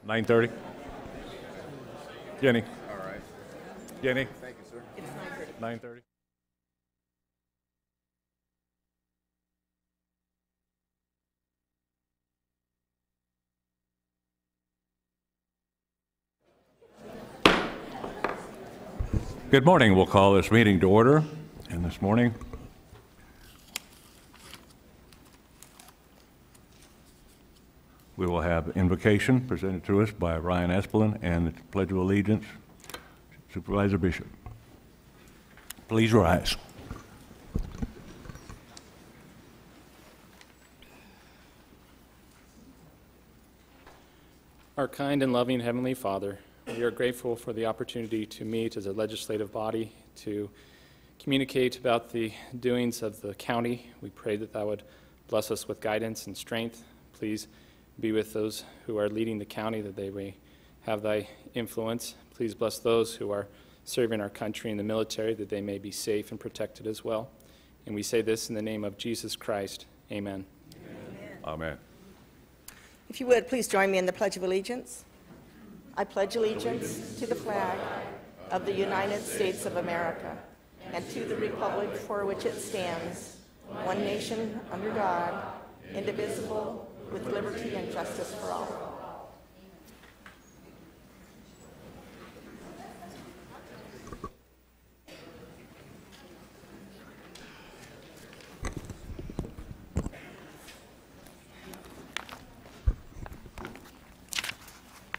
9:30? Jenny? All right. Jenny? Thank you, sir. It's 9:30. 9:30? Good morning. We'll call this meeting to order. And this morning, we will have invocation presented to us by Ryan Espelin and the Pledge of Allegiance. Supervisor Bishop, please rise. Our kind and loving Heavenly Father, we are grateful for the opportunity to meet as a legislative body to communicate about the doings of the county. We pray that Thou would bless us with guidance and strength. Please be with those who are leading the county, that they may have Thy influence. Please bless those who are serving our country in the military, that they may be safe and protected as well. And we say this in the name of Jesus Christ. Amen. Amen. Amen. If you would, please join me in the Pledge of Allegiance. I pledge allegiance to the flag of the United States of America and to the republic for which it stands, one nation under God, indivisible, with liberty and justice for all.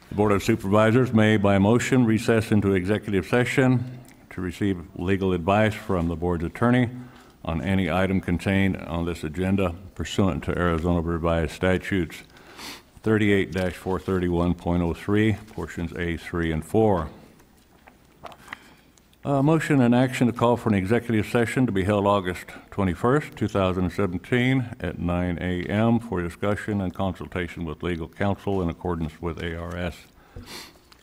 The Board of Supervisors may, by motion, recess into executive session to receive legal advice from the board's attorney on any item contained on this agenda pursuant to Arizona Revised Statutes 38-431.03, portions A, 3, and 4. Motion and action to call for an executive session to be held August 21st, 2017 at 9 a.m. for discussion and consultation with legal counsel in accordance with ARS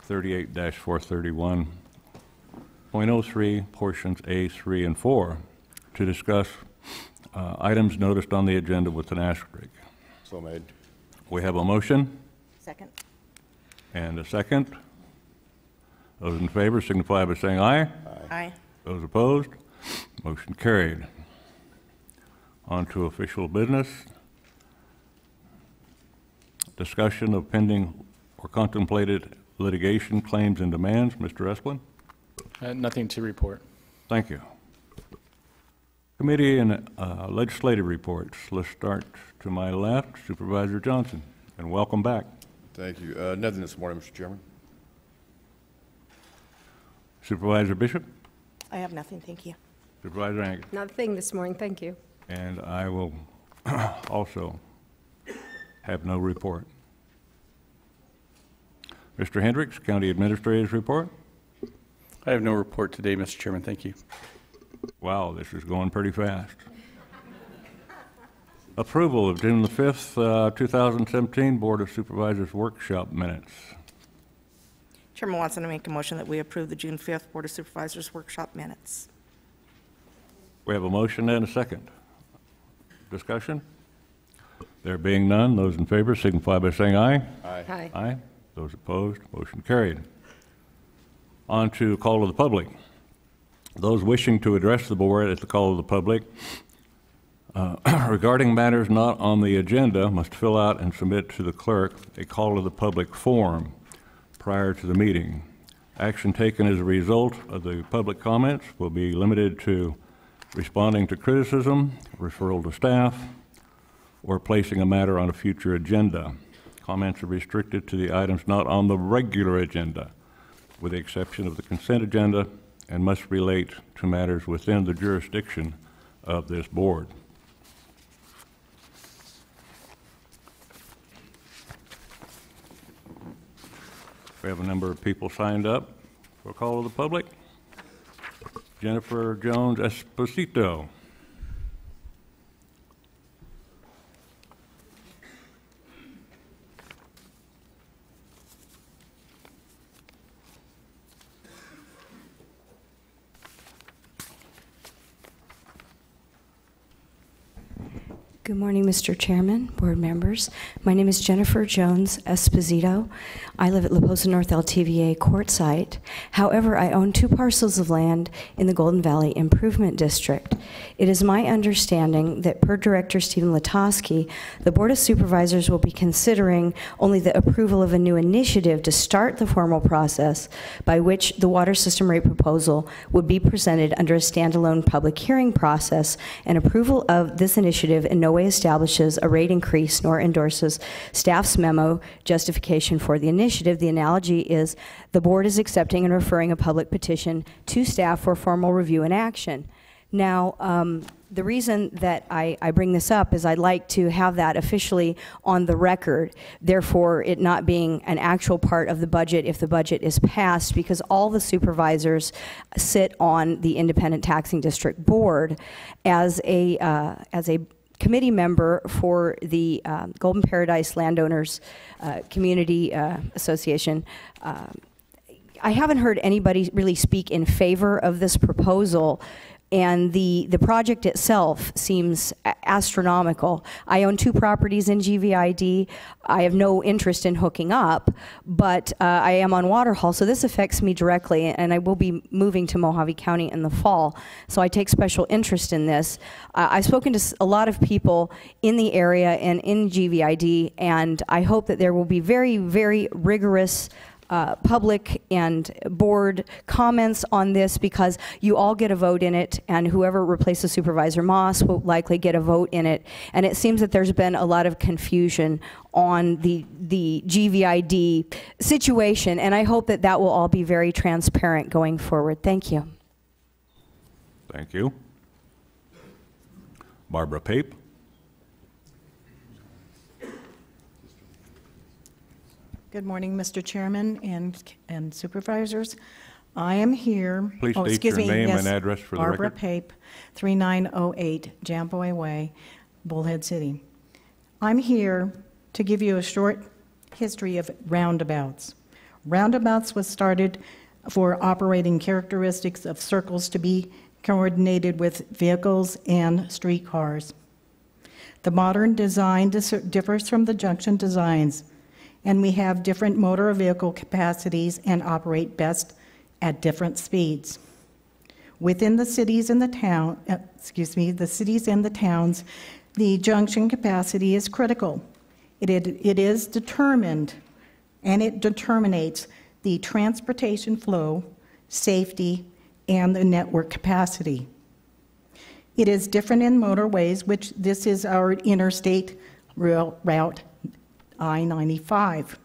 38-431.03, portions A, 3, and 4, to discuss items noticed on the agenda with an asterisk. So made. We have a motion Second. and a second. Those in favor signify by saying aye. Aye. Those opposed? Motion carried. On to official business. Discussion of pending or contemplated litigation claims and demands. Mr. Esplin? Nothing to report. Thank you. Committee and legislative reports. Let's start to my left, Supervisor Johnson, and welcome back. Thank you. Nothing this morning, Mr. Chairman. Supervisor Bishop? I have nothing, thank you. Supervisor Angus? Nothing this morning, thank you. And I will also have no report. Mr. Hendricks, County Administrator's report. I have no report today, Mr. Chairman. Thank you. Wow, this is going pretty fast. Approval of June the 5th, 2017 Board of Supervisors workshop minutes. Chairman Watson, to make a motion that we approve the June 5th Board of Supervisors workshop minutes. We have a motion and a second. Discussion? There being none, those in favor signify by saying aye. Aye. Aye. Aye. Those opposed, motion carried. On to call of the public. Those wishing to address the board at the call of the public regarding matters not on the agenda must fill out and submit to the clerk a call of the public form prior to the meeting. Action taken as a result of the public comments will be limited to responding to criticism, referral to staff, or placing a matter on a future agenda. Comments are restricted to the items not on the regular agenda, with the exception of the consent agenda, and must relate to matters within the jurisdiction of this board. We have a number of people signed up for a call of the public. Jennifer Jones Esposito. Good morning, Mr. Chairman, board members. My name is Jennifer Jones Esposito. I live at La Posa North LTVA court site. However, I own 2 parcels of land in the Golden Valley Improvement District. It is my understanding that per Director Stephen Latosky, the Board of Supervisors will be considering only the approval of a new initiative to start the formal process by which the water system rate proposal would be presented under a standalone public hearing process, and approval of this initiative in no way establishes a rate increase nor endorses staff's memo justification for the initiative. The analogy is the board is accepting and referring a public petition to staff for formal review and action. Now, the reason that I bring this up is I'd like to have that officially on the record, therefore it not being an actual part of the budget if the budget is passed, because all the supervisors sit on the Independent Taxing District Board. As a committee member for the Golden Paradise Landowners Community Association, I haven't heard anybody really speak in favor of this proposal, and the project itself seems astronomical. I own 2 properties in GVID. I have no interest in hooking up, but I am on Waterhall, so this affects me directly, and I will be moving to Mojave County in the fall, so I take special interest in this. I've spoken to a lot of people in the area and in GVID, and I hope that there will be very, very rigorous public and board comments on this, because you all get a vote in it, and whoever replaces Supervisor Moss will likely get a vote in it. And it seems that there's been a lot of confusion on the GVID situation, and I hope that that will all be very transparent going forward. Thank you. Thank you. Barbara Pape. Good morning, Mr. Chairman and Supervisors. I am here. Please state your name and address for the record. Barbara Pape, 3908 Jamboy Way, Bullhead City. I'm here to give you a short history of roundabouts. Roundabouts was started for operating characteristics of circles to be coordinated with vehicles and streetcars. The modern design differs from the junction designs, and we have different motor vehicle capacities and operate best at different speeds. Within the cities and the towns, the junction capacity is critical. It is determined, and it determinates the transportation flow, safety, and the network capacity. It is different in motorways, which this is our interstate route I-95,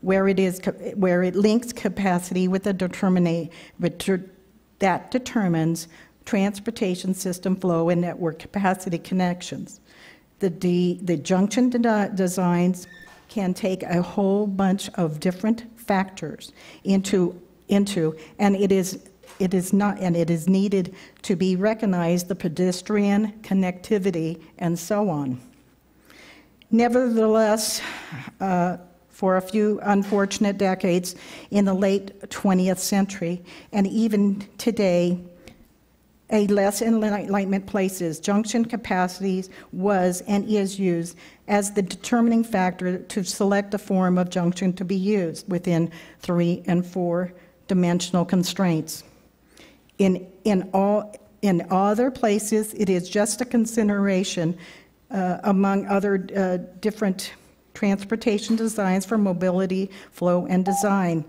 where it links capacity with that determines transportation system flow and network capacity connections. The junction designs can take a whole bunch of different factors into and it is needed to be recognized, the pedestrian connectivity and so on. Nevertheless, for a few unfortunate decades in the late 20th century, and even today, a less enlightenment places, junction capacities was and is used as the determining factor to select the form of junction to be used within 3- and 4-dimensional constraints. In other places, it is just a consideration among other different transportation designs for mobility, flow, and design.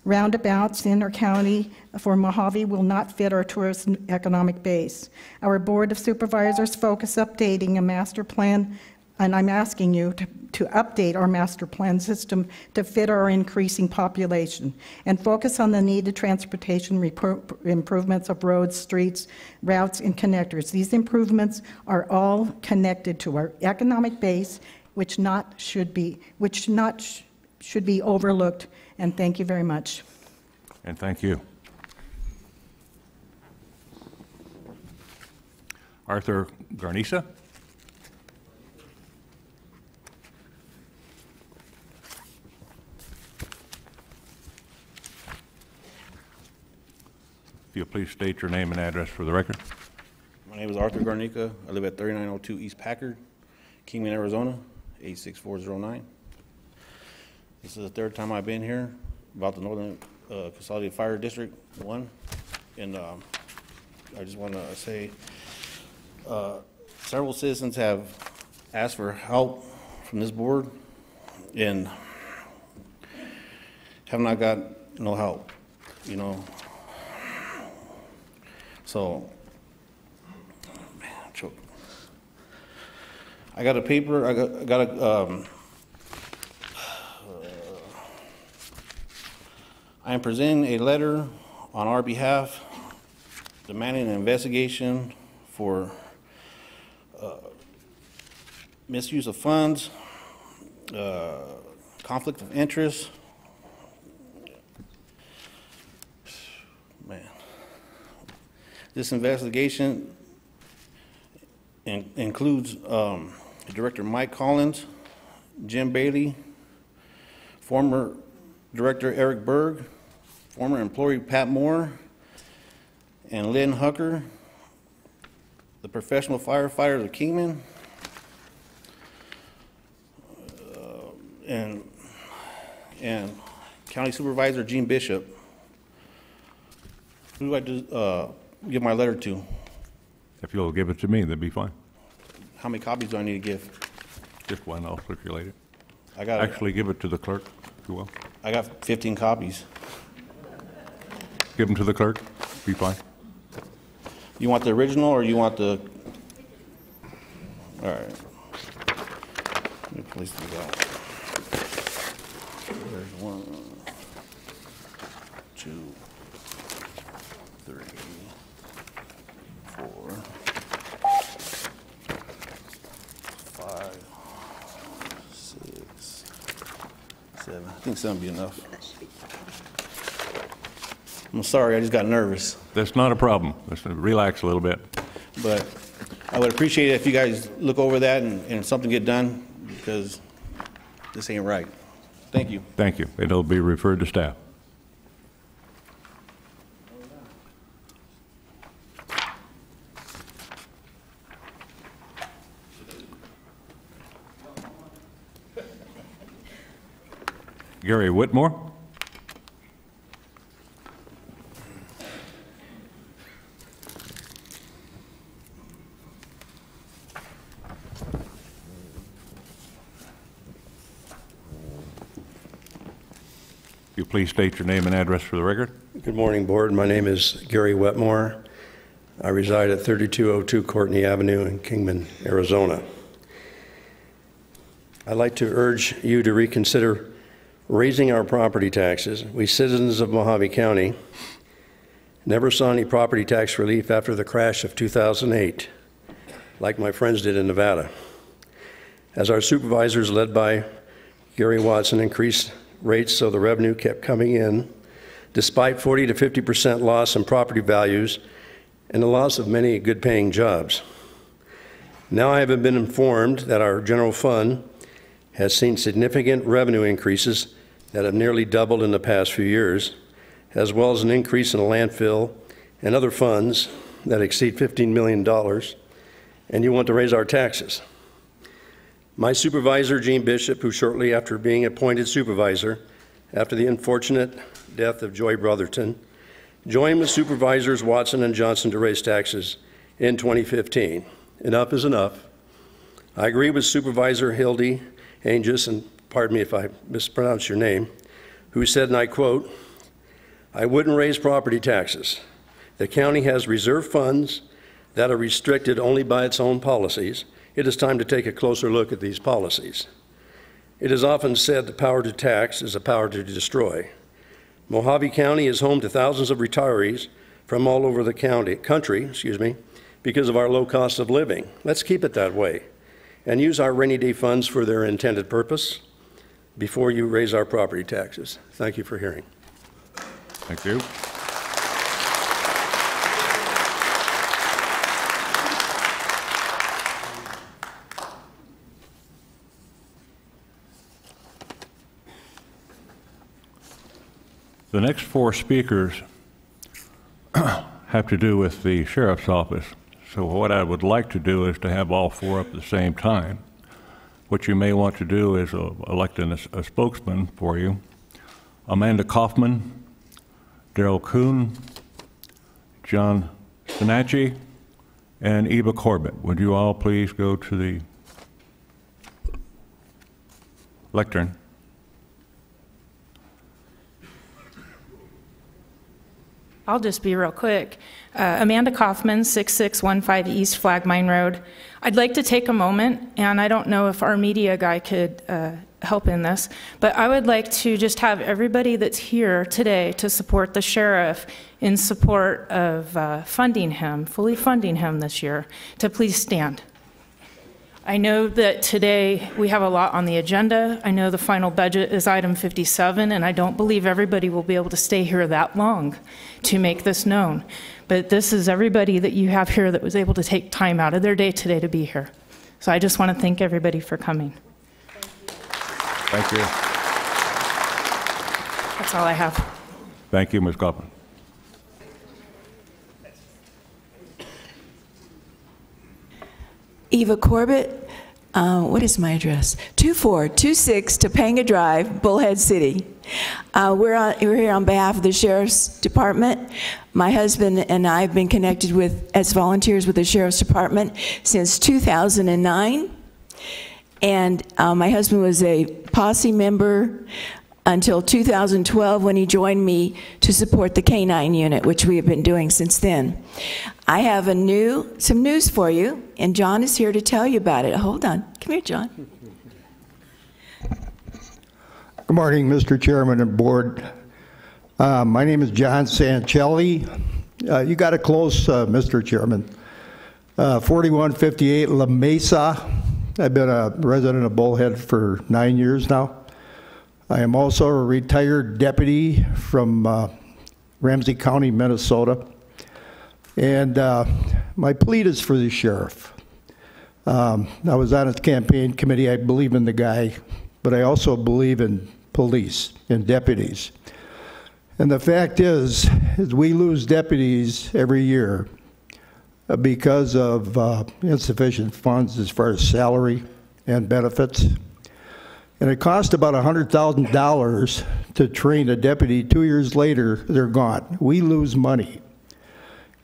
Roundabouts in our county for Mojave will not fit our tourist economic base. Our Board of Supervisors focus updating a master plan, and I'm asking you to update our master plan system to fit our increasing population and focus on the needed transportation improvements of roads, streets, routes, and connectors. These improvements are all connected to our economic base, which should be overlooked. And thank you very much. And thank you. Arthur Garnisa. If you'll please state your name and address for the record. My name is Arthur Garnica. I live at 3902 East Packard. Kingman, Arizona, 86409. This is the third time I've been here about the Northern Consolidated Fire District 1. And I just want to say several citizens have asked for help from this board and have not got no help, you know. So, man, I'm choking. I got a paper, I got a, I am presenting a letter on our behalf demanding an investigation for misuse of funds, conflict of interest. Man, this investigation includes Director Mike Collins, Jim Bailey, former Director Eric Berg, former employee Pat Moore, and Lynn Hucker, the professional firefighters of Kingman, and County Supervisor Gene Bishop. Who do I give my letter to? If you'll give it to me, that'd be fine. How many copies do I need to give? Just one, I'll circulate it. I got Actually, give it to the clerk, if you will. I got 15 copies. Give them to the clerk, be fine. You want the original or you want the? All right. Let me place these out. There's 1, 2, 3, 4, 5, 6, 7. I think 7 would be enough. I'm sorry, I just got nervous. That's not a problem. Let's relax a little bit. But I would appreciate it if you guys look over that and something get done, because this ain't right. Thank you. Thank you. It'll be referred to staff. Gary Whitmore. You please state your name and address for the record. Good morning, Board. My name is Gary Wetmore. I reside at 3202 Courtney Avenue in Kingman, Arizona. I'd like to urge you to reconsider raising our property taxes. We citizens of Mojave County never saw any property tax relief after the crash of 2008, like my friends did in Nevada. As our supervisors, led by Gary Watson, increased rates so the revenue kept coming in, despite 40 to 50% loss in property values and the loss of many good-paying jobs. Now I have been informed that our general fund has seen significant revenue increases that have nearly doubled in the past few years, as well as an increase in the landfill and other funds that exceed $15 million, and you want to raise our taxes. My supervisor, Gene Bishop, who shortly after being appointed supervisor, after the unfortunate death of Joy Brotherton, joined with supervisors Watson and Johnson to raise taxes in 2015. Enough is enough. I agree with Supervisor Hildy Angus, and pardon me if I mispronounce your name, who said, and I quote, "I wouldn't raise property taxes. The county has reserve funds that are restricted only by its own policies. It is time to take a closer look at these policies. It is often said the power to tax is a power to destroy. Mojave County is home to thousands of retirees from all over the country, because of our low cost of living. Let's keep it that way and use our rainy day funds for their intended purpose before you raise our property taxes." Thank you for hearing. Thank you. The next four speakers have to do with the sheriff's office. So what I would like to do is to have all four up at the same time. what you may want to do is elect a spokesman for you. Amanda Kaufman, Daryl Kuhn, John Sinacci, and Eva Corbett. Would you all please go to the lectern? I'll just be real quick. Amanda Kaufman, 6615 East Flag Mine Road. I'd like to take a moment, and I don't know if our media guy could help in this, but I would like to just have everybody that's here today to support the sheriff in support of funding him, fully funding him this year, to please stand. I know that today we have a lot on the agenda. I know the final budget is item 57, and I don't believe everybody will be able to stay here that long to make this known. But this is everybody that you have here that was able to take time out of their day today to be here. So I just want to thank everybody for coming. Thank you. That's all I have. Thank you, Ms. Kaufman. Eva Corbett, what is my address? 2426 Topanga Drive, Bullhead City. We're here on behalf of the Sheriff's Department. My husband and I have been connected as volunteers with the Sheriff's Department since 2009. And my husband was a posse member until 2012 when he joined me to support the K-9 unit, which we have been doing since then. I have some news for you, and John is here to tell you about it. Hold on. Come here, John. Good morning, Mr. Chairman and Board. My name is John Sancelli. You got it close, Mr. Chairman. 4158 La Mesa. I've been a resident of Bullhead for 9 years now. I am also a retired deputy from Ramsey County, Minnesota. And my plea is for the sheriff. I was on his campaign committee. I believe in the guy, but I also believe in police and deputies. And the fact is we lose deputies every year because of insufficient funds as far as salary and benefits. And it cost about $100,000 to train a deputy. 2 years later, they're gone. We lose money.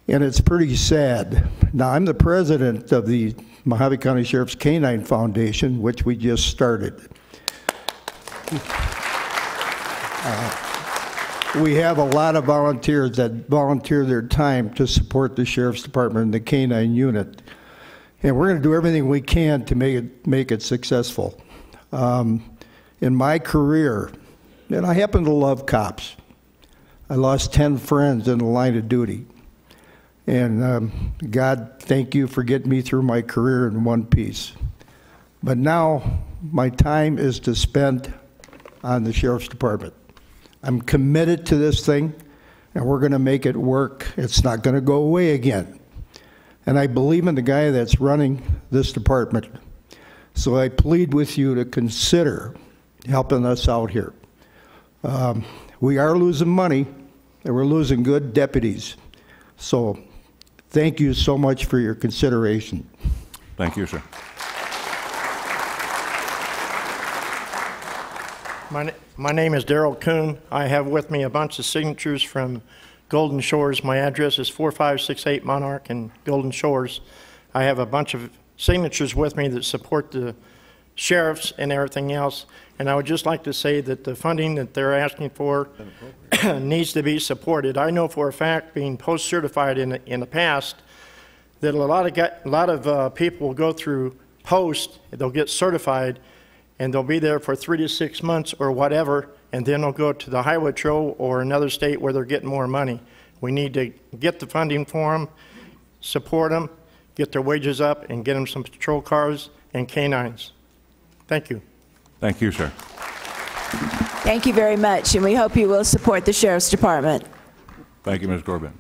And it's pretty sad. Now, I'm the president of the Mojave County Sheriff's K-9 Foundation, which we just started. We have a lot of volunteers that volunteer their time to support the Sheriff's Department and the K-9 unit. And we're going to do everything we can to make it successful. In my career, and I happen to love cops, I lost 10 friends in the line of duty. And God, thank you for getting me through my career in one piece. But now my time is to spend on the Sheriff's Department. I'm committed to this thing, and we're going to make it work. It's not going to go away again. And I believe in the guy that's running this department. So I plead with you to consider helping us out here. We are losing money, and we're losing good deputies. So thank you so much for your consideration. Thank you, sir. My name is Daryl Kuhn. I have with me a bunch of signatures from Golden Shores. My address is 4568 Monarch in Golden Shores. I have a bunch of signatures with me that support the sheriffs and everything else. And I would just like to say that the funding that they're asking for needs to be supported. I know for a fact, being post-certified in the past, that a lot of people will go through post, they'll get certified, and they'll be there for 3 to 6 months or whatever, and then they'll go to the highway patrol or another state where they're getting more money. We need to get the funding for them, support them, get their wages up, and get them some patrol cars and K-9s. Thank you. Thank you, sir. Thank you very much, and we hope you will support the Sheriff's Department. Thank you, Ms. Corbett.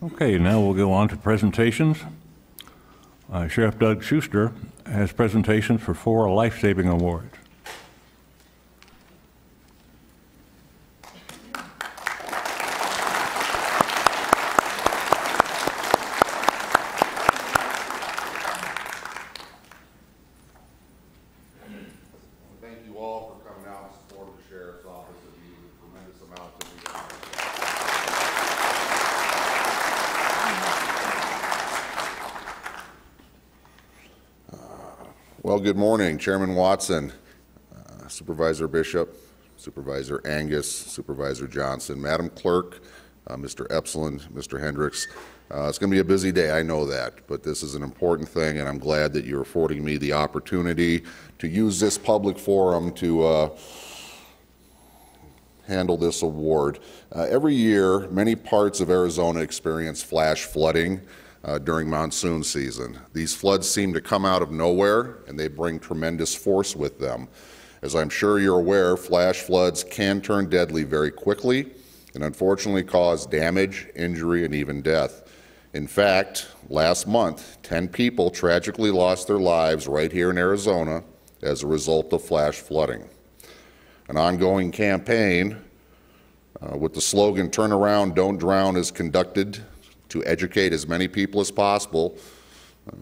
Okay, now we'll go on to presentations. Sheriff Doug Schuster has presentations for 4 life-saving awards. you all for coming out and supporting the Sheriff's Office. It means a tremendous amount to me. Well, good morning, Chairman Watson, Supervisor Bishop, Supervisor Angus, Supervisor Johnson, Madam Clerk, Mr. Epsilon, Mr. Hendricks. It's going to be a busy day, I know that, but this is an important thing, and I'm glad that you're affording me the opportunity to use this public forum to handle this award. Every year, many parts of Arizona experience flash flooding during monsoon season. These floods seem to come out of nowhere, and they bring tremendous force with them. As I'm sure you're aware, flash floods can turn deadly very quickly and unfortunately cause damage, injury, and even death. In fact, last month, 10 people tragically lost their lives right here in Arizona as a result of flash flooding. An ongoing campaign with the slogan, "Turn Around, Don't Drown," is conducted to educate as many people as possible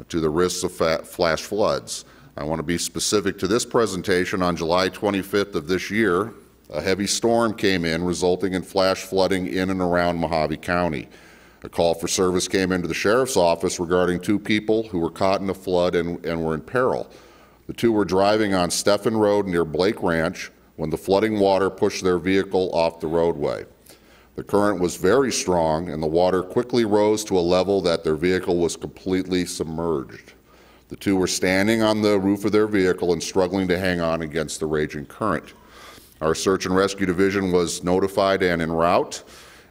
to the risks of flash floods. I want to be specific to this presentation. On July 25th of this year, a heavy storm came in, resulting in flash flooding in and around Mojave County. A call for service came into the Sheriff's Office regarding 2 people who were caught in a flood and were in peril. The 2 were driving on Stephan Road near Blake Ranch when the flooding water pushed their vehicle off the roadway. The current was very strong, and the water quickly rose to a level that their vehicle was completely submerged. The 2 were standing on the roof of their vehicle and struggling to hang on against the raging current. Our search and rescue division was notified and en route,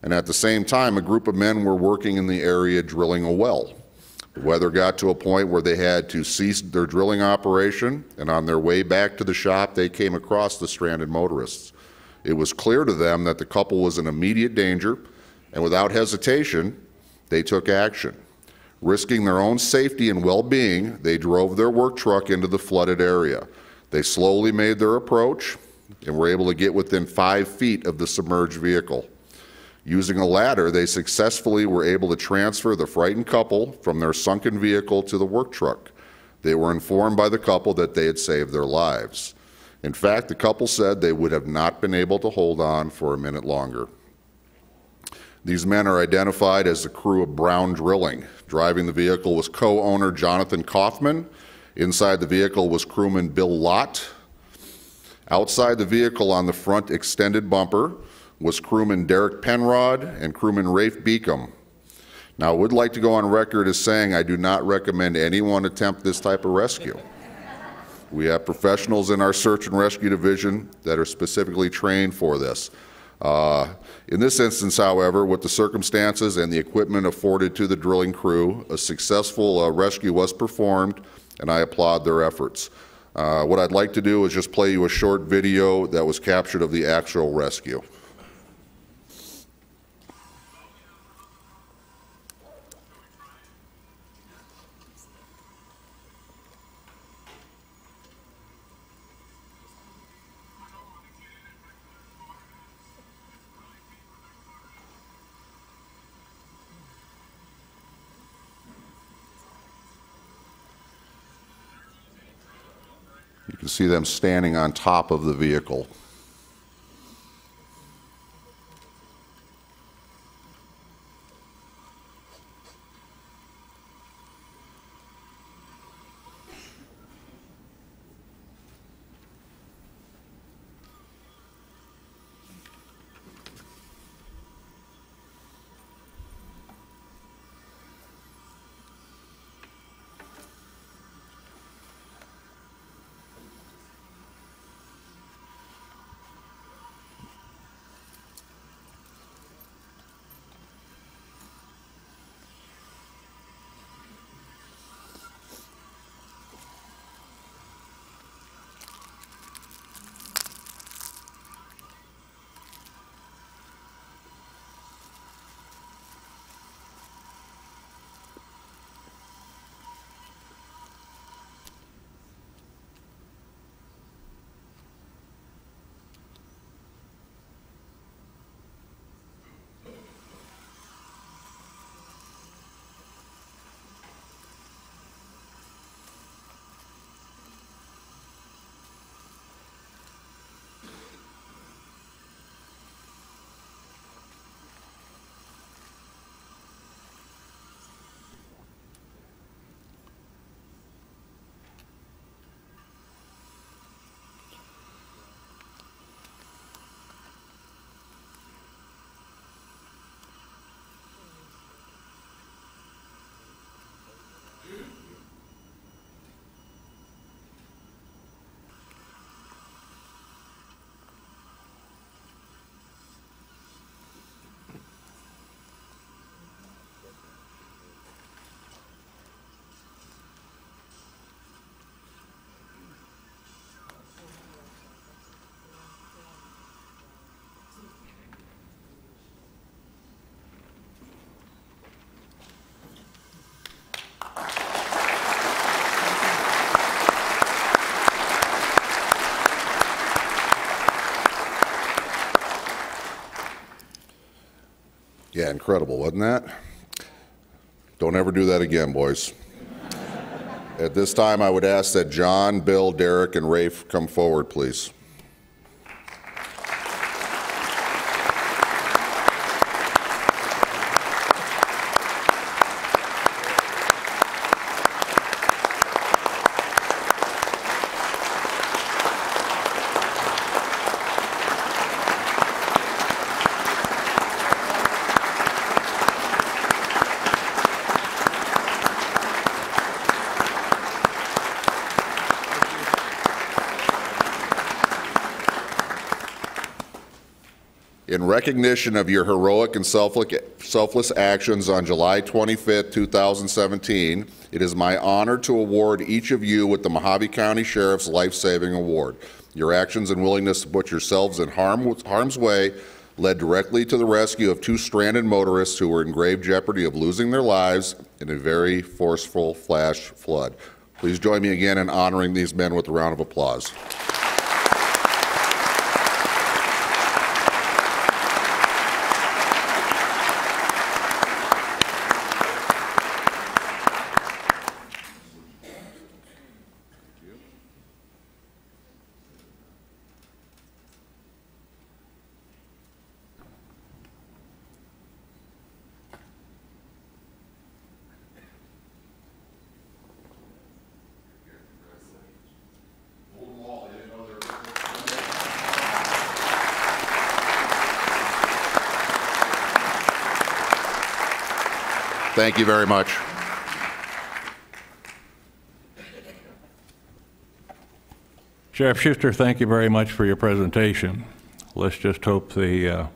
and at the same time, a group of men were working in the area drilling a well. The weather got to a point where they had to cease their drilling operation, and on their way back to the shop, they came across the stranded motorists. It was clear to them that the couple was in immediate danger, and without hesitation, they took action. Risking their own safety and well-being, they drove their work truck into the flooded area. They slowly made their approach and were able to get within 5 feet of the submerged vehicle. Using a ladder, they successfully were able to transfer the frightened couple from their sunken vehicle to the work truck. They were informed by the couple that they had saved their lives. In fact, the couple said they would have not been able to hold on for a minute longer. These men are identified as the crew of Brown Drilling. Driving the vehicle was co-owner Jonathan Kaufman. Inside the vehicle was crewman Bill Lott. Outside the vehicle on the front extended bumper was crewman Derek Penrod and crewman Rafe Beacom. Now, I would like to go on record as saying I do not recommend anyone attempt this type of rescue. We have professionals in our search and rescue division that are specifically trained for this. In this instance, however, with the circumstances and the equipment afforded to the drilling crew, a successful rescue was performed, and I applaud their efforts. What I'd like to do is just play you a short video that was captured of the actual rescue. You can see them standing on top of the vehicle. Yeah, incredible, wasn't that? Don't ever do that again, boys. At this time, I would ask that John, Bill, Derek, and Rafe come forward, please. In recognition of your heroic and selfless actions on July 25, 2017, it is my honor to award each of you with the Mojave County Sheriff's Life Saving Award. Your actions and willingness to put yourselves in harm's way led directly to the rescue of 2 stranded motorists who were in grave jeopardy of losing their lives in a very forceful flash flood. Please join me again in honoring these men with a round of applause. Thank you very much. Sheriff Schuster, thank you very much for your presentation. Let's just hope the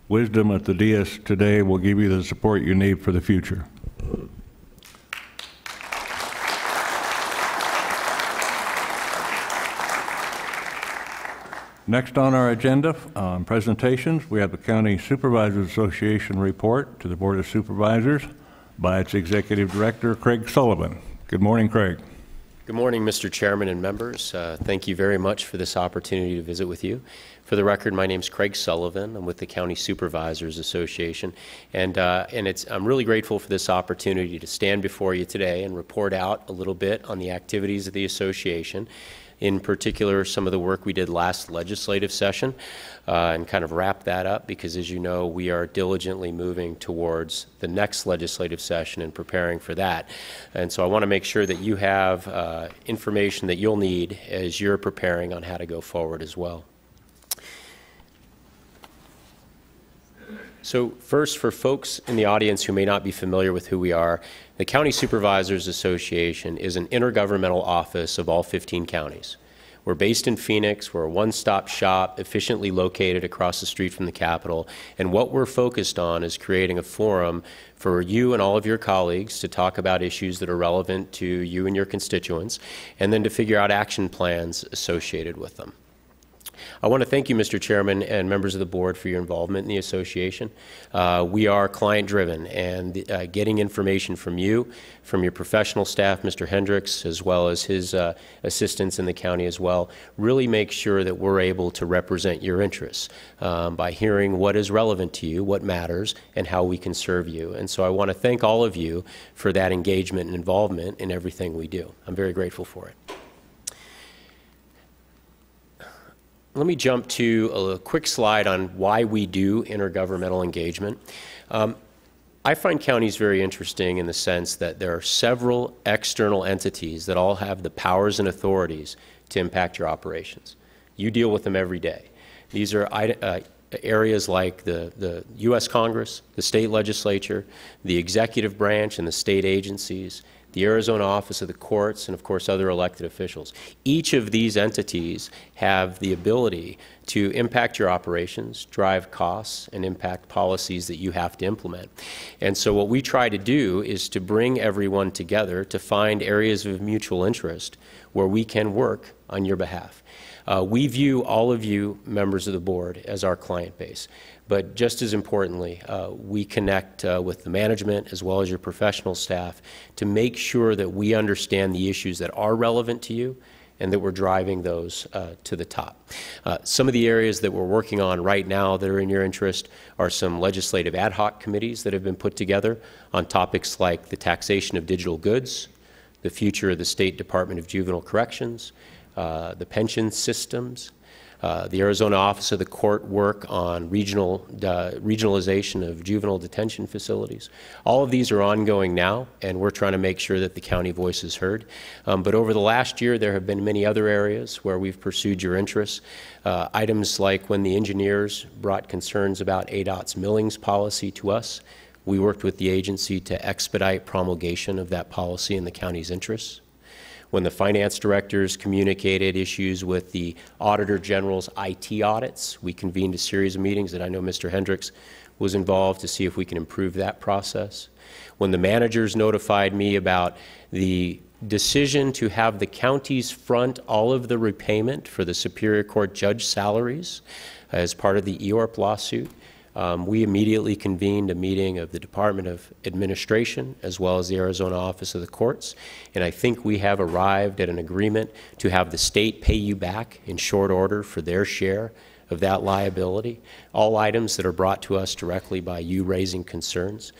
wisdom at the dais today will give you the support you need for the future. Next on our agenda, presentations, we have the County Supervisors Association report to the Board of Supervisors by its Executive Director, Craig Sullivan. Good morning, Craig. Good morning, Mr. Chairman and members. Thank you very much for this opportunity to visit with you. For the record, my name is Craig Sullivan. I'm with the County Supervisors Association, and I'm really grateful for this opportunity to stand before you today and report out a little bit on the activities of the association, in particular some of the work we did last legislative session, and kind of wrap that up because, as you know, we are diligently moving towards the next legislative session and preparing for that. And so I want to make sure that you have information that you'll need as you're preparing on how to go forward as well. So first, for folks in the audience who may not be familiar with who we are, the County Supervisors Association is an intergovernmental office of all 15 counties. We're based in Phoenix. We're a one-stop shop, efficiently located across the street from the Capitol. And what we're focused on is creating a forum for you and all of your colleagues to talk about issues that are relevant to you and your constituents, and then to figure out action plans associated with them. I want to thank you, Mr. Chairman, and members of the board for your involvement in the association. We are client-driven, and getting information from you, from your professional staff, Mr. Hendricks, as well as his assistants in the county as well, really makes sure that we're able to represent your interests by hearing what is relevant to you, what matters, and how we can serve you. And so I want to thank all of you for that engagement and involvement in everything we do. I'm very grateful for it. Let me jump to a quick slide on why we do intergovernmental engagement. I find counties very interesting in the sense that there are several external entities that all have the powers and authorities to impact your operations. You deal with them every day. These are areas like the U.S. Congress, the state legislature, the executive branch and the state agencies, the Arizona Office of the Courts, and of course other elected officials. Each of these entities have the ability to impact your operations, drive costs, and impact policies that you have to implement. And so what we try to do is to bring everyone together to find areas of mutual interest where we can work on your behalf. We view all of you members of the board as our client base. But just as importantly, we connect with the management as well as your professional staff to make sure that we understand the issues that are relevant to you and that we're driving those to the top. Some of the areas that we're working on right now that are in your interest are some legislative ad hoc committees that have been put together on topics like the taxation of digital goods, the future of the State Department of Juvenile Corrections, the pension systems, the Arizona Office of the Court work on regionalization of juvenile detention facilities. All of these are ongoing now, and we're trying to make sure that the county voice is heard. But over the last year, there have been many other areas where we've pursued your interests. Items like when the engineers brought concerns about ADOT's millings policy to us, we worked with the agency to expedite promulgation of that policy in the county's interests. When the finance directors communicated issues with the Auditor General's IT audits, we convened a series of meetings that I know Mr. Hendricks was involved to see if we can improve that process. When the managers notified me about the decision to have the counties front all of the repayment for the Superior Court judge salaries as part of the EORP lawsuit, we immediately convened a meeting of the Department of Administration as well as the Arizona Office of the Courts, and I think we have arrived at an agreement to have the state pay you back in short order for their share of that liability, all items that are brought to us directly by you raising concerns.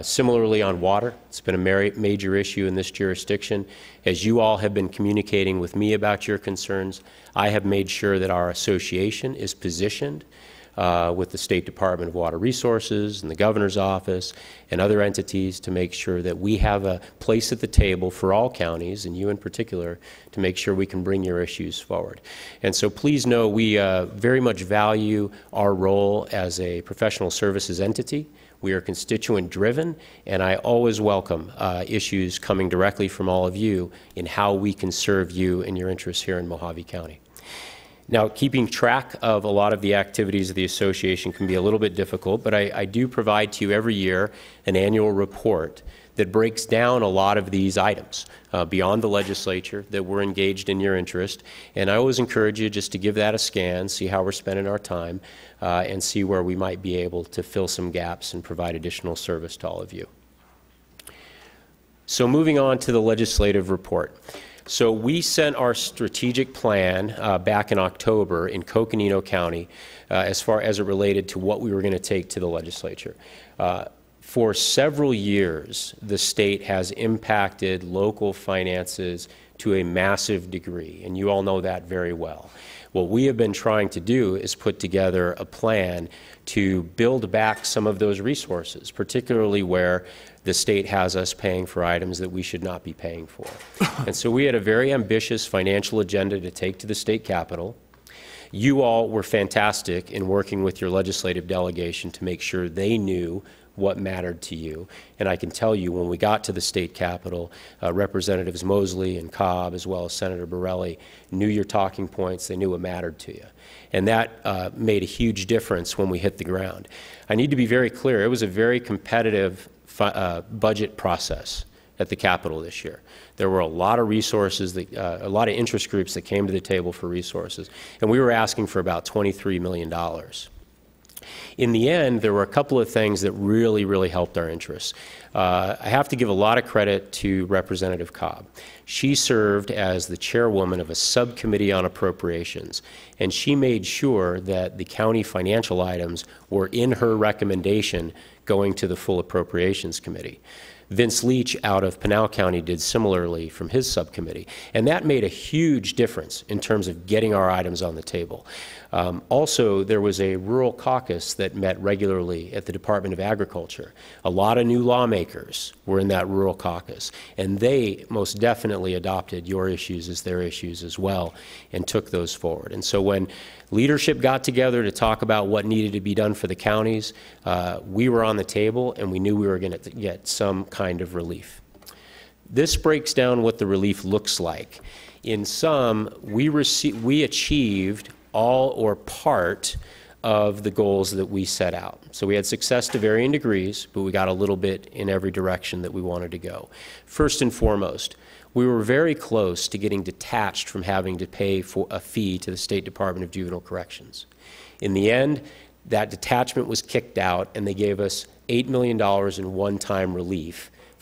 Similarly on water, it's been a major issue in this jurisdiction. As you all have been communicating with me about your concerns, I have made sure that our association is positioned with the State Department of Water Resources and the Governor's Office and other entities to make sure that we have a place at the table for all counties, and you in particular, to make sure we can bring your issues forward. And so please know we very much value our role as a professional services entity. We are constituent driven, and I always welcome issues coming directly from all of you in how we can serve you and your interests here in Mojave County. Now, keeping track of a lot of the activities of the association can be a little bit difficult, but I do provide to you every year an annual report that breaks down a lot of these items beyond the legislature that we're engaged in your interest. And I always encourage you just to give that a scan, see how we're spending our time, and see where we might be able to fill some gaps and provide additional service to all of you. So moving on to the legislative report. So we sent our strategic plan back in October in Coconino County as far as it related to what we were going to take to the legislature. For several years, the state has impacted local finances to a massive degree, and you all know that very well. What we have been trying to do is put together a plan to build back some of those resources, particularly where the state has us paying for items that we should not be paying for. And so we had a very ambitious financial agenda to take to the state capitol. You all were fantastic in working with your legislative delegation to make sure they knew what mattered to you. And I can tell you, when we got to the state capitol, Representatives Mosley and Cobb, as well as Senator Borelli, knew your talking points. They knew what mattered to you. And that made a huge difference when we hit the ground. I need to be very clear. It was a very competitive budget process at the Capitol this year. There were a lot of resources, a lot of interest groups that came to the table for resources, and we were asking for about $23 million. In the end, there were a couple of things that really, really helped our interests. I have to give a lot of credit to Representative Cobb. She served as the chairwoman of a subcommittee on appropriations, and she made sure that the county financial items were in her recommendation going to the full appropriations committee. Vince Leach out of Pinal County did similarly from his subcommittee, and that made a huge difference in terms of getting our items on the table. Also, there was a rural caucus that met regularly at the Department of Agriculture. A lot of new lawmakers were in that rural caucus, and they most definitely adopted your issues as their issues as well and took those forward. And so when leadership got together to talk about what needed to be done for the counties, we were on the table, and we knew we were going to get some kind of relief. This breaks down what the relief looks like. In sum, we achieved all or part of the goals that we set out. So we had success to varying degrees, but we got a little bit in every direction that we wanted to go. First and foremost, we were very close to getting detached from having to pay for a fee to the State Department of Juvenile Corrections. In the end, that detachment was kicked out, and they gave us $8 million in one-time relief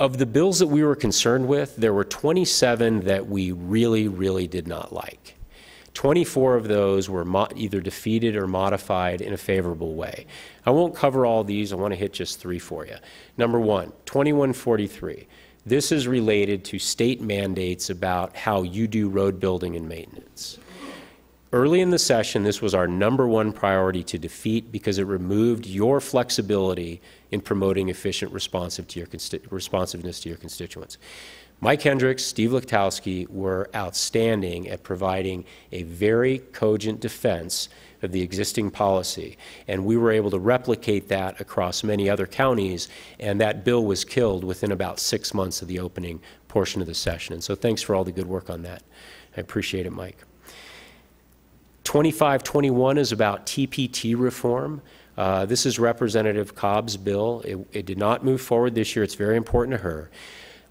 Of the bills that we were concerned with, there were 27 that we really, really did not like. 24 of those were either defeated or modified in a favorable way. I won't cover all these. I want to hit just 3 for you. Number 1, 2143. This is related to state mandates about how you do road building and maintenance. Early in the session, this was our number 1 priority to defeat because it removed your flexibility in promoting efficient responsiveness to your constituents. Mike Hendricks, Steve Lichtowski were outstanding at providing a very cogent defense of the existing policy, and we were able to replicate that across many other counties, and that bill was killed within about 6 months of the opening portion of the session. And so thanks for all the good work on that. I appreciate it, Mike. 2521 is about TPT reform. This is Representative Cobb's bill. It did not move forward this year. It's very important to her.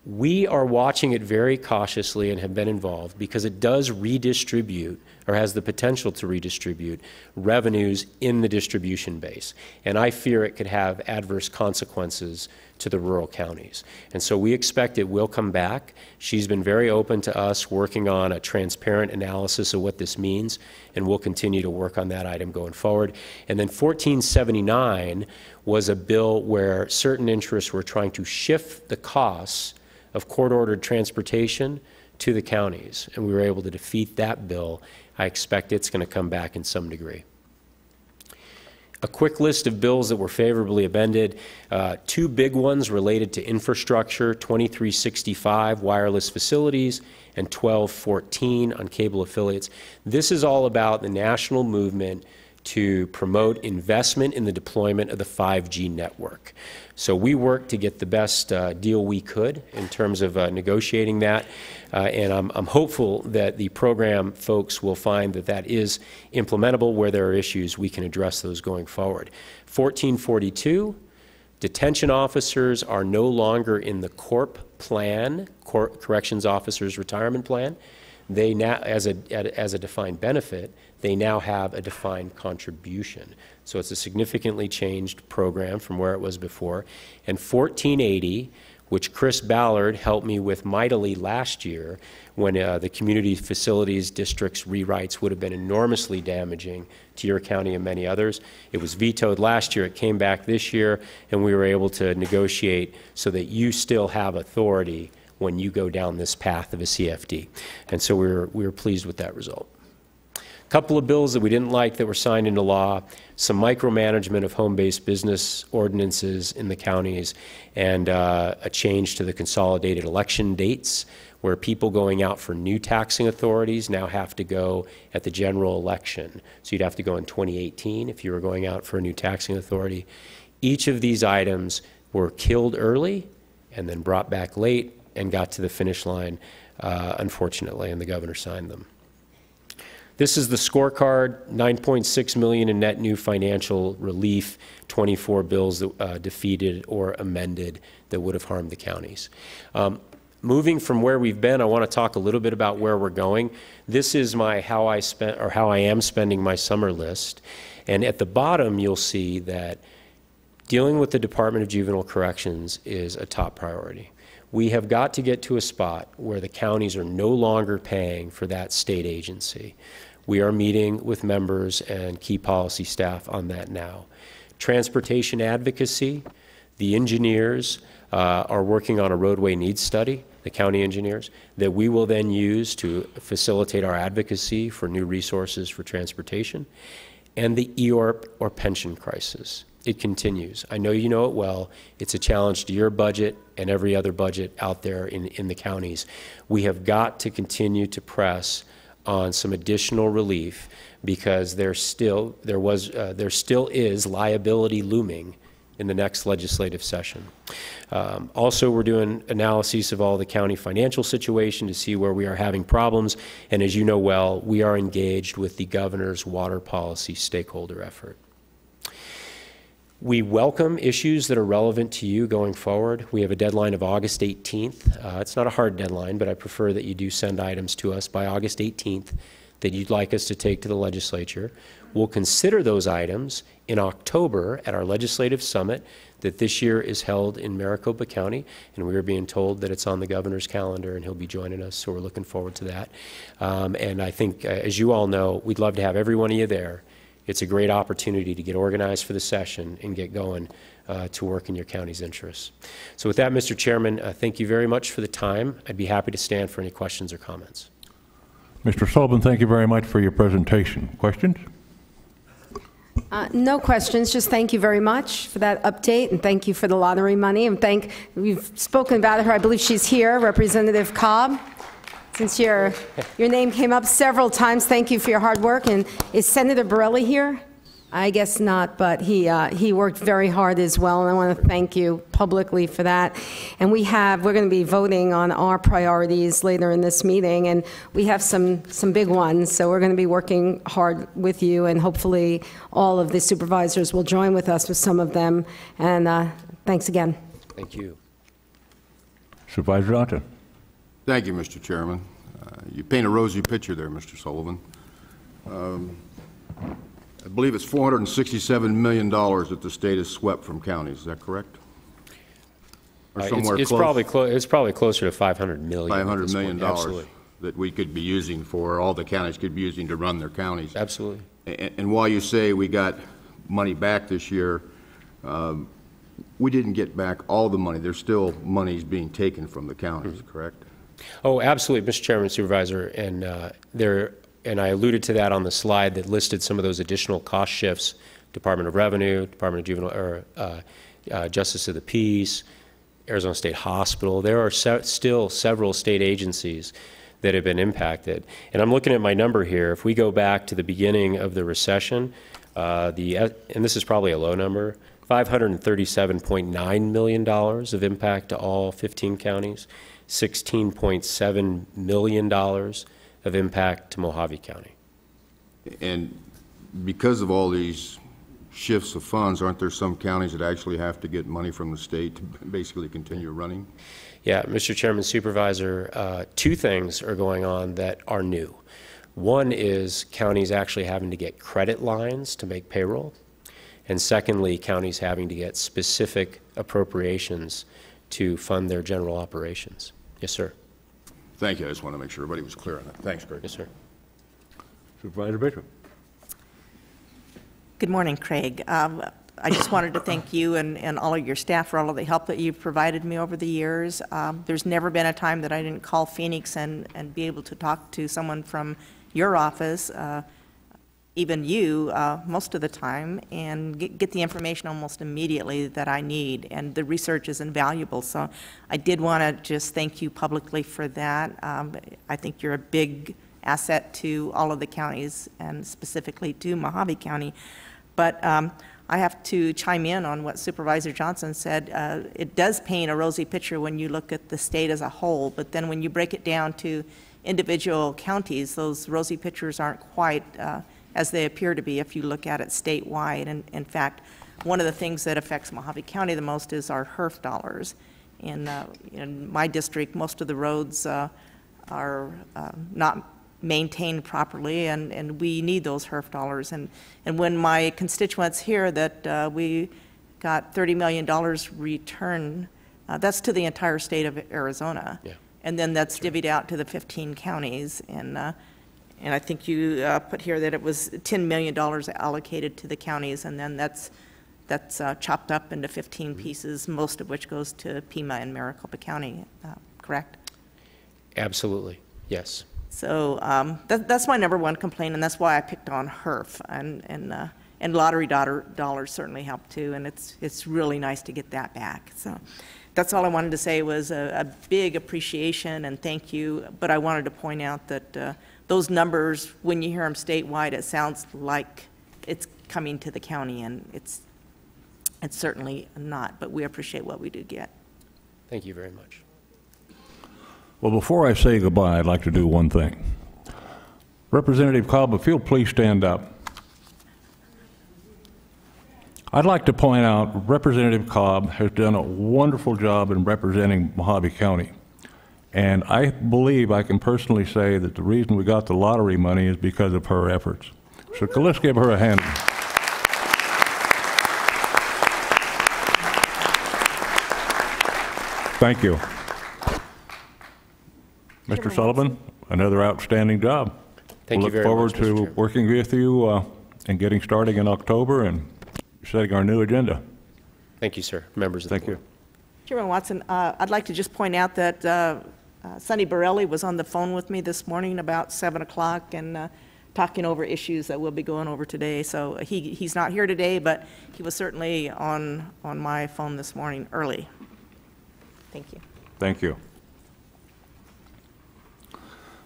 We are watching it very cautiously and have been involved because it does redistribute, or has the potential to redistribute, revenues in the distribution base. And I fear it could have adverse consequences to the rural counties. And so we expect it will come back. She's been very open to us working on a transparent analysis of what this means, and we'll continue to work on that item going forward. And then 1479 was a bill where certain interests were trying to shift the costs of court-ordered transportation to the counties, and we were able to defeat that bill. I expect it's going to come back in some degree. A quick list of bills that were favorably amended. 2 big ones related to infrastructure, 2365, wireless facilities, and 1214 on cable affiliates. This is all about the national movement to promote investment in the deployment of the 5G network. So we worked to get the best deal we could in terms of negotiating that, and I'm hopeful that the program folks will find that that is implementable. Where there are issues, we can address those going forward. 1442, detention officers are no longer in the CORP plan, Corrections Officers Retirement Plan. They now, as a defined benefit, they now have a defined contribution. So it's a significantly changed program from where it was before. And 1480, which Chris Ballard helped me with mightily last year when the community facilities district's rewrites would have been enormously damaging to your county and many others. It was vetoed last year. It came back this year, and we were able to negotiate so that you still have authority when you go down this path of a CFD. And so we were pleased with that result. A couple of bills that we didn't like that were signed into law, some micromanagement of home-based business ordinances in the counties, and a change to the consolidated election dates where people going out for new taxing authorities now have to go at the general election. So you'd have to go in 2018 if you were going out for a new taxing authority. Each of these items were killed early and then brought back late and got to the finish line, unfortunately, and the governor signed them. This is the scorecard, $9.6 million in net new financial relief, 24 bills that, defeated or amended that would have harmed the counties. Moving from where we've been, I want to talk a little bit about where we're going. This is my how I am spending my summer list. And at the bottom, you'll see that dealing with the Department of Juvenile Corrections is a top priority. We have got to get to a spot where the counties are no longer paying for that state agency. We are meeting with members and key policy staff on that now. Transportation advocacy, the engineers are working on a roadway needs study, the county engineers, that we will then use to facilitate our advocacy for new resources for transportation, and the EORP or pension crisis. It continues. I know you know it well. It's a challenge to your budget and every other budget out there in the counties. We have got to continue to press on some additional relief because there still is liability looming in the next legislative session. Also, we're doing analyses of all the county financial situation to see where we are having problems. And as you know well, we are engaged with the governor's water policy stakeholder effort. We welcome issues that are relevant to you going forward. We have a deadline of August 18th. It's not a hard deadline, but I prefer that you do send items to us by August 18th that you'd like us to take to the legislature. We'll consider those items in October at our legislative summit that this year is held in Maricopa County, and we are being told that it's on the governor's calendar and he'll be joining us, so we're looking forward to that. And I think, as you all know, we'd love to have every one of you there. It's a great opportunity to get organized for the session and get going to work in your county's interests. So with that, Mr. Chairman, thank you very much for the time. I'd be happy to stand for any questions or comments. Mr. Sullivan, thank you very much for your presentation. Questions? No questions, just thank you very much for that update, and thank you for the lottery money, and we've spoken about her, I believe she's here, Representative Cobb. Since your name came up several times, thank you for your hard work. And is Senator Borelli here? I guess not, but he worked very hard as well, and I want to thank you publicly for that. And we're going to be voting on our priorities later in this meeting, and we have some big ones, so we're going to be working hard with you, and hopefully all of the supervisors will join with us with some of them. And thanks again. Thank you. Supervisor Johnson. Thank you, Mr. Chairman. You paint a rosy picture there, Mr. Sullivan. I believe it's $467 million that the state has swept from counties. Is that correct? Or somewhere it's close? It's probably closer to $500 million. $500 million that we could be using for, all the counties could be using to run their counties. Absolutely. And while you say we got money back this year, we didn't get back all the money. There's still monies being taken from the counties, correct? Oh, absolutely, Mr. Chairman, Supervisor, and I alluded to that on the slide that listed some of those additional cost shifts: Department of Revenue, Department of Justice of the Peace, Arizona State Hospital. There are still several state agencies that have been impacted. And I'm looking at my number here. If we go back to the beginning of the recession, and this is probably a low number, $537.9 million of impact to all 15 counties, $16.7 million of impact to Mojave County. And because of all these shifts of funds, aren't there some counties that actually have to get money from the state to basically continue running? Yeah, Mr. Chairman, Supervisor, two things are going on that are new. One is counties actually having to get credit lines to make payroll. And secondly, counties having to get specific appropriations to fund their general operations. Yes, sir. Thank you. I just want to make sure everybody was clear on that. Thanks, Greg. Yes, sir. Supervisor Bishop. Good morning, Craig. I just wanted to thank you and all of your staff for all of the help that you've provided me over the years. There's never been a time that I didn't call Phoenix and be able to talk to someone from your office, even you, most of the time, and get the information almost immediately that I need, and the research is invaluable. So I did want to just thank you publicly for that. I think you're a big asset to all of the counties, and specifically to Mojave County. But I have to chime in on what Supervisor Johnson said. It does paint a rosy picture when you look at the state as a whole, but then when you break it down to individual counties, those rosy pictures aren't quite as they appear to be if you look at it statewide. And in fact, one of the things that affects Mojave County the most is our HERF dollars. In my district, most of the roads are not maintained properly, and we need those HERF dollars. And when my constituents hear that we got $30 million returned, that's to the entire state of Arizona. Yeah. And then that's divvied out to the 15 counties. And I think you put here that it was $10 million allocated to the counties, and then that's chopped up into 15 pieces, most of which goes to Pima and Maricopa County, correct? Absolutely, yes. So that's my number one complaint, and that's why I picked on HERF, and lottery dollars certainly help too, and it's really nice to get that back. So that's all I wanted to say was a big appreciation and thank you, but I wanted to point out that those numbers, when you hear them statewide, it sounds like it's coming to the county, and it's certainly not, but we appreciate what we do get. Thank you very much. Well, before I say goodbye, I'd like to do one thing. Representative Cobb, if you'll please stand up. I'd like to point out Representative Cobb has done a wonderful job in representing Mojave County. And I believe I can personally say that the reason we got the lottery money is because of her efforts. So let's give her a hand. Thank you. Mr. Sullivan, another outstanding job. Thank you very much, Look forward Mr. to Chairman. working with you and getting starting in October and setting our new agenda. Thank you, sir. Members of the board. Chairman Watson, I'd like to just point out that Sonny Borelli was on the phone with me this morning about 7 o'clock and talking over issues that we'll be going over today. So he's not here today, but he was certainly on my phone this morning early. Thank you. Thank you.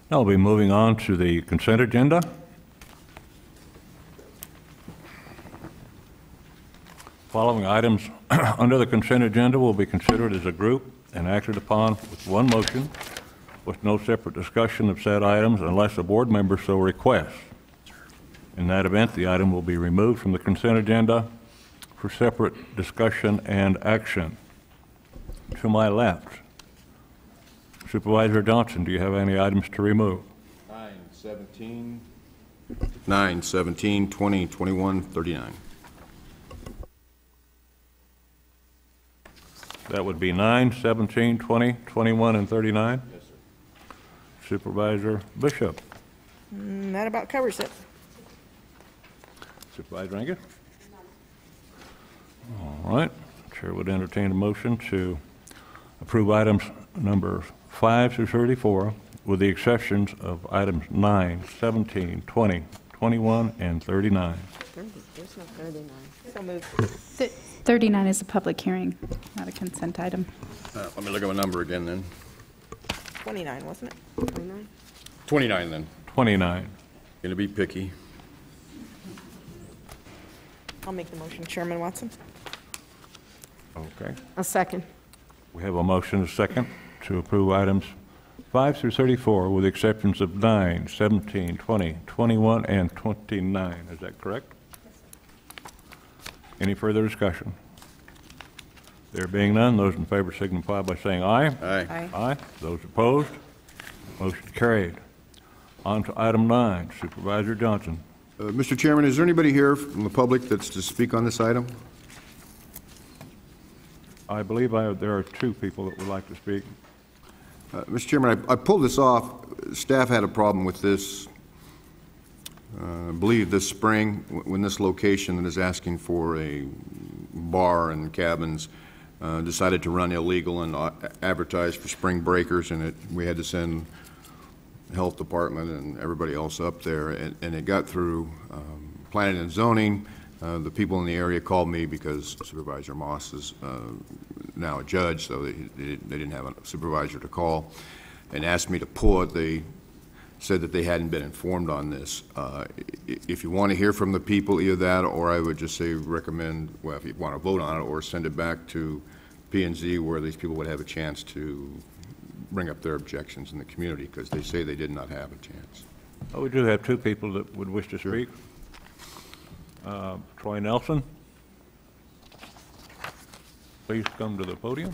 Now we'll be moving on to the consent agenda. Following items under the consent agenda will be considered as a group and acted upon with one motion with no separate discussion of said items unless a board member so requests. In that event, the item will be removed from the consent agenda for separate discussion and action. To my left, Supervisor Johnson, do you have any items to remove? 9, 17, 20, 21, 39. That would be 9, 17, 20, 21, and 39? Yes, sir. Supervisor Bishop. That about covers it. Supervisor Angus? All right. Chair would entertain a motion to approve items number 5 through 34 with the exceptions of items 9, 17, 20, 21, and 39. There's no 39. So moved. 39 is a public hearing, not a consent item. Let me look at my number again then. 29, wasn't it? 29? 29 then. 29. Going to be picky. I'll make the motion, Chairman Watson. Okay. A second. We have a motion, a second, to approve items 5 through 34 with the exceptions of 9, 17, 20, 21, and 29. Is that correct? Any further discussion? There being none, those in favor signify by saying aye. Aye. Aye. Aye. Those opposed? Motion carried. On to item 9, Supervisor Johnson. Mr. Chairman, is there anybody here from the public that's to speak on this item? I believe there are 2 people that would like to speak. Mr. Chairman, I pulled this off. Staff had a problem with this, I believe this spring, when this location that is asking for a bar and cabins decided to run illegal and advertise for spring breakers, and we had to send health department and everybody else up there, and it got through planning and zoning. The people in the area called me because Supervisor Moss is now a judge, so they didn't have a supervisor to call, and asked me to pull it. They said that they hadn't been informed on this. If you want to hear from the people, either that, or I would just say recommend, well, if you want to vote on it, or send it back to P&Z where these people would have a chance to bring up their objections in the community, because they say they did not have a chance. Oh, we do have 2 people that would wish to speak. Troy Nelson, please come to the podium.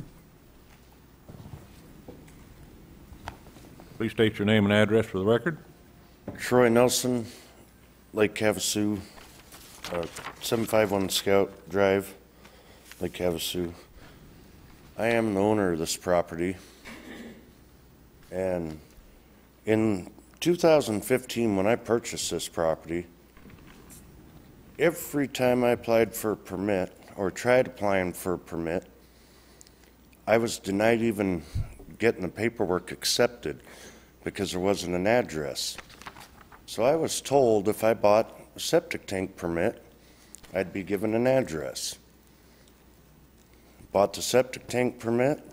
Please state your name and address for the record. Troy Nelson, Lake Havasu, 751 Scout Drive, Lake Havasu. I am the owner of this property, and in 2015, when I purchased this property, every time I applied for a permit or tried applying for a permit, I was denied even getting the paperwork accepted because there wasn't an address. So I was told if I bought a septic tank permit, I'd be given an address. Bought the septic tank permit,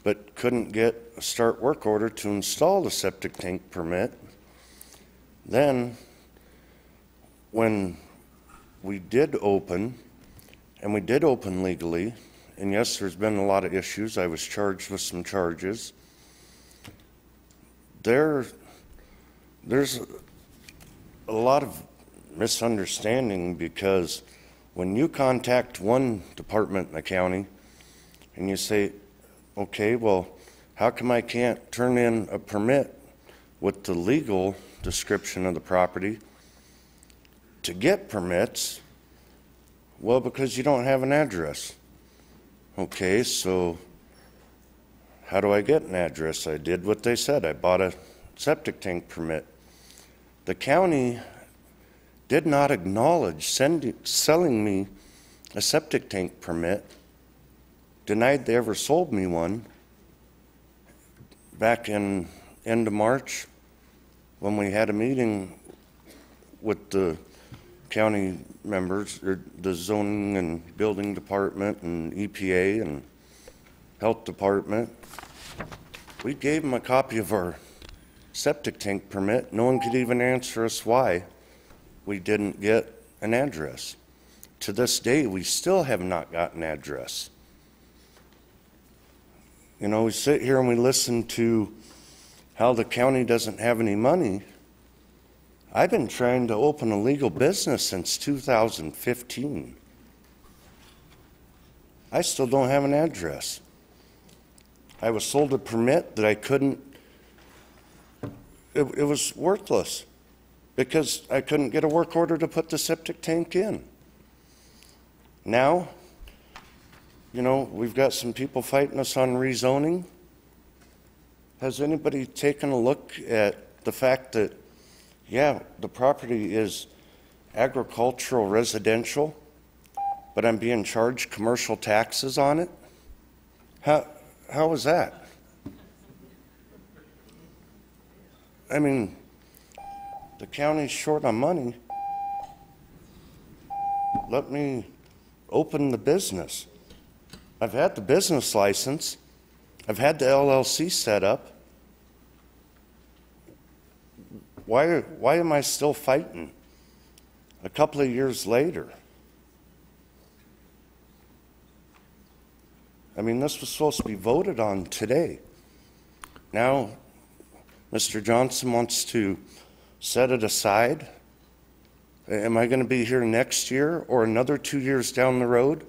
but couldn't get a start work order to install the septic tank permit. Then, when we did open, and we did open legally, and yes, there's been a lot of issues. I was charged with some charges. There's a lot of misunderstanding, because when you contact one department in the county and you say, okay, well, How come I can't turn in a permit with the legal description of the property to get permits? Well, because you don't have an address. Okay, so how do I get an address? I did what they said. I bought a septic tank permit. The county did not acknowledge selling me a septic tank permit, denied they ever sold me one back in end of March when we had a meeting with the county members, or the zoning and building department and EPA and health department. We gave them a copy of our septic tank permit. No one could even answer us why we didn't get an address. To this day, we still have not got an address. You know, we sit here and we listen to how the county doesn't have any money. I've been trying to open a legal business since 2015. I still don't have an address. I was sold a permit that I couldn't, it was worthless because I couldn't get a work order to put the septic tank in. Now, you know, we've got some people fighting us on rezoning. Has anybody taken a look at the fact that, yeah, the property is agricultural residential, but I'm being charged commercial taxes on it? How is that? I mean, the county's short on money. Let me open the business. I've had the business license. I've had the LLC set up. Why am I still fighting a couple of years later? I mean, this was supposed to be voted on today. Now, Mr. Johnson wants to set it aside. Am I going to be here next year or another 2 years down the road?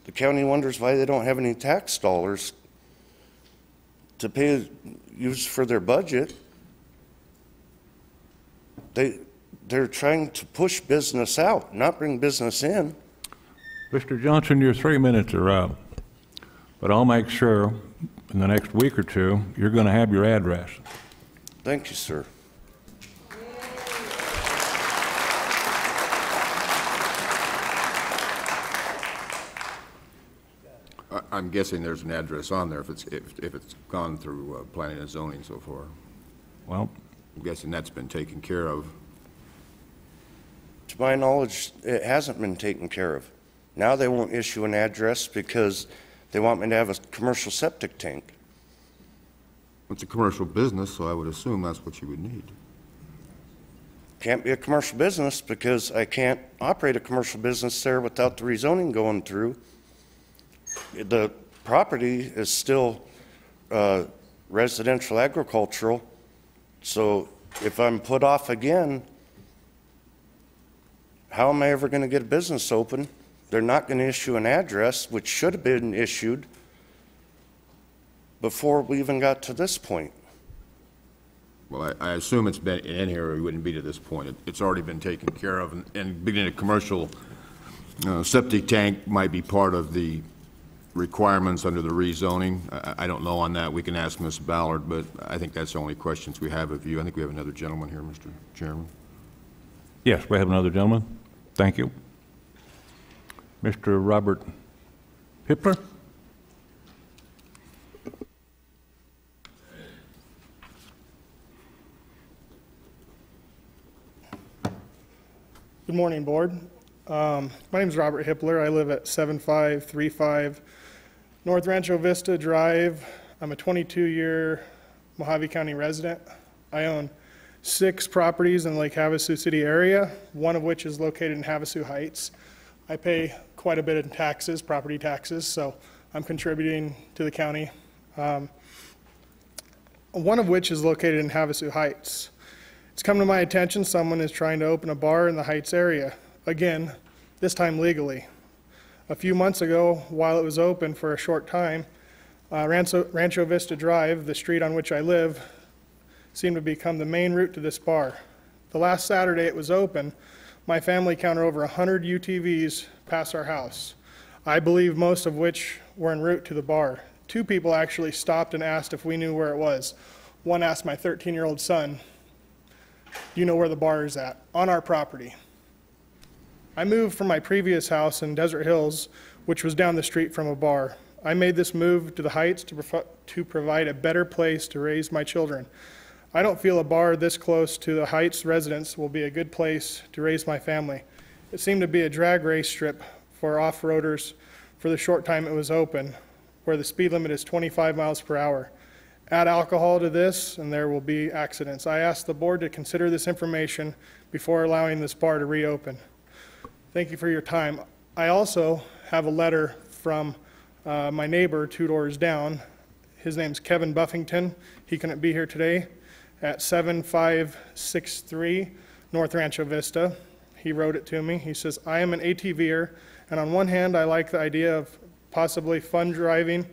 The county wonders why they don't have any tax dollars to use for their budget. They're trying to push business out, not bring business in. Mr. Johnson, your 3 minutes are up, but I'll make sure in the next week or two you're going to have your address. Thank you, sir. I'm guessing there's an address on there if it's gone through planning and zoning so far. Well, I'm guessing that's been taken care of. To my knowledge, it hasn't been taken care of. Now they won't issue an address because they want me to have a commercial septic tank. It's a commercial business, so I would assume that's what you would need. Can't be a commercial business because I can't operate a commercial business there without the rezoning going through. The property is still residential agricultural, so if I'm put off again, how am I ever going to get a business open? They're not going to issue an address, which should have been issued before we even got to this point. Well, I assume it's been in here, or it wouldn't be to this point. It's already been taken care of, and beginning a commercial septic tank might be part of the requirements under the rezoning. I don't know on that. We can ask Ms. Ballard, but I think that's the only questions we have of you. I think we have another gentleman here, Mr. Chairman. Yes, we have another gentleman. Thank you. Mr. Robert Hippler. Good morning, Board. My name is Robert Hippler. I live at 7535 North Rancho Vista Drive. I'm a 22-year Mojave County resident. I own 6 properties in the Lake Havasu City area, one of which is located in Havasu Heights. I pay quite a bit in taxes, property taxes, so I'm contributing to the county. One of which is located in Havasu Heights. It's come to my attention someone is trying to open a bar in the Heights area. Again, this time legally. A few months ago, while it was open for a short time, Rancho Vista Drive, the street on which I live, seemed to become the main route to this bar. The last Saturday it was open, my family counted over 100 UTVs pass our house, I believe most of which were en route to the bar. 2 people actually stopped and asked if we knew where it was. One asked my 13-year-old son, "Do you know where the bar is at?" On our property. I moved from my previous house in Desert Hills, which was down the street from a bar. I made this move to the Heights to provide a better place to raise my children. I don't feel a bar this close to the Heights residents will be a good place to raise my family. It seemed to be a drag race strip for off-roaders for the short time it was open, where the speed limit is 25 miles per hour. Add alcohol to this and there will be accidents. I ask the board to consider this information before allowing this bar to reopen. Thank you for your time. I also have a letter from my neighbor 2 doors down. His name's Kevin Buffington. He couldn't be here today. At 7563 North Rancho Vista. He wrote it to me. He says, "I am an ATVer, and on one hand, I like the idea of possibly fun driving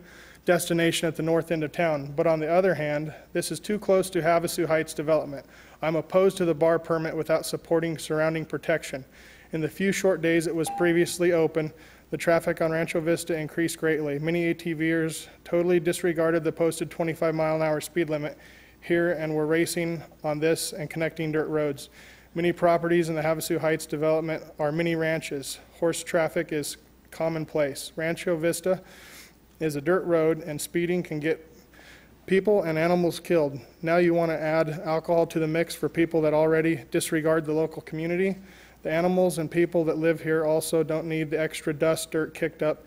destination at the north end of town, but on the other hand, this is too close to Havasu Heights development. I'm opposed to the bar permit without supporting surrounding protection. In the few short days it was previously open, the traffic on Rancho Vista increased greatly. Many ATVers totally disregarded the posted 25-mile-an-hour speed limit here and were racing on this and connecting dirt roads. Many properties in the Havasu Heights development are mini ranches. Horse traffic is commonplace. Rancho Vista is a dirt road and speeding can get people and animals killed. Now you want to add alcohol to the mix for people that already disregard the local community. The animals and people that live here also don't need the extra dust, dirt kicked up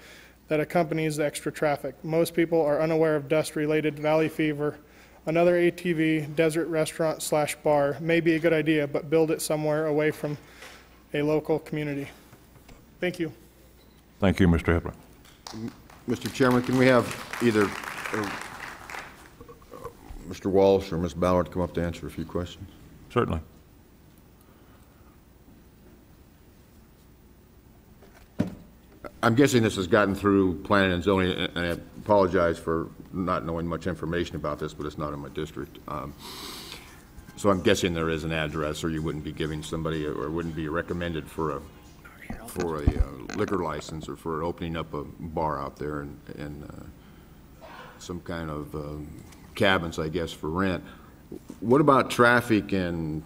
that accompanies the extra traffic. Most people are unaware of dust-related valley fever. Another ATV desert restaurant / bar may be a good idea, but build it somewhere away from a local community." Thank you. Thank you, Mr. Hippler. Mr. Chairman, can we have either Mr. Walsh or Ms. Ballard come up to answer a few questions? Certainly. I'm guessing this has gotten through planning and zoning, and I apologize for not knowing much information about this, but it's not in my district. So I'm guessing there is an address, or you wouldn't be giving somebody, or wouldn't be recommended for a liquor license, or for opening up a bar out there and some kind of cabins, I guess, for rent. What about traffic and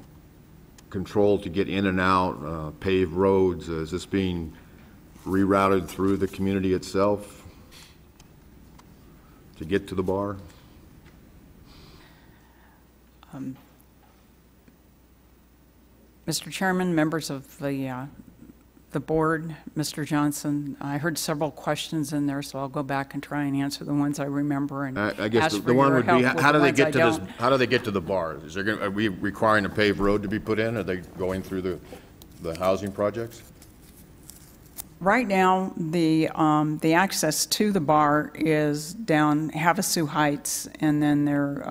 control to get in and out, paved roads? Is this being rerouted through the community itself to get to the bar? Mr. Chairman, members of the board, Mr. Johnson, I heard several questions in there, so I'll go back and try and answer the ones I remember. And I guess ask the one would be, how do they get to this? How do they get to the bar? Is there are we requiring a paved road to be put in? Are they going through the housing projects? Right now, the access to the bar is down Havasu Heights, and then there,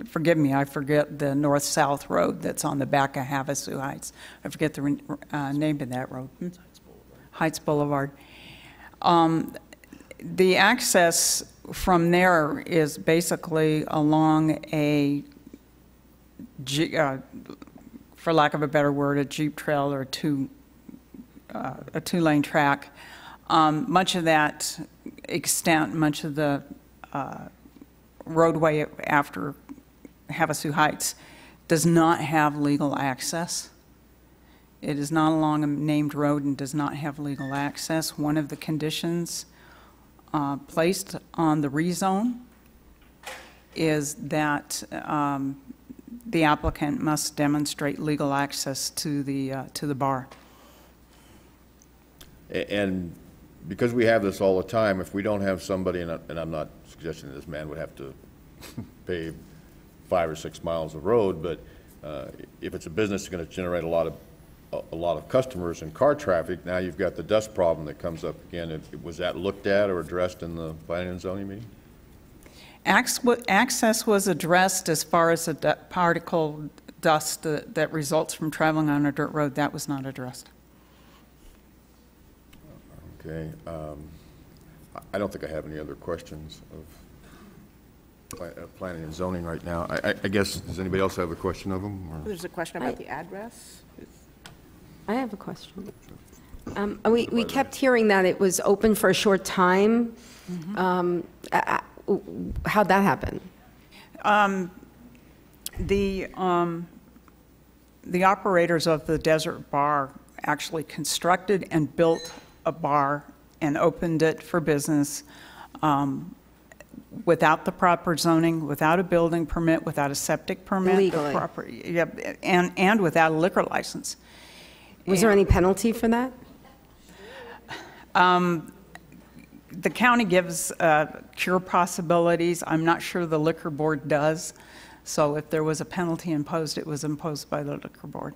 forgive me, I forget the north-south road that's on the back of Havasu Heights. I forget the name of that road. Heights Boulevard. The access from there is basically along a, for lack of a better word, a Jeep trail or a two-lane track. Much of that extent, much of the roadway after Havasu Heights does not have legal access. It is not along a named road and does not have legal access. One of the conditions placed on the rezone is that the applicant must demonstrate legal access to the bar. And because we have this all the time, if we don't have somebody, and I'm not suggesting this man would have to pave 5 or 6 miles of road, but if it's a business that's going to generate a lot of customers and car traffic, now you've got the dust problem that comes up again. Was that looked at or addressed in the planning and zoning meeting? Access was addressed as far as the particle dust that results from traveling on a dirt road. That was not addressed. Okay. I don't think I have any other questions of planning and zoning right now. I guess, does anybody else have a question of them? Or? There's a question about the address. I have a question. We kept hearing that it was open for a short time. How'd that happen? The operators of the Desert Bar actually constructed and built a bar and opened it for business without the proper zoning, without a building permit, without a septic permit. Legally. Yep, and without a liquor license. Was there any penalty for that? The county gives cure possibilities. I'm not sure the liquor board does. So if there was a penalty imposed, it was imposed by the liquor board.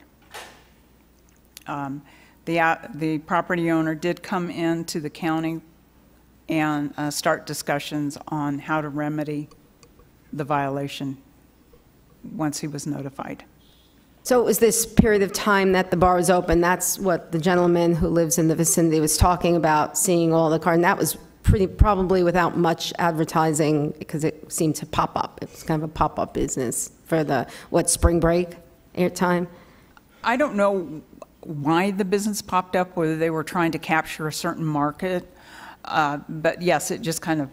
The property owner did come into the county and start discussions on how to remedy the violation once he was notified. So it was this period of time that the bar was open. That's what the gentleman who lives in the vicinity was talking about, seeing all the cars. And that was probably without much advertising because it seemed to pop up. It was kind of a pop-up business for the, spring break time? I don't know why the business popped up, whether they were trying to capture a certain market. But yes, it just kind of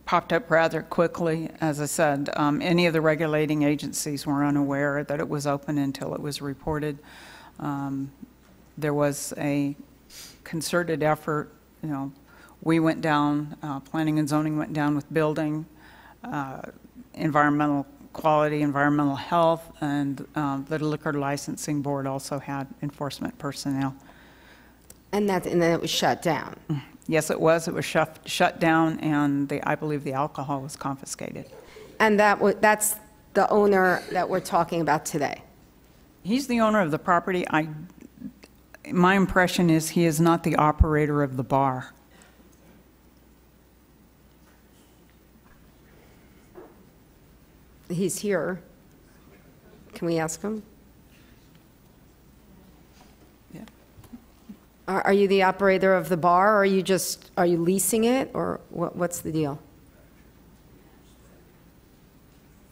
popped up rather quickly. As I said, any of the regulating agencies were unaware that it was open until it was reported. There was a concerted effort, we went down, planning and zoning went down with building, environmental quality, environmental health, and the liquor licensing board also had enforcement personnel. And then it was shut down? Yes, it was. It was shut down, and I believe the alcohol was confiscated. And that's the owner that we're talking about today? He's the owner of the property. My impression is he is not the operator of the bar. He's here. Can we ask him? Yeah. Are you the operator of the bar, or are you leasing it, or what's the deal?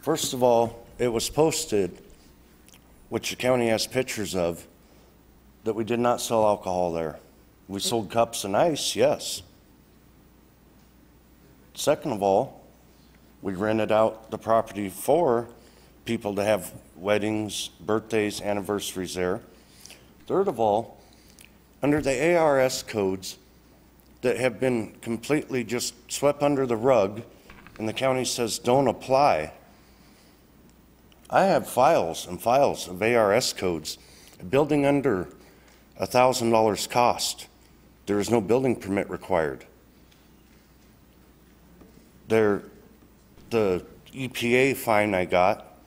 First of all, it was posted, which the county has pictures of, that we did not sell alcohol there. We sold cups and ice, yes. Second of all, we rented out the property for people to have weddings, birthdays, anniversaries there. Third of all, under the ARS codes that have been completely just swept under the rug, and the county says don't apply, I have files and files of ARS codes. A building under $1,000 cost, there is no building permit required. The EPA fine I got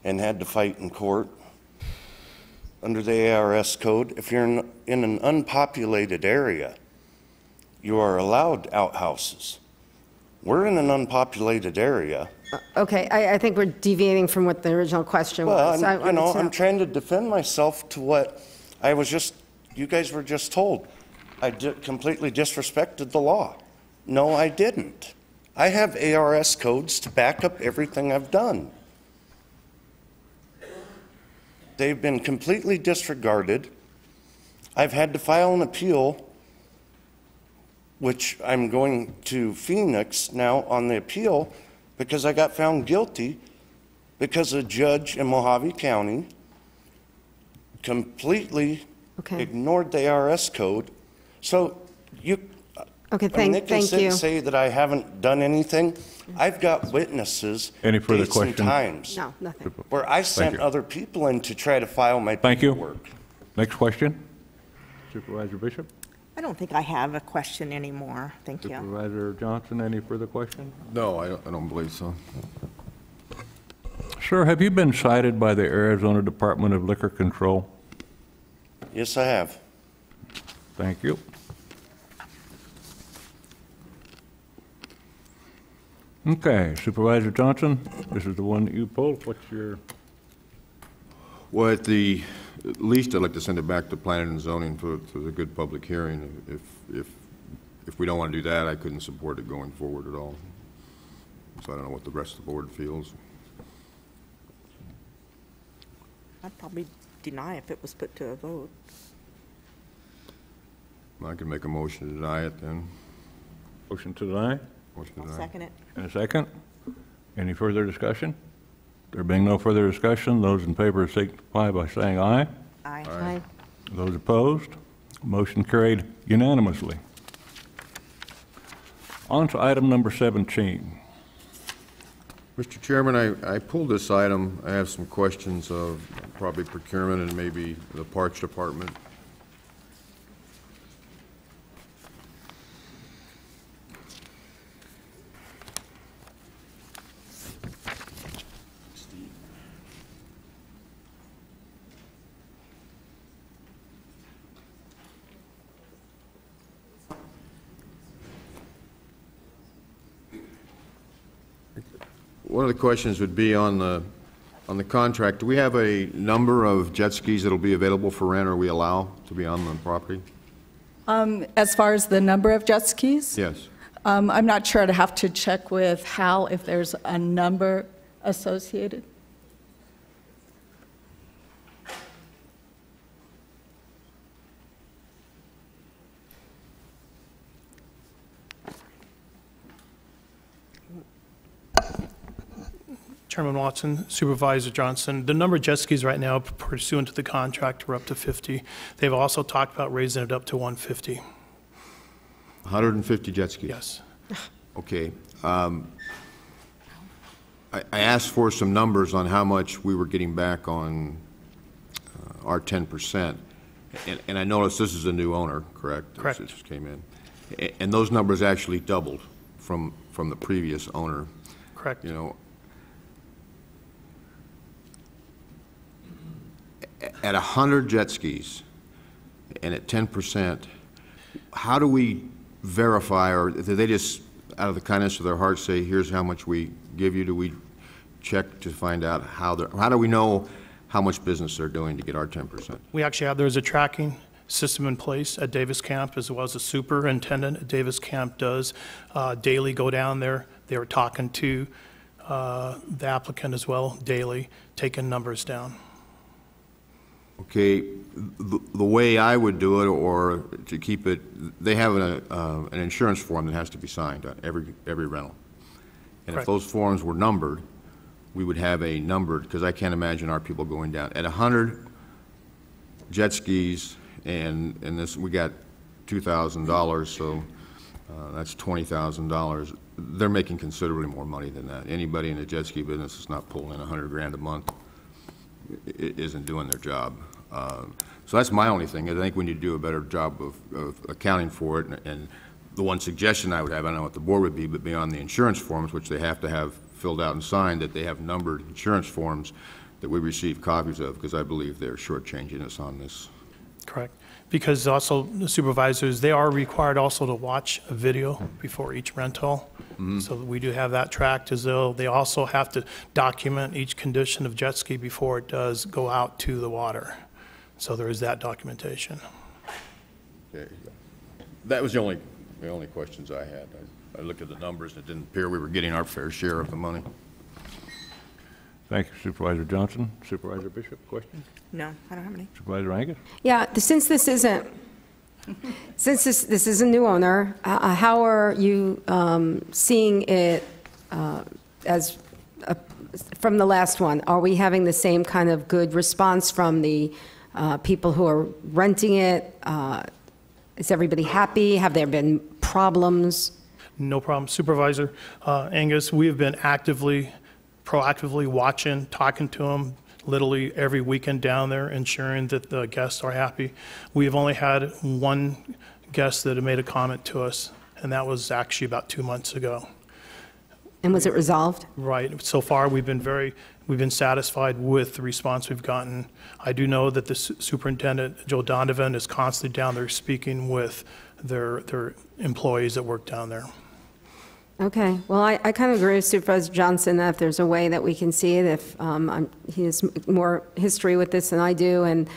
and had to fight in court under the ARS code, if you're in an unpopulated area, you are allowed outhouses. We're in an unpopulated area. Okay, I think we're deviating from what the original question was. Well, I'm trying to defend myself to what you guys were just told. I completely disrespected the law. No, I didn't. I have ARS codes to back up everything I've done. They've been completely disregarded. I've had to file an appeal, which I'm going to Phoenix now on the appeal because I got found guilty because a judge in Mojave County completely ignored the ARS code. So they can sit and say that I haven't done anything. I've got witnesses. Any further dates and questions? times. No, nothing. Where I sent other people in to try to file my paperwork. Thank you. Next question. Supervisor Bishop. I don't think I have a question anymore. Thank you. Supervisor Johnson, any further questions? No, I don't believe so. Sir, have you been cited by the Arizona Department of Liquor Control? Yes, I have. Thank you. Okay, Supervisor Johnson, this is the one that you pulled. What's your... Well, at the least, I'd like to send it back to planning and zoning for the good public hearing. If if we don't want to do that, I couldn't support it going forward at all. So I don't know what the rest of the board feels. I'd probably deny if it was put to a vote. I can make a motion to deny it then. Motion to deny? Motion to I'll deny. second it. And a second? Any further discussion? There being no further discussion, those in favor signify by saying aye. Aye. Aye. Those opposed? Motion carried unanimously. On to item number 17. Mr. Chairman, I pulled this item. I have some questions of probably procurement and maybe the Parks Department. One of the questions would be on the contract. Do we have a number of jet skis that will be available for rent, or we allow to be on the property? As far as the number of jet skis? Yes. I'm not sure. I'd have to check with Hal if there's a number associated. Chairman Watson, Supervisor Johnson, the number of jet skis right now pursuant to the contract are up to 50. They've also talked about raising it up to 150. 150 jet skis? Yes. Okay. I asked for some numbers on how much we were getting back on our 10%. And I noticed this is a new owner, correct? Correct. This just came in. And those numbers actually doubled from the previous owner. Correct. You know, at 100 jet skis and at 10%, how do we verify, or do they just, out of the kindness of their hearts, say, here's how much we give you? Do we check to find out how do we know how much business they're doing to get our 10%? We actually have, there's a tracking system in place at Davis Camp, as well as the superintendent at Davis Camp does daily go down there. They were talking to the applicant as well daily, taking numbers down. Okay, the way I would do it, or to keep it, they have an insurance form that has to be signed on every rental. And if those forms were numbered, we would have a numbered, because I can't imagine our people going down. At 100 jet skis, and this, we got $2,000, so that's $20,000. They're making considerably more money than that. Anybody in the jet ski business is not pulling in 100 grand a month. It isn't doing their job. So that's my only thing. I think we need to do a better job of accounting for it. And the one suggestion I would have, I don't know what the board would be, but beyond the insurance forms, which they have to have filled out and signed, that they have numbered insurance forms that we receive copies of, because I believe they're shortchanging us on this. Correct. Because also the supervisors, they are required also to watch a video before each rental. Mm-hmm. So we do have that tracked, as though they also have to document each condition of jet ski before it does go out to the water. So there is that documentation. Okay. That was the only questions I had. I looked at the numbers and it didn't appear we were getting our fair share of the money. Thank you, Supervisor Johnson. Supervisor Bishop, question? No, I don't have any. Supervisor Angus? Yeah, since this is a new owner, how are you seeing it as from the last one? Are we having the same kind of good response from the people who are renting it? Is everybody happy? Have there been problems? No problem. Supervisor Angus, we have been proactively watching, talking to them literally every weekend down there, ensuring that the guests are happy. We have only had one guest that had made a comment to us, and that was actually about 2 months ago. And was it resolved? Right. So far, we've been satisfied with the response we've gotten. I do know that the superintendent, Joe Donovan, is constantly down there speaking with their employees that work down there. Okay. Well, I kind of agree with Supervisor Johnson that if there's a way that we can see it, if he has more history with this than I do, and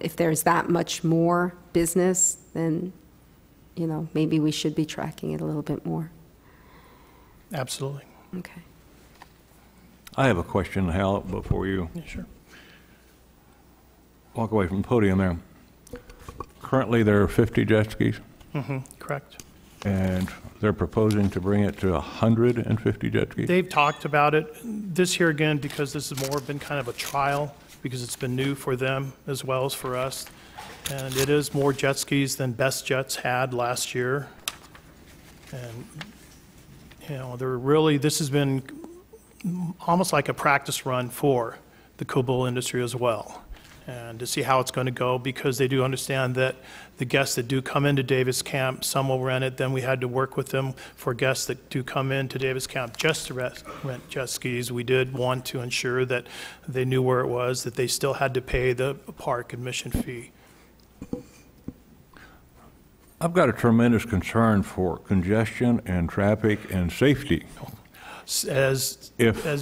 if there's that much more business, then maybe we should be tracking it a little bit more. Absolutely. Okay. I have a question, Hal, before you Yeah, sure. walk away from the podium there. Currently, there are 50 jet skis, Correct. and they're proposing to bring it to 150 jet skis. They've talked about it this year again, because this has more been kind of a trial, because it's been new for them as well as for us. And it is more jet skis than Best Jets had last year. And, this has been almost like a practice run for the Kabul industry as well. And to see how it's going to go, because they do understand that the guests that do come into Davis Camp, some will rent it. Then we had to work with them for guests that do come into Davis Camp just to rent jet skis. We did want to ensure that they knew where it was, that they still had to pay the park admission fee. I've got a tremendous concern for congestion and traffic and safety. As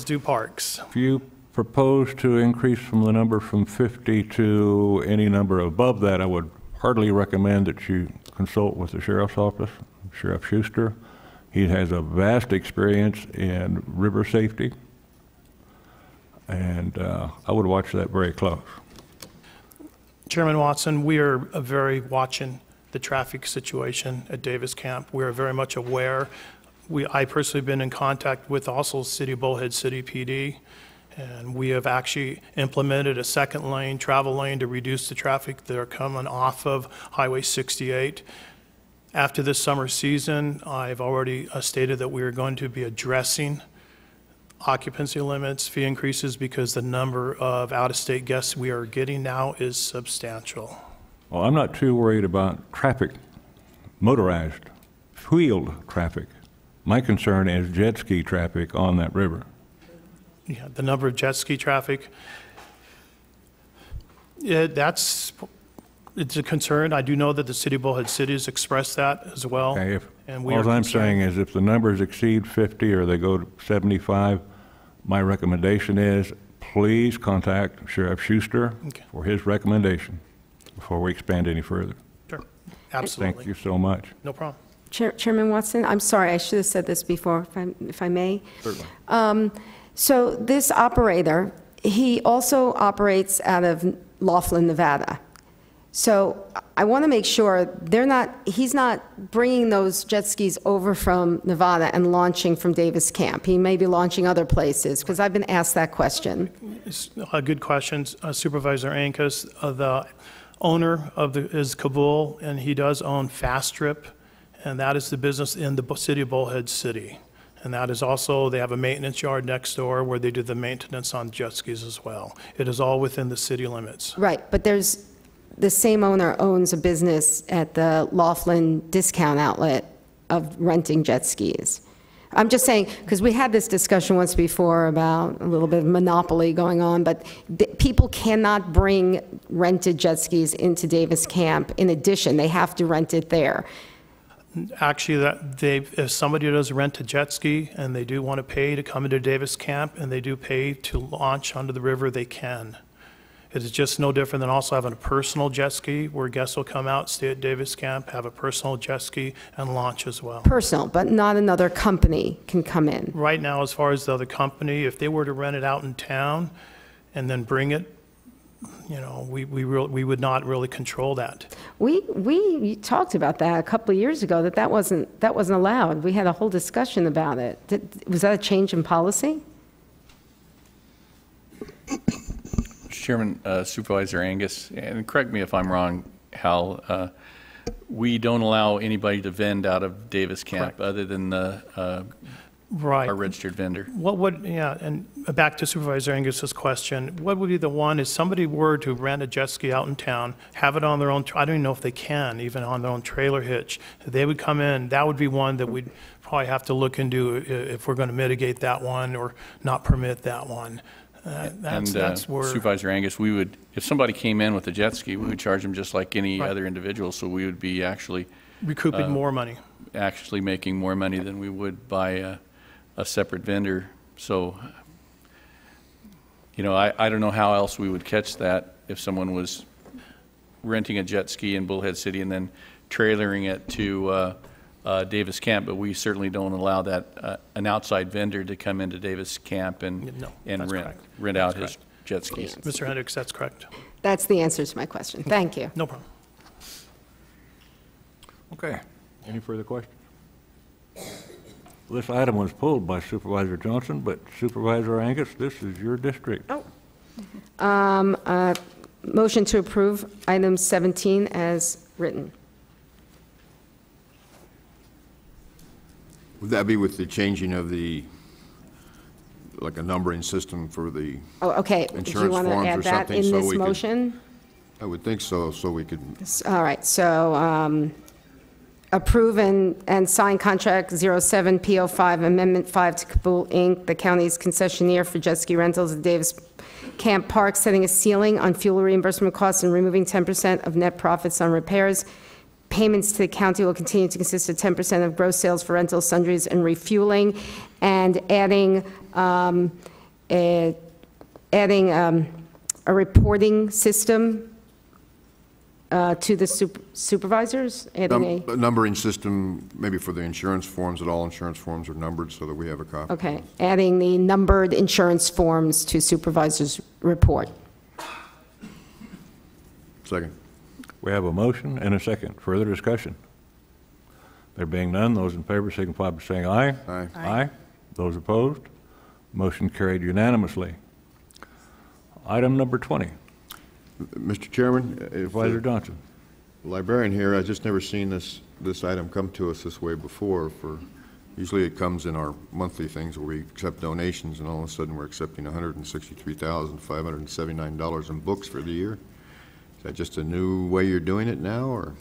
do parks. If you propose to increase from the number from 50 to any number above that, I would heartily recommend that you consult with the sheriff's office, Sheriff Schuster. He has a vast experience in river safety, and I would watch that very close. Chairman Watson, we are very watching the traffic situation at Davis Camp. We are very much aware. I personally have been in contact with also City Bullhead City PD, and we have actually implemented a second lane, travel lane, to reduce the traffic that are coming off of Highway 68. After this summer season, I've already stated that we are going to be addressing occupancy limits, fee increases, because the number of out-of-state guests we are getting now is substantial. Well, I'm not too worried about traffic, motorized, wheeled traffic. My concern is jet ski traffic on that river. Yeah, the number of jet ski traffic, it's a concern. I do know that the City of Bullhead City has expressed that as well. Okay, and we all are I'm concerned. saying is if the numbers exceed 50 or they go to 75, my recommendation is please contact Sheriff Schuster for his recommendation before we expand any further. Sure, absolutely. Thank you so much. No problem. Chairman Watson, I'm sorry, I should have said this before, if I may. Certainly. So this operator, he also operates out of Laughlin, Nevada. So I want to make sure he's not bringing those jet skis over from Nevada and launching from Davis Camp. He may be launching other places, because I've been asked that question. It's a good question. Supervisor Ankus, the owner is Kabul, and he does own Fast Trip, and that is the business in the City of Bullhead City. And that is also, they have a maintenance yard next door where they do the maintenance on jet skis as well. It is all within the city limits. Right, but the same owner owns a business at the Laughlin discount outlet of renting jet skis. I'm just saying, because we had this discussion once before about a little bit of monopoly going on, but people cannot bring rented jet skis into Davis Camp. In addition, they have to rent it there. Actually, if somebody does rent a jet ski and they do want to pay to come into Davis Camp and they do pay to launch onto the river, they can. It is just no different than also having a personal jet ski where guests will come out, stay at Davis Camp, have a personal jet ski, and launch as well. Personal, but not another company can come in. Right now, as far as the other company, if they were to rent it out in town and then bring it, we would not really control that. We talked about that a couple of years ago, that wasn't allowed. We had a whole discussion about it. Was that a change in policy? Chairman, Supervisor Angus, and correct me if I'm wrong, Hal, we don't allow anybody to vend out of Davis Camp other than our registered vendor. And back to Supervisor Angus's question, what would be the one, if somebody were to rent a jet ski out in town, have it on their own, I don't even know if they can, even on their own trailer hitch, they would come in, that would be one that we'd probably have to look into if we're going to mitigate that one or not permit that one. That's where Supervisor Angus, we would, if somebody came in with a jet ski, we would charge them just like any other individual, so we would be actually recouping more money. Actually making more money than we would by a separate vendor. So, I don't know how else we would catch that if someone was renting a jet ski in Bullhead City and then trailering it to Davis Camp, but we certainly don't allow that an outside vendor to come into Davis Camp and rent out his jet skis. Mr. Hendricks, that's correct. That's the answer to my question. Thank you. No problem. Okay. Any further questions? This item was pulled by Supervisor Johnson, but Supervisor Angus, this is your district. Motion to approve item 17 as written. Would that be with the changing of the, like a numbering system for the Oh, okay. Do you insurance want to forms add or that something? in So this we could- motion? I would think so, so we could, All right, so approve and sign contract 07 PO5 Amendment 5 to Kabul Inc., the county's concessionaire for jet ski rentals at Davis Camp Park, setting a ceiling on fuel reimbursement costs and removing 10% of net profits on repairs. Payments to the county will continue to consist of 10% of gross sales for rentals, sundries, and refueling, and adding a reporting system to the supervisors, adding a numbering system, maybe for the insurance forms, that all insurance forms are numbered so that we have a copy. Okay, adding the numbered insurance forms to supervisors' report. Second. We have a motion and a second. Further discussion? There being none, those in favor signify by saying aye. Aye. Aye. Those opposed? Motion carried unanimously. Item number 20. Mr. Chairman, if Supervisor Johnson. librarian here, I've just never seen this item come to us this way before. Usually it comes in our monthly things where we accept donations, and all of a sudden we're accepting $163,579 in books for the year. Is that just a new way you're doing it now, or?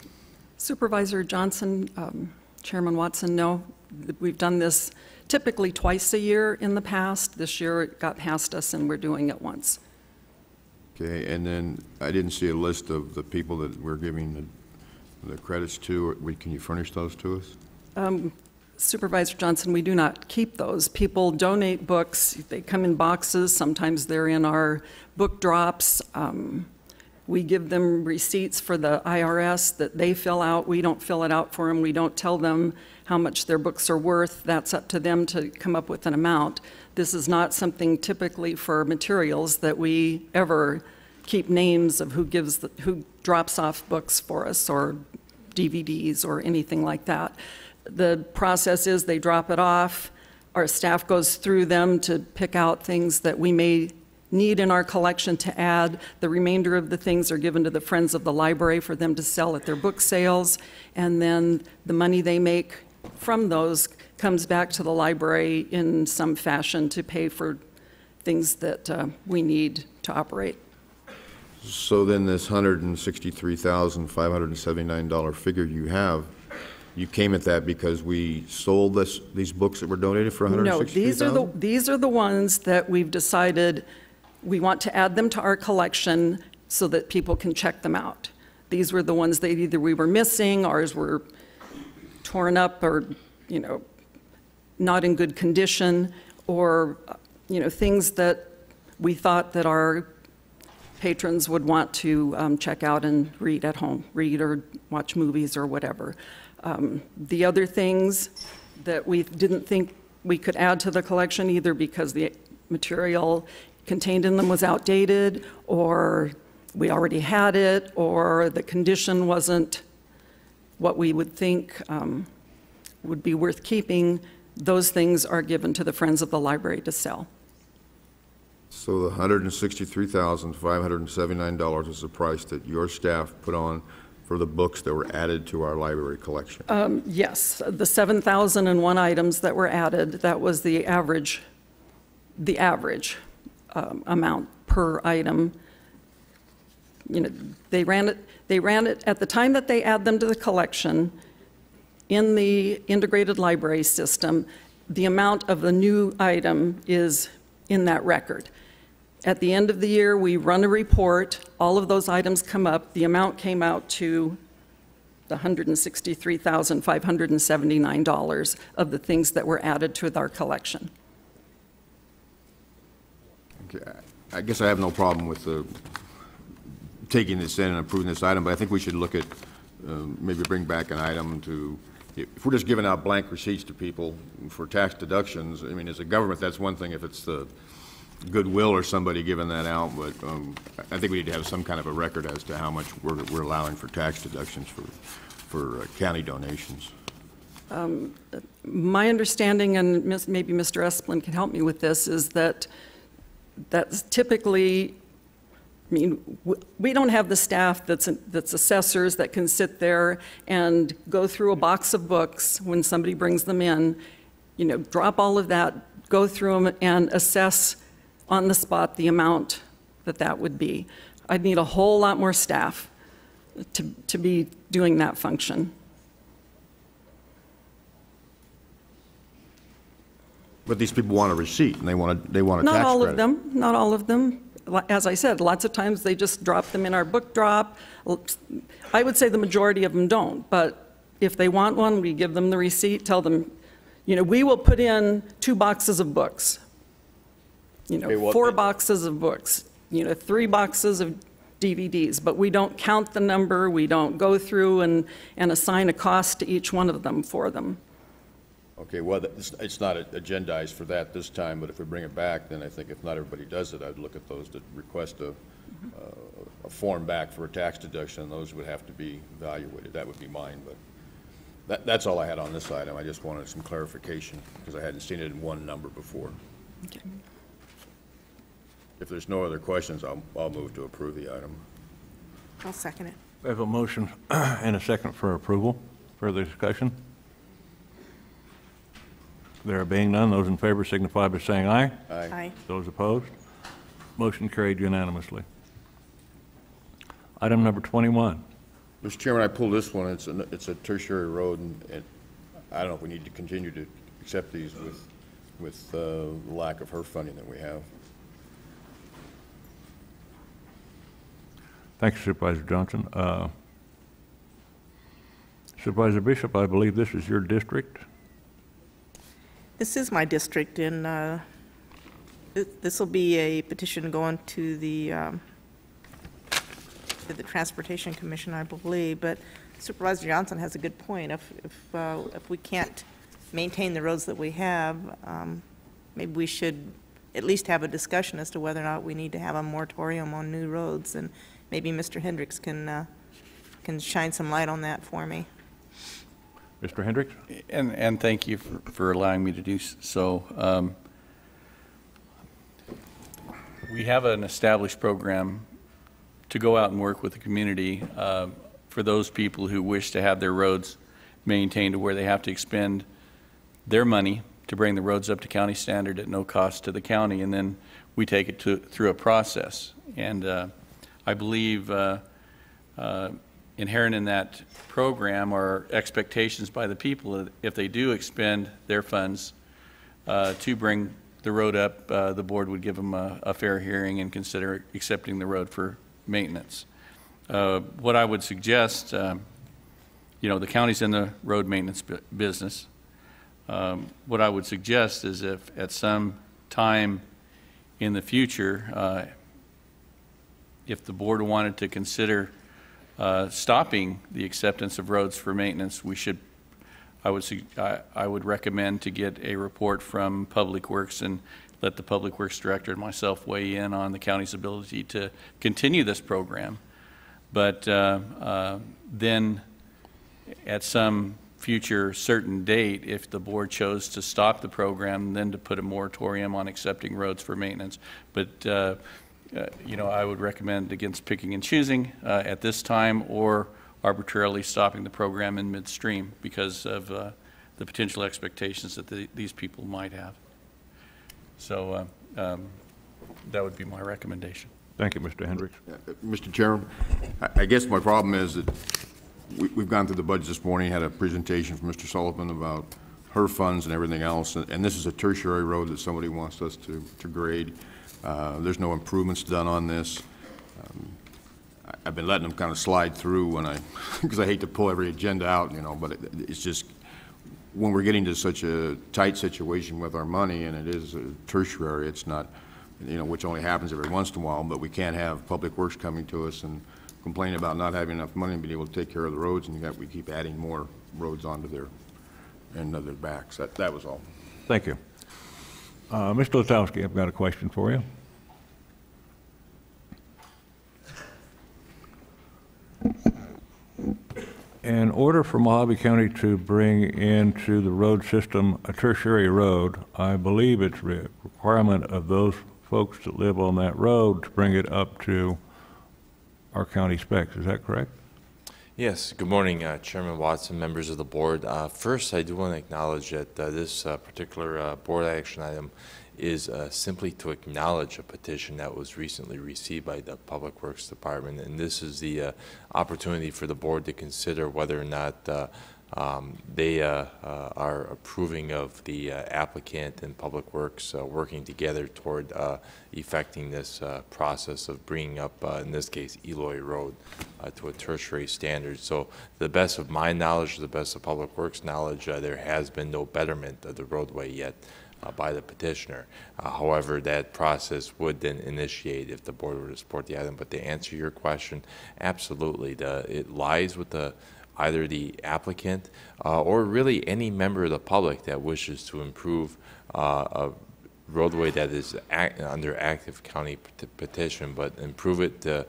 Supervisor Johnson, Chairman Watson, no. We've done this typically twice a year in the past. This year it got past us and we're doing it once. Okay, and then I didn't see a list of the people that we're giving the credits to. Can you furnish those to us? Supervisor Johnson, we do not keep those. People donate books. They come in boxes. Sometimes they're in our book drops. We give them receipts for the IRS that they fill out. We don't fill it out for them. We don't tell them how much their books are worth. That's up to them to come up with an amount. This is not something typically for materials that we ever keep names of who drops off books for us or DVDs or anything like that. The process is they drop it off. Our staff goes through them to pick out things that we may need in our collection to add. The remainder of the things are given to the Friends of the Library for them to sell at their book sales, and then the money they make from those comes back to the library in some fashion to pay for things that we need to operate. So then this $163,579 figure you came at that because we sold these books that were donated for $163,000? No, these are the ones that we've decided we want to add them to our collection so that people can check them out. These were the ones that either we were missing, ours were torn up or, not in good condition, or, things that we thought that our patrons would want to check out and read at home, read or watch movies or whatever. The other things that we didn't think we could add to the collection, either because the material contained in them was outdated, or we already had it, or the condition wasn't what we would think would be worth keeping, those things are given to the Friends of the Library to sell. So the $163,579 is the price that your staff put on for the books that were added to our library collection? Yes, the 7,001 items that were added, that was the average amount per item. They ran it at the time that they add them to the collection in the integrated library system. The amount of the new item is in that record. At the end of the year, we run a report. All of those items come up. The amount came out to the $163,579 of the things that were added to our collection. Okay. I guess I have no problem with taking this in and approving this item, but I think we should look at maybe bring back an item to, if we're just giving out blank receipts to people for tax deductions, I mean, as a government, that's one thing if it's the Goodwill or somebody giving that out, but I think we need to have some kind of a record as to how much we're allowing for tax deductions for county donations. My understanding, and maybe Mr. Esplin can help me with this, is that that's typically, I mean, we don't have the staff that's assessors that can sit there and go through a box of books when somebody brings them in, you know, drop all of that, go through them and assess on the spot the amount that would be. I'd need a whole lot more staff to be doing that function. But these people want a receipt and they want a tax credit. Not all of them, not all of them. As I said, lots of times they just drop them in our book drop. I would say the majority of them don't, but if they want one, we give them the receipt, tell them, you know, we will put in 2 boxes of books. You know, 4 boxes of books, you know, 3 boxes of DVDs, but we don't count the number, we don't go through and assign a cost to each one of them for them. Okay, well, it's not agendized for that this time, but if we bring it back, then I think if not everybody does it, I'd look at those that request a form back for a tax deduction, and those would have to be evaluated. That would be mine, but that's all I had on this item. I just wanted some clarification because I hadn't seen it in one number before. Okay. If there's no other questions, I'll move to approve the item. I'll second it. We have a motion and a second for approval. Further discussion? There being none, those in favor signify by saying aye. Aye. Aye. Those opposed? Motion carried unanimously. Item number 21. Mr. Chairman, I pulled this one. It's a tertiary road, and I don't know if we need to continue to accept these with the lack of HERF funding that we have. Thank you, Supervisor Johnson. Supervisor Bishop, I believe this is your district. This is my district, and this will be a petition going to the Transportation Commission, I believe. But Supervisor Johnson has a good point. If we can't maintain the roads that we have, maybe we should at least have a discussion as to whether or not we need to have a moratorium on new roads, and maybe Mr. Hendricks can shine some light on that for me. Mr. Hendricks? And thank you for allowing me to do so. We have an established program to go out and work with the community for those people who wish to have their roads maintained to where they have to expend their money to bring the roads up to county standard at no cost to the county, and then we take it through a process. And I believe inherent in that program are expectations by the people that if they do expend their funds to bring the road up, the board would give them a fair hearing and consider accepting the road for maintenance. What I would suggest, you know, the county's in the road maintenance business. What I would suggest is if at some time in the future, if the board wanted to consider stopping the acceptance of roads for maintenance, I would recommend to get a report from Public Works and let the Public Works Director and myself weigh in on the county's ability to continue this program. But then at some future certain date, if the board chose to stop the program, then to put a moratorium on accepting roads for maintenance. But you know, I would recommend against picking and choosing at this time, or arbitrarily stopping the program in midstream because of the potential expectations that these people might have. So that would be my recommendation. Thank you, Mr. Hendricks. Mr. Chairman, I guess my problem is that we've gone through the budget this morning, had a presentation from Mr. Sullivan about HERF funds and everything else, and this is a tertiary road that somebody wants us to grade. There's no improvements done on this. I've been letting them kind of slide through when because I hate to pull every agenda out, you know, but it's just, when we're getting to such a tight situation with our money, and it is a tertiary, it's not, you know, which only happens every once in a while, but we can't have Public Works coming to us and complaining about not having enough money to be able to take care of the roads, and we keep adding more roads onto their backs. That was all. Thank you. Mr. Latowski, I've got a question for you. In order for Mojave County to bring into the road system a tertiary road, I believe it's a requirement of those folks that live on that road to bring it up to our county specs. Is that correct? Yes. Good morning, Chairman Watson, members of the board. First, I do want to acknowledge that this particular board action item is simply to acknowledge a petition that was recently received by the Public Works Department, and this is the opportunity for the board to consider whether or not they are approving of the applicant and Public Works working together toward effecting this process of bringing up, in this case, Eloy Road to a tertiary standard. So, to the best of my knowledge, to the best of Public Works knowledge, there has been no betterment of the roadway yet by the petitioner. However, that process would then initiate if the board were to support the item. But to answer your question, absolutely, it lies with either the applicant or really any member of the public that wishes to improve a roadway that is under active county petition, but improve it to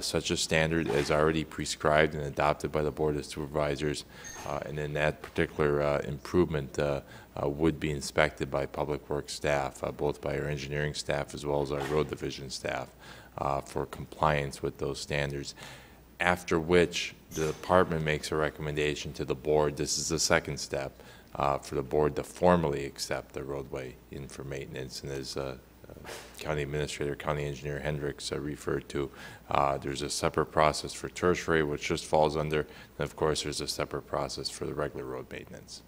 such a standard as already prescribed and adopted by the Board of Supervisors, and then that particular improvement would be inspected by Public Works staff, both by our engineering staff as well as our road division staff, for compliance with those standards. After which the department makes a recommendation to the board. This is the second step for the board to formally accept the roadway in for maintenance. And as County Administrator, County Engineer Hendricks referred to, there's a separate process for tertiary, which just falls under, and of course there's a separate process for the regular road maintenance.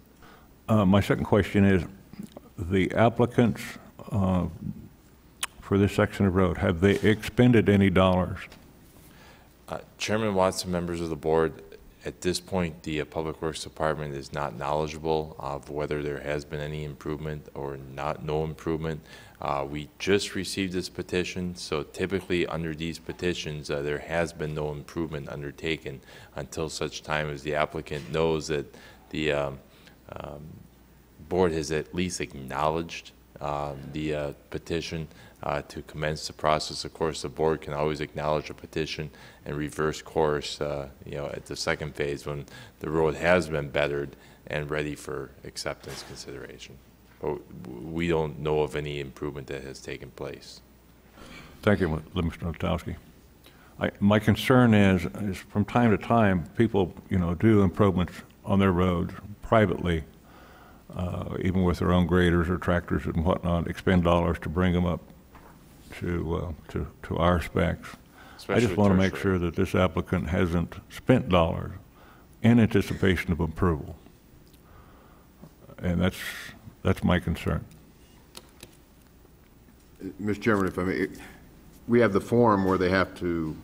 My second question is, the applicants for this section of road, have they expended any dollars? Chairman Watson, members of the board, at this point, the Public Works Department is not knowledgeable of whether there has been any improvement or no improvement. We just received this petition, so typically under these petitions, there has been no improvement undertaken until such time as the applicant knows that the board has at least acknowledged the petition to commence the process. Of course, the board can always acknowledge a petition and reverse course, at the second phase when the road has been bettered and ready for acceptance consideration. But we don't know of any improvement that has taken place. Thank you, Mr. Notowski. My concern is from time to time, people, do improvements on their roads privately, even with their own graders or tractors and whatnot, expend dollars to bring them up to our specs. I just want to make sure that this applicant hasn't spent dollars in anticipation of approval. And that's my concern. Mr. Chairman, if I may, we have the form where they have to,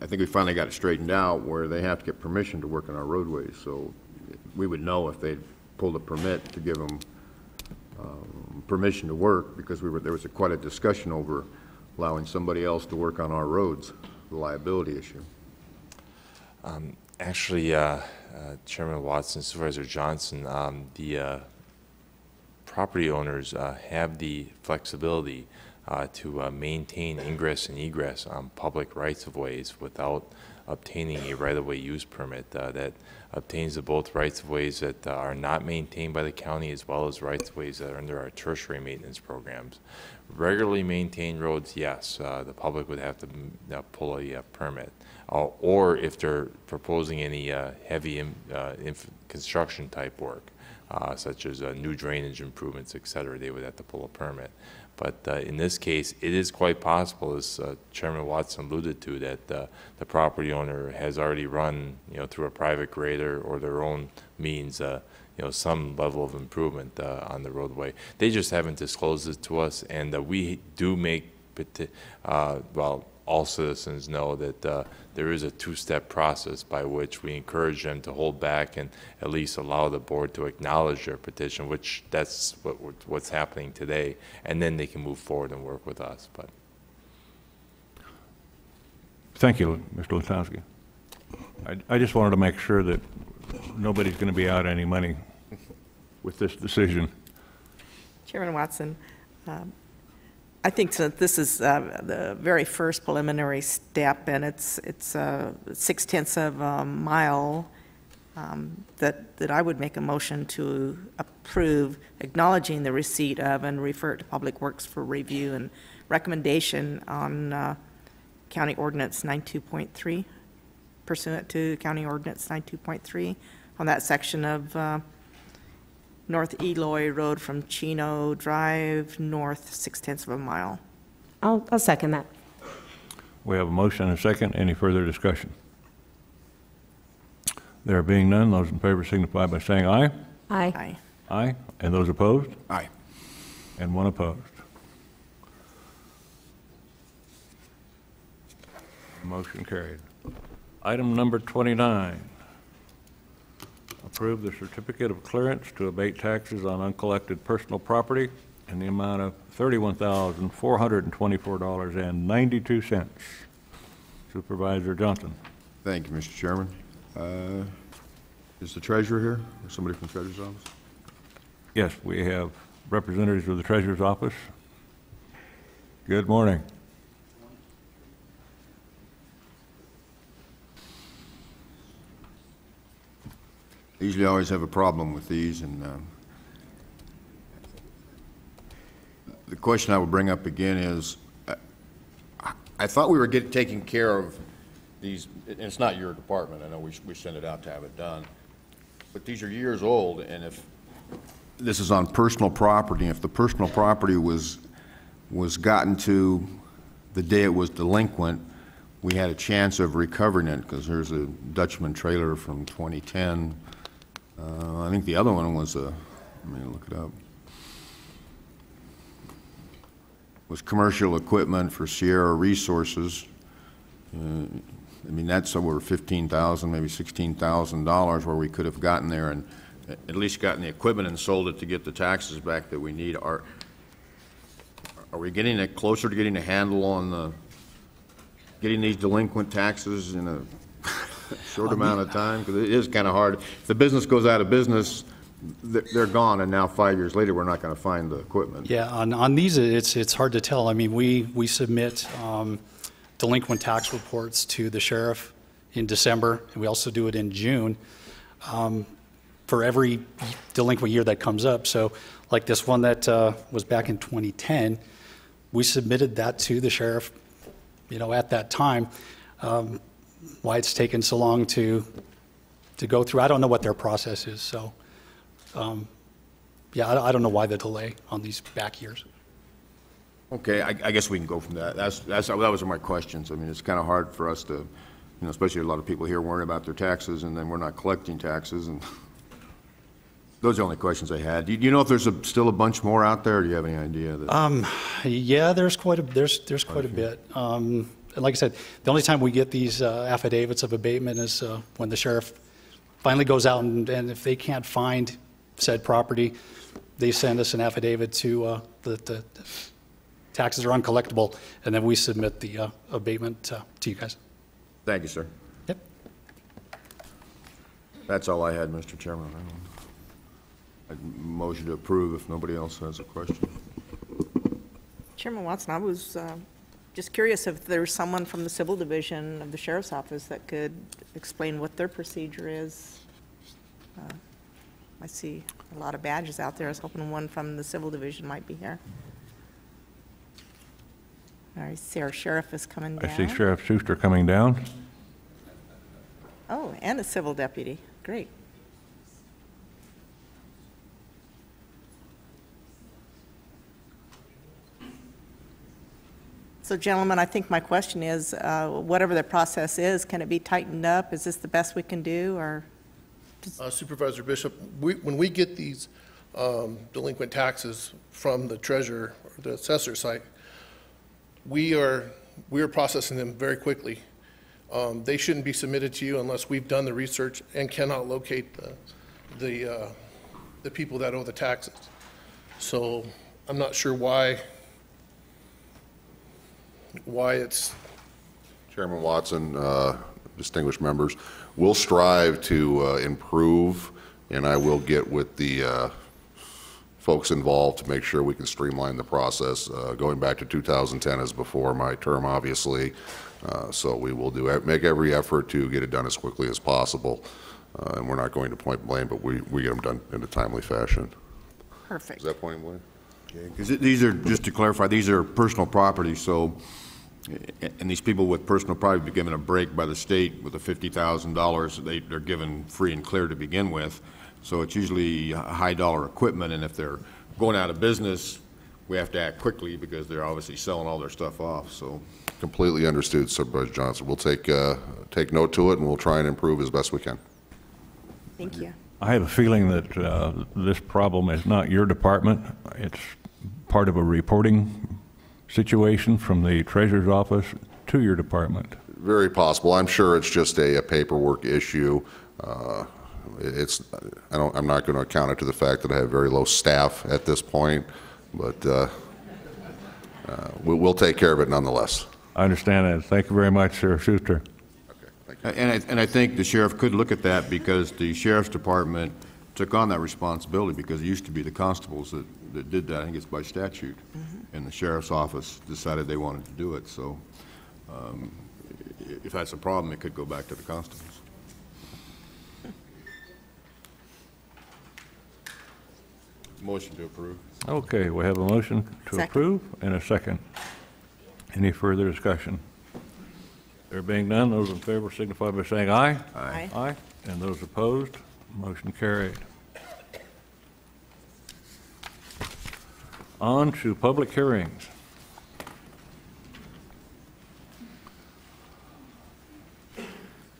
I think we finally got it straightened out, where they have to get permission to work on our roadways. So we would know if they pulled a permit to give them permission to work, because there was quite a discussion over allowing somebody else to work on our roads, the liability issue. Actually, Chairman Watson, Supervisor Johnson, the property owners have the flexibility to maintain ingress and egress on public rights-of-ways without obtaining a right-of-way use permit that obtains the both rights-of-ways that are not maintained by the county as well as rights-of-ways that are under our tertiary maintenance programs. Regularly maintained roads, yes, the public would have to pull a permit. Or if they're proposing any heavy construction type work, such as new drainage improvements, et cetera, they would have to pull a permit. But in this case, it is quite possible, as Chairman Watson alluded to, that the property owner has already run, through a private grader or their own means, some level of improvement on the roadway. They just haven't disclosed it to us, and we do make, all citizens know that there is a two-step process by which we encourage them to hold back and at least allow the board to acknowledge their petition, which that's what's happening today, and then they can move forward and work with us. But Thank you, Mr. Latowski. I just wanted to make sure that nobody's going to be out any money with this decision. Chairman Watson, I think that this is the very first preliminary step, and it's 0.6 of a mile, that I would make a motion to approve, acknowledging the receipt of and refer it to Public Works for review and recommendation on County Ordinance 92.3, pursuant to County Ordinance 92.3, on that section of North Eloy Road from Chino Drive north 0.6 of a mile. I'll second that. We have a motion and a second. Any further discussion? There being none, those in favor signify by saying aye. Aye. Aye. Aye. And those opposed? Aye. And one opposed. Motion carried. Item number 29. Approve the certificate of clearance to abate taxes on uncollected personal property in the amount of $31,424.92. Supervisor Johnson. Thank you, Mr. Chairman. Is the treasurer here, or somebody from the treasurer's office? Yes, we have representatives of the Treasurer's Office. Good morning. I usually always have a problem with these, and the question I would bring up again is, I thought we were taking care of these, and it's not your department, I know we send it out to have it done, but these are years old, and if this is on personal property, if the personal property was gotten to the day it was delinquent, we had a chance of recovering it, because there's a Dutchman trailer from 2010. I think the other one was let me look it up. Was commercial equipment for Sierra Resources. I mean, that's over $15,000, maybe $16,000 where we could have gotten there and at least gotten the equipment and sold it to get the taxes back that we need. Are we getting it closer to getting a handle on getting these delinquent taxes in a short amount of time? Because it is kind of hard. If the business goes out of business, they're gone, and now 5 years later, we're not going to find the equipment. Yeah, on these, it's hard to tell. I mean, we submit delinquent tax reports to the sheriff in December, and we also do it in June for every delinquent year that comes up. So like this one that was back in 2010, we submitted that to the sheriff, at that time. Why it's taken so long to go through, I don't know what their process is. So, yeah, I don't know why the delay on these back years. Okay, I guess we can go from that. That was my questions. I mean, it's kind of hard for us to, especially a lot of people here worrying about their taxes, and then we're not collecting taxes, and those are the only questions I had. Do you know if there's still a bunch more out there? Or do you have any idea? Yeah, there's quite a bit. Like I said, the only time we get these affidavits of abatement is when the sheriff finally goes out and if they can't find said property, they send us an affidavit to the taxes are uncollectible, and then we submit the abatement to you guys. Thank you, sir. Yep. That's all I had, Mr. Chairman. I'd motion to approve if nobody else has a question. Chairman Watson, I was just curious if there's someone from the Civil Division of the Sheriff's Office that could explain what their procedure is. I see a lot of badges out there. I was hoping one from the Civil Division might be here. I see our sheriff is coming down. I see Sheriff Schuster coming down. Oh, and a civil deputy. Great. So, gentlemen, I think my question is, whatever the process is, can it be tightened up? Is this the best we can do, or? Supervisor Bishop, when we get these delinquent taxes from the treasurer or the assessor site, we are processing them very quickly. They shouldn't be submitted to you unless we've done the research and cannot locate the people that owe the taxes. So I'm not sure why it's Chairman Watson, distinguished members, we'll strive to improve, and I will get with the folks involved to make sure we can streamline the process. Going back to 2010 is before my term, obviously, so we will make every effort to get it done as quickly as possible, and we're not going to point blame, but we get them done in a timely fashion. Perfect. Is that pointing blame? Because these are, just to clarify, these are personal property, so, and these people with personal property be given a break by the state with the $50,000, they're given free and clear to begin with. So it's usually high dollar equipment, and if they're going out of business, we have to act quickly because they're obviously selling all their stuff off, so. Completely understood, Supervisor Johnson. We'll take note to it, and we'll try and improve as best we can. Thank you. I have a feeling that this problem is not your department. It's part of a reporting situation from the Treasurer's Office to your department. Very possible. I'm sure it's just a paperwork issue. I'm not going to account it to the fact that I have very low staff at this point, but we'll take care of it nonetheless. I understand that. Thank you very much, Sheriff Schuster. And I think the sheriff could look at that because the sheriff's department took on that responsibility because it used to be the constables that did that. I think it's by statute. And the sheriff's office decided they wanted to do it. So if that's a problem, it could go back to the constables. Motion to approve. Okay, we have a motion to approve and a second. Any further discussion? There being none, those in favor signify by saying aye. Aye. Aye. And those opposed, motion carried. On to public hearings.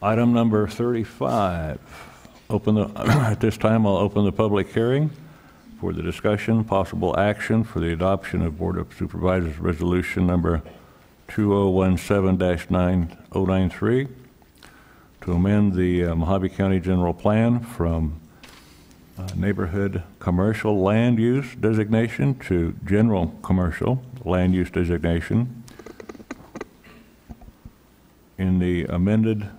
Item number 35. At this time, I'll open the public hearing for the discussion, possible action for the adoption of Board of Supervisors Resolution number 2017-9093 to amend the Mojave County General Plan from neighborhood commercial land use designation to general commercial land use designation in the amended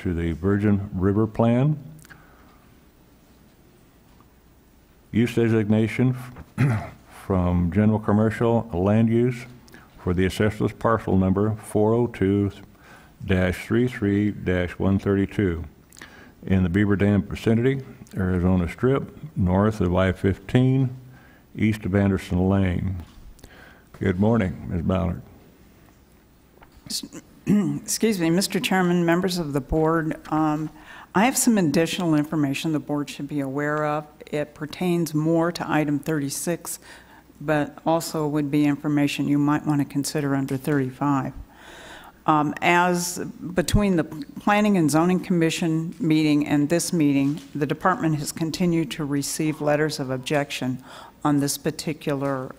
to the Virgin River Plan use designation from general commercial land use for the assessor's parcel number 402-33-132 in the Beaver Dam vicinity, Arizona Strip, north of I-15, east of Anderson Lane. Good morning, Ms. Ballard. Excuse me, Mr. Chairman, members of the board. I have some additional information the board should be aware of. It pertains more to item 36, but also would be information you might want to consider under 35. As between the Planning and Zoning Commission meeting and this meeting, the department has continued to receive letters of objection on this particular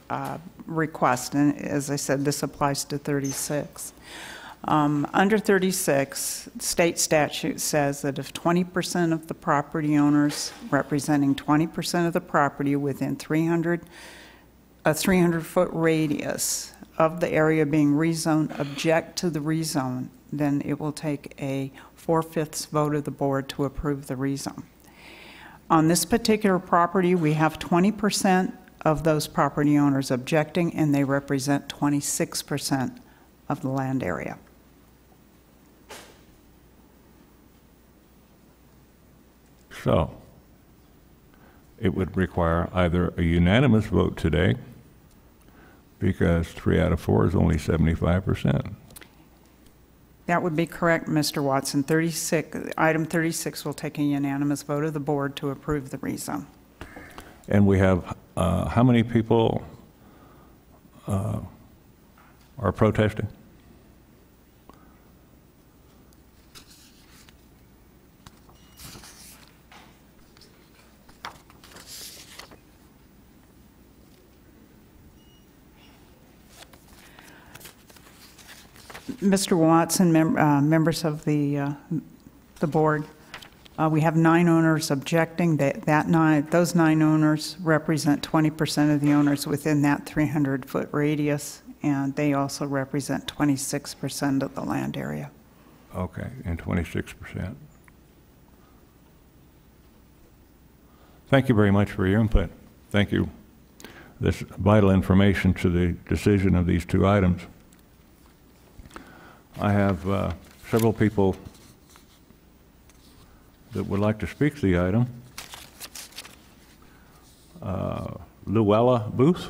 request. And as I said, this applies to 36. Under 36, state statute says that if 20% of the property owners representing 20% of the property within a 300-foot radius of the area being rezoned object to the rezone, then it will take a 4/5 vote of the board to approve the rezone. On this particular property, we have 20% of those property owners objecting, and they represent 26% of the land area. So it would require either a unanimous vote today, because 3 out of 4 is only 75%. That would be correct, Mr. Watson. Item 36 will take a unanimous vote of the board to approve the rezone. And we have, how many people are protesting? Mr. Watson, members of the board, we have 9 owners objecting. Those 9 owners represent 20% of the owners within that 300-foot radius, and they also represent 26% of the land area. Okay, and 26%. Thank you very much for your input. Thank you. This vital information to the decision of these two items. I have several people that would like to speak to the item. Luella Booth.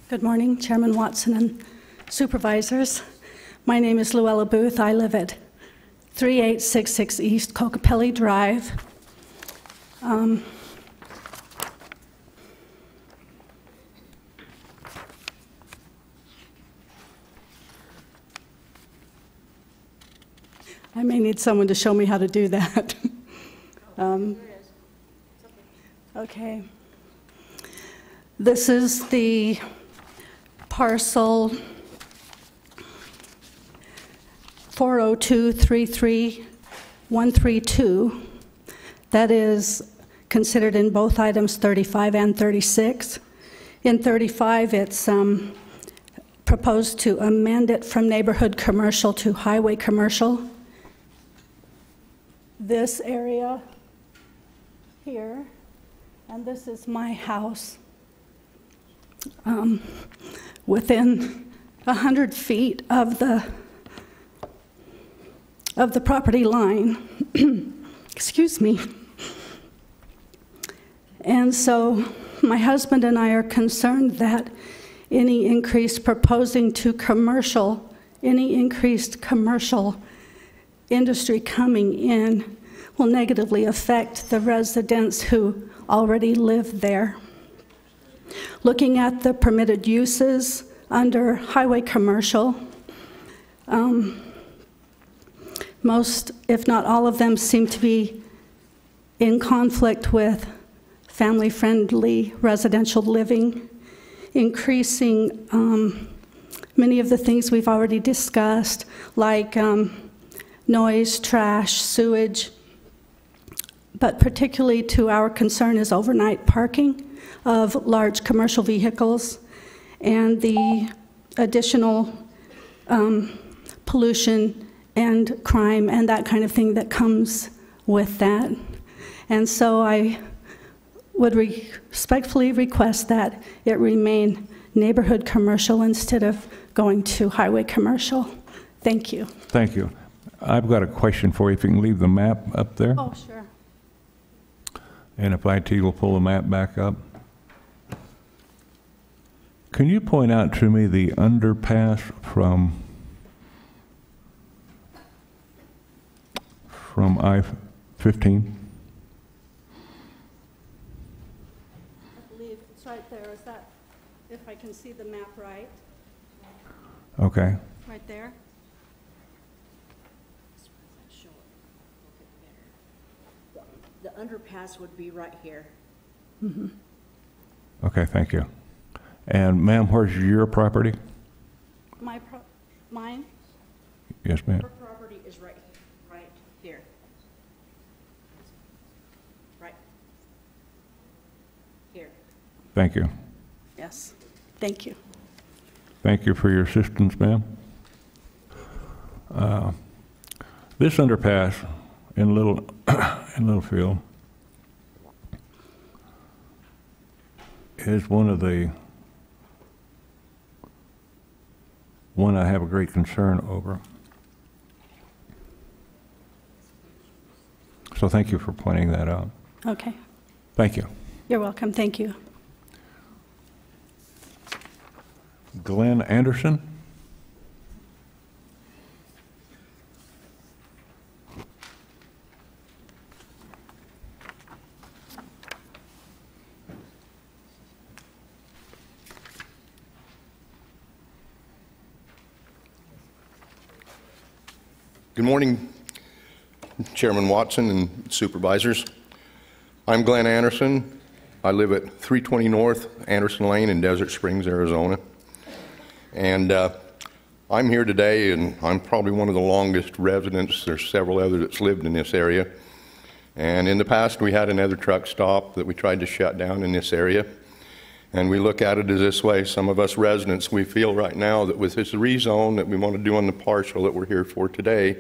Good morning, Chairman Watson and supervisors. My name is Luella Booth. I live at 3866 East Cocopelli Drive. I may need someone to show me how to do that. Okay. This is the parcel 402-33132. That is considered in both items 35 and 36. In 35, it's proposed to amend it from neighborhood commercial to highway commercial. This area here, and this is my house. Within 100 feet of the property line. Excuse me. And so my husband and I are concerned that any increase proposing to commercial, any increased commercial industry coming in will negatively affect the residents who already live there. Looking at the permitted uses under highway commercial, most, if not all of them, seem to be in conflict with family-friendly residential living, increasing many of the things we've already discussed, like noise, trash, sewage, but particularly to our concern is overnight parking of large commercial vehicles and the additional pollution and crime and that kind of thing that comes with that. And so I would respectfully request that it remain neighborhood commercial instead of going to highway commercial. Thank you. Thank you. I've got a question for you, if you can leave the map up there. Oh, sure. And if IT will pull the map back up. Can you point out to me the underpass from I-15? I believe it's right there. Is that, if I can see the map right? Okay. Right there? The underpass would be right here. Mm-hmm. Okay, thank you. And ma'am, where's your property? Mine? Yes, ma'am. Her property is right here. Right here. Thank you. Yes. Thank you. Thank you for your assistance, ma'am. This underpass in Littlefield is one I have a great concern over. So thank you for pointing that out. Okay. Thank you. You're welcome. Thank you. Glenn Anderson. Good morning, Chairman Watson and supervisors. I'm Glenn Anderson. I live at 320 North Anderson Lane in Desert Springs, Arizona. And I'm here today, and I'm probably one of the longest residents. There's several others that's lived in this area. And in the past, we had another truck stop that we tried to shut down in this area. And we look at it as this way. Some of us residents, we feel right now that with this rezone that we want to do on the partial that we're here for today,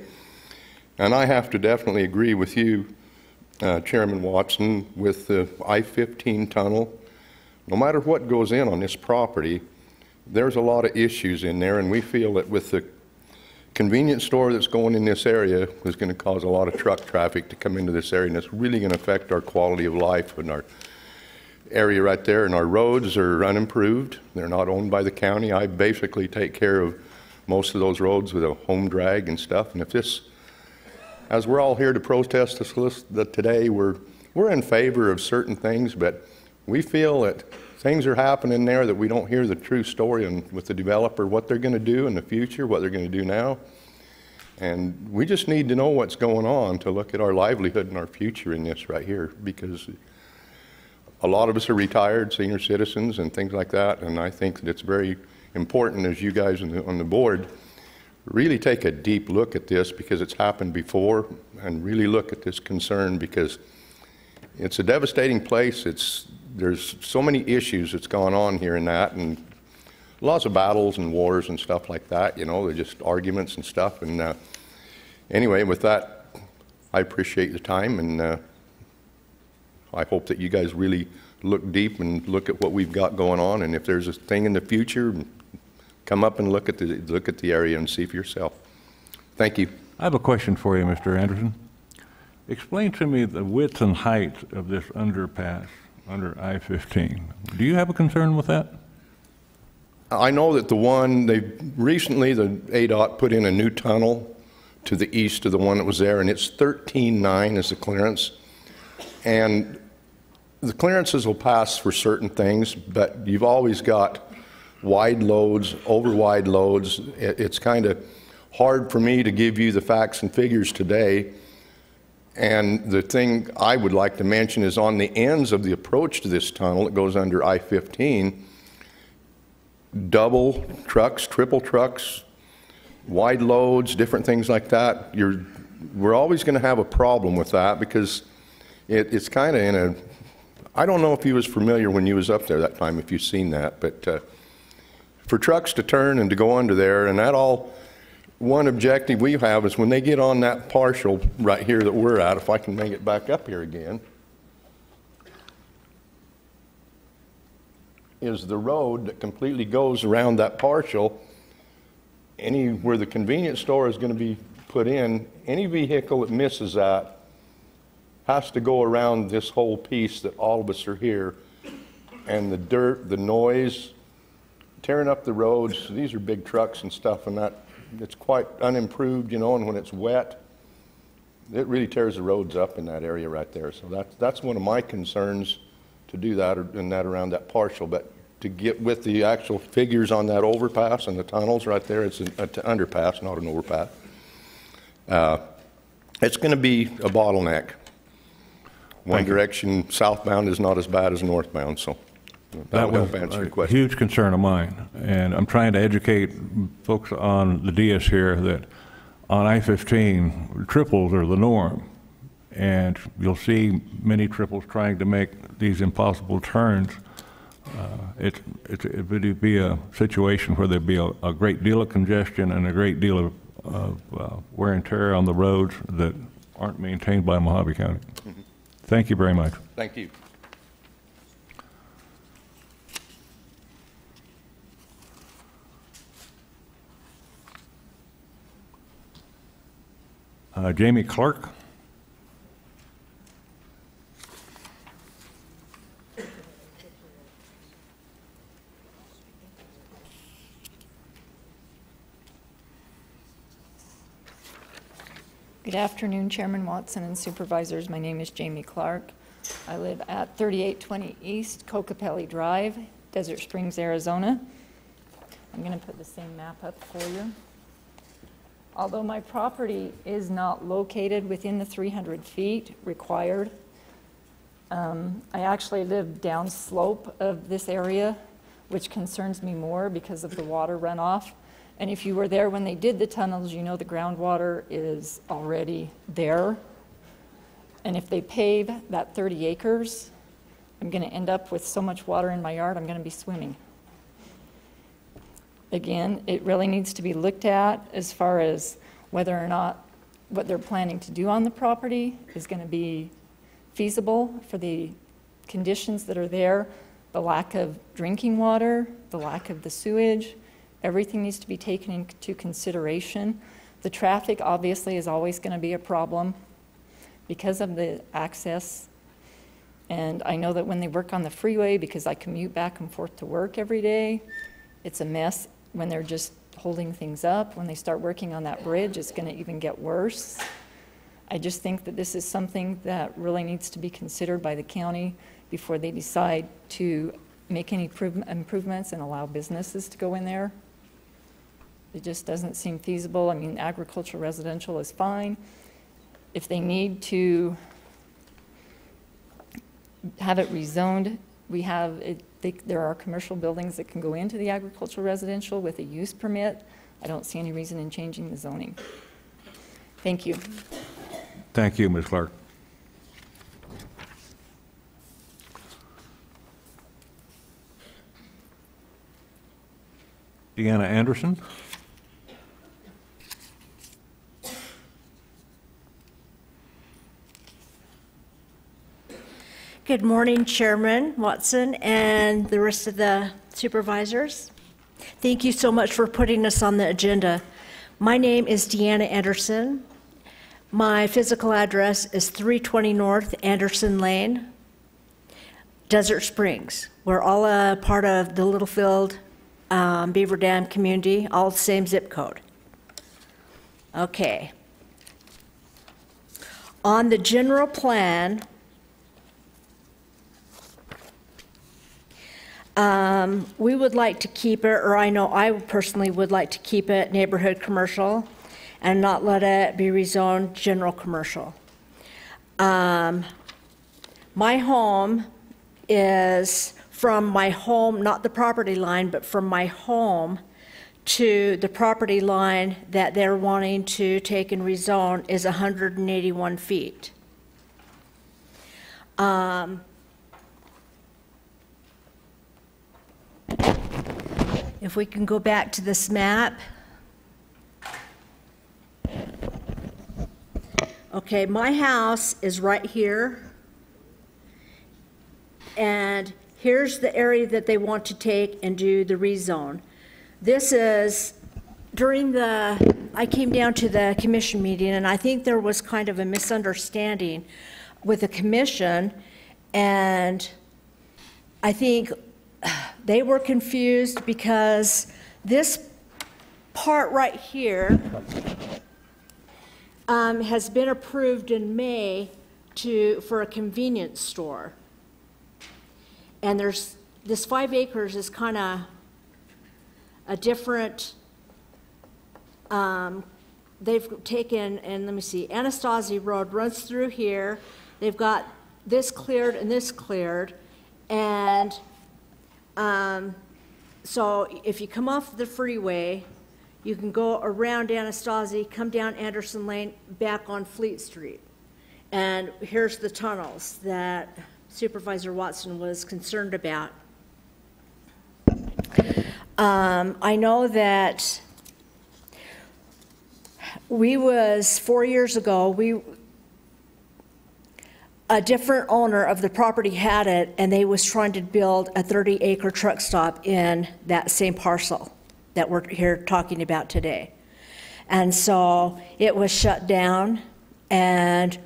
and I have to definitely agree with you, Chairman Watson, with the I-15 tunnel. No matter what goes in on this property, there's a lot of issues in there, and we feel that with the convenience store that's going in this area is going to cause a lot of truck traffic to come into this area, and it's really going to affect our quality of life and our area right there. And our roads are unimproved. They're not owned by the county. I basically take care of most of those roads with a home drag and stuff. And if this, as we're all here to protest this list today, we're in favor of certain things, but we feel that things are happening there that we don't hear the true story on with the developer, what they're going to do in the future, what they're going to do now. And we just need to know what's going on to look at our livelihood and our future in this right here, because a lot of us are retired senior citizens and things like that, and I think that it's very important as you guys on the board really take a deep look at this, because it's happened before, and really look at this concern, because it's a devastating place. There's so many issues that's gone on here in that, and lots of battles and wars and stuff like that, you know, they're just arguments and stuff. And anyway, with that, I appreciate the time, and I hope that you guys really look deep and look at what we've got going on, and if there's a thing in the future, come up and look at the area and see for yourself. Thank you. I have a question for you, Mr. Anderson. Explain to me the width and height of this underpass under I-15. Do you have a concern with that? I know that recently the ADOT put in a new tunnel to the east of the one that was there, and it's 13.9 is the clearance. And the clearances will pass for certain things, but you've always got wide loads, over wide loads. It's kind of hard for me to give you the facts and figures today. And the thing I would like to mention is on the ends of the approach to this tunnel, it goes under I-15, double trucks, triple trucks, wide loads, different things like that. We're always going to have a problem with that, because it's kind of in a, I don't know if you was familiar when you was up there that time, if you've seen that, but for trucks to turn and to go under there, and that all, one objective we have is when they get on that partial right here that we're at, if I can make it back up here again, is the road that completely goes around that partial. Where the convenience store is going to be put in, any vehicle that misses that has to go around this whole piece that all of us are here. And the dirt, the noise, tearing up the roads, these are big trucks and stuff, and that it's quite unimproved, you know, and when it's wet, it really tears the roads up in that area right there. So that's one of my concerns, to do that and that around that partial. But to get with the actual figures on that overpass and the tunnels right there, it's an underpass, not an overpass. It's going to be a bottleneck. One direction southbound is not as bad as northbound, so that will help answer your question. Huge concern of mine, and I'm trying to educate folks on the dais here that on I-15, triples are the norm, and you'll see many triples trying to make these impossible turns. It would be a situation where there'd be a great deal of congestion and a great deal of wear and tear on the roads that aren't maintained by Mojave County. Mm-hmm. Thank you very much. Thank you. Jamie Clark. Good afternoon, Chairman Watson and Supervisors. My name is Jamie Clark. I live at 3820 East Cocopelli Drive, Desert Springs, Arizona. I'm going to put the same map up for you. Although my property is not located within the 300 feet required, I actually live downslope of this area, which concerns me more because of the water runoff. And if you were there when they did the tunnels, you know the groundwater is already there. And if they pave that 30 acres, I'm going to end up with so much water in my yard, I'm going to be swimming. Again, it really needs to be looked at as far as whether or not what they're planning to do on the property is going to be feasible for the conditions that are there, the lack of drinking water, the lack of the sewage. Everything needs to be taken into consideration. The traffic obviously is always going to be a problem because of the access. And I know that when they work on the freeway, because I commute back and forth to work every day, it's a mess when they're just holding things up. When they start working on that bridge, it's going to even get worse. I just think that this is something that really needs to be considered by the county before they decide to make any improvements and allow businesses to go in there. It just doesn't seem feasible. I mean, agricultural residential is fine. If they need to have it rezoned, we have it, there are commercial buildings that can go into the agricultural residential with a use permit. I don't see any reason in changing the zoning. Thank you. Thank you, Ms. Clark. Deanna Anderson. Good morning, Chairman Watson and the rest of the supervisors. Thank you so much for putting us on the agenda. My name is Deanna Anderson. My physical address is 320 North Anderson Lane, Desert Springs. We're all a part of the Littlefield Beaver Dam community, all the same zip code. Okay. On the general plan, we would like to keep it, or I know I personally would like to keep it neighborhood commercial and not let it be rezoned general commercial. My home is from my home, not the property line, but from my home to the property line that they're wanting to take and rezone is 181 feet. If we can go back to this map. Okay, my house is right here. And here's the area that they want to take and do the rezone. This is, I came down to the commission meeting, and I think there was kind of a misunderstanding with the commission, and I think they were confused because this part right here has been approved in May for a convenience store. And there's, this 5 acres is kind of a different, they've taken, and let me see, Anastasia Road runs through here. They've got this cleared and this cleared. And so if you come off the freeway, you can go around Anastasia, come down Anderson Lane, back on Fleet Street. And here's the tunnels that Supervisor Watson was concerned about. I know that 4 years ago, a different owner of the property had it, and they was trying to build a 30-acre truck stop in that same parcel that we're here talking about today. And so it was shut down and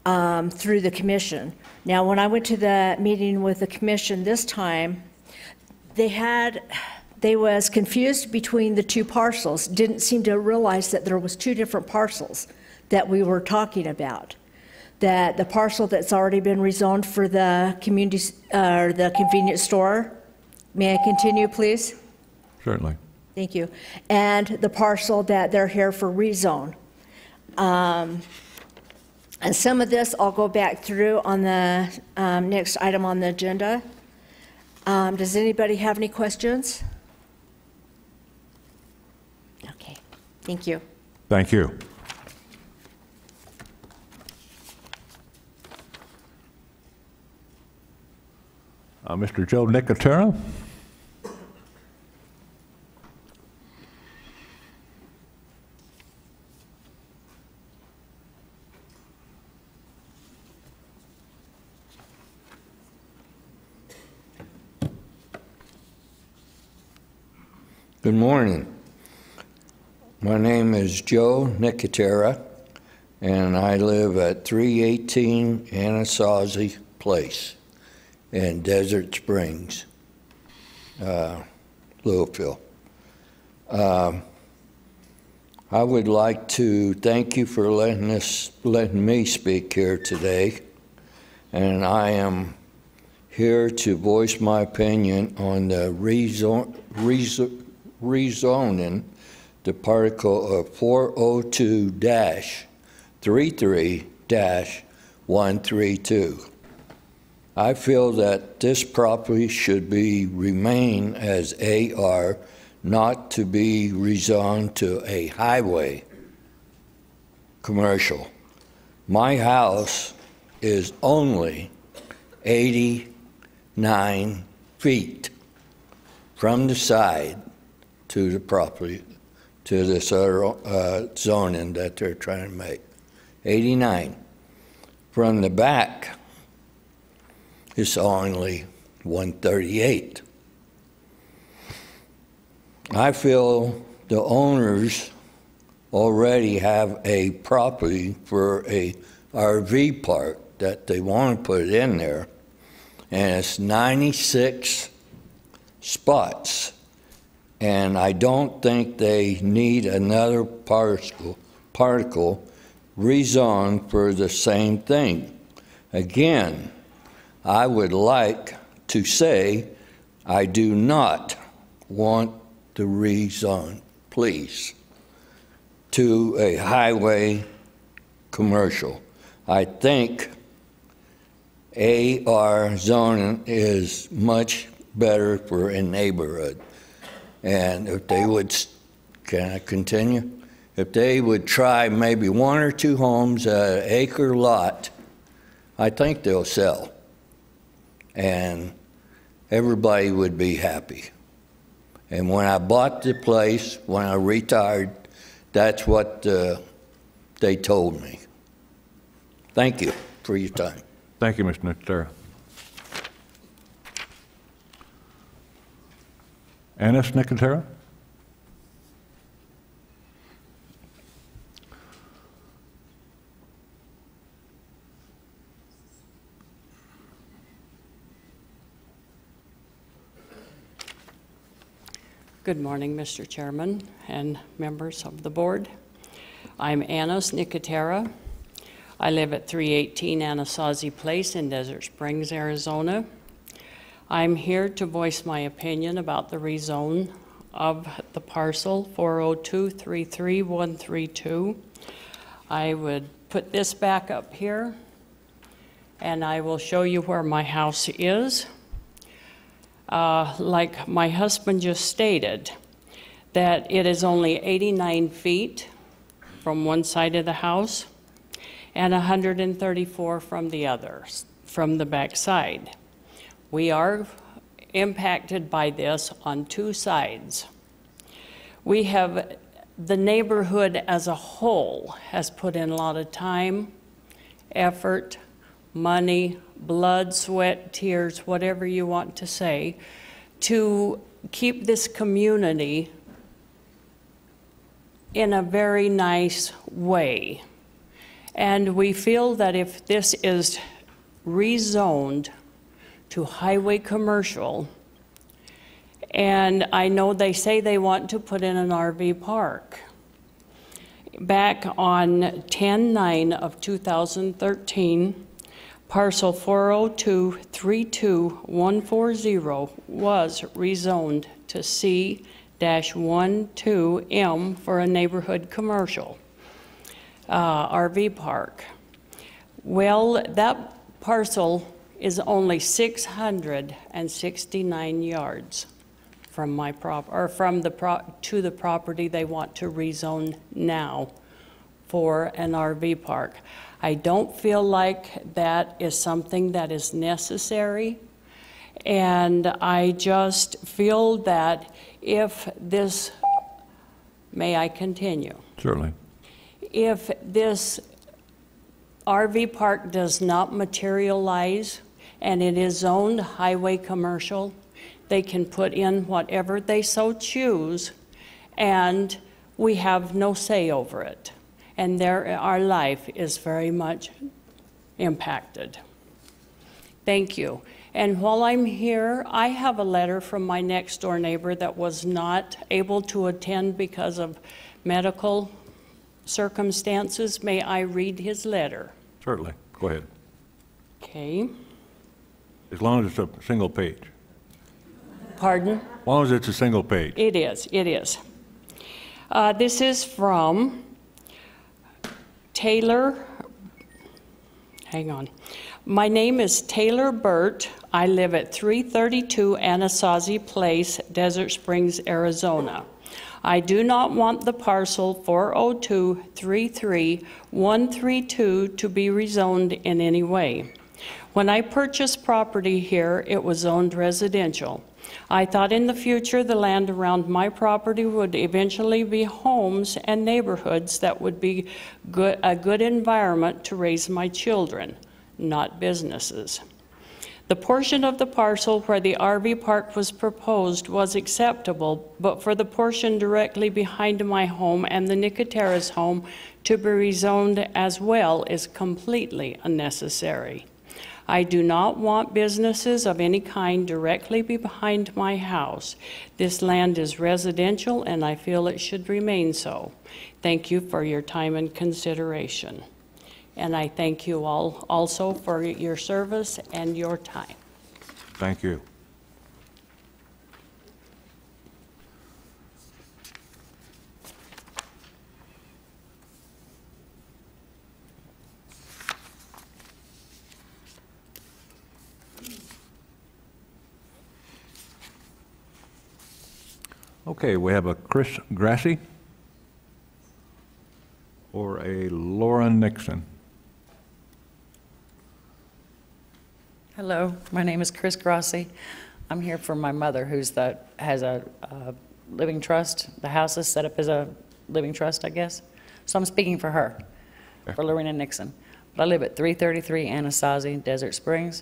through the commission. Now, when I went to the meeting with the commission this time, they was confused between the two parcels, didn't seem to realize that there was two different parcels that we were talking about. That the parcel that's already been rezoned for the community, or the convenience store. May I continue, please? Certainly. Thank you. And the parcel that they're here for rezone. And some of this I'll go back through on the next item on the agenda. Does anybody have any questions? Thank you. Thank you. Mr. Joe Nicotera? Good morning. My name is Joe Nicotera, and I live at 318 Anasazi Place in Desert Springs, Louisville. I would like to thank you for letting me speak here today, and I am here to voice my opinion on the rezoning the particle of 402-33-132. I feel that this property should remain as AR, not to be rezoned to a highway commercial. My house is only 89 feet from the side to the property, to this other zoning that they're trying to make. 89. From the back, it's only 138. I feel the owners already have a property for a RV park that they want to put in there, and it's 96 spots. And I don't think they need another particle rezoned for the same thing. Again, I would like to say I do not want the rezone, please, to a highway commercial. I think AR zoning is much better for a neighborhood. And if they would, can I continue? If they would try maybe 1 or 2 homes at an acre lot, I think they'll sell. And everybody would be happy. And when I bought the place, when I retired, that's what they told me. Thank you for your time. Thank you, Mr. Nicotera. Annis Nicotera? Good morning, Mr. Chairman and members of the board. I'm Annis Nicotera. I live at 318 Anasazi Place in Desert Springs, Arizona. I'm here to voice my opinion about the rezone of the parcel 402-33-132. I would put this back up here, and I will show you where my house is. Like my husband just stated, that it is only 89 feet from one side of the house and 134 from the others, from the back side. We are impacted by this on 2 sides. We have, the neighborhood as a whole has put in a lot of time, effort, money, blood, sweat, tears, whatever you want to say, to keep this community in a very nice way. And we feel that if this is rezoned to highway commercial, and I know they say they want to put in an RV park. Back on 10/9 of 2013, parcel 402-32140 was rezoned to C-12M for a neighborhood commercial RV park. Well, that parcel is only 669 yards from my to the property they want to rezone now for an RV park. I don't feel like that is something that is necessary, and I just feel that if this, may I continue? Certainly. If this RV park does not materialize and it is zoned highway commercial, they can put in whatever they so choose, and we have no say over it. And our life is very much impacted. Thank you. And while I'm here, I have a letter from my next door neighbor that was not able to attend because of medical circumstances. May I read his letter? Certainly. Go ahead. Okay. As long as it's a single page. Pardon? As long as it's a single page. It is. It is. This is from Taylor. Hang on. My name is Taylor Burt. I live at 332 Anasazi Place, Desert Springs, Arizona. I do not want the parcel 402-33132 to be rezoned in any way. When I purchased property here, it was zoned residential. I thought in the future the land around my property would eventually be homes and neighborhoods that would be a good environment to raise my children, not businesses. The portion of the parcel where the RV park was proposed was acceptable, but for the portion directly behind my home and the Nicoteras home to be rezoned as well is completely unnecessary. I do not want businesses of any kind directly behind my house. This land is residential and I feel it should remain so. Thank you for your time and consideration. And I thank you all also for your service and your time. Thank you. Okay, we have a Chris Grassi or a Lauren Nixon. Hello, my name is Chris Grassi. I'm here for my mother, has a living trust. The house is set up as a living trust, I guess. So I'm speaking for her, for Lorena Nixon. But I live at 333 Anasazi, Desert Springs.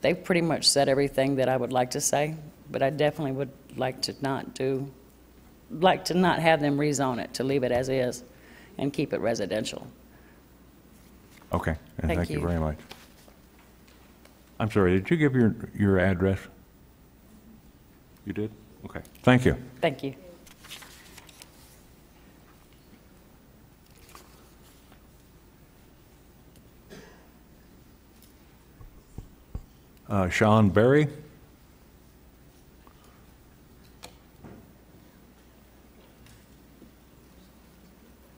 They've pretty much said everything that I would like to say, but I definitely would like to not have them rezone it, to leave it as is and keep it residential. Okay, and Thank thank you you. very much. I'm sorry, did you give your address? You did? Okay, thank you. Thank you. Sean Berry.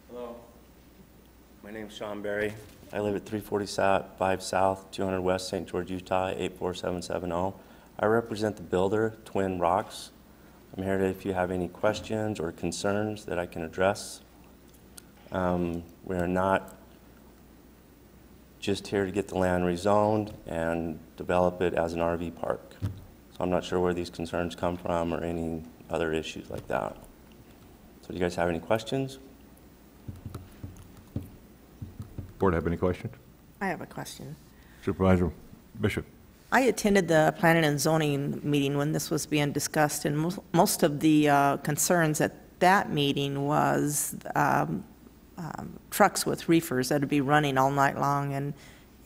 Hello, my name's Sean Berry. I live at 345 South, 200 West, St. George, Utah, 84770. I represent the builder, Twin Rocks. I'm here if you have any questions or concerns that I can address. We are not just here to get the land rezoned and develop it as an RV park. So I'm not sure where these concerns come from or any other issues like that. So do you guys have any questions? Board have any questions? I have a question. Supervisor Bishop. I attended the planning and zoning meeting when this was being discussed, and most of the concerns at that meeting was trucks with reefers that would be running all night long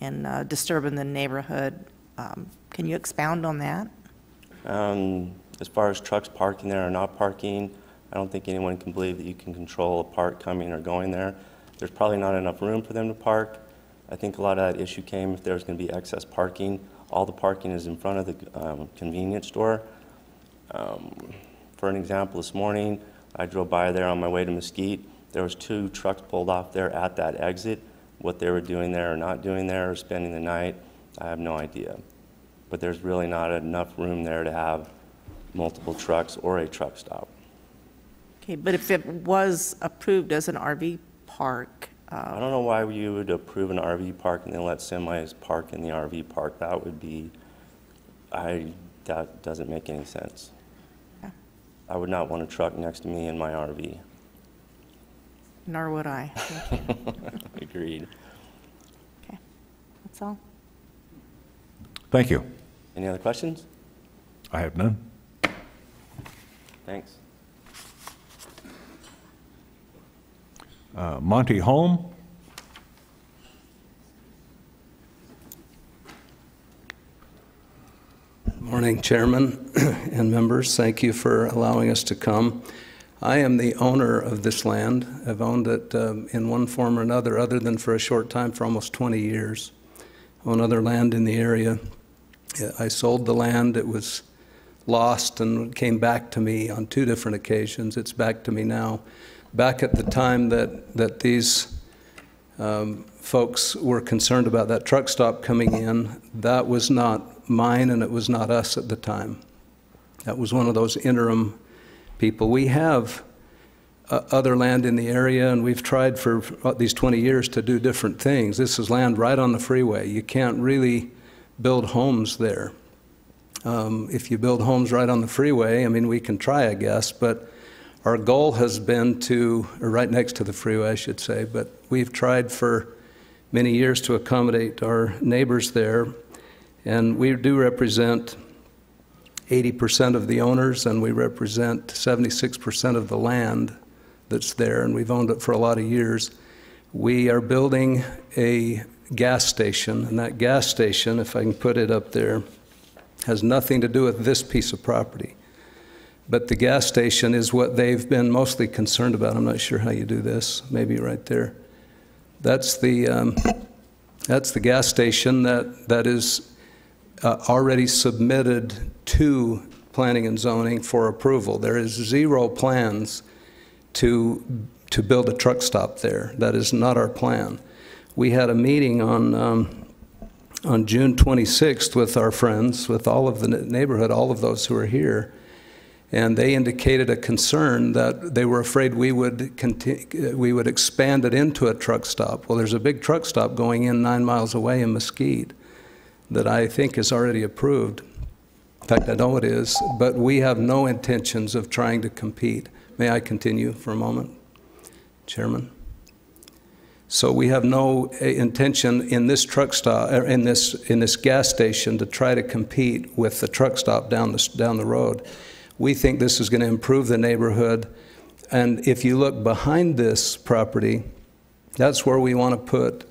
and disturbing the neighborhood. Can you expound on that? As far as trucks parking there or not parking, I don't think anyone can believe that you can control a park coming or going there. There's probably not enough room for them to park. I think a lot of that issue came if there's going to be excess parking. All the parking is in front of the convenience store. For an example, this morning, I drove by there on my way to Mesquite. There was 2 trucks pulled off there at that exit. What they were doing there or not doing there or spending the night, I have no idea. But there's really not enough room there to have multiple trucks or a truck stop. Okay, but if it was approved as an RV park, I don't know why you would approve an RV park and then let semis park in the RV park. That would be, that doesn't make any sense. Yeah. I would not want a truck next to me in my RV. Nor would I. Agreed. Okay, that's all. Thank you. Any other questions? I have none. Thanks. Monty Holm. Morning, Chairman and members. Thank you for allowing us to come. I am the owner of this land. I've owned it in one form or another, other than for a short time, for almost 20 years. I own other land in the area. I sold the land. It was lost and came back to me on 2 different occasions. It's back to me now. Back at the time that these folks were concerned about that truck stop coming in, that was not mine and it was not us at the time. That was one of those interim people. We have other land in the area, and we've tried for these 20 years to do different things. This is land right on the freeway. You can't really build homes there. If you build homes right on the freeway, I mean, we can try, I guess, but our goal has been to, or right next to the freeway, I should say, but we've tried for many years to accommodate our neighbors there, and we do represent 80% of the owners, and we represent 76% of the land that's there, and we've owned it for a lot of years. We are building a gas station, and that gas station, if I can put it up there, has nothing to do with this piece of property. But the gas station is what they've been mostly concerned about. I'm not sure how you do this, maybe right there. That's the gas station that is already submitted to Planning and Zoning for approval. There is 0 plans to build a truck stop there. That is not our plan. We had a meeting on June 26th with our friends, with all of the neighborhood, all of those who are here, and they indicated a concern that they were afraid we would expand it into a truck stop. Well, there's a big truck stop going in 9 miles away in Mesquite that I think is already approved. In fact, I know it is, but we have no intentions of trying to compete. May I continue for a moment, Chairman? So we have no intention in this truck stop, in this gas station, to try to compete with the truck stop down the road. We think this is going to improve the neighborhood, and if you look behind this property, that's where we want to put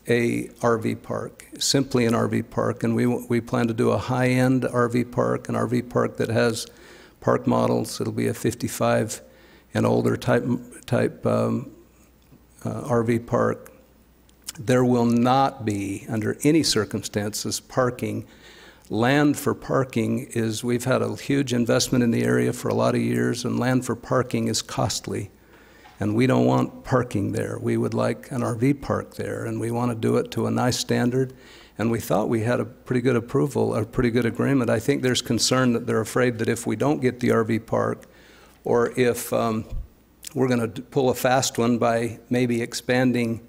a RV park, simply an RV park, and we plan to do a high-end RV park, an RV park that has park models. It'll be a 55 and older type RV park. There will not be, under any circumstances, parking. Land for parking is, we've had a huge investment in the area for a lot of years, and land for parking is costly. And we don't want parking there. We would like an RV park there, and we want to do it to a nice standard. And we thought we had a pretty good approval, a pretty good agreement. I think there's concern that they're afraid that if we don't get the RV park, or if we're going to pull a fast one by maybe expanding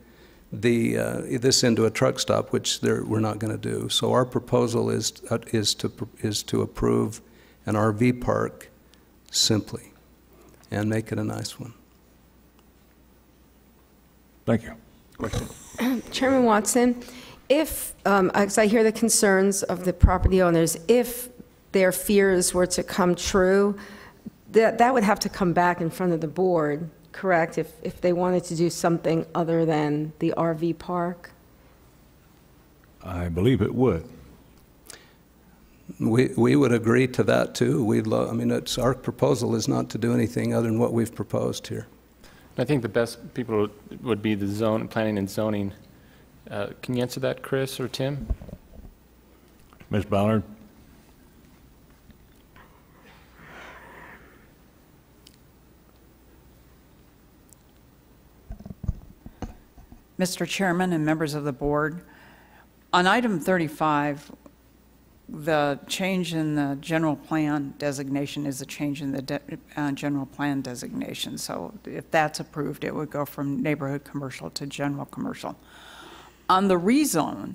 this into a truck stop, which we're not going to do. So our proposal is to approve an RV park simply and make it a nice one. Thank you. Question? Chairman Watson, if, as I hear the concerns of the property owners, if their fears were to come true, that would have to come back in front of the board, correct, if they wanted to do something other than the RV park? I believe it would. We would agree to that too. I mean, our proposal is not to do anything other than what we've proposed here. I think the best people would be the planning and zoning. Can you answer that, Chris or Tim? Ms. Ballard? Mr. Chairman and members of the board, on item 35, the change in the general plan designation is a change in the general plan designation. So if that's approved, it would go from neighborhood commercial to general commercial. On the rezone,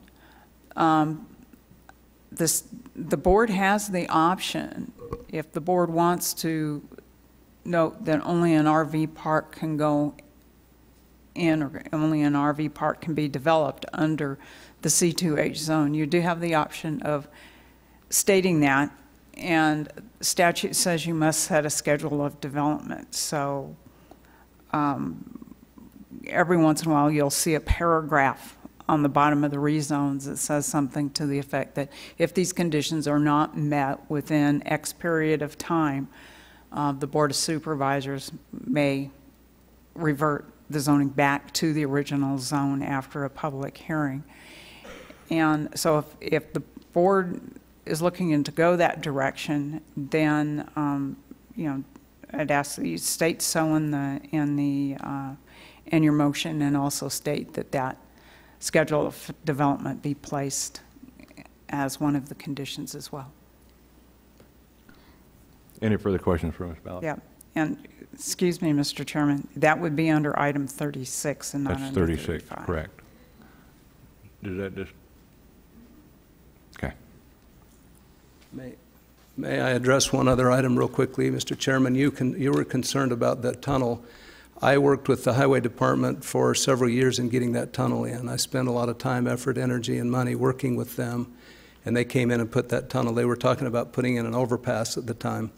the board has the option, if the board wants to note that only an RV park can go in, or only an RV park can be developed under the C2H zone. You do have the option of stating that, and statute says you must set a schedule of development. So every once in a while you'll see a paragraph on the bottom of the rezones that says something to the effect that if these conditions are not met within X period of time, the Board of Supervisors may revert the zoning back to the original zone after a public hearing. And so if the board is looking to go that direction, then you know, I'd ask that you state so in your motion, and also state that schedule of development be placed as one of the conditions as well. Any further questions for Ms. Ballard? Yeah, and excuse me, Mr. Chairman, that would be under item 36 and not That's under 36, 35. correct. Does that just, okay. May I address one other item real quickly? Mr. Chairman, you were concerned about that tunnel. I worked with the Highway Department for several years in getting that tunnel in. I spent a lot of time, effort, energy, and money working with them, and they came in and put that tunnel. They were talking about putting in an overpass at the time,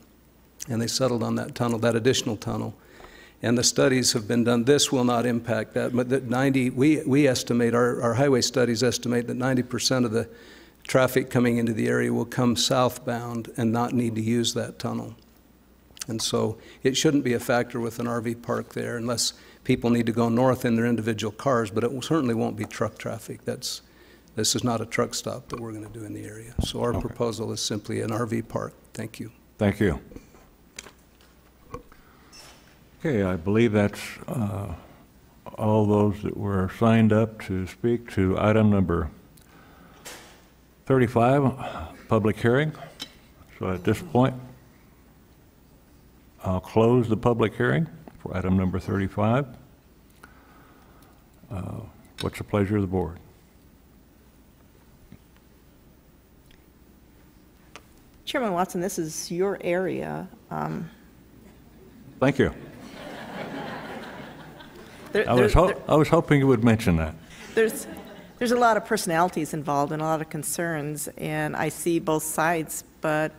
and they settled on that tunnel, that additional tunnel. And the studies have been done. This will not impact that, but that we estimate, our highway studies estimate that 90% of the traffic coming into the area will come southbound and not need to use that tunnel. And so it shouldn't be a factor with an RV park there unless people need to go north in their individual cars, but it certainly won't be truck traffic. This is not a truck stop that we're going to do in the area. So our proposal is simply an RV park. Thank you. Thank you. Okay, I believe that's all those that were signed up to speak to item number 35, public hearing. So at this point, I'll close the public hearing for item number 35. What's the pleasure of the board? Chairman Watson, this is your area. Thank you. I was hoping you would mention that. There's a lot of personalities involved and a lot of concerns, and I see both sides, but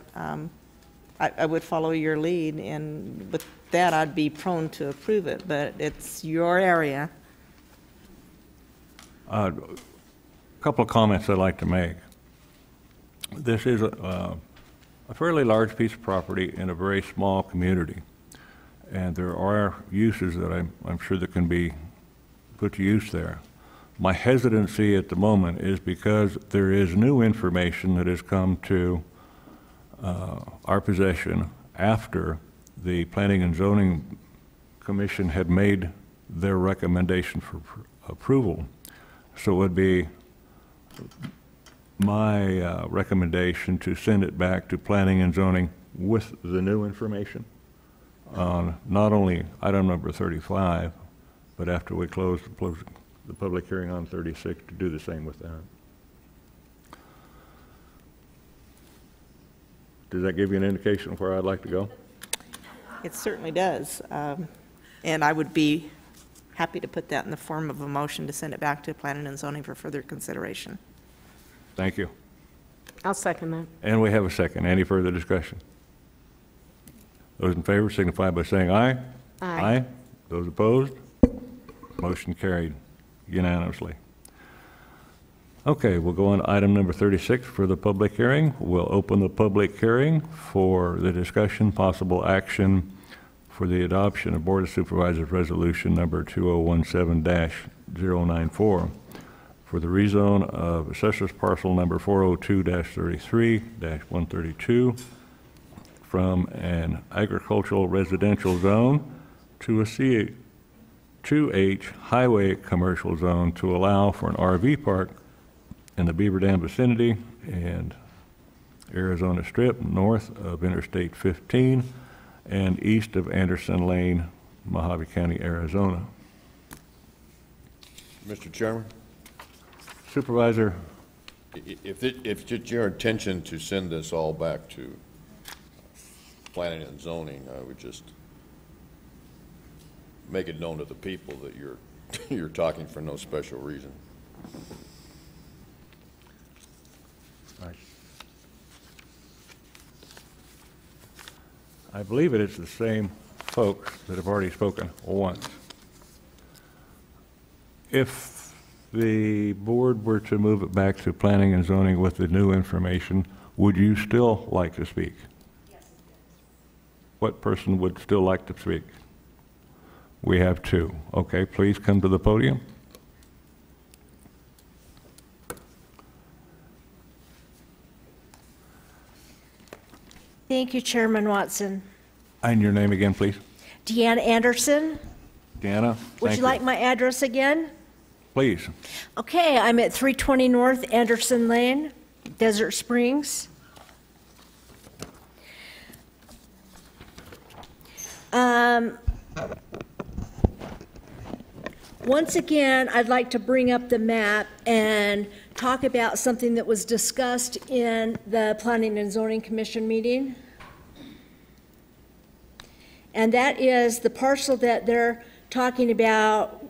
I would follow your lead, and with that, I'd be prone to approve it, but it's your area. A couple of comments I'd like to make. This is a fairly large piece of property in a very small community, and there are uses that I'm sure that can be put to use there. My hesitancy at the moment is because there is new information that has come to our possession after the Planning and Zoning Commission had made their recommendation for approval. So it would be my recommendation to send it back to Planning and Zoning with the new information on not only item number 35, but after we close the public hearing on 36, to do the same with that. Does that give you an indication of where I'd like to go? It certainly does. And I would be happy to put that in the form of a motion to send it back to Planning and Zoning for further consideration. Thank you. I'll second that. And we have a second. Any further discussion? Those in favor signify by saying aye. Aye. Those opposed? Motion carried unanimously. Okay, we'll go on to item number 36 for the public hearing. We'll open the public hearing for the discussion, possible action for the adoption of Board of Supervisors Resolution number 2017-094 for the rezone of Assessor's Parcel number 402-33-132 from an agricultural residential zone to a C2H highway commercial zone to allow for an RV park in the Beaver Dam vicinity, and Arizona Strip, north of Interstate 15, and east of Anderson Lane, Mojave County, Arizona. Mr. Chairman? Supervisor? If it's your intention to send this all back to planning and zoning, I would just make it known to the people that you're talking for no special reason. I believe it is the same folks that have already spoken once. If the board were to move it back to planning and zoning with the new information, would you still like to speak? Yes. What person would still like to speak? We have two. Okay, please come to the podium. Thank you, Chairman Watson. And your name again, please? Deanna Anderson. Deanna, Would you like my address again? Please. Okay, I'm at 320 North Anderson Lane, Desert Springs. Once again, I'd like to bring up the map and talk about something that was discussed in the Planning and Zoning Commission meeting. And that is the parcel that they're talking about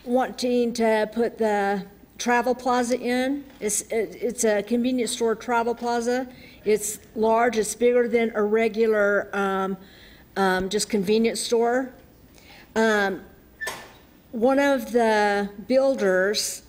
wanting to put the travel plaza in. It's a convenience store travel plaza. It's large, it's bigger than a regular just convenience store. One of the builders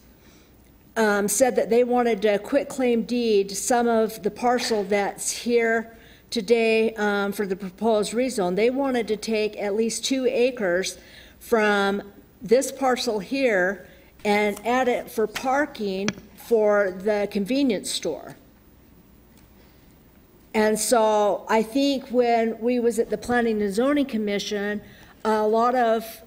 said that they wanted to quitclaim deed some of the parcel that's here today for the proposed rezone. They wanted to take at least 2 acres from this parcel here and add it for parking for the convenience store. And so I think when we was at the Planning and Zoning Commission, a lot of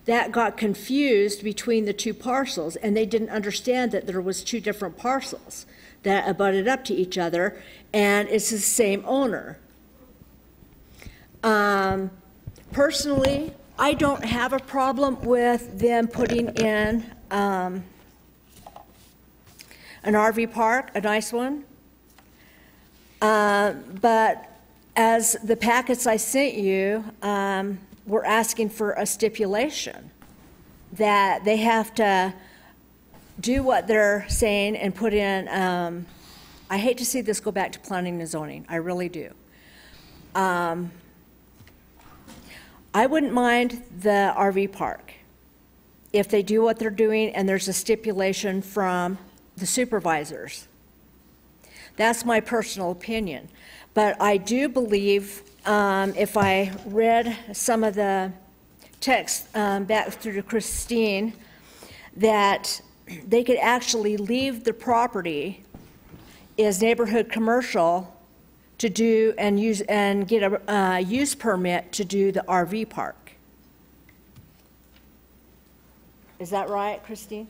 that got confused between the 2 parcels, and they didn't understand that there was 2 different parcels that abutted up to each other, and it's the same owner. Personally, I don't have a problem with them putting in an RV park, a nice one. But as the packets I sent you, we're asking for a stipulation that they have to do what they're saying and put in, I hate to see this go back to planning and zoning, I really do. I wouldn't mind the RV park if they do what they're doing and there's a stipulation from the supervisors. That's my personal opinion. But I do believe, if I read some of the text back through to Christine, that they could actually leave the property as neighborhood commercial to do and use and get a use permit to do the RV park. Is that right, Christine?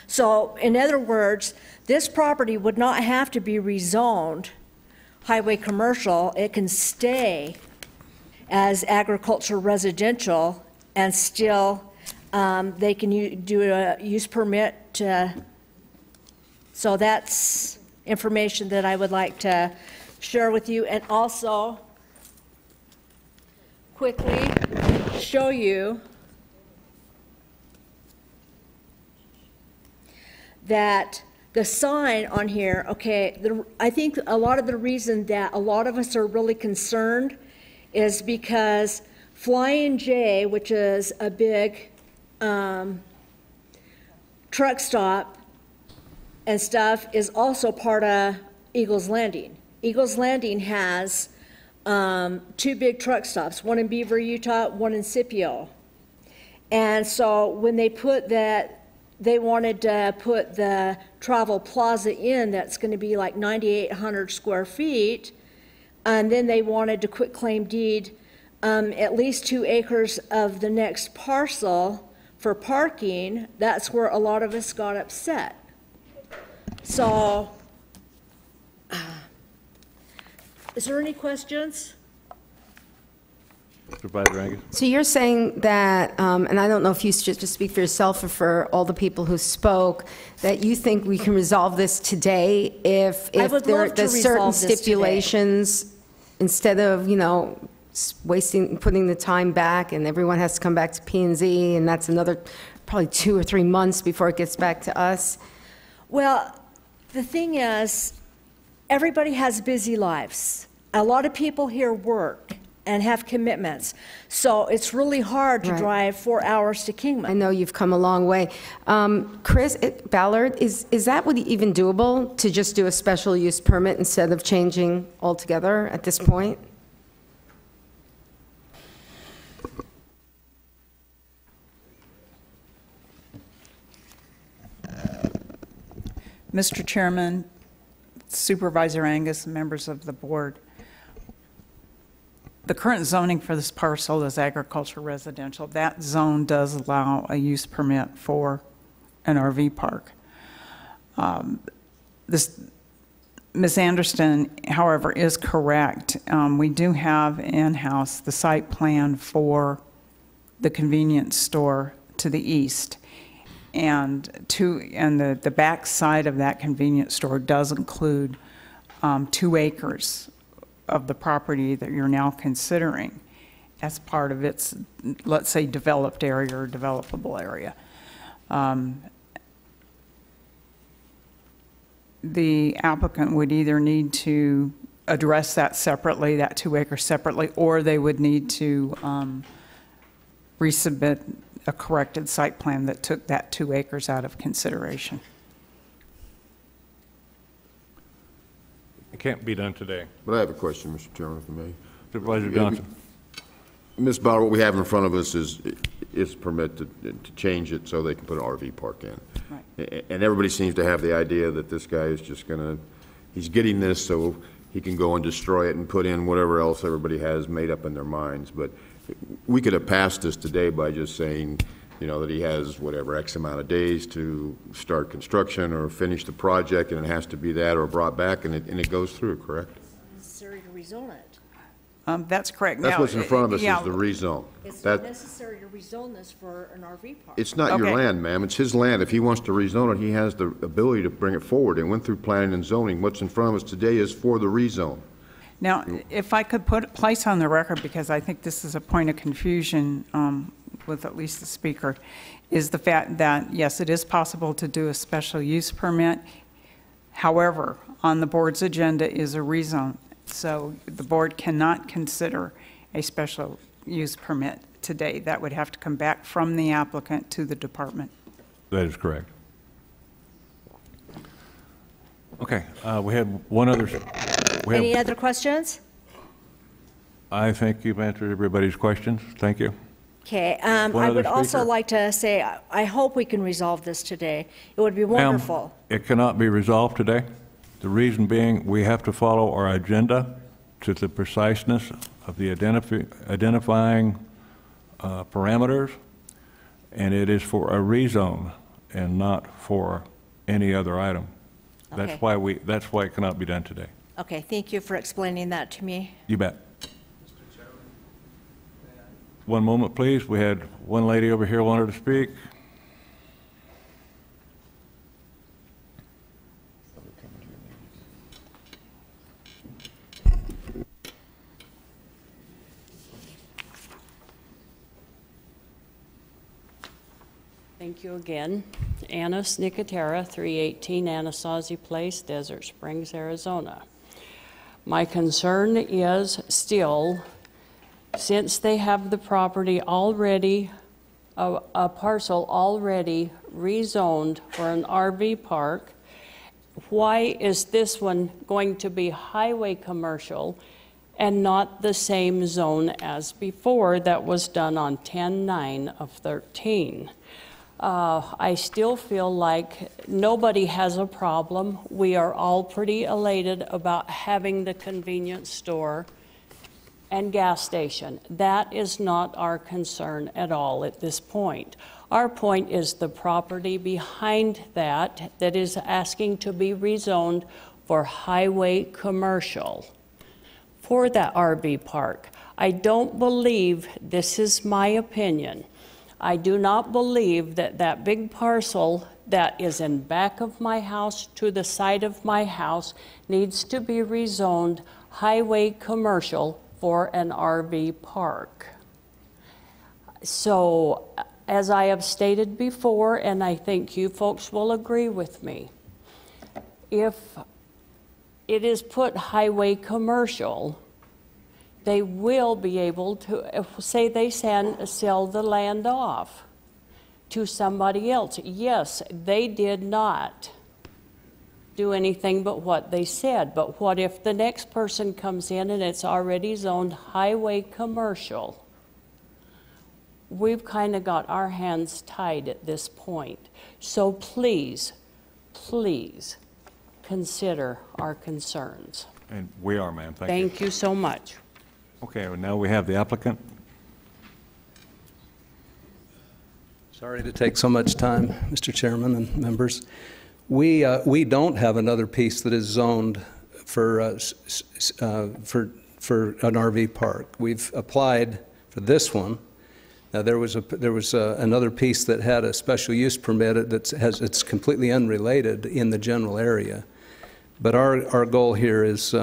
So, in other words, this property would not have to be rezoned highway commercial. It can stay as agricultural residential and still they can do a use permit to, so that's information that I would like to share with you, and also quickly show you that the sign on here, okay, I think a lot of the reason that a lot of us are really concerned is because Flying J, which is a big truck stop and stuff, is also part of Eagles Landing. Eagles Landing has 2 big truck stops, one in Beaver, Utah, one in Scipio. And so when they put that, they wanted to put the travel plaza in, that's going to be like 9,800 square feet, and then they wanted to quitclaim deed at least 2 acres of the next parcel for parking. That's where a lot of us got upset. So, is there any questions? Supervisor Angus? So you're saying that, and I don't know if you should just speak for yourself or for all the people who spoke, that you think we can resolve this today if I would love to there's certain resolve this today. stipulations, instead of, putting the time back and everyone has to come back to P&Z and that's another probably 2 or 3 months before it gets back to us? Well, the thing is, everybody has busy lives. A lot of people here work and have commitments. So it's really hard to Right. drive 4 hours to Kingman. I know you've come a long way. Chris Ballard, is that even doable to just do a special use permit instead of changing altogether at this point? Mr. Chairman, Supervisor Angus, and members of the board, the current zoning for this parcel is agriculture residential. That zone does allow a use permit for an RV park. Ms. Anderson, however, is correct. We do have in-house the site plan for the convenience store to the east. And the back side of that convenience store does include 2 acres of the property that you're now considering as part of its, let's say, developed area or developable area. The applicant would either need to address that separately, that 2 acres separately, or they would need to resubmit a corrected site plan that took that 2 acres out of consideration. It can't be done today. But I have a question, Mr. Chairman, if I may. Supervisor Johnson. Ms. Bauer, what we have in front of us is permit to change it so they can put an RV park in. Right. And everybody seems to have the idea that this guy is just he's getting this so he can go and destroy it and put in whatever else everybody has made up in their minds. But we could have passed this today by just saying, that he has whatever X amount of days to start construction or finish the project, and it has to be that or brought back, and it goes through, correct? It's necessary to rezone it. That's correct. That's now, what's in front of us is the rezone. It's not necessary to rezone this for an RV park. It's not your land, ma'am. It's his land. If he wants to rezone it, he has the ability to bring it forward. It went through planning and zoning. What's in front of us today is for the rezone. Now, if I could place on the record, because I think this is a point of confusion with at least the speaker, is the fact that, yes, it is possible to do a special use permit. However, on the board's agenda is a rezone. So the board cannot consider a special use permit today. That would have to come back from the applicant to the department. That is correct. Okay, we had one other. Any other questions? I think you've answered everybody's questions. Thank you. Okay, I would also like to say, I hope we can resolve this today. It would be wonderful. It cannot be resolved today. The reason being, we have to follow our agenda to the preciseness of the identifying parameters, and it is for a rezone and not for any other item. Okay. That's why it cannot be done today. Okay, thank you for explaining that to me. You bet. One moment, please. We had one lady over here wanted to speak. Thank you again. Anna Nicotera, 318 Anasazi Place, Desert Springs, Arizona. My concern is still, since they have the property already, a parcel already rezoned for an RV park, why is this one going to be highway commercial and not the same zone as before that was done on 10-9 of 13? I still feel like nobody has a problem. We are all pretty elated about having the convenience store and gas station. That is not our concern at all at this point. Our point is the property behind that that is asking to be rezoned for highway commercial for that RV park. I don't believe, this is my opinion, I do not believe that that big parcel that is in back of my house to the side of my house needs to be rezoned highway commercial for an RV park. So, as I have stated before, and I think you folks will agree with me, if it is put highway commercial, they will be able to, say they sell the land off to somebody else. Yes, they did not do anything but what they said, but what if the next person comes in and it's already zoned highway commercial? We've kind of got our hands tied at this point. So please, please consider our concerns. And we are, ma'am. Thank you. Thank you so much. Okay, well, now we have the applicant. Sorry to take so much time, Mr. Chairman and members. We don't have another piece that is zoned for an RV park. We've applied for this one. Now there was another piece that had a special use permit it's completely unrelated in the general area. But our goal here is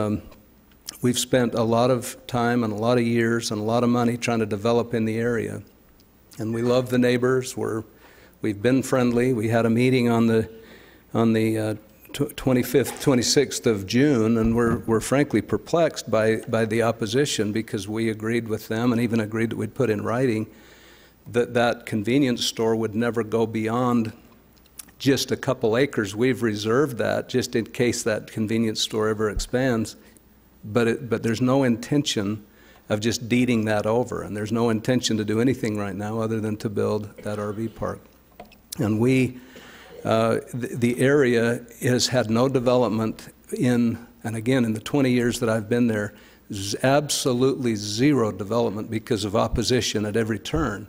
we've spent a lot of time and a lot of years and a lot of money trying to develop in the area. And we love the neighbors. We've been friendly. We had a meeting on the 25th, 26th of June, and we're frankly perplexed by the opposition, because we agreed with them and even agreed that we'd put in writing that convenience store would never go beyond just a couple acres. We've reserved that just in case that convenience store ever expands, but there's no intention of just deeding that over, and there's no intention to do anything right now other than to build that RV park. And the area has had no development and again, in the 20 years that I've been there, absolutely zero development because of opposition at every turn.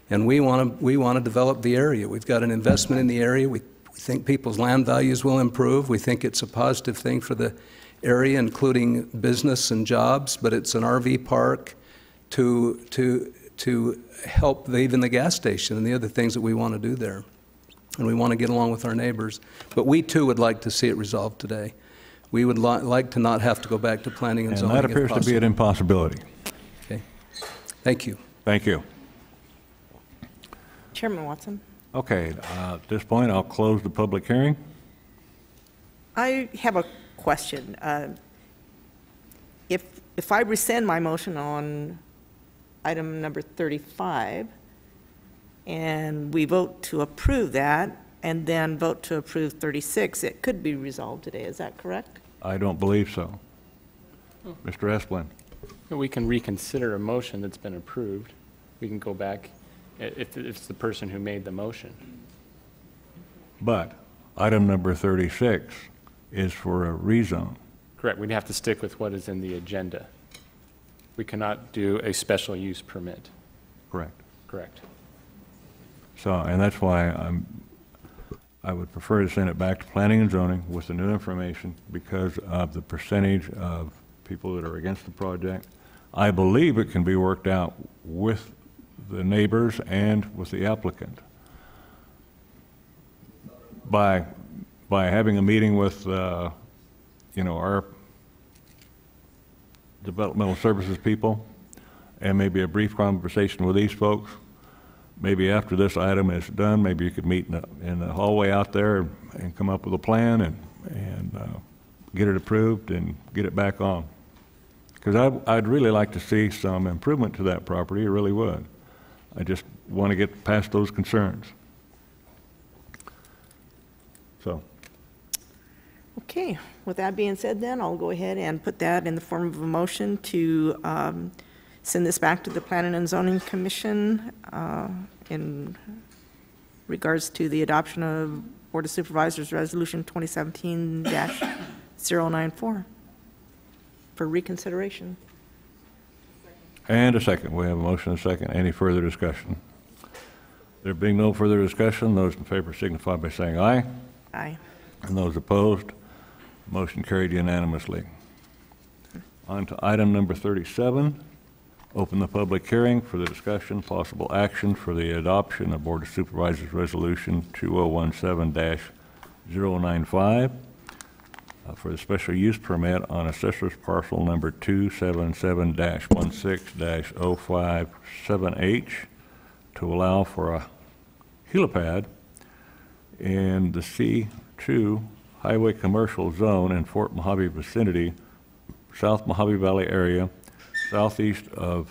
And we want to develop the area. We've got an investment in the area. We think people's land values will improve. We think it's a positive thing for the area, including business and jobs, but it's an RV park to help even the gas station and the other things that we want to do there. And we want to get along with our neighbors. But we too would like to see it resolved today. We would like to not have to go back to planning and zoning. And that appears to be an impossibility. Okay. Thank you. Thank you. Chairman Watson. Okay, at this point, I'll close the public hearing. I have a question. If I rescind my motion on item number 35, and we vote to approve that, and then vote to approve 36, it could be resolved today. Is that correct? I don't believe so. Mr. Esplin. We can reconsider a motion that's been approved. We can go back if it's the person who made the motion. But item number 36 is for a rezone. Correct. We'd have to stick with what is in the agenda. We cannot do a special use permit. Correct. Correct. So, and that's why I would prefer to send it back to planning and zoning with the new information because of the percentage of people that are against the project. I believe it can be worked out with the neighbors and with the applicant by having a meeting with our developmental services people and maybe a brief conversation with these folks. Maybe after this item is done, maybe you could meet in the hallway out there and come up with a plan and get it approved and get it back on. Because I'd really like to see some improvement to that property, I really would. I just want to get past those concerns. So. Okay, with that being said then, I'll go ahead and put that in the form of a motion to send this back to the Planning and Zoning Commission in regards to the adoption of Board of Supervisors Resolution 2017-094 for reconsideration. And a second. We have a motion and a second. Any further discussion? There being no further discussion, those in favor signify by saying aye. Aye. And those opposed, motion carried unanimously. On to item number 37. Open the public hearing for the discussion, possible action for the adoption of Board of Supervisors Resolution 2017-095 for the special use permit on assessor's parcel number 277-16-057H to allow for a helipad in the C2 Highway Commercial Zone in Fort Mojave vicinity, South Mojave Valley area, southeast of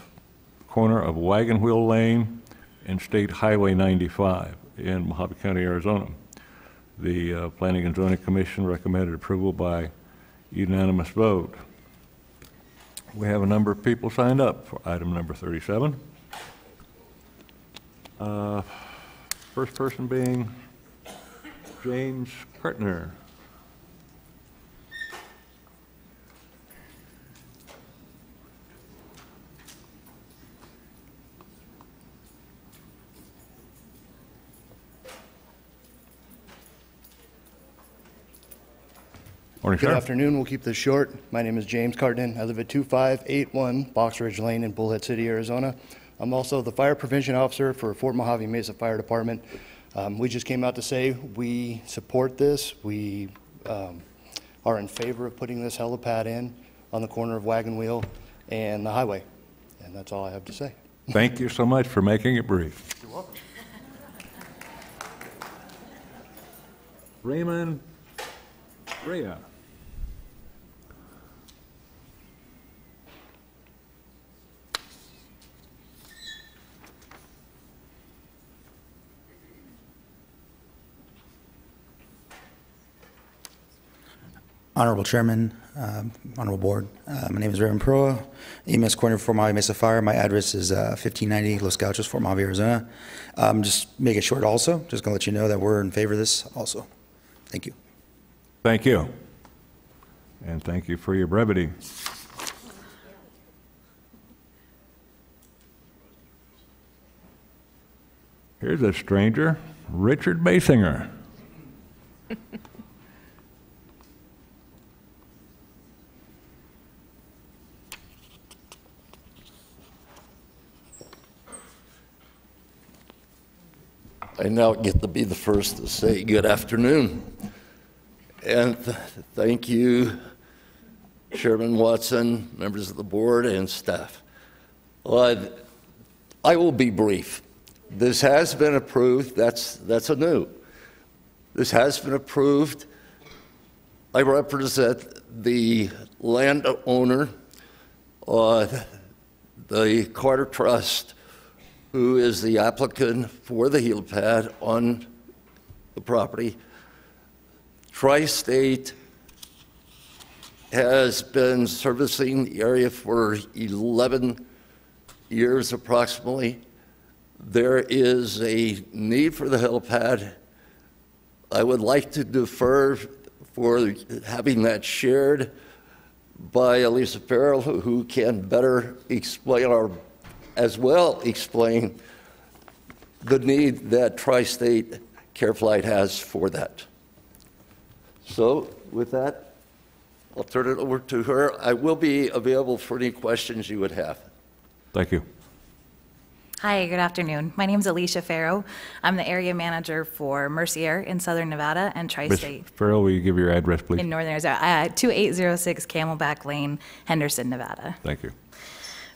corner of Wagon Wheel Lane and State Highway 95 in Mojave County, Arizona. The Planning and Zoning Commission recommended approval by unanimous vote. We have a number of people signed up for item number 37. First person being James Kartner. Morning, Good sir. afternoon. We'll keep this short. My name is James Carton. I live at 2581 Box Ridge Lane in Bullhead City, Arizona. I'm also the fire prevention officer for Fort Mojave Mesa Fire Department. We just came out to say we support this. We are in favor of putting this helipad in on the corner of Wagon Wheel and the highway. And that's all I have to say. Thank you so much for making it brief. You're welcome. Raymond Rhea. Honorable Chairman, Honorable Board, my name is Raymond Proa, EMS Coordinator for Mojave Mesa Fire. My address is 1590 Los Gauchos, Fort Mojave, Arizona. Just make it short also, just going to let you know that we're in favor of this also. Thank you. Thank you. And thank you for your brevity. Here's a stranger, Richard Basinger. I now get to be the first to say good afternoon. And thank you, Chairman Watson, members of the board, and staff. Well, I will be brief. This has been approved. That's a no. This has been approved. I represent the landowner, the Carter Trust, who is the applicant for the helipad on the property. Tri-State has been servicing the area for 11 years approximately. There is a need for the helipad. I would like to defer for having that shared by Elisa Farrell, who can better explain explain the need that Tri-State Care Flight has for that. So with that, I'll turn it over to her. I will be available for any questions you would have. Thank you. Hi, good afternoon. My name is Alicia Farrow. I'm the area manager for Mercier in Southern Nevada and Tri-State Ms. Farrell, will you give your address, please? in Northern Arizona, 2806 Camelback Lane, Henderson, Nevada. Thank you.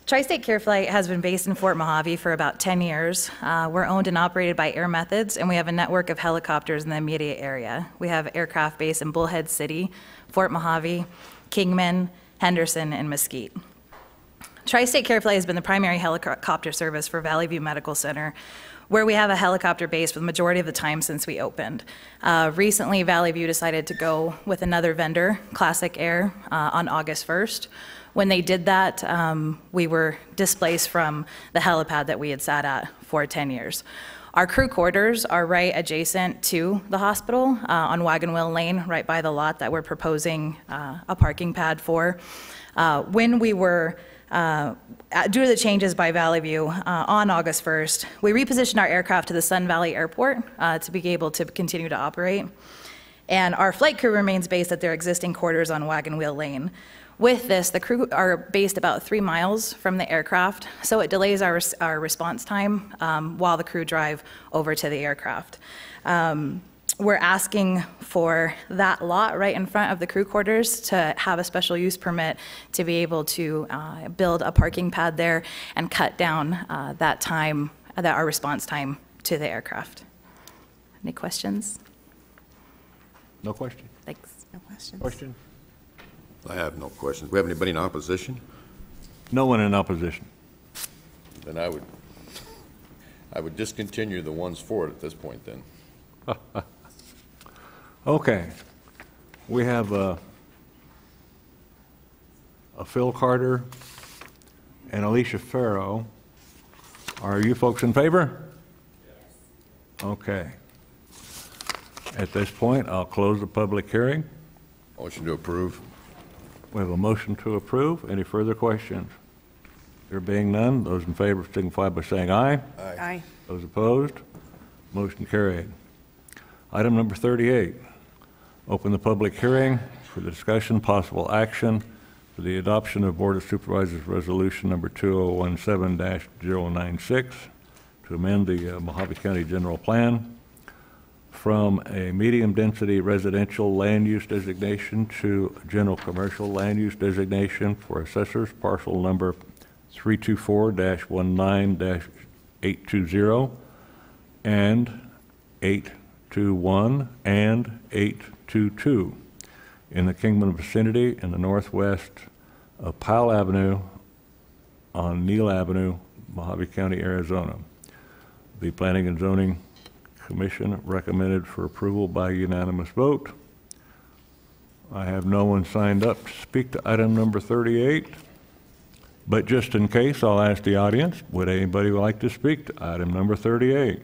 Tri-State Care Flight has been based in Fort Mojave for about 10 years. We're owned and operated by Air Methods, and we have a network of helicopters in the immediate area. We have aircraft base in Bullhead City, Fort Mojave, Kingman, Henderson, and Mesquite. Tri-State Care Flight has been the primary helicopter service for Valley View Medical Center, where we have a helicopter base for the majority of the time since we opened. Recently, Valley View decided to go with another vendor, Classic Air, on August 1st. When they did that, we were displaced from the helipad that we had sat at for 10 years. Our crew quarters are right adjacent to the hospital on Wagon Wheel Lane, right by the lot that we're proposing a parking pad for. When we were Due to the changes by Valley View on August 1st, we repositioned our aircraft to the Sun Valley Airport to be able to continue to operate. And our flight crew remains based at their existing quarters on Wagon Wheel Lane. With this, the crew are based about 3 miles from the aircraft, so it delays our response time while the crew drive over to the aircraft. We're asking for that lot right in front of the crew quarters to have a special use permit to be able to build a parking pad there and cut down our response time to the aircraft. Any questions? No question. Thanks. No questions. Question? I have no questions. We have anybody in opposition? No one in opposition. Then I would discontinue the ones for it at this point then. Okay. We have a Phil Carter and Alicia Farrow. Are you folks in favor? Yes. Okay. At this point, I'll close the public hearing. Motion to approve. We have a motion to approve. Any further questions? There being none, those in favor signify by saying aye. Aye. Those opposed? Motion carried. Item number 38, open the public hearing for the discussion, possible action for the adoption of Board of Supervisors Resolution number 2017-096 to amend the Mojave County General Plan from a medium-density residential land use designation to general commercial land use designation for assessors parcel number 324-19-820 and 821 and 822 in the Kingman vicinity in the northwest of Powell Avenue on Neal Avenue, Mojave County, Arizona. The Planning and Zoning Commission recommended for approval by unanimous vote. I have no one signed up to speak to item number 38, but just in case, I'll ask the audience, would anybody like to speak to item number 38?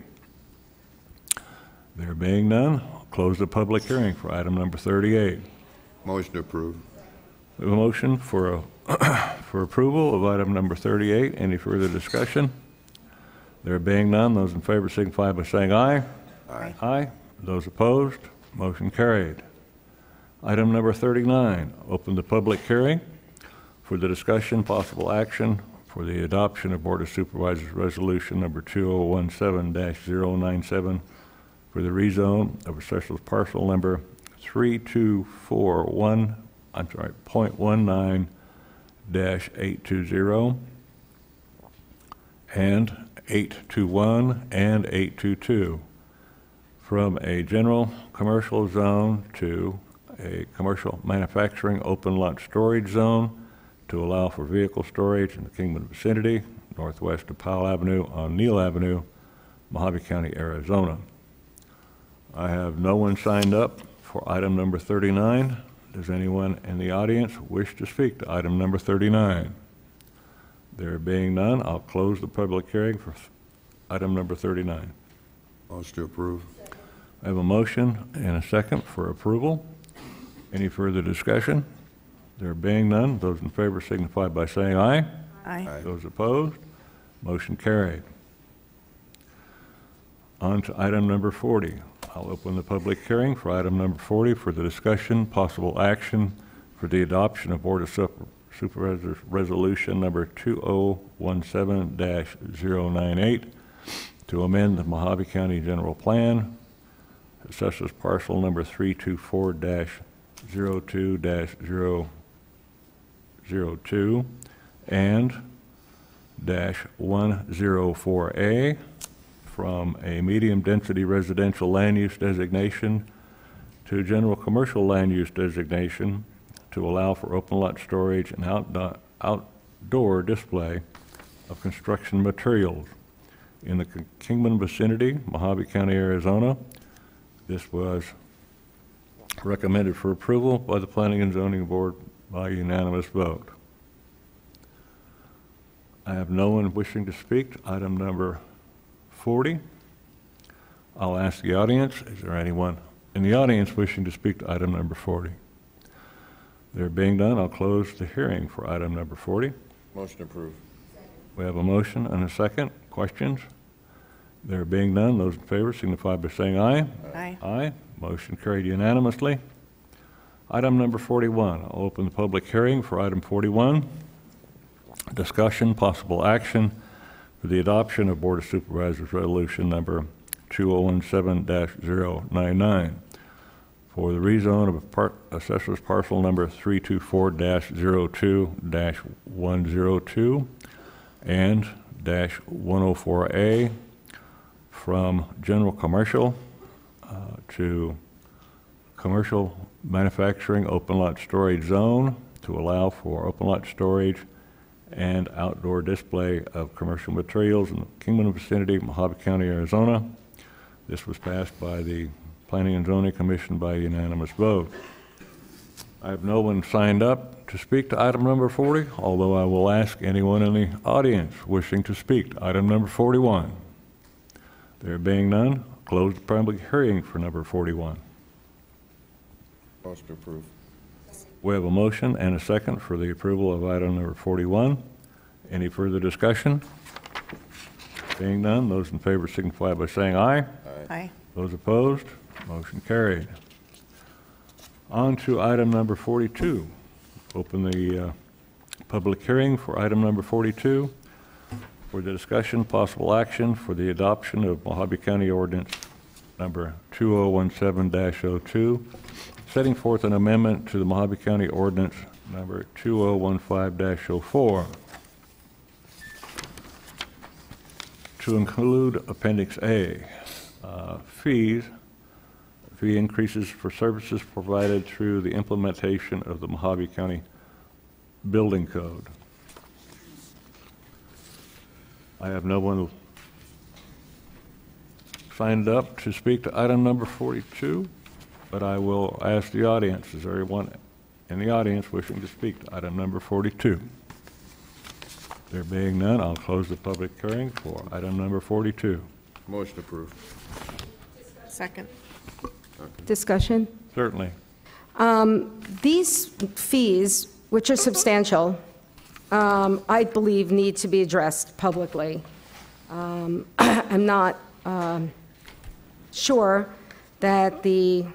There being none, I'll close the public hearing for item number 38. Motion to approve. We have a motion for approval of item number 38. Any further discussion? There being none, those in favor signify by saying aye. Aye. Aye. Those opposed, motion carried. Item number 39, open the public hearing for the discussion, possible action for the adoption of Board of Supervisors Resolution number 2017-097 for the rezone of assessors parcel number .19-820 and 821 and 822 from a general commercial zone to a commercial manufacturing open lot storage zone to allow for vehicle storage in the Kingman vicinity, northwest of Powell Avenue on Neal Avenue, Mojave County, Arizona. I have no one signed up for item number 39. Does anyone in the audience wish to speak to item number 39? There being none, I'll close the public hearing for item number 39. Motion to approve. I have a motion and a second for approval. Any further discussion? There being none, those in favor signify by saying aye. Aye. Those opposed, motion carried. On to item number 40. I'll open the public hearing for item number 40 for the discussion, possible action for the adoption of Board of Supervisors Resolution number 2017-098 to amend the Mojave County General Plan, assessors parcel number 324-02-002 and -104A from a medium-density residential land use designation to general commercial land use designation to allow for open lot storage and outdoor display of construction materials in the Kingman vicinity, Mojave County, Arizona. This was recommended for approval by the Planning and Zoning Board by unanimous vote. I have no one wishing to speak to item number 40. I'll ask the audience, is there anyone in the audience wishing to speak to item number 40? There being none, I'll close the hearing for item number 40. Motion approved. We have a motion and a second. Questions? There being none, those in favor signify by saying aye. Aye. Aye. Motion carried unanimously. Item number 41, I'll open the public hearing for item 41. Discussion, possible action for the adoption of Board of Supervisors Resolution number 2017-099 for the rezone of assessors parcel number 324-02-102 and -104A from general commercial to commercial manufacturing open lot storage zone to allow for open lot storage and outdoor display of commercial materials in the Kingman vicinity, Mojave County, Arizona. This was passed by the Planning and Zoning Commission by unanimous vote. I have no one signed up to speak to item number 40, although I will ask anyone in the audience wishing to speak to item number 41. There being none, close the public hearing for number 41. Motion approved. We have a motion and a second for the approval of item number 41. Any further discussion? Being none, those in favor signify by saying aye. Aye. Those opposed, motion carried. On to item number 42. Open the public hearing for item number 42 for the discussion, possible action for the adoption of Mojave County Ordinance number 2017-02, setting forth an amendment to the Mojave County Ordinance number 2015-04 to include Appendix A, fee increases for services provided through the implementation of the Mojave County Building Code. I have no one signed up to speak to item number 42, but I will ask the audience, is there anyone in the audience wishing to speak to item number 42? There being none, I'll close the public hearing for item number 42. Motion approved. Second. Discussion? Certainly. These fees, which are substantial, I believe need to be addressed publicly. I'm not sure that the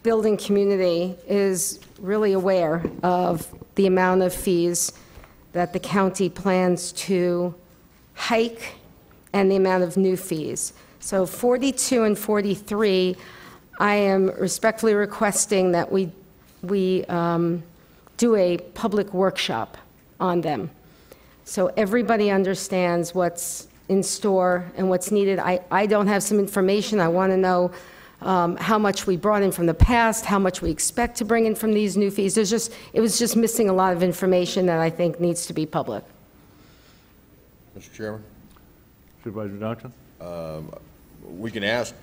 building community is really aware of the amount of fees that the county plans to hike and the amount of new fees. So 42 and 43, I am respectfully requesting that we do a public workshop on them, so everybody understands what's in store and what's needed. I don't have some information. I want to know how much we brought in from the past, how much we expect to bring in from these new fees. It was just missing a lot of information that I think needs to be public. Mr. Chairman? Supervisor Johnson? We can ask,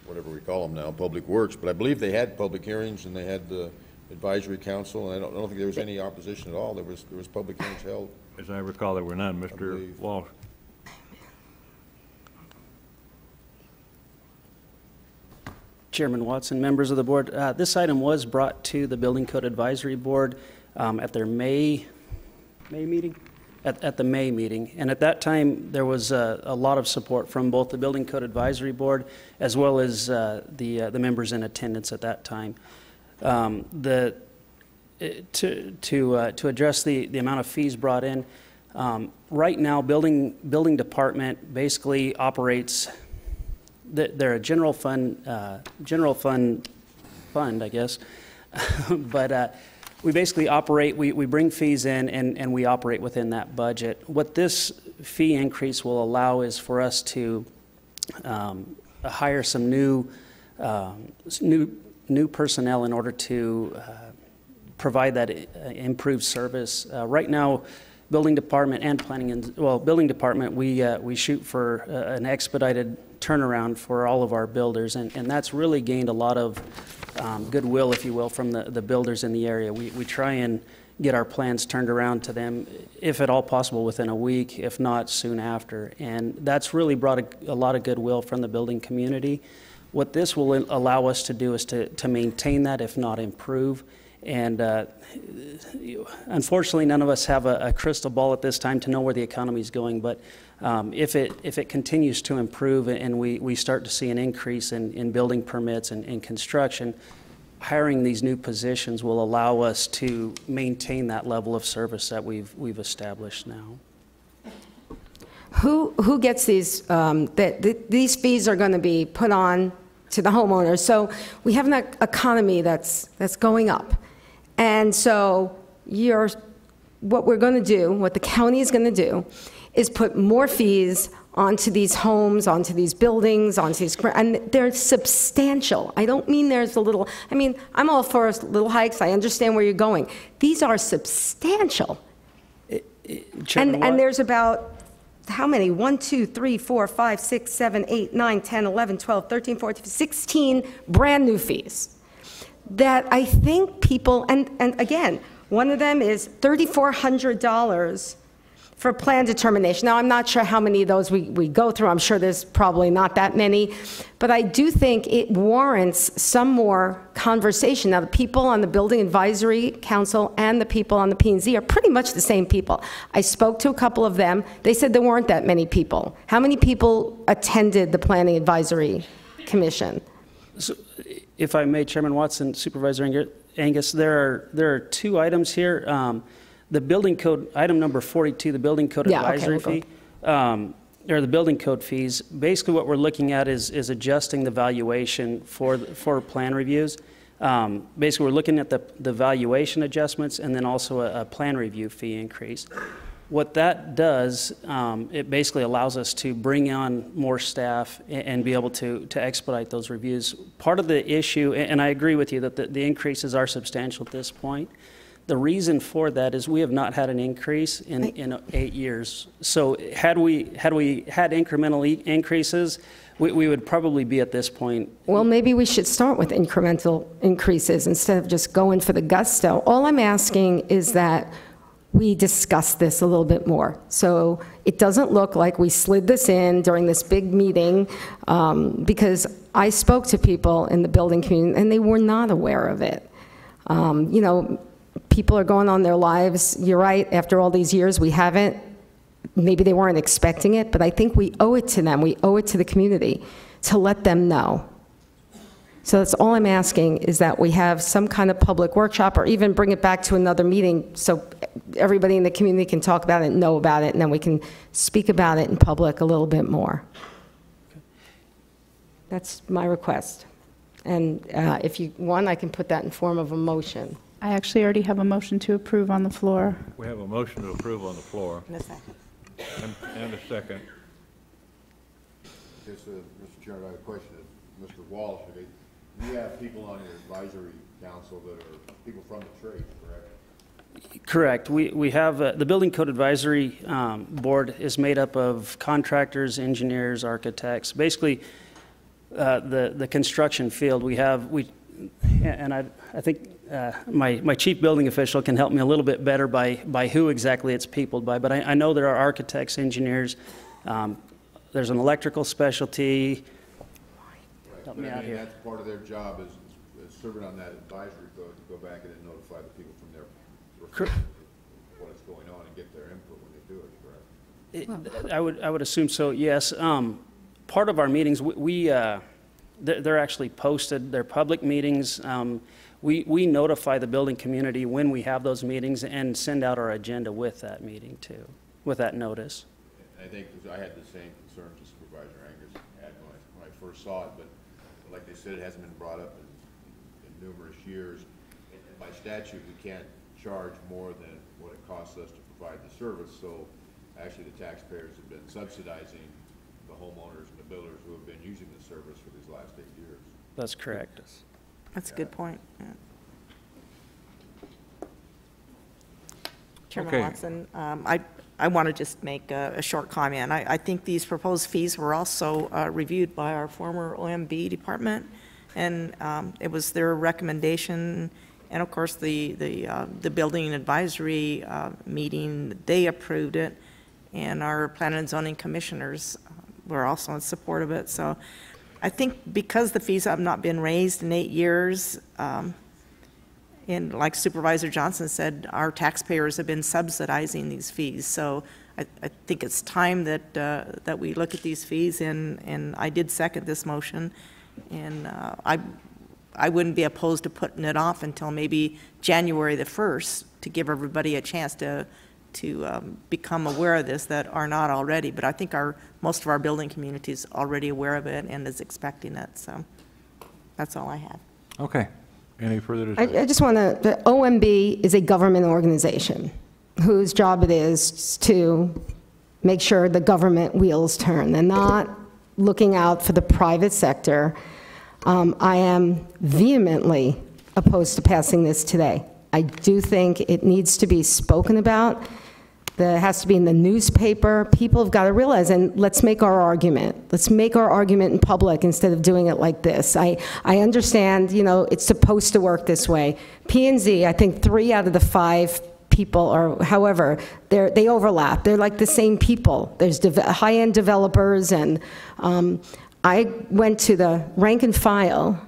whatever we call them now, Public Works, but I believe they had public hearings and they had the advisory council, and I don't think there was any opposition at all. There was public hearings held. As I recall, there were none. Mr. Walsh? Chairman Watson, members of the board, this item was brought to the Building Code Advisory Board at their May meeting? At the May meeting. And at that time, there was a lot of support from both the Building Code Advisory Board as well as the members in attendance at that time. To address the amount of fees brought in, right now, building department basically operates. They're a general fund, I guess, but we basically operate. We bring fees in, and we operate within that budget. What this fee increase will allow is for us to hire some new personnel in order to provide that improved service. Right now, building department and building department, we shoot for an expedited turnaround for all of our builders, and that's really gained a lot of goodwill, if you will, from the builders in the area. We try and get our plans turned around to them, if at all possible, within a week, if not soon after. And that's really brought a lot of goodwill from the building community. What this will allow us to do is to maintain that, if not improve, And unfortunately, none of us have a crystal ball at this time to know where the economy is going. But if it continues to improve and we start to see an increase in building permits and construction, hiring these new positions will allow us to maintain that level of service that we've established now. Who gets these? These fees are going to be put on to the homeowners. So we have an economy that's going up. And so what we're going to do, what the county is going to do, is put more fees onto these homes, onto these buildings, onto these, and they're substantial. I don't mean there's a little, I mean, I'm all for little hikes. I understand where you're going. These are substantial. And there's about, how many? 1, 2, 3, 4, 5, 6, 7, 8, 9, 10, 11, 12, 13, 14, 16 brand new fees that I think people, and again, one of them is $3,400 for plan determination. Now, I'm not sure how many of those we go through. I'm sure there's probably not that many. But I do think it warrants some more conversation. Now, the people on the Building Advisory Council and the people on the P&Z are pretty much the same people. I spoke to a couple of them. They said there weren't that many people. How many people attended the Planning Advisory Commission? So, if I may, Chairman Watson, Supervisor Angus, there are two items here. The building code, item number 42, the building code advisory fee, or the building code fees. Basically, what we're looking at is adjusting the valuation for plan reviews. Basically, we're looking at the valuation adjustments and then also a plan review fee increase. What that does, it basically allows us to bring on more staff and be able to expedite those reviews. Part of the issue, and I agree with you that the increases are substantial at this point. The reason for that is we have not had an increase in 8 years. So had we had incremental increases, we would probably be at this point. Well, maybe we should start with incremental increases instead of just going for the gusto. All I'm asking is that we discuss this a little bit more. So it doesn't look like we slid this in during this big meeting, because I spoke to people in the building community and they were not aware of it. You know, people are going on their lives. You're right, after all these years, we haven't. Maybe they weren't expecting it, but I think we owe it to them. We owe it to the community to let them know. So that's all I'm asking, is that we have some kind of public workshop or even bring it back to another meeting so everybody in the community can talk about it and know about it, and then we can speak about it in public a little bit more. That's my request. And if you want, I can put that in form of a motion. I actually already have a motion to approve on the floor. We have a motion to approve on the floor. And a second. And a second. Yes, Mr. Chairman, I have a question of Mr. Walsh. You have people on your advisory council that are people from the trade, correct? Correct. We have the Building Code Advisory Board is made up of contractors, engineers, architects. Basically, the construction field. And I think my chief building official can help me a little bit better by who exactly it's peopled by. But I know there are architects, engineers. There's an electrical specialty. Help me out here. That's part of their job is serving on that advisory code to go back and then notify the people from their what is going on and get their input when they do it, correct? I would assume so, yes. Part of our meetings, they're actually posted. They're public meetings. We notify the building community when we have those meetings and send out our agenda with that meeting too, with that notice. I think I had the same concerns as Supervisor Angus had when I first saw it, but like they said, it hasn't been brought up in numerous years. And by statute, we can't charge more than what it costs us to provide the service. So actually, the taxpayers have been subsidizing the homeowners and the builders who have been using the service for these last 8 years. That's correct. That's a good point. Yeah. Chairman Okay. Watson, I want to just make a short comment. I think these proposed fees were also reviewed by our former OMB department, and it was their recommendation, and of course the building advisory meeting, they approved it, and our planning and zoning commissioners were also in support of it. So I think because the fees have not been raised in 8 years, And like Supervisor Johnson said, our taxpayers have been subsidizing these fees. So I think it's time that, that we look at these fees, and I did second this motion. And I wouldn't be opposed to putting it off until maybe January the 1st to give everybody a chance to become aware of this that are not already. But I think most of our building community is already aware of it and is expecting it. So that's all I have. Okay. Any further discussion? I just want to, the OMB is a government organization whose job it is to make sure the government wheels turn. They're not looking out for the private sector. I am vehemently opposed to passing this today. I do think it needs to be spoken about. It has to be in the newspaper. People have got to realize, and let's make our argument. Let's make our argument in public instead of doing it like this. I understand, you know, it's supposed to work this way. P&Z, I think 3 out of the 5 people, or however, they overlap. They're like the same people. There's high-end developers, and I went to the rank and file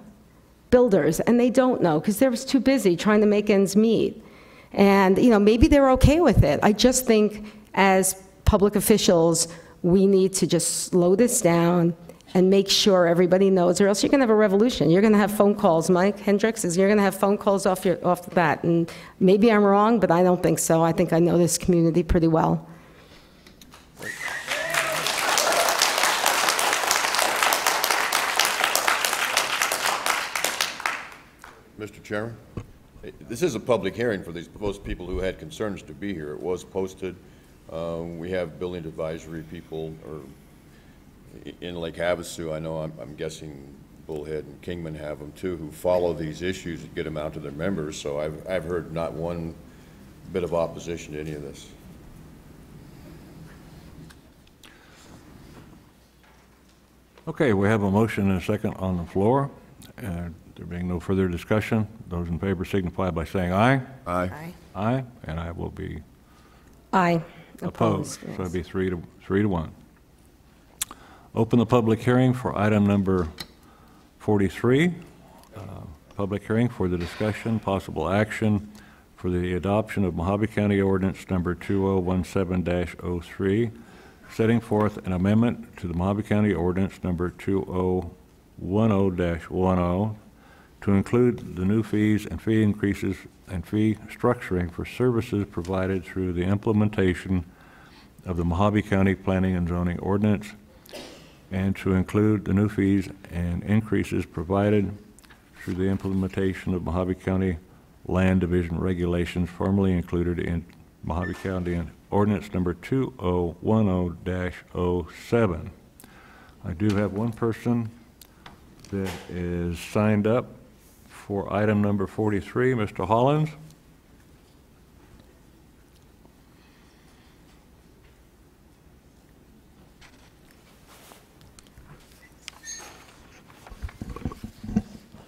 builders, and they don't know because they're too busy trying to make ends meet. And, you know, maybe they're okay with it. I just think as public officials, we need to just slow this down and make sure everybody knows, or else you're going to have a revolution. You're going to have phone calls. Mike Hendricks is, you're going to have phone calls off the bat. And maybe I'm wrong, but I don't think so. I think I know this community pretty well. Mr. Chairman, this is a public hearing for those people who had concerns to be here. It was posted. We have building advisory people in Lake Havasu. I know I'm guessing Bullhead and Kingman have them too, who follow these issues and get them out to their members. So I've heard not one bit of opposition to any of this. Okay, we have a motion and a second on the floor. There being no further discussion, those in favor signify by saying aye. Aye. Aye. Aye, and I will be Aye. opposed. Yes. So it'd be 3 to 1. Open the public hearing for item number 43. Public hearing for the discussion, possible action for the adoption of Mojave County Ordinance number 2017-03, setting forth an amendment to the Mojave County Ordinance number 2010-10 to include the new fees and fee increases and fee structuring for services provided through the implementation of the Mojave County Planning and Zoning Ordinance, and to include the new fees and increases provided through the implementation of Mojave County Land Division regulations formerly included in Mojave County Ordinance number 2010-07. I do have one person that is signed up for item number 43, Mr. Hollins.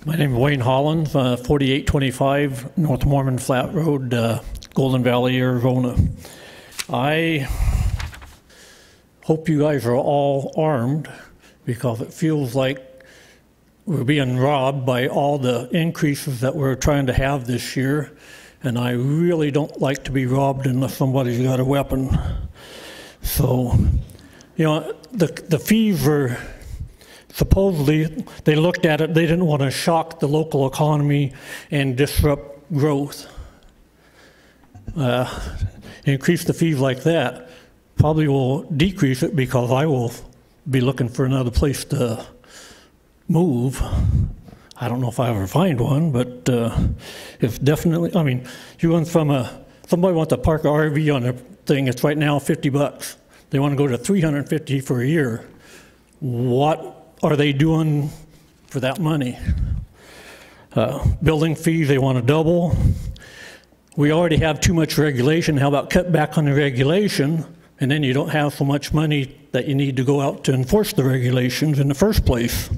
My name is Wayne Hollins, 4825 North Mormon Flat Road, Golden Valley, Arizona. I hope you guys are all armed, because it feels like we're being robbed by all the increases that we're trying to have this year, and I really don't like to be robbed unless somebody's got a weapon. So, you know, the fees were supposedly, they looked at it, they didn't want to shock the local economy and disrupt growth. Increase the fees like that probably will decrease it, because I will be looking for another place to move. I don't know if I ever find one, but it's definitely, I mean, you went from somebody wants to park an RV on a thing, it's right now $50. They want to go to $350 for a year. What are they doing for that money? Building fees, they want to double. We already have too much regulation. How about cut back on the regulation, and then you don't have so much money that you need to go out to enforce the regulations in the first place.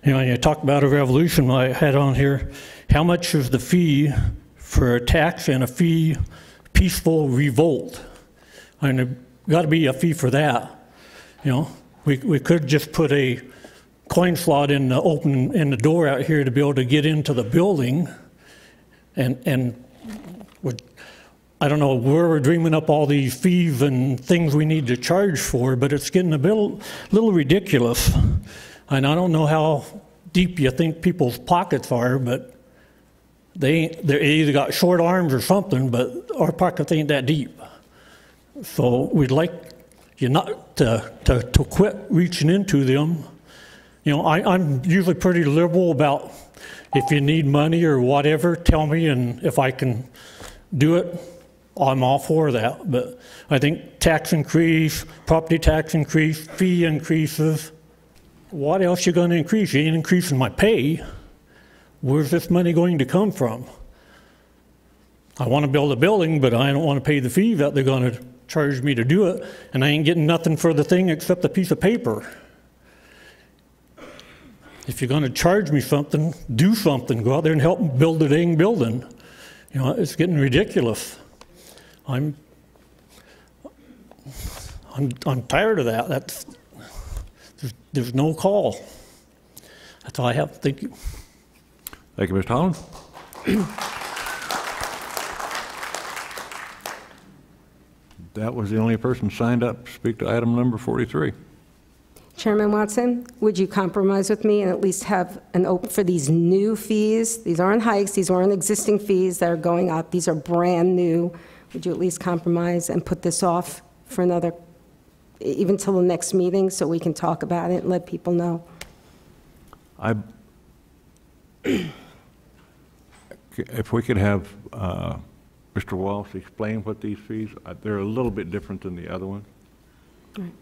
You know, you talk about a revolution I had on here. How much is the fee for a tax and a fee peaceful revolt? I mean, there got to be a fee for that. You know, we could just put a coin slot in the door out here to be able to get into the building, And I don't know where we're dreaming up all these fees and things we need to charge for, but it's getting a little ridiculous. And I don't know how deep you think people's pockets are, but they either got short arms or something, but our pockets ain't that deep. So we'd like you not to quit reaching into them. You know, I'm usually pretty liberal about if you need money or whatever, tell me, and if I can do it, I'm all for that. But I think tax increase, property tax increase, fee increases, what else you going to increase? You ain't increasing my pay. Where's this money going to come from? I want to build a building, but I don't want to pay the fee that they're going to charge me to do it, and I ain't getting nothing for the thing except a piece of paper. If you're going to charge me something, do something. Go out there and help build a dang building. You know, it's getting ridiculous. I'm tired of that. There's no call. That's all I have. Thank you. Thank you, Mr. Holland. That was the only person signed up to speak to item number 43. Chairman Watson, would you compromise with me and at least have an open for these new fees? These aren't hikes, these aren't existing fees that are going up. These are brand new. Would you at least compromise and put this off for another, even till the next meeting, so we can talk about it and let people know? If we could have Mr. Walsh explain what these fees, they're a little bit different than the other ones. All right.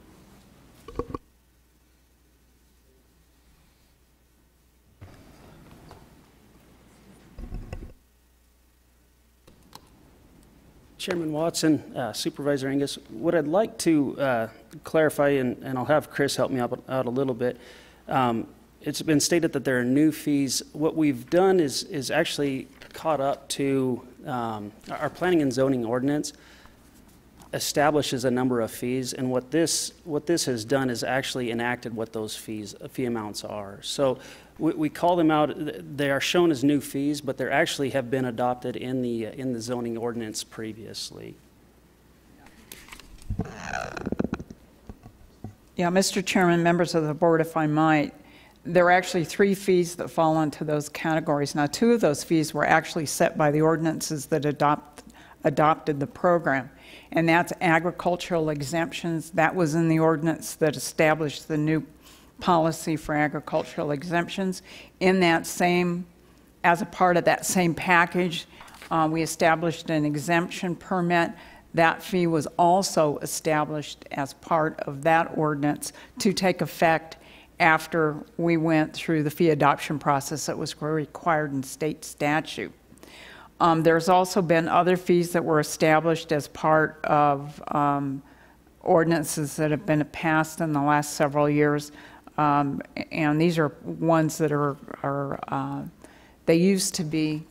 Chairman Watson, Supervisor Angus, what I'd like to clarify, and I'll have Chris help me out a little bit. It's been stated that there are new fees. What we've done is actually caught up to our planning and zoning ordinance establishes a number of fees, and what this has done is actually enacted what those fee amounts are. So we call them out. They are shown as new fees, but they actually have been adopted in the zoning ordinance previously. Yeah, Mr. Chairman, members of the board, if I might, there are actually 3 fees that fall into those categories. Now, 2 of those fees were actually set by the ordinances that adopted the program, and that's agricultural exemptions. That was in the ordinance that established the new policy for agricultural exemptions. In that same, as a part of that same package, we established an exemption permit. That fee was also established as part of that ordinance to take effect after we went through the fee adoption process that was required in state statute. There's also been other fees that were established as part of ordinances that have been passed in the last several years. And these are ones that are they used to be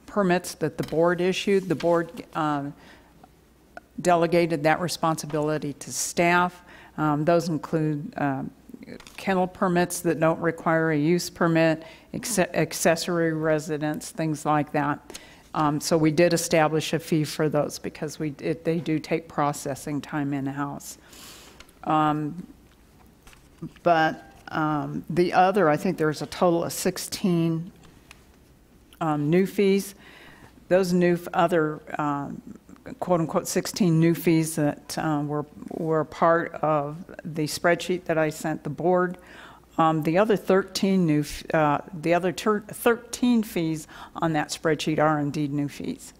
permits that the board issued. The board delegated that responsibility to staff. Those include kennel permits that don't require a use permit, accessory residence, things like that. So we did establish a fee for those because they do take processing time in-house. But the other, I think there's a total of 16 new fees. Those new other quote-unquote 16 new fees that were part of the spreadsheet that I sent the board. The other 13 13 fees on that spreadsheet are indeed new fees.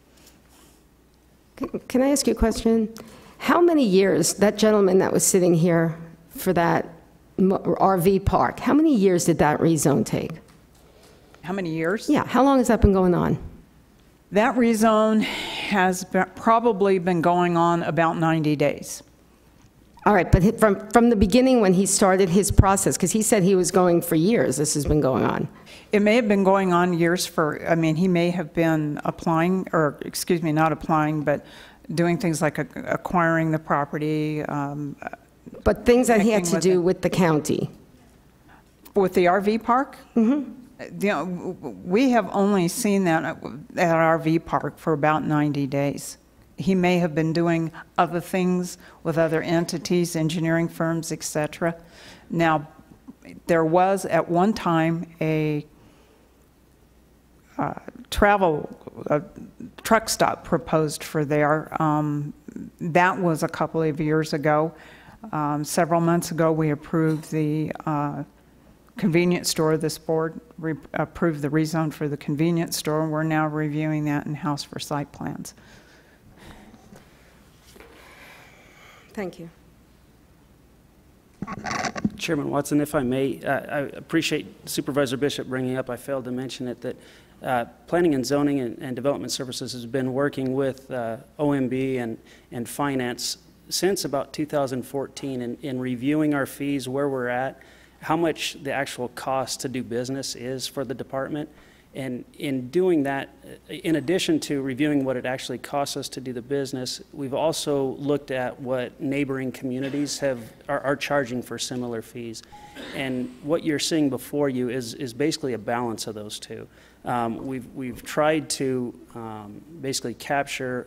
Can I ask you a question? How many years, that gentleman that was sitting here for that RV park, how many years did that rezone take? How many years? Yeah, how long has that been going on? That rezone has probably been going on about 90 days. All right, but from the beginning when he started his process, because he said he was going for years, this has been going on. It may have been going on years he may have been applying, or excuse me, not applying, but doing things like acquiring the property. But things that he had to do with the county. With the RV park? Mm-hmm. we have only seen that at RV park for about 90 days. He may have been doing other things with other entities, engineering firms, etc. Now, there was at one time a truck stop proposed for there. That was a couple of years ago. Several months ago, we approved the convenience store. This board approved the rezone for the convenience store. We're now reviewing that in-house for site plans. Thank you. Chairman Watson, if I may, I appreciate Supervisor Bishop bringing up, I failed to mention it, that Planning and Zoning and Development Services has been working with OMB and Finance since about 2014 in reviewing our fees, where we're at, how much the actual cost to do business is for the department. And in doing that, in addition to reviewing what it actually costs us to do the business, we've also looked at what neighboring communities are charging for similar fees. And what you're seeing before you is basically a balance of those two. We've tried to basically capture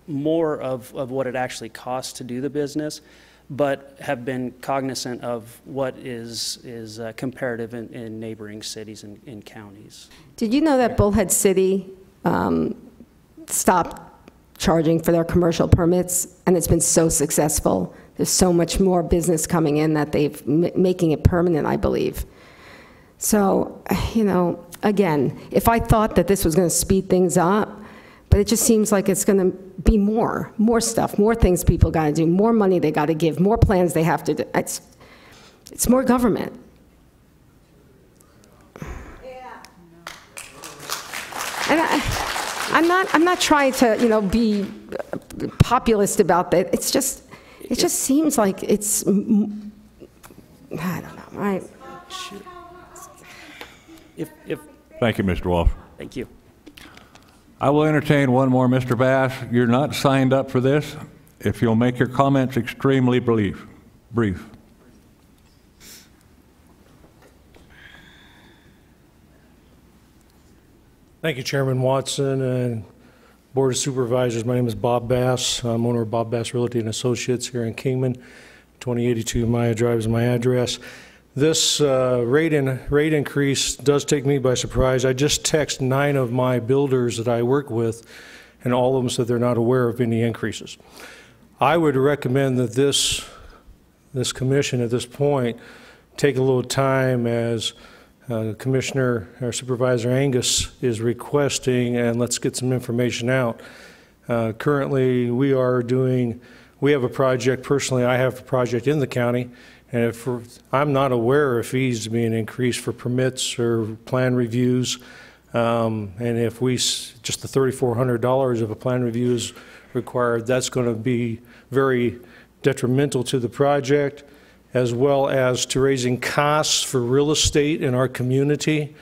more of what it actually costs to do the business, but have been cognizant of what is comparative in neighboring cities and counties. Did you know that Bullhead City stopped charging for their commercial permits, and it's been so successful? There's so much more business coming in that they've making it permanent, I believe. So, you know, again, if I thought that this was going to speed things up, but it just seems like it's going to be more stuff, more things people got to do, more money they got to give, more plans they have to do. It's more government. And I'm not trying to, you know, be populist about that. It just seems like it's, I don't know, right? Thank you, Mr. Wolf. Thank you. I will entertain one more, Mr. Bass. You're not signed up for this. If you'll make your comments extremely brief. Thank you, Chairman Watson and Board of Supervisors. My name is Bob Bass. I'm owner of Bob Bass Realty and Associates here in Kingman. 2082 Maya Drive is my address. This rate increase does take me by surprise. I just texted 9 of my builders that I work with, and all of them said they're not aware of any increases. I would recommend that this commission at this point take a little time, as Commissioner or Supervisor Angus is requesting, and let's get some information out. Currently, we have a project, personally I have a project in the county, and I'm not aware of fees being increased for permits or plan reviews. And if just the $3,400 of a plan review is required, that's going to be very detrimental to the project, as well as to raising costs for real estate in our community.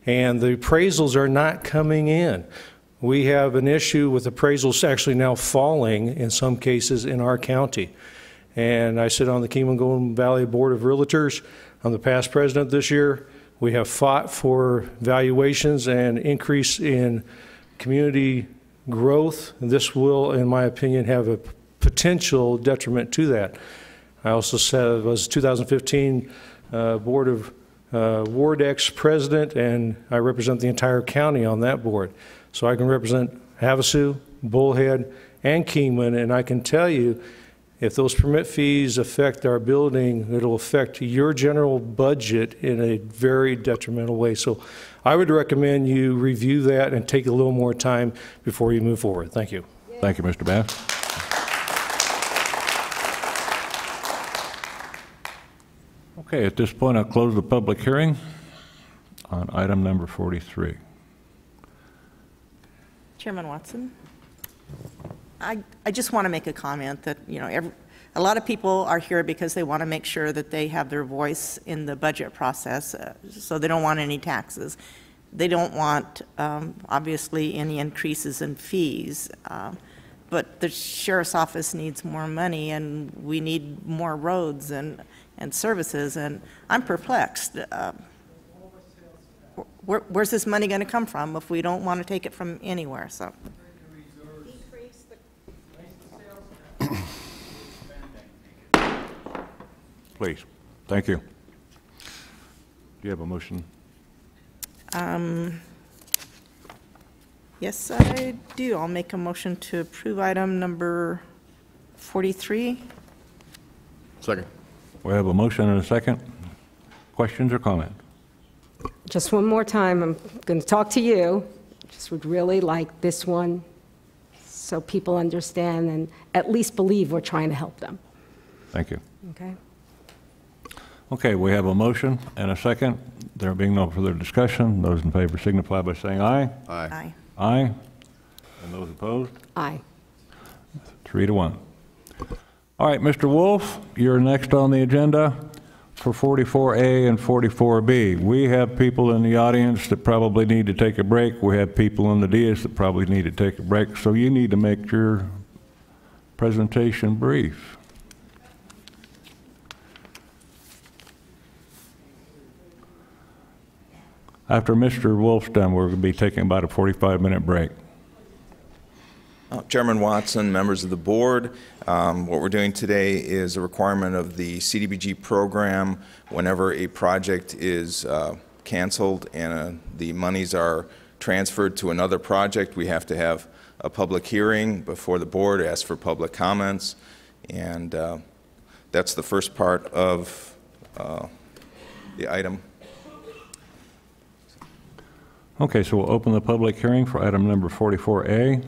And the appraisals are not coming in. We have an issue with appraisals actually now falling in some cases in our county. And I sit on the Kingman Golden Valley Board of Realtors. I'm the past president this year. We have fought for valuations and increase in community growth. And this will, in my opinion, have a potential detriment to that. I also was 2015 Board of Wardex president, and I represent the entire county on that board. So I can represent Havasu, Bullhead, and Kingman, and I can tell you, if those permit fees affect our building, it'll affect your general budget in a very detrimental way. So I would recommend you review that and take a little more time before you move forward. Thank you. Thank you, Mr. Bass. Okay, at this point, I'll close the public hearing on item number 43. Chairman Watson, I just want to make a comment that, you know, a lot of people are here because they want to make sure that they have their voice in the budget process, so they don't want any taxes. They don't want, obviously, any increases in fees, but the sheriff's office needs more money, and we need more roads and services, and I'm perplexed. where's this money going to come from if we don't want to take it from anywhere, so. Please. Thank you. Do you have a motion? Yes, I do. I'll make a motion to approve item number 43. Second. We have a motion and a second. Questions or comments? Just one more time, I'm going to talk to you. Just would really like this one so people understand and at least believe we're trying to help them. Thank you. Okay? Okay, we have a motion and a second. There being no further discussion, those in favor signify by saying aye. Aye. Aye. Aye. And those opposed? Aye. 3-1. All right, Mr. Wolf, you're next on the agenda for 44A and 44B. We have people in the audience that probably need to take a break. We have people in the dais that probably need to take a break. So you need to make your presentation brief. After Mr. Wolf's done, we're going to be taking about a 45-minute break. Chairman Watson, members of the board, what we're doing today is a requirement of the CDBG program. Whenever a project is canceled and the monies are transferred to another project, we have to have a public hearing before the board, ask for public comments, and that's the first part of the item. Okay, so we'll open the public hearing for item number 44A.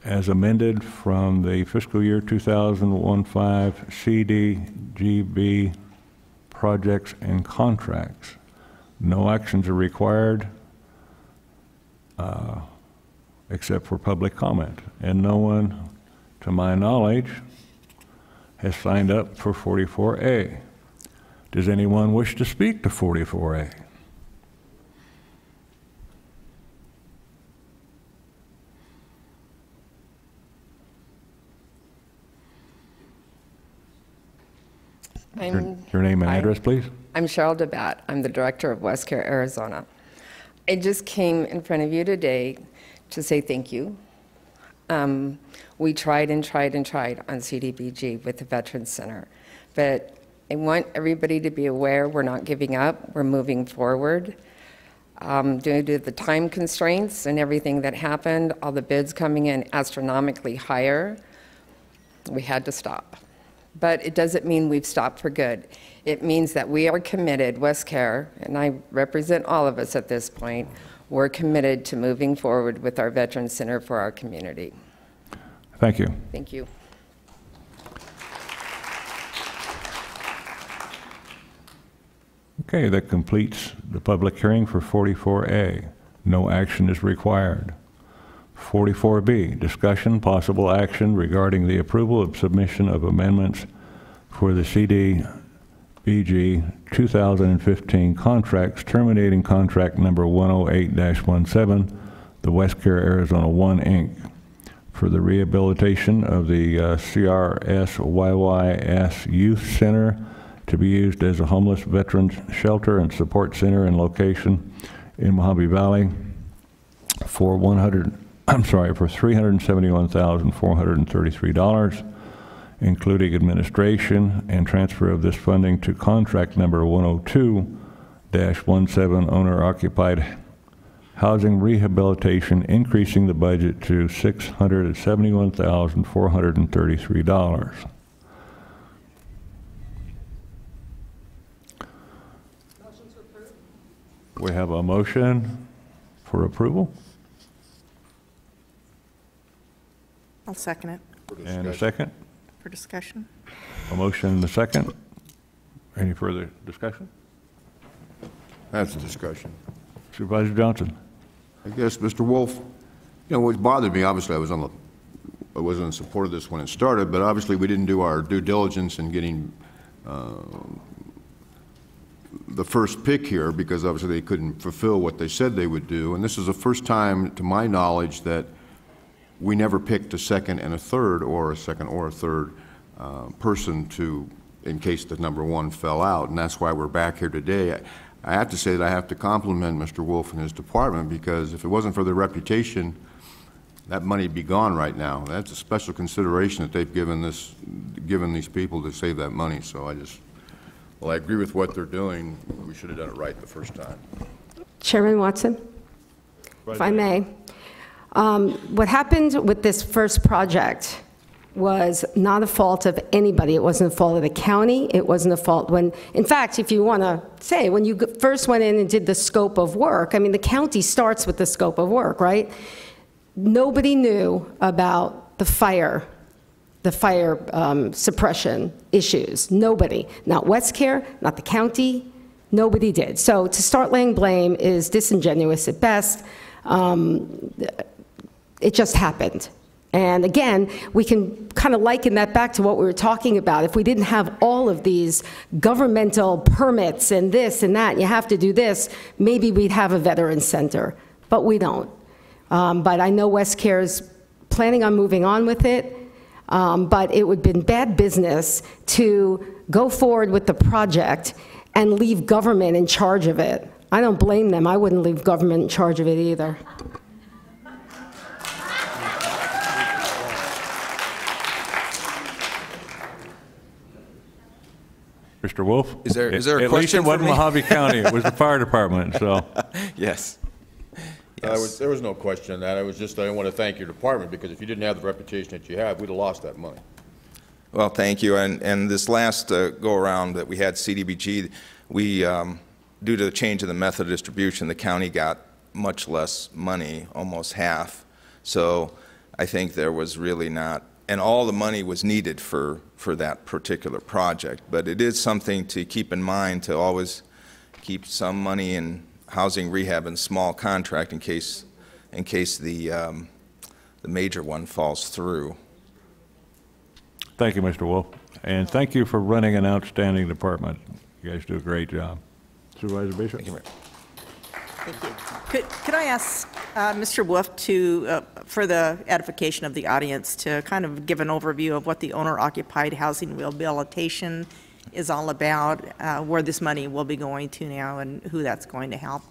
As amended from the fiscal year 2015 CDGB projects and contracts. No actions are required except for public comment. And no one, to my knowledge, has signed up for 44A. Does anyone wish to speak to 44A? Your name and address, please. I'm Cheryl DeBatt. I'm the director of WestCare Arizona. I just came in front of you today to say thank you. We tried and tried and tried on CDBG with the Veterans Center, but I want everybody to be aware we're not giving up. We're moving forward. Due to the time constraints and everything that happened, all the bids coming in astronomically higher, we had to stop. But it doesn't mean we've stopped for good. It means that we are committed, WestCare, and I represent all of us at this point, we're committed to moving forward with our Veterans Center for our community. Thank you. Thank you. Okay, that completes the public hearing for 44A. No action is required. 44B, discussion, possible action regarding the approval of submission of amendments for the CDBG 2015 contracts, terminating contract number 108-17, the WestCare Arizona 1, Inc., for the rehabilitation of the CRSYYS Youth Center to be used as a homeless veterans shelter and support center and location in Mojave Valley for $371,433, including administration and transfer of this funding to contract number 102-17, owner-occupied housing rehabilitation, increasing the budget to $671,433. We have a motion for approval. I'll second it. And a second? For discussion. A motion and a second. Any further discussion? That's a discussion. Supervisor Johnson. I guess, Mr. Wolf, you know, what bothered me, obviously, I wasn't in support of this when it started, but obviously we didn't do our due diligence in getting the first pick here, because obviously they couldn't fulfill what they said they would do. And this is the first time, to my knowledge, that we never picked a second and a third, or a second or a third person to, in case the number one fell out. And that's why we're back here today. I have to say that I have to compliment Mr. Wolf and his department, because if it wasn't for their reputation, that money would be gone right now. That's a special consideration that they've given these people to save that money. So I agree with what they're doing. We should have done it right the first time. Chairman Watson, if I may. What happened with this first project was not a fault of anybody. It wasn't a fault of the county. It wasn't a fault when, in fact, if you want to say, when you first went in and did the scope of work, I mean, the county starts with the scope of work, right? Nobody knew about the fire suppression issues. Nobody. Not WestCare, not the county. Nobody did. So to start laying blame is disingenuous at best. It just happened. And again, we can kind of liken that back to what we were talking about. If we didn't have all of these governmental permits and this and that, and you have to do this, maybe we'd have a veteran center. But we don't. But I know WestCare is planning on moving on with it. But it would have been bad business to go forward with the project and leave government in charge of it. I don't blame them. I wouldn't leave government in charge of it either. Mr. Wolf? Is there a question for me? At least it wasn't Mojave County. It was the fire department, so. Yes. There was no question on that. I want to thank your department, because if you didn't have the reputation that you have, we'd have lost that money. Well, thank you. And this last go-around that we had CDBG, we, due to the change in the method of distribution, the county got much less money, almost half. So I think there was really not, and all the money was needed for that particular project. But it is something to keep in mind, to always keep some money in housing rehab and small contract in case the major one falls through. Thank you, Mr. Wolf. And thank you for running an outstanding department. You guys do a great job. Supervisor Bishop? Thank you. Thank you. Could I ask Mr. Wolf to, for the edification of the audience, to kind of give an overview of what the owner-occupied housing rehabilitation is all about, where this money will be going to now, and who that's going to help?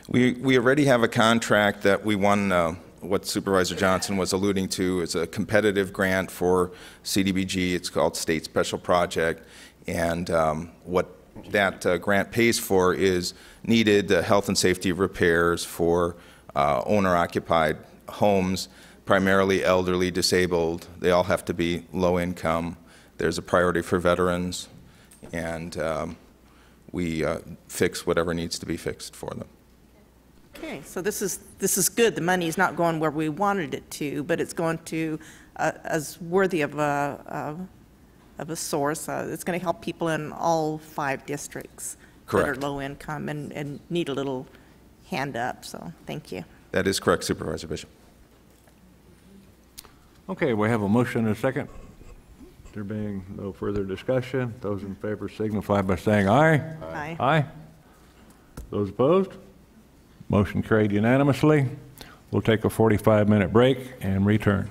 We already have a contract that we won. What Supervisor Johnson was alluding to is a competitive grant for CDBG. It's called State Special Project, and what that grant pays for is needed health and safety repairs for owner-occupied homes, primarily elderly, disabled. They all have to be low income. There's a priority for veterans, and we fix whatever needs to be fixed for them. Okay, so this is good. The money is not going where we wanted it to, but it's going to as worthy of a source. It's going to help people in all 5 districts. Correct. That are low income and need a little hand up. So thank you. That is correct, Supervisor Bishop. Okay, we have a motion and a second. There being no further discussion, those in favor signify by saying aye. Aye. Aye. Those opposed? Motion carried unanimously. We'll take a 45-minute break and return.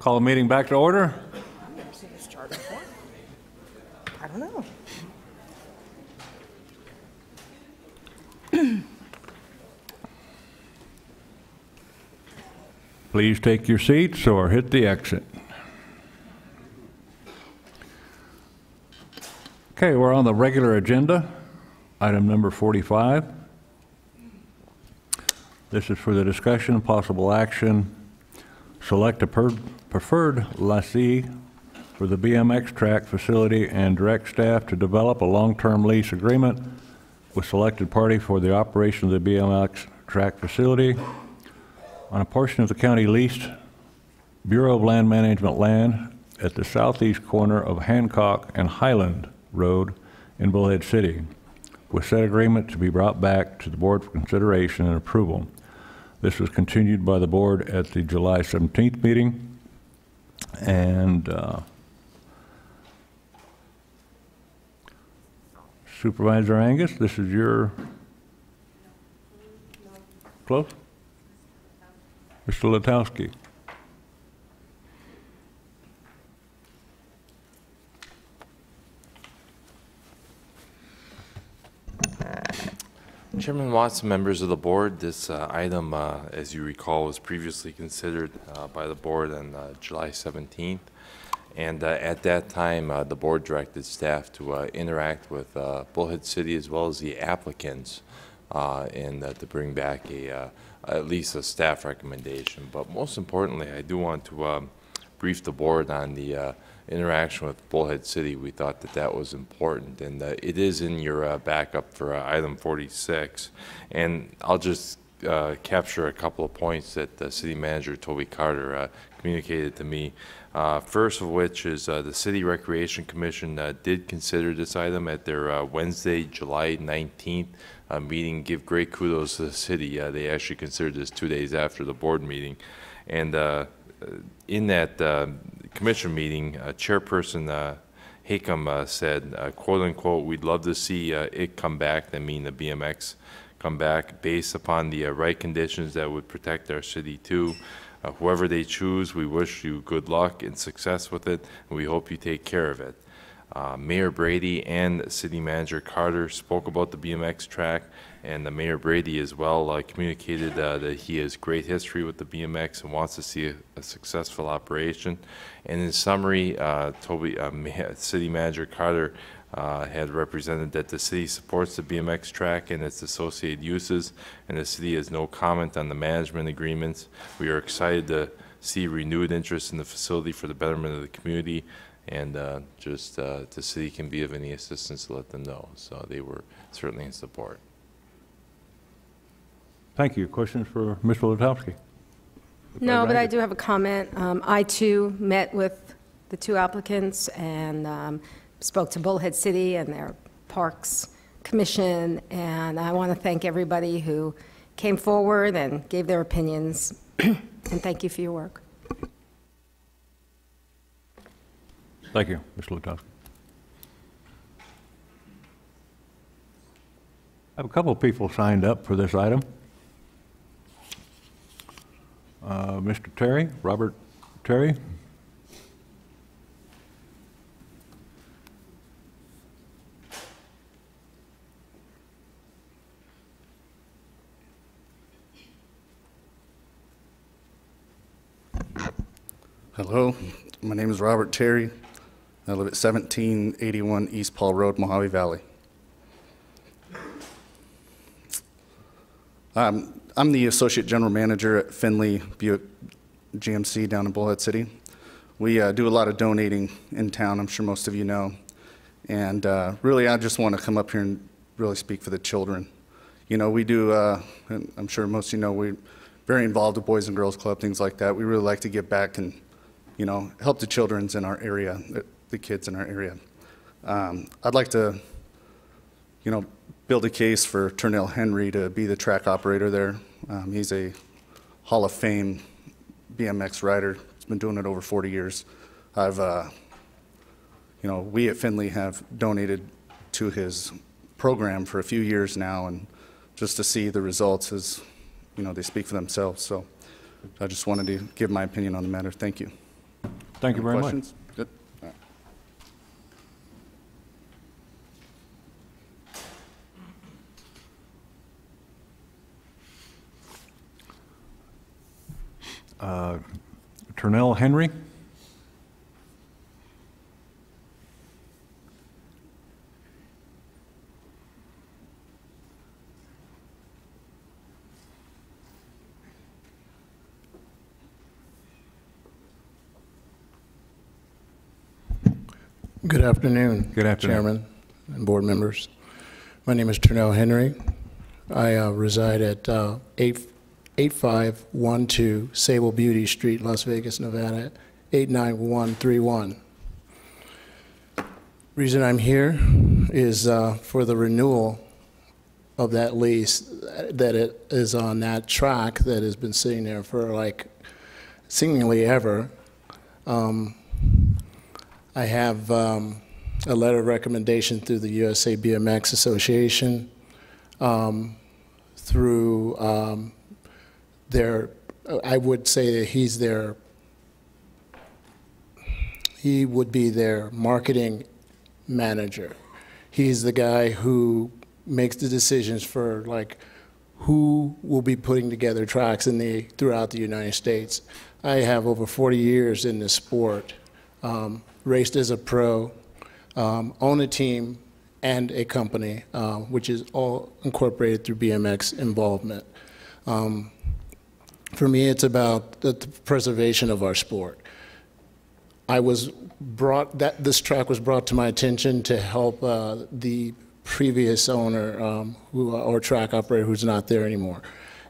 Call the meeting back to order. I've never seen this chart before. I don't know. Please take your seats or hit the exit. Okay, we're on the regular agenda, item number 45. This is for the discussion of possible action. Select a preferred lessee for the BMX track facility and direct staff to develop a long-term lease agreement with selected party for the operation of the BMX track facility on a portion of the county leased Bureau of Land Management land at the southeast corner of Hancock and Highland Road in Bullhead City, with said agreement to be brought back to the board for consideration and approval. This was continued by the board at the July 17th meeting, and Supervisor Angus, this is your close? Mr. Letowski. Chairman Watson, members of the board, this item, as you recall, was previously considered by the board on July 17th. And at that time, the board directed staff to interact with Bullhead City as well as the applicants and to bring back at least a staff recommendation. But most importantly, I do want to brief the board on the interaction with Bullhead City. We thought that that was important, and it is in your backup for item 46. And I'll just capture a couple of points that the city manager, Toby Carter, communicated to me. First of which is the City Recreation Commission did consider this item at their Wednesday, July 19th meeting. Give great kudos to the city. They actually considered this 2 days after the board meeting. And in that commission meeting, Chairperson Hakam said, quote unquote, we'd love to see it come back, that mean the BMX come back, based upon the right conditions that would protect our city too. Whoever they choose, we wish you good luck and success with it, and we hope you take care of it. Mayor Brady and City Manager Carter spoke about the BMX track, and the Mayor Brady as well communicated that he has great history with the BMX and wants to see a successful operation. And in summary, City Manager Carter had represented that the city supports the BMX track and its associated uses, and the city has no comment on the management agreements. We are excited to see renewed interest in the facility for the betterment of the community, and just the city can be of any assistance to let them know. So they were certainly in support. Thank you. Questions for Mr. Letowski? No, but I do have a comment. I, too, met with the two applicants and spoke to Bullhead City and their Parks Commission, and I want to thank everybody who came forward and gave their opinions, and thank you for your work. Thank you, Mr. Letowski. I have a couple of people signed up for this item. Mr. Terry, Robert Terry. Hello, my name is Robert Terry. I live at 1781 East Paul Road, Mojave Valley. I'm the Associate General Manager at Finley Buick GMC down in Bullhead City. We do a lot of donating in town, I'm sure most of you know. And really, I just want to come up here and really speak for the children. You know, we do, and I'm sure most of you know, we're very involved with Boys and Girls Club, things like that. We really like to give back and, you know, help the children in our area, the kids in our area. I'd like to, you know, build a case for Turnell Henry to be the track operator there. He's a Hall of Fame BMX rider. He's been doing it over 40 years. I've, you know, we at Finley have donated to his program for a few years now, and just to see the results is, you know, they speak for themselves. So I just wanted to give my opinion on the matter. Thank you. Thank you Any very much. questions? Good. All right. Turnell Henry? Good afternoon. Good afternoon. Chairman and board members. My name is Turnell Henry. I reside at 8512 Sable Beauty Street, Las Vegas, Nevada, 89131. Reason I'm here is for the renewal of that lease, that it is on that track that has been sitting there for like seemingly ever. I have a letter of recommendation through the USA BMX Association, through their, I would say that he would be their marketing manager. He's the guy who makes the decisions for like who will be putting together tracks throughout the United States. I have over 40 years in this sport. Raced as a pro, own a team and a company, which is all incorporated through BMX involvement. For me, it's about the preservation of our sport. This track was brought to my attention to help the previous owner or track operator who's not there anymore.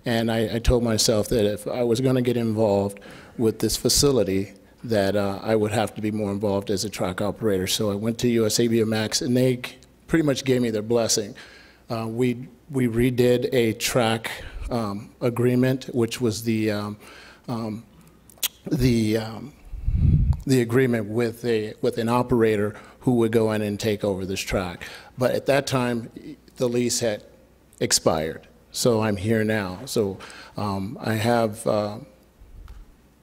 And I told myself that if I was going to get involved with this facility, that I would have to be more involved as a track operator. So I went to USA BMX, and they pretty much gave me their blessing. We redid a track agreement, which was the agreement with an operator who would go in and take over this track. But at that time, the lease had expired. So I'm here now. So I have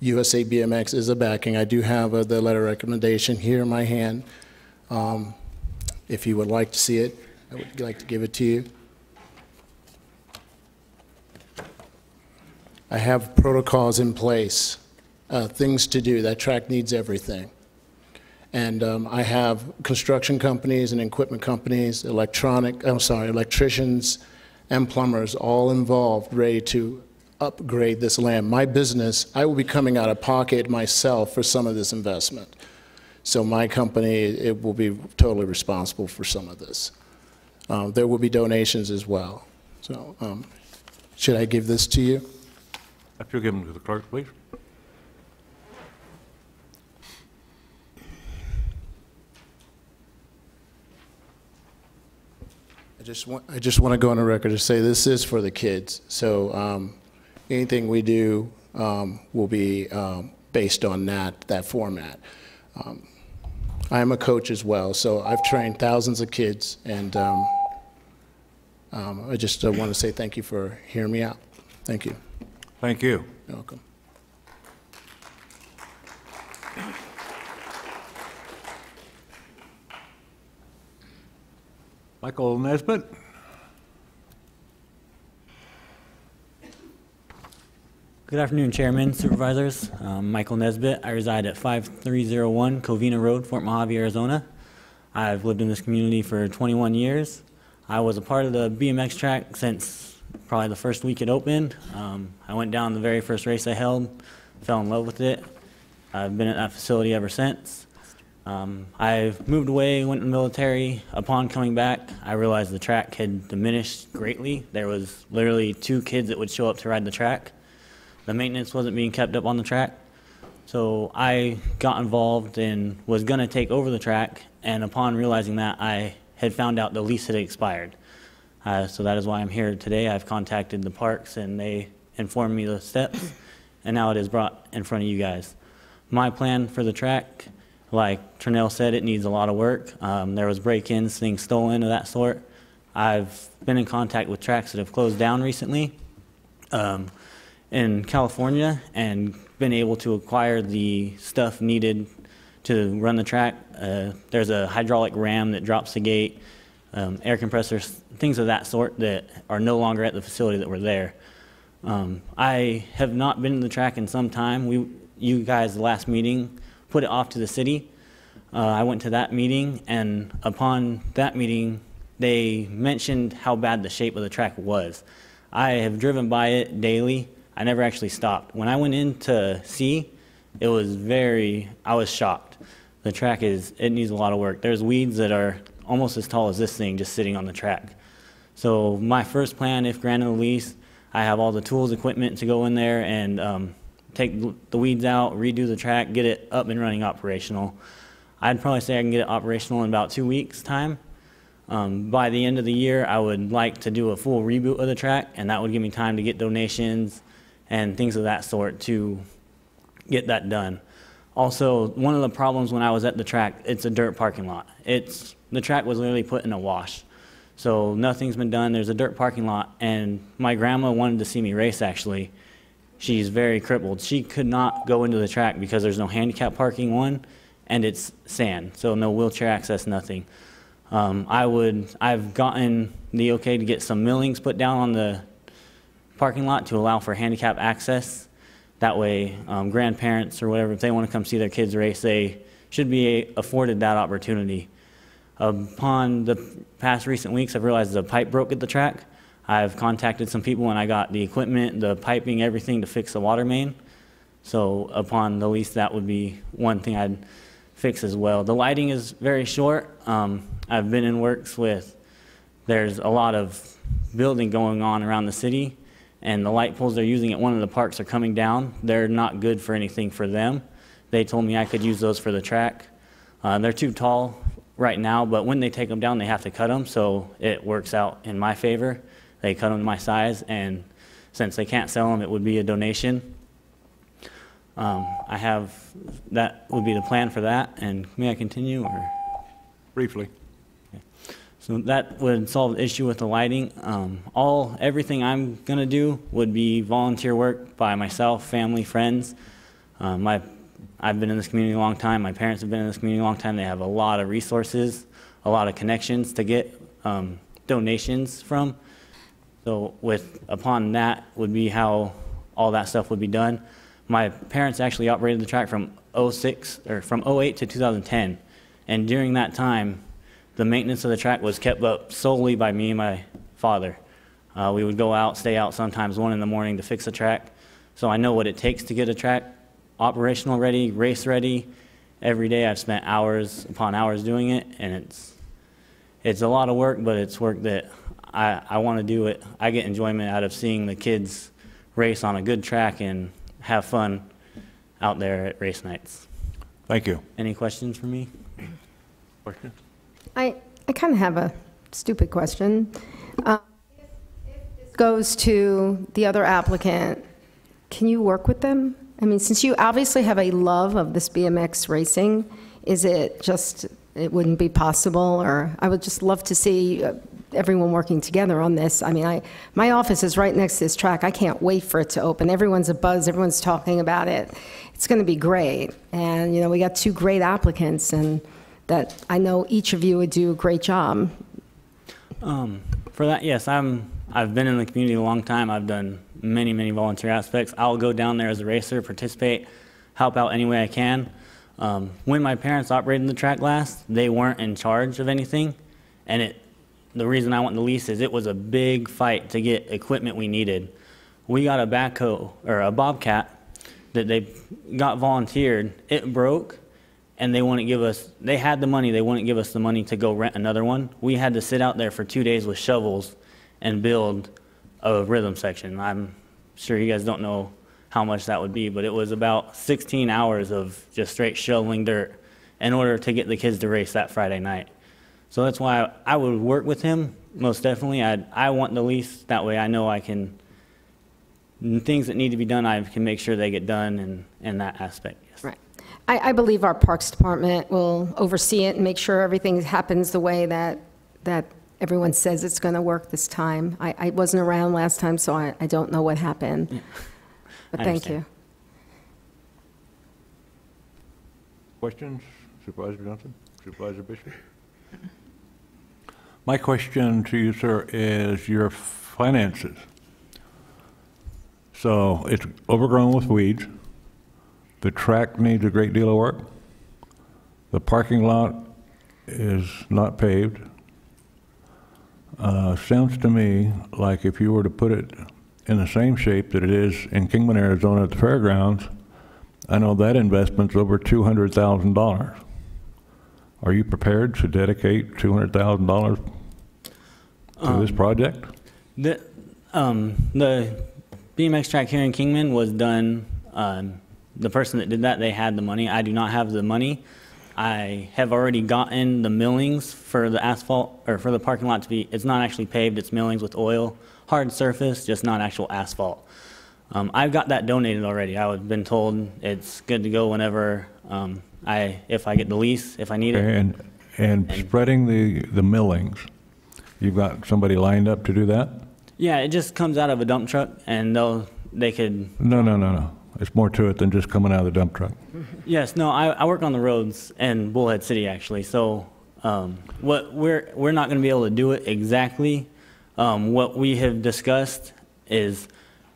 USA BMX is a backing. I do have the letter of recommendation here in my hand. If you would like to see it, I would like to give it to you. I have protocols in place, things to do. That track needs everything. And I have construction companies and equipment companies, electricians and plumbers all involved, ready to upgrade this land. My business, I will be coming out of pocket myself for some of this investment. So my company, it will be totally responsible for some of this. There will be donations as well. So should I give this to you? If you'll give them to the clerk, please. I just want to go on the record to say this is for the kids. So anything we do will be based on that format. I am a coach as well, so I've trained thousands of kids, and I just want to say thank you for hearing me out. Thank you. Thank you. You're welcome. Michael Nesbitt. Good afternoon, Chairman, Supervisors. Michael Nesbitt. I reside at 5301 Covina Road, Fort Mojave, Arizona. I've lived in this community for 21 years. I was a part of the BMX track since probably the first week it opened. I went down the very first race I held, fell in love with it. I've been at that facility ever since. I've moved away, went in the military. Upon coming back, I realized the track had diminished greatly. There was literally 2 kids that would show up to ride the track. The maintenance wasn't being kept up on the track. So I got involved and was going to take over the track, and upon realizing that, I had found out the lease had expired. So that is why I'm here today. I've contacted the parks, and they informed me the steps, and now it is brought in front of you guys. My plan for the track, like Turnell said, it needs a lot of work. There was break-ins, things stolen of that sort. I've been in contact with tracks that have closed down recently in California and been able to acquire the stuff needed to run the track. There's a hydraulic ram that drops the gate, air compressors, things of that sort that are no longer at the facility that were there. I have not been to the track in some time. You guys, the last meeting, put it off to the city. I went to that meeting, and upon that meeting, they mentioned how bad the shape of the track was. I have driven by it daily. I never actually stopped. When I went in to see, I was shocked. The track it needs a lot of work. There's weeds that are almost as tall as this thing just sitting on the track. So my first plan, if granted a lease, I have all the tools, equipment to go in there and take the weeds out, redo the track, get it up and running operational. I'd probably say I can get it operational in about 2 weeks' time. By the end of the year, I would like to do a full reboot of the track, and that would give me time to get donations and things of that sort to get that done. Also, one of the problems when I was at the track, it's a dirt parking lot. The track was literally put in a wash. So nothing's been done. There's a dirt parking lot, and my grandma wanted to see me race, actually. She's very crippled. She could not go into the track because there's no handicap parking, one, and it's sand, so no wheelchair access, nothing. I've gotten the okay to get some millings put down on the parking lot to allow for handicap access. That way, grandparents or whatever, if they want to come see their kids race, they should be afforded that opportunity. Upon the past recent weeks, I've realized the pipe broke at the track. I've contacted some people and I got the equipment, the piping, everything to fix the water main. So upon the lease, that would be one thing I'd fix as well. The lighting is very short. I've been in works there's a lot of building going on around the city, and the light poles they're using at one of the parks are coming down. They're not good for anything for them. They told me I could use those for the track. They're too tall right now, but when they take them down, they have to cut them, so it works out in my favor. They cut them to my size, and since they can't sell them, it would be a donation. That would be the plan for that, and may I continue, or? Briefly. Okay. So that would solve the issue with the lighting. Everything I'm gonna do would be volunteer work by myself, family, friends. I've been in this community a long time. My parents have been in this community a long time. They have a lot of resources, a lot of connections to get donations from. So upon that would be how all that stuff would be done. My parents actually operated the track from 08 to 2010. And during that time, the maintenance of the track was kept up solely by me and my father. We would go out, stay out sometimes 1 in the morning to fix a track. So I know what it takes to get a track operational ready, race ready. Every day I've spent hours upon hours doing it, and it's a lot of work, but it's work that I want to do it. I get enjoyment out of seeing the kids race on a good track and have fun out there at race nights. Thank you. Any questions for me? Questions? I kind of have a stupid question. If this goes to the other applicant, can you work with them? I mean, since you obviously have a love of this BMX racing, is it just, it wouldn't be possible? Or I would just love to see everyone working together on this. I mean, my office is right next to this track. I can't wait for it to open. Everyone's a buzz. Everyone's talking about it. It's going to be great. And, you know, we got 2 great applicants, and that I know each of you would do a great job. For that, yes, I've been in the community a long time. I've done many volunteer aspects. I'll go down there as a racer, participate, help out any way I can. When my parents operated the track last, they weren't in charge of anything, and the reason I want the lease is it was a big fight to get equipment we needed. We got a backhoe, or a bobcat, that they got volunteered. It broke, and they wouldn't give us, they had the money, they wouldn't give us the money to go rent another one. We had to sit out there for 2 days with shovels and build a rhythm section. I'm sure you guys don't know how much that would be, but it was about 16 hours of just straight shoveling dirt in order to get the kids to race that Friday night. So that's why I would work with him, most definitely. I want the lease, that way I know I can, things that need to be done, I can make sure they get done in that aspect, yes. Right. I believe our Parks Department will oversee it and make sure everything happens the way that everyone says it's going to work this time. I wasn't around last time, so I don't know what happened. Yeah. But thank you. Questions? Supervisor Johnson? Supervisor Bishop? My question to you, sir, is your finances. So it's overgrown with weeds. The track needs a great deal of work. The parking lot is not paved. Sounds to me like if you were to put it in the same shape that it is in Kingman, Arizona at the fairgrounds, I know that investment's over $200,000. Are you prepared to dedicate $200,000 to this project? The BMX track here in Kingman was done, the person that did that, they had the money. I do not have the money. I have already gotten the millings for the asphalt, or for the parking lot to be, it's not actually paved, it's millings with oil, hard surface, just not actual asphalt. I've got that donated already. I've been told it's good to go whenever if I get the lease, if I need it. And spreading the millings, you've got somebody lined up to do that? Yeah, it just comes out of a dump truck, and they could... No. It's more to it than just coming out of the dump truck. Yes, no, I work on the roads in Bullhead City, actually, so what we're not going to be able to do it exactly. What we have discussed is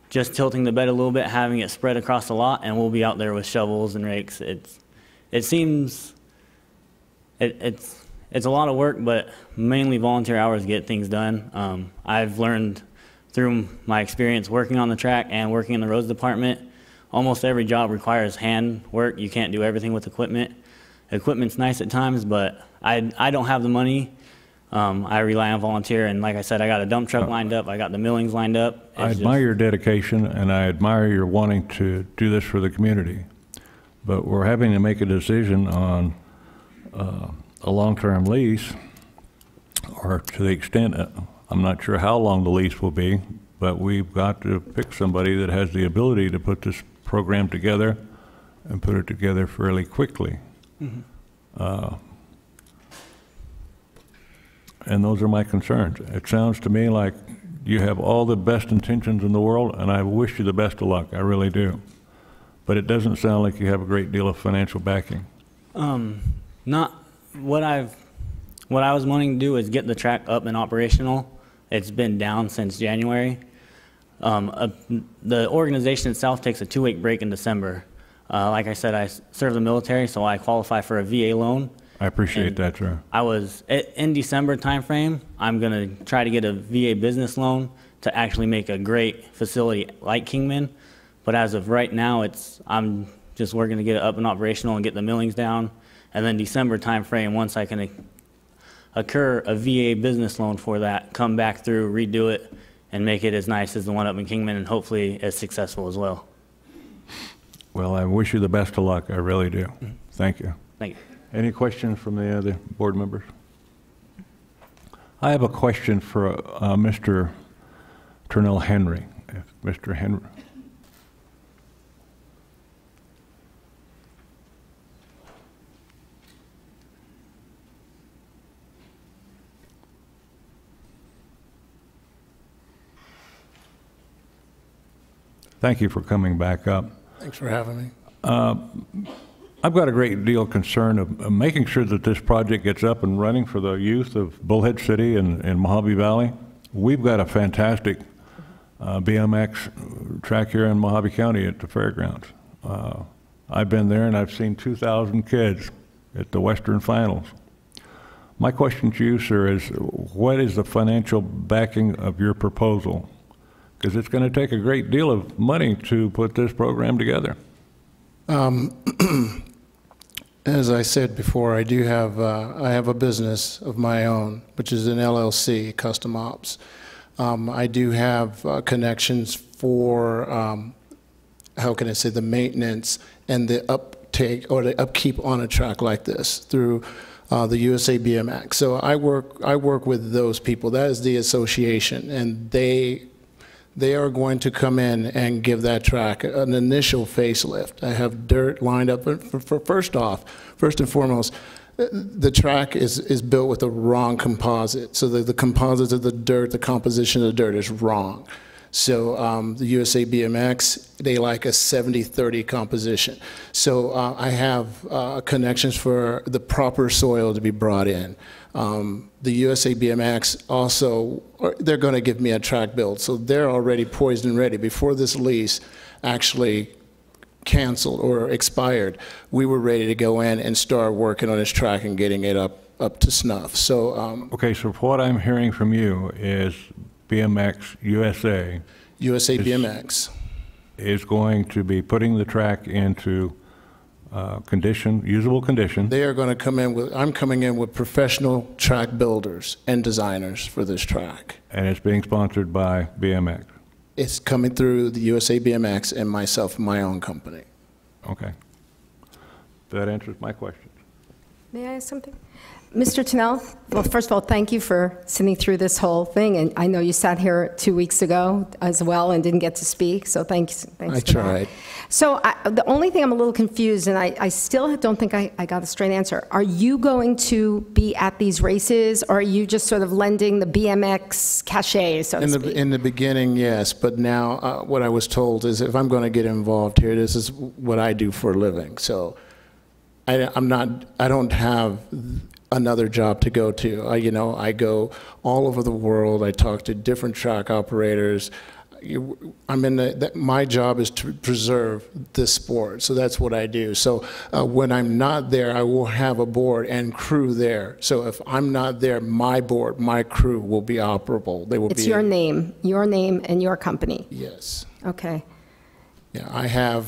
just tilting the bed a little bit, having it spread across the lot, and we'll be out there with shovels and rakes. It seems it's a lot of work, but mainly volunteer hours get things done. I've learned through my experience working on the track and working in the roads department, almost every job requires hand work. You can't do everything with equipment. Equipment's nice at times, but I don't have the money. I rely on volunteer, and like I said, I got a dump truck lined up. I got the millings lined up. I admire your dedication, and I admire your wanting to do this for the community. But we're having to make a decision on a long-term lease, or to the extent, I'm not sure how long the lease will be, but we've got to pick somebody that has the ability to put this program together and put it together fairly quickly. Mm-hmm. And those are my concerns. It sounds to me like you have all the best intentions in the world, and I wish you the best of luck. I really do. But it doesn't sound like you have a great deal of financial backing. Not what I was wanting to do is get the track up and operational. It's been down since January. The organization itself takes a 2-week break in December. Like I said, I serve the military, so I qualify for a VA loan. I appreciate that, sir. I was, in December timeframe, I'm going to try to get a VA business loan to actually make a great facility like Kingman. But as of right now, I'm just working to get it up and operational and get the millings down. And then December timeframe, once I can occur a VA business loan for that, come back through, redo it, and make it as nice as the one up in Kingman, and hopefully as successful as well. Well, I wish you the best of luck. I really do. Thank you. Thank you. Any questions from the other board members? I have a question for Mr. Turnell Henry. If Mr. Henry. Thank you for coming back up. Thanks for having me. I've got a great deal of concern of making sure that this project gets up and running for the youth of Bullhead City and Mojave Valley. We've got a fantastic BMX track here in Mojave County at the fairgrounds. I've been there and I've seen 2,000 kids at the Western Finals. My question to you, sir, is what is the financial backing of your proposal? Because it's going to take a great deal of money to put this program together. As I said before, I do have I have a business of my own, which is an LLC, Custom Ops. I do have connections for how can I say, the maintenance and the uptake or the upkeep on a track like this through the USA BMX. So I work with those people. That is the association, and they are going to come in and give that track an initial facelift. I have dirt lined up. First and foremost, the track is built with the wrong composite. So the composites of the dirt, the composition of the dirt is wrong. So the USA BMX, they like a 70-30 composition. So I have connections for the proper soil to be brought in. The USA BMX also, they're going to give me a track build. So they're already poised and ready. Before this lease actually canceled or expired, we were ready to go in and start working on this track and getting it up to snuff. So okay, so what I'm hearing from you is BMX USA BMX is going to be putting the track into usable condition. They are going to come in with, I'm coming in with professional track builders and designers for this track. And it's being sponsored by BMX. It's coming through the USA BMX and myself, my own company. Okay. That answers my question. May I ask something? Mr. Tennell, well, first of all, thank you for sitting through this whole thing. And I know you sat here 2 weeks ago as well and didn't get to speak, so thanks I tried. So the only thing I'm a little confused, and I still don't think I got a straight answer. Are you going to be at these races, or are you just sort of lending the BMX cachet, so to speak? In the beginning, yes, but now what I was told is if I'm going to get involved here, this is what I do for a living. So I don't have another job to go to. I go all over the world. I talk to different track operators. My job is to preserve this sport, so that's what I do. So when I'm not there, I will have a board and crew there. So if I'm not there, my board, my crew will be operable. They will be. It's your name and your company. Yes. Okay. Yeah, I have,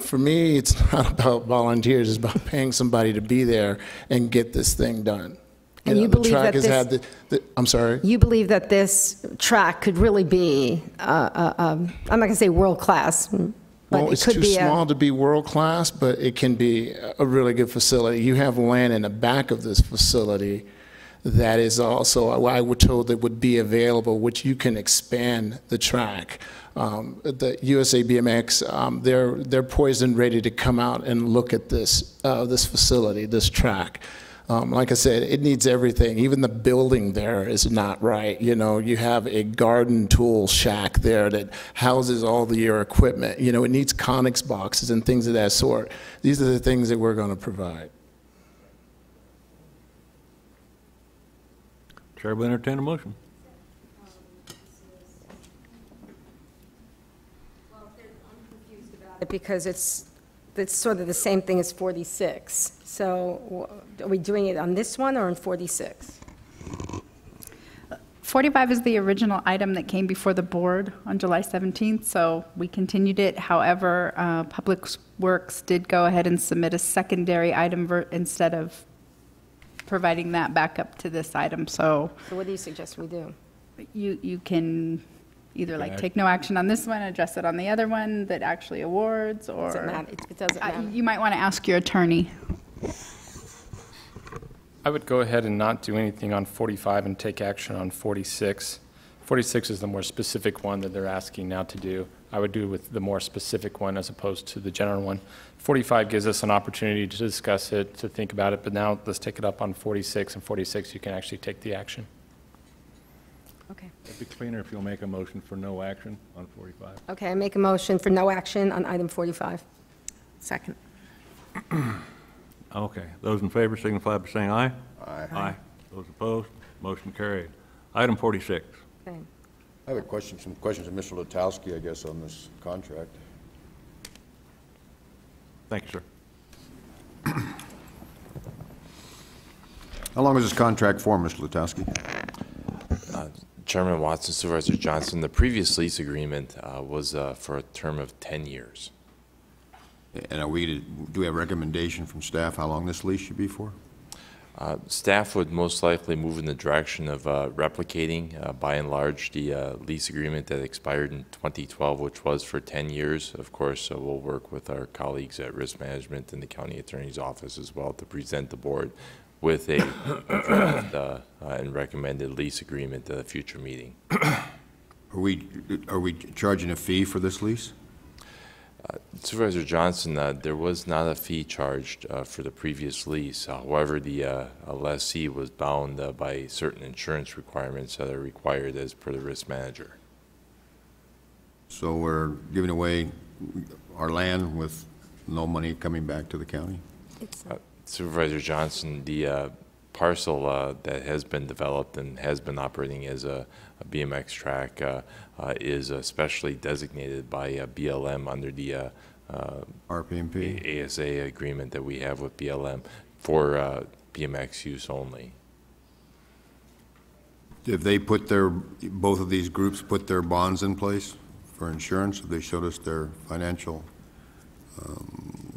for me, it's not about volunteers, it's about paying somebody to be there and get this thing done. And you believe that this, I'm sorry? You believe that this track could really be, I'm not going to say world class, but well, it could be it's too small to be world class, but it can be a really good facility. You have land in the back of this facility that is also, I was told that would be available, which you can expand the track. The USA BMX, they're poised and ready to come out and look at this facility, this track. Like I said, it needs everything. Even the building there is not right. You have a garden tool shack there that houses all your equipment. It needs Conex boxes and things of that sort. These are the things that we're going to provide. Chair will entertain a motion. because it's sort of the same thing as 46. So are we doing it on this one or on 46? 45 is the original item that came before the board on July 17th, so we continued it. However, Public Works did go ahead and submit a secondary item instead of providing that back up to this item. So what do you suggest we do? You can either take no action on this one, address it on the other one that actually awards, or Does it matter? It doesn't matter. You might want to ask your attorney. I would go ahead and not do anything on 45 and take action on 46. 46 is the more specific one that they're asking now to do. I would do with the more specific one as opposed to the general one. 45 gives us an opportunity to discuss it, to think about it, but now let's take it up on 46, and 46 you can actually take the action. Okay. It'd be cleaner if you'll make a motion for no action on 45. Okay, I make a motion for no action on item 45. Second. Okay. Those in favor signify by saying aye. Aye. Aye. Those opposed, motion carried. Item 46. Okay. I have a question, some questions of Mr. Letowski, I guess, on this contract. Thank you, sir. How long is this contract for, Mr. Letowski? Chairman Watson, Supervisor Johnson, the previous lease agreement was for a term of 10 years. And do we have a recommendation from staff how long this lease should be for? Staff would most likely move in the direction of replicating, by and large, the lease agreement that expired in 2012, which was for 10 years. Of course, we'll work with our colleagues at Risk Management and the County Attorney's Office as well to present the board with a draft and recommended lease agreement at a future meeting. Are we charging a fee for this lease? Supervisor Johnson, there was not a fee charged for the previous lease. However, the lessee was bound by certain insurance requirements that are required as per the risk manager. So we're giving away our land with no money coming back to the county? Supervisor Johnson, the parcel that has been developed and has been operating as a BMX track is specially designated by BLM under the RPMP ASA agreement that we have with BLM for BMX use only. Have they put both of these groups put their bonds in place for insurance? Have they showed us their financial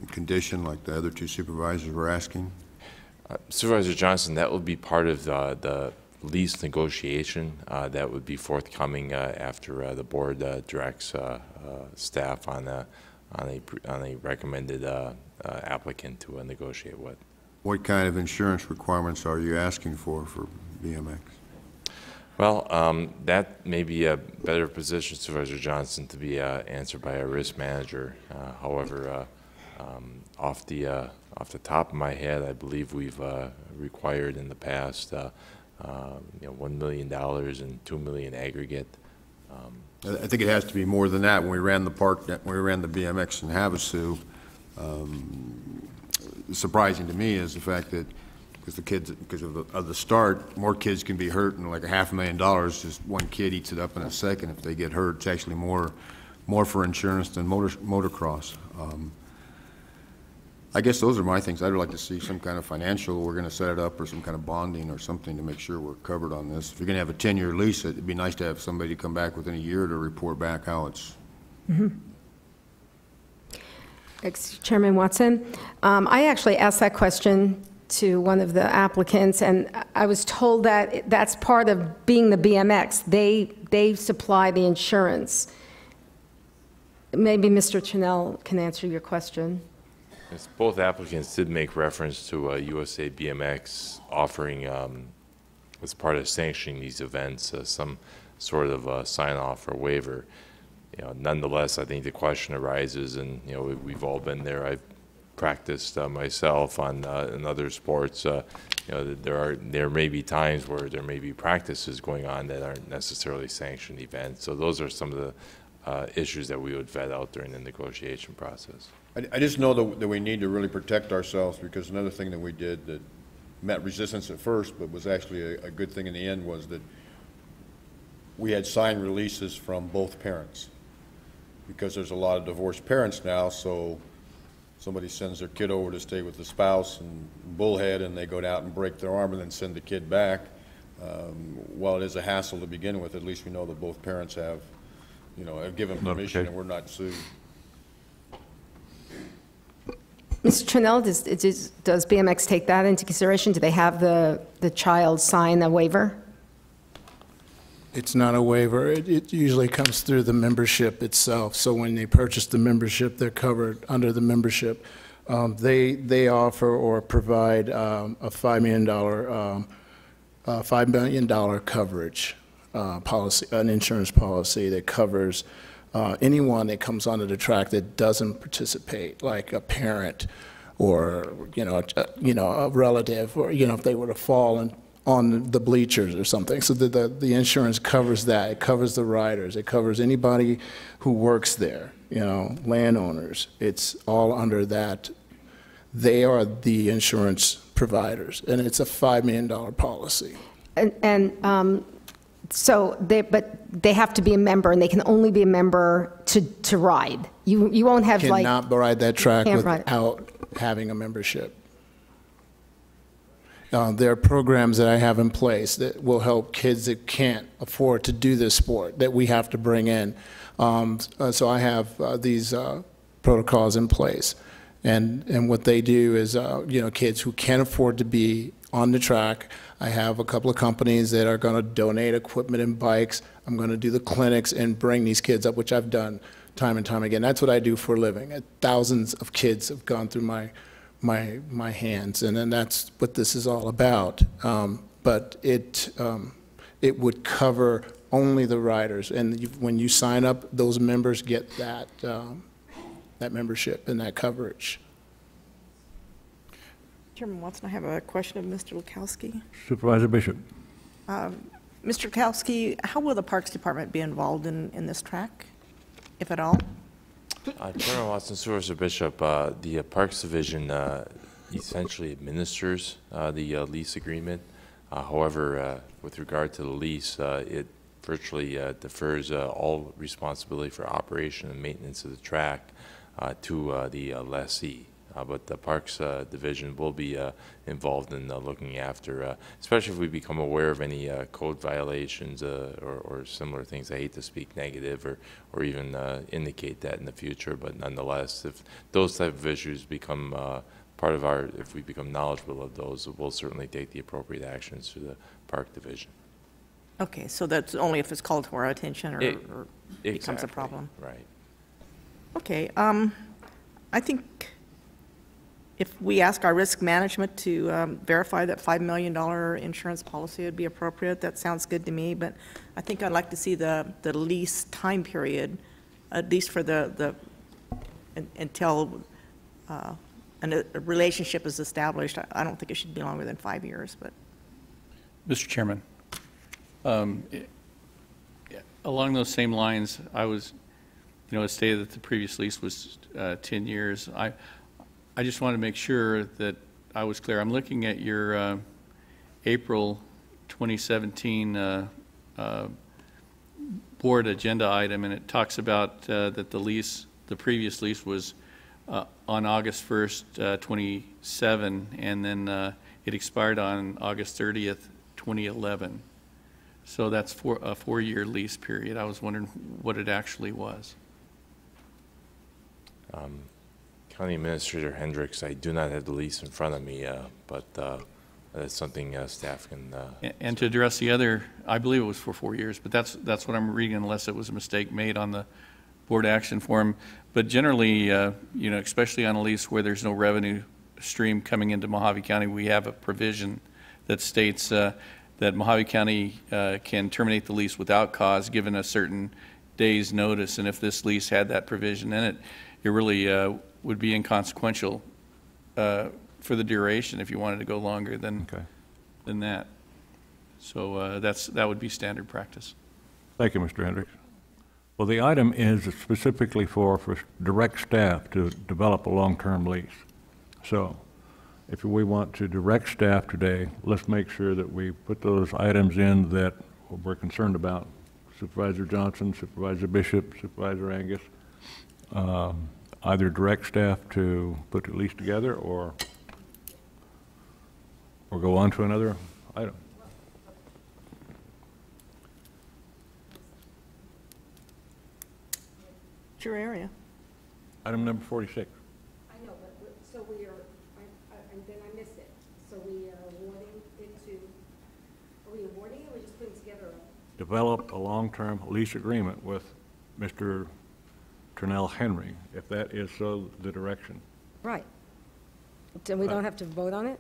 condition like the other two supervisors were asking? Supervisor Johnson, that would be part of the lease negotiation that would be forthcoming after the board directs staff on a recommended applicant to negotiate with. What kind of insurance requirements are you asking for BMX? Well, that may be a better position, Supervisor Johnson, to be answered by a risk manager. However, off the top of my head, I believe we've required in the past, $1 million and $2 million aggregate. I think it has to be more than that. When we ran the when we ran the BMX in Havasu, surprising to me is the fact that because of the start, more kids can be hurt, and like $500,000, just one kid eats it up in a second. If they get hurt, it's actually more for insurance than motocross. I guess those are my things. I'd like to see some kind of financial, we're going to set it up, or some kind of bonding or something to make sure we're covered on this. If you're going to have a 10-year lease, it'd be nice to have somebody come back within a year to report back how it's. Chairman Watson, I actually asked that question to one of the applicants, and I was told that that's part of being the BMX. They supply the insurance. Maybe Mr. Chenell can answer your question. Yes, both applicants did make reference to USA BMX offering, as part of sanctioning these events, some sort of sign-off or waiver. Nonetheless, I think the question arises, and we've all been there. I've practiced myself in other sports. There may be times where there may be practices going on that aren't necessarily sanctioned events. So those are some of the issues that we would vet out during the negotiation process. I just know that we need to really protect ourselves, because another thing that we did that met resistance at first but was actually a good thing in the end was that we had signed releases from both parents, because there's a lot of divorced parents now. So somebody sends their kid over to stay with the spouse in Bullhead, and they go out and break their arm and then send the kid back. While it is a hassle to begin with, at least we know that both parents have given permission and we're not sued. Mr. Chenell, does BMX take that into consideration? Do they have the child sign a waiver? It's not a waiver. It usually comes through the membership itself. So when they purchase the membership, they're covered under the membership. They offer or provide a $5 million coverage policy, an insurance policy that covers anyone that comes onto the track that doesn't participate, like a parent or a relative, or if they were to fall on the bleachers or something. So the insurance covers that. It covers the riders. It covers anybody who works there, landowners. It's all under that. They are the insurance providers, and it's a $5 million policy. So they have to be a member, and they can only be a member to ride. You won't have cannot ride that track without having a membership. There are programs that I have in place that will help kids that can't afford to do this sport that we have to bring in. So I have these protocols in place, and what they do is kids who can't afford to be on the track. I have a couple of companies that are going to donate equipment and bikes. I'm going to do the clinics and bring these kids up, which I've done time and time again. That's what I do for a living. Thousands of kids have gone through my hands, and then that's what this is all about. But it would cover only the riders, and when you sign up, those members get that membership and that coverage. Chairman Watson, I have a question of Mr. Lukowski. Supervisor Bishop. Mr. Lukowski, how will the Parks Department be involved in this track? if at all? Chairman Watson, Supervisor Bishop, the Parks Division essentially administers the lease agreement. However, with regard to the lease, it virtually defers all responsibility for operation and maintenance of the track to the lessee. But the Parks Division will be involved in looking after, especially if we become aware of any code violations or similar things. I hate to speak negative or even indicate that in the future, but nonetheless, if those type of issues become part of our, if we become knowledgeable of those, we'll certainly take the appropriate actions through the Park Division. Okay, so that's only if it's called to our attention or becomes a Exactly, problem. right. Okay, I think if we ask our risk management to verify that $5 million insurance policy would be appropriate, that sounds good to me, but I think I'd like to see the lease time period, at least for until a relationship is established. I don't think it should be longer than 5 years, but. Mr. Chairman, along those same lines, I was, it stated that the previous lease was 10 years. I just want to make sure that I was clear. I'm looking at your April 2017 board agenda item, and it talks about that the previous lease was on August 1st, 27, and then it expired on August 30th, 2011. So that's a 4-year lease period. I was wondering what it actually was. County Administrator Hendricks, I do not have the lease in front of me, but that's something staff can. And to address the other, I believe it was for 4 years, but that's what I'm reading, unless it was a mistake made on the board action form. But generally, especially on a lease where there's no revenue stream coming into Mojave County, we have a provision that states that Mojave County can terminate the lease without cause given a certain day's notice. And if this lease had that provision in it, it really would be inconsequential for the duration if you wanted to go longer than that. So that would be standard practice. Thank you, Mr. Hendricks. Well, the item is specifically for direct staff to develop a long-term lease. So if we want to direct staff today, let's make sure that we put those items in that we're concerned about. Supervisor Johnson, Supervisor Bishop, Supervisor Angus, either direct staff to put the lease together or go on to another item. It's your area. Item number 46. I know, but so we are, and then I missed it. So we are awarding it to, are we awarding it or are we just putting together a? Develop a long-term lease agreement with Mr. Turnell Henry, if that is so the direction. Right. And we don't have to vote on it?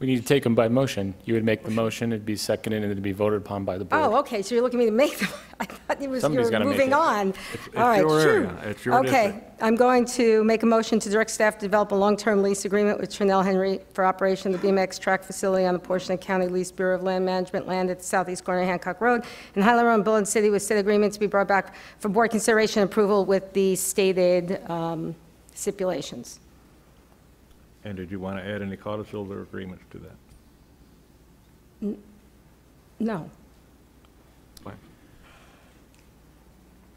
We need to take them by motion. You would make the motion, it'd be seconded, and it'd be voted upon by the board. Oh, okay, so you're looking at me to make them. I thought you were Somebody's gotta make moving it. on. It's All right, your sure. area. It's your Okay, district. I'm going to make a motion to direct staff to develop a long-term lease agreement with Trinell Henry for operation of the BMX track facility on the portion of County Lease Bureau of Land Management land at the southeast corner of Hancock Road and Highland Road in Bullen City, with said agreement to be brought back for board consideration and approval with the stated stipulations. And did you want to add any codicils or agreements to that? No. Fine.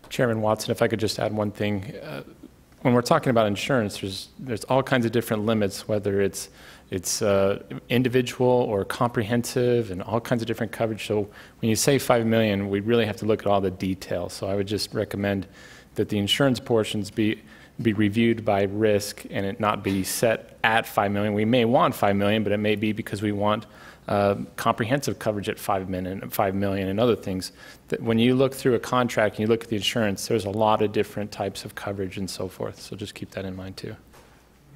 Chairman Watson, if I could just add one thing. When we're talking about insurance, there's all kinds of different limits, whether it's individual or comprehensive and all kinds of different coverage. So when you say $5 million, we really have to look at all the details. So I would just recommend that the insurance portions be reviewed by risk and it not be set at $5 million. We may want $5 million, but it may be because we want comprehensive coverage at $5 million and other things. That when you look through a contract and you look at the insurance, there's a lot of different types of coverage and so forth. So just keep that in mind too.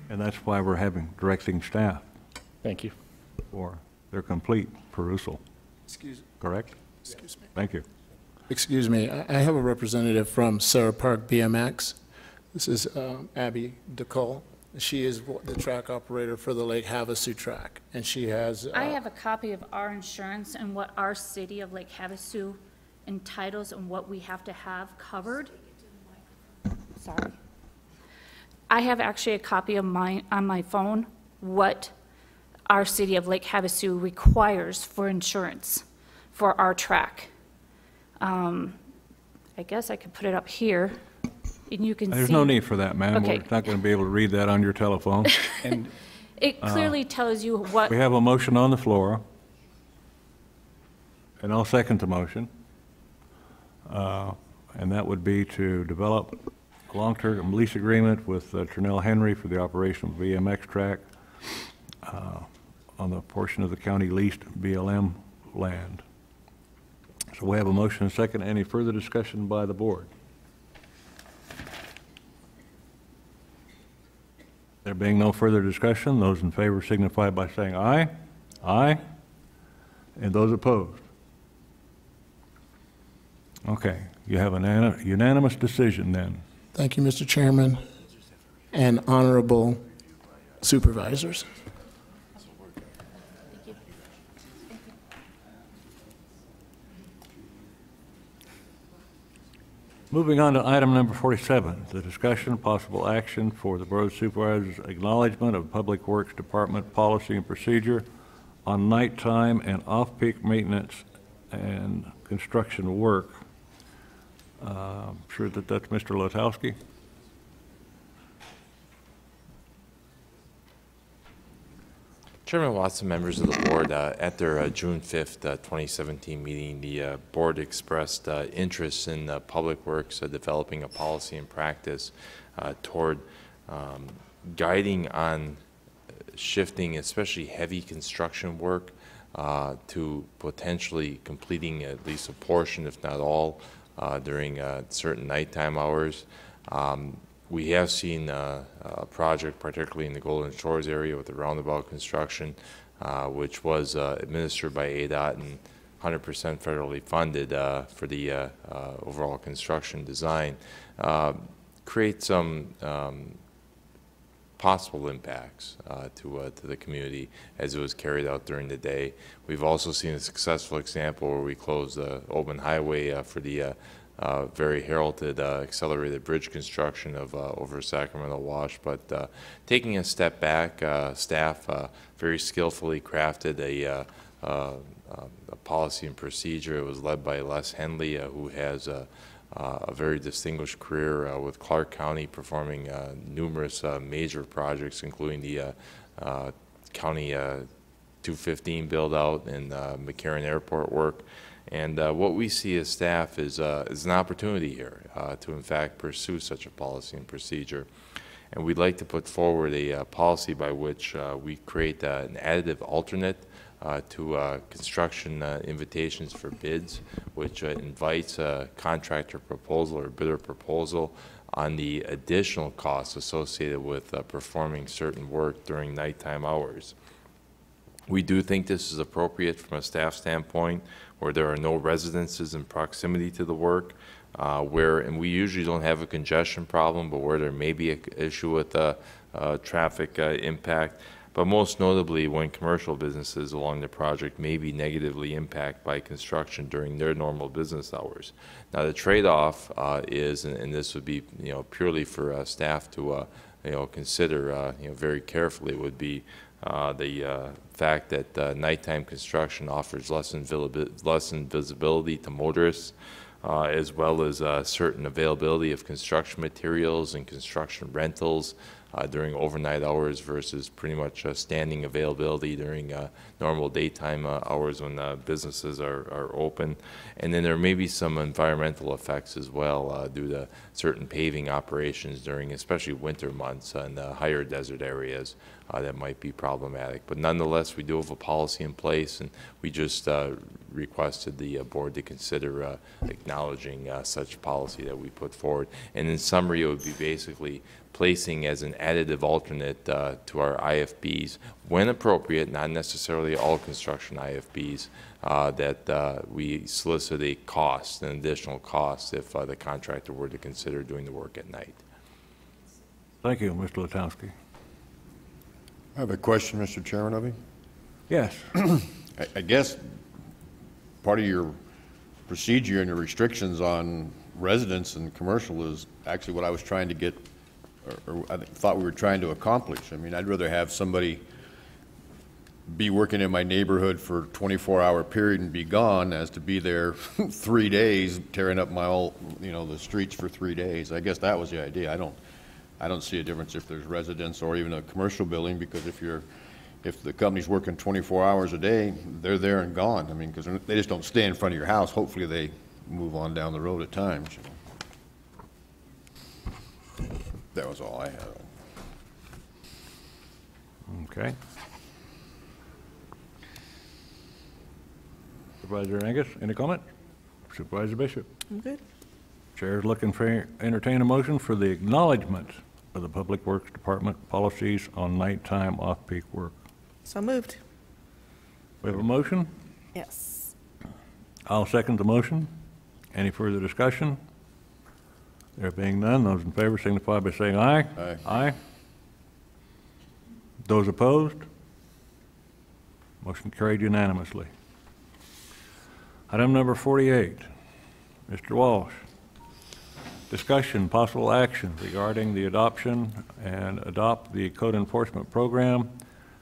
And that's why we're directing staff. Thank you. For their complete perusal. Excuse me. Correct? Excuse me. Thank you. Excuse me. I have a representative from Sarah Park BMX. This is Abby DeCole. She is the track operator for the Lake Havasu track, and she has... I have a copy of our insurance and what our city of Lake Havasu entitles and what we have to have covered. I have actually a copy of mine on my phone, what our city of Lake Havasu requires for insurance for our track. I guess I could put it up here, and you can see. There's no need for that, ma'am. Okay. We're not going to be able to read that on your telephone. And It clearly tells you what. We have a motion on the floor, and I'll second the motion. And that would be to develop a long-term lease agreement with Turnell Henry for the operation of BMX track on the portion of the county leased BLM land. So we have a motion and a second. Any further discussion by the board? There being no further discussion, those in favor signify by saying aye. Aye. And those opposed? Okay, you have an unanimous decision then. Thank you, Mr. Chairman and honorable supervisors. Moving on to item number 47, the discussion of possible action for the Board of Supervisors' acknowledgement of Public Works Department policy and procedure on nighttime and off-peak maintenance and construction work. I'm sure that that's Mr. Letowski. Chairman Watson, members of the board, at their June 5th, 2017 meeting, the board expressed interest in Public Works developing a policy and practice toward guiding on shifting, especially heavy construction work, to potentially completing at least a portion, if not all, during certain nighttime hours. We have seen a project, particularly in the Golden Shores area with the roundabout construction, which was administered by ADOT and 100% federally funded for the overall construction design, create some possible impacts to the community as it was carried out during the day. We've also seen a successful example where we closed the Oban Highway for the very heralded accelerated bridge construction of over Sacramento Wash. But taking a step back, staff very skillfully crafted a policy and procedure. It was led by Les Henley, who has a very distinguished career with Clark County, performing numerous major projects, including the County 215 build-out and McCarran Airport work. And what we see as staff is an opportunity here to, in fact, pursue such a policy and procedure. And we'd like to put forward a policy by which we create an additive alternate to construction invitations for bids, which invites a contractor proposal or bidder proposal on the additional costs associated with performing certain work during nighttime hours. We do think this is appropriate from a staff standpoint, where there are no residences in proximity to the work, and we usually don't have a congestion problem, but where there may be an issue with traffic impact. But most notably, when commercial businesses along the project may be negatively impacted by construction during their normal business hours. Now, the trade-off is, and this would be purely for staff to consider very carefully, would be the fact that nighttime construction offers lessened visibility to motorists, as well as certain availability of construction materials and construction rentals during overnight hours versus pretty much standing availability during normal daytime hours when businesses are open. And then there may be some environmental effects as well due to certain paving operations during especially winter months in higher desert areas that might be problematic. But nonetheless, we do have a policy in place, and we just requested the board to consider acknowledging such policy that we put forward. And in summary, it would be basically placing as an additive alternate to our IFBs, when appropriate, not necessarily all construction IFBs, that we solicit a cost, an additional cost, if the contractor were to consider doing the work at night. Thank you, Mr. Letowski. I have a question, Mr. Chairman, of you. Yes. I guess part of your procedure and your restrictions on residents and commercial is actually what I was trying to get I thought we were trying to accomplish. I mean, I'd rather have somebody be working in my neighborhood for a 24-hour period and be gone as to be there 3 days tearing up the streets for 3 days. I guess that was the idea. I don't see a difference if there's residents or even a commercial building, because if the company's working 24 hours a day, they're there and gone. I mean, because they just don't stay in front of your house. Hopefully they move on down the road at times. That was all I had. Okay. Supervisor Angus, any comment? Supervisor Bishop? I'm good. Chair is looking for, entertain a motion for the acknowledgement of the Public Works Department policies on nighttime off-peak work. So moved. We have a motion? Yes. I'll second the motion. Any further discussion? There being none, those in favor signify by saying aye. Aye. Aye. Those opposed? Motion carried unanimously. Item number 48, Mr. Walsh. Discussion, possible action regarding the adoption and adopt the code enforcement program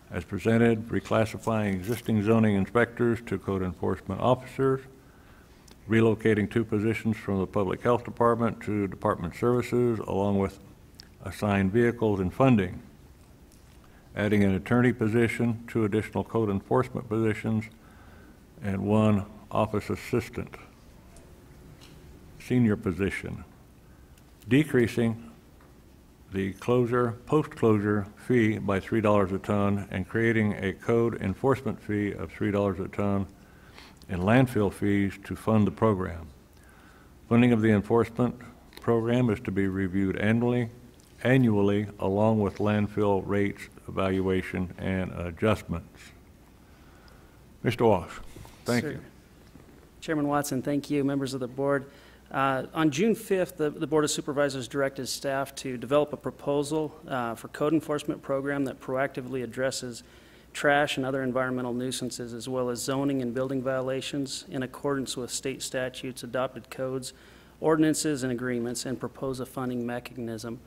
as presented, reclassifying existing zoning inspectors to code enforcement officers, relocating 2 positions from the Public Health Department to Department Services, along with assigned vehicles and funding, adding an attorney position, 2 additional code enforcement positions, and 1 office assistant senior position, decreasing the post-closure fee by $3 a ton and creating a code enforcement fee of $3 a ton and landfill fees to fund the program. Funding of the enforcement program is to be reviewed annually along with landfill rates, evaluation, and adjustments. Mr. Walsh, thank you. Chairman Watson, thank you. Members of the board. On June 5th, the Board of Supervisors directed staff to develop a proposal for code enforcement program that proactively addresses trash and other environmental nuisances, as well as zoning and building violations in accordance with state statutes, adopted codes, ordinances, and agreements, and propose a funding mechanism.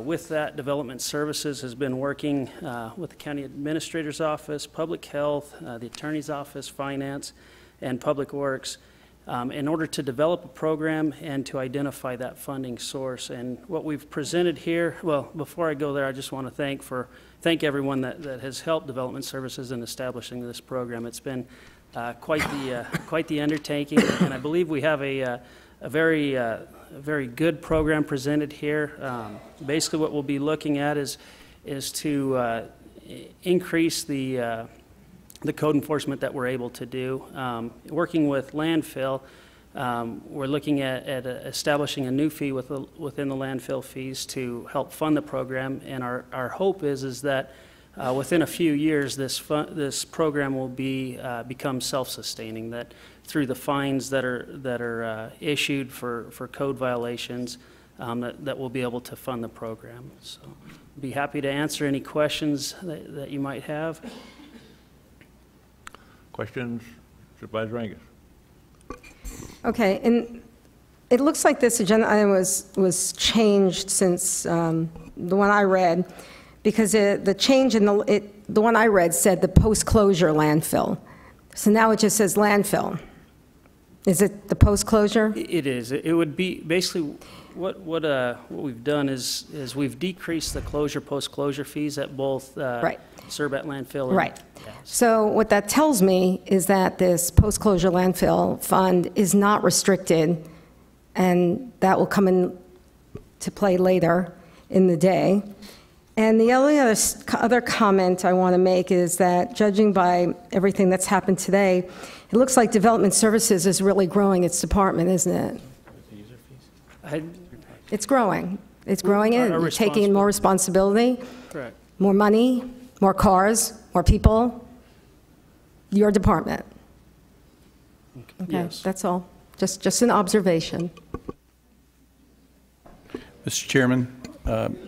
With that, Development Services has been working with the County Administrator's Office, Public Health, the Attorney's Office, Finance, and Public Works in order to develop a program and to identify that funding source. And what we've presented here, well, before I go there, I just want to thank everyone that has helped Development Services in establishing this program. It's been quite the undertaking, and I believe we have a very good program presented here. Basically, what we'll be looking at is to increase the code enforcement that we're able to do. Working with landfill, we're looking at establishing a new fee within the landfill fees to help fund the program, and our hope is that within a few years this program will become self-sustaining, that through the fines that are issued for code violations, that we'll be able to fund the program. So I'd be happy to answer any questions that you might have. Questions? Supervisor Angus. Okay, and it looks like this agenda item was changed since the one I read, because the change in the one I read said the post-closure landfill. So now it just says landfill. Is it the post-closure? It is. It would be basically what we've done is we've decreased the post-closure fees at both right. Surbat landfill. And, right. So what that tells me is that this post-closure landfill fund is not restricted, and that will come into play later in the day. And the only other comment I want to make is that, judging by everything that's happened today, it looks like Development Services is really growing its department, isn't it? It's growing. It's growing and taking more responsibility. Correct. More money, more cars, more people. Your department. Okay, yes. That's all. Just an observation. Mr. Chairman,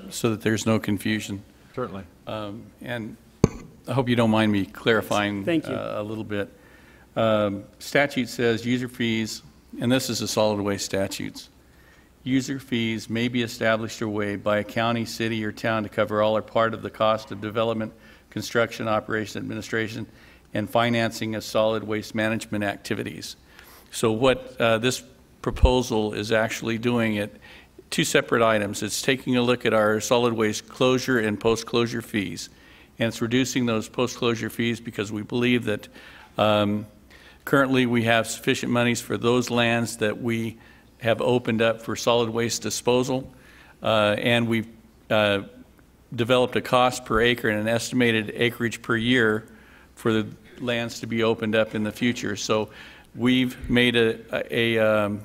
so that there's no confusion. Certainly. And I hope you don't mind me clarifying Thank you. A little bit. Statute says user fees, and this is the solid waste statutes. user fees may be established or waived by a county, city, or town to cover all or part of the cost of development, construction, operation, administration, and financing of solid waste management activities. So what this proposal is actually doing, two separate items. It's taking a look at our solid waste closure and post-closure fees, and it's reducing those post-closure fees because we believe that currently we have sufficient monies for those lands that we have opened up for solid waste disposal, and we've developed a cost per acre and an estimated acreage per year for the lands to be opened up in the future. So we've made a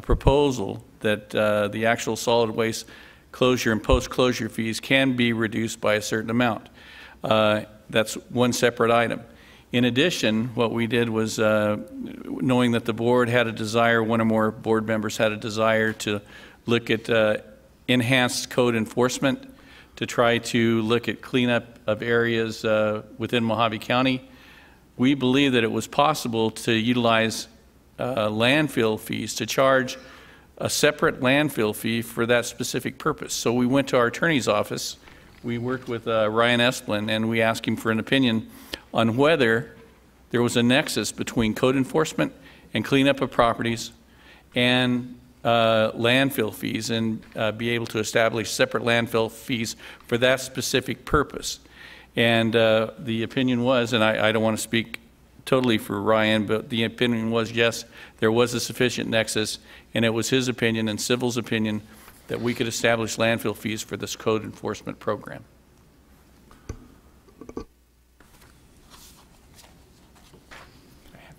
proposal that the actual solid waste closure and post-closure fees can be reduced by a certain amount. That's one separate item. In addition, what we did was, knowing that the board had a desire, one or more board members had a desire to look at enhanced code enforcement to try to look at cleanup of areas within Mojave County. We believe that it was possible to utilize landfill fees, to charge a separate landfill fee for that specific purpose. So we went to our attorney's office, we worked with Ryan Esplin, and we asked him for an opinion on whether there was a nexus between code enforcement and cleanup of properties and landfill fees, and be able to establish separate landfill fees for that specific purpose. And the opinion was, and I don't want to speak totally for Ryan, but the opinion was, yes, there was a sufficient nexus, and it was his opinion and Civil's opinion that we could establish landfill fees for this code enforcement program.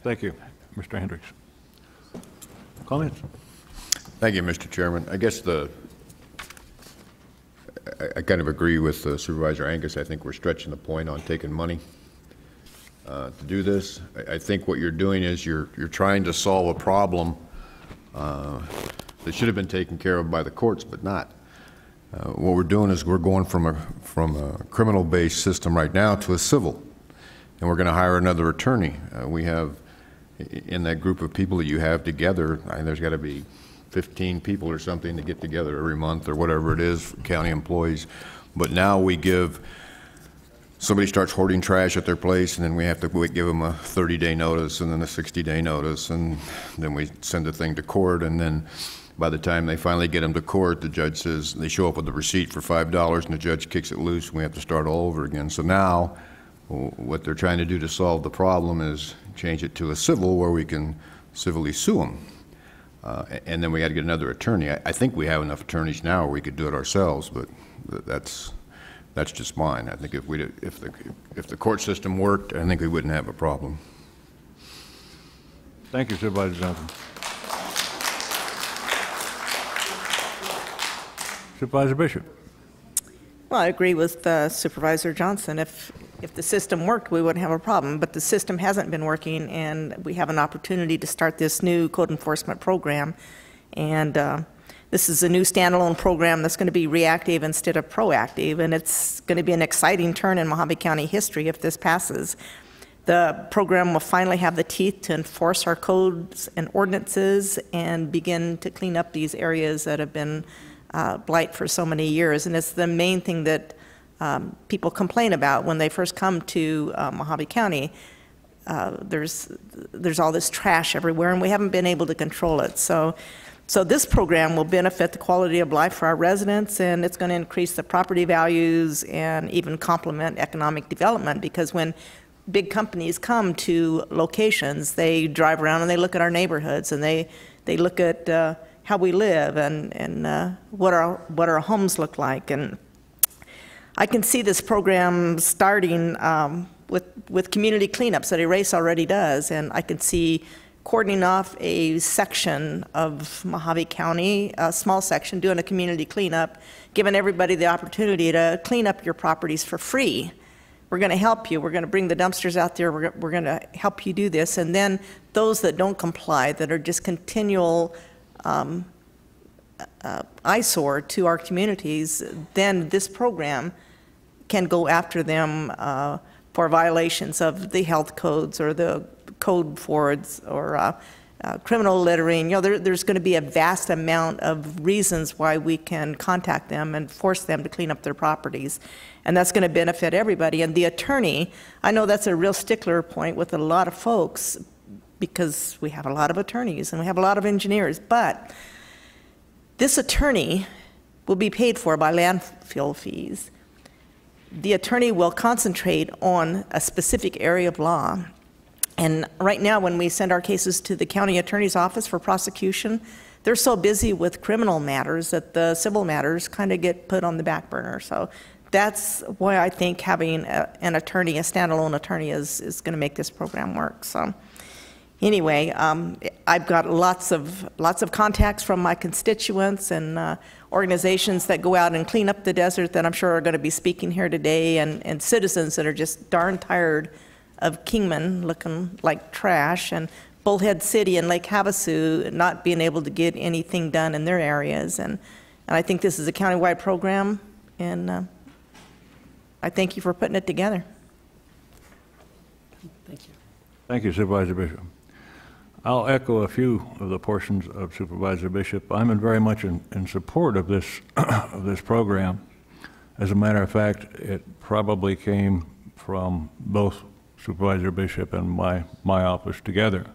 Thank you. Mr. Hendricks. Comments? Thank you, Mr. Chairman. I guess I kind of agree with Supervisor Angus. I think we're stretching the point on taking money to do this. I think what you're doing is you're trying to solve a problem that should have been taken care of by the courts, but not. What we're doing is we're going from a criminal-based system right now to a civil, and we're going to hire another attorney. We have, in that group of people that you have together, there's got to be 15 people or something to get together every month or whatever it is, county employees. But now we give, somebody starts hoarding trash at their place, and then we have to give them a 30-day notice and then a 60-day notice, and then we send the thing to court, and then by the time they finally get them to court, the judge says, they show up with a receipt for $5 and the judge kicks it loose, and we have to start all over again. So now what they're trying to do to solve the problem is change it to a civil where we can civilly sue them. And then we got to get another attorney. I think we have enough attorneys now where we could do it ourselves, but that's just mine. I think if the court system worked, I think we wouldn't have a problem. Thank you, Supervisor Johnson. Supervisor Bishop. Well, I agree with Supervisor Johnson. If the system worked, we wouldn't have a problem, but the system hasn't been working, and we have an opportunity to start this new code enforcement program. And this is a new standalone program that's going to be reactive instead of proactive, and it's going to be an exciting turn in Mojave County history if this passes. The program will finally have the teeth to enforce our codes and ordinances and begin to clean up these areas that have been blight for so many years. And it's the main thing that people complain about when they first come to Mojave County. There's all this trash everywhere, and we haven't been able to control it. So this program will benefit the quality of life for our residents, and it's going to increase the property values and even complement economic development, because when big companies come to locations, they drive around and they look at our neighborhoods, and they look at how we live and what our homes look like. And I can see this program starting with community cleanups that Erase already does, and I can see cordoning off a section of Mojave County, a small section, doing a community cleanup, giving everybody the opportunity to clean up your properties for free. We're going to help you. We're going to bring the dumpsters out there. We're going to help you do this. And then those that don't comply, that are just continual eyesore to our communities, then this program can go after them for violations of the health codes or the code forwards or criminal littering. There's going to be a vast amount of reasons why we can contact them and force them to clean up their properties. And that's going to benefit everybody. And the attorney, I know that's a real stickler point with a lot of folks because we have a lot of attorneys and we have a lot of engineers, but this attorney will be paid for by landfill fees. The attorney will concentrate on a specific area of law. And right now, when we send our cases to the county attorney's office for prosecution, they're so busy with criminal matters that the civil matters kind of get put on the back burner. So that's why I think having an attorney, a standalone attorney, is going to make this program work. So anyway, I've got lots of contacts from my constituents and organizations that go out and clean up the desert that I'm sure are going to be speaking here today, and citizens that are just darn tired of Kingman looking like trash, and Bullhead City and Lake Havasu not being able to get anything done in their areas. And I think this is a countywide program, and I thank you for putting it together. Thank you. Thank you, Supervisor Bishop. I'll echo a few of the portions of Supervisor Bishop. I'm very much in support of this of this program. As a matter of fact, it probably came from both Supervisor Bishop and my office together.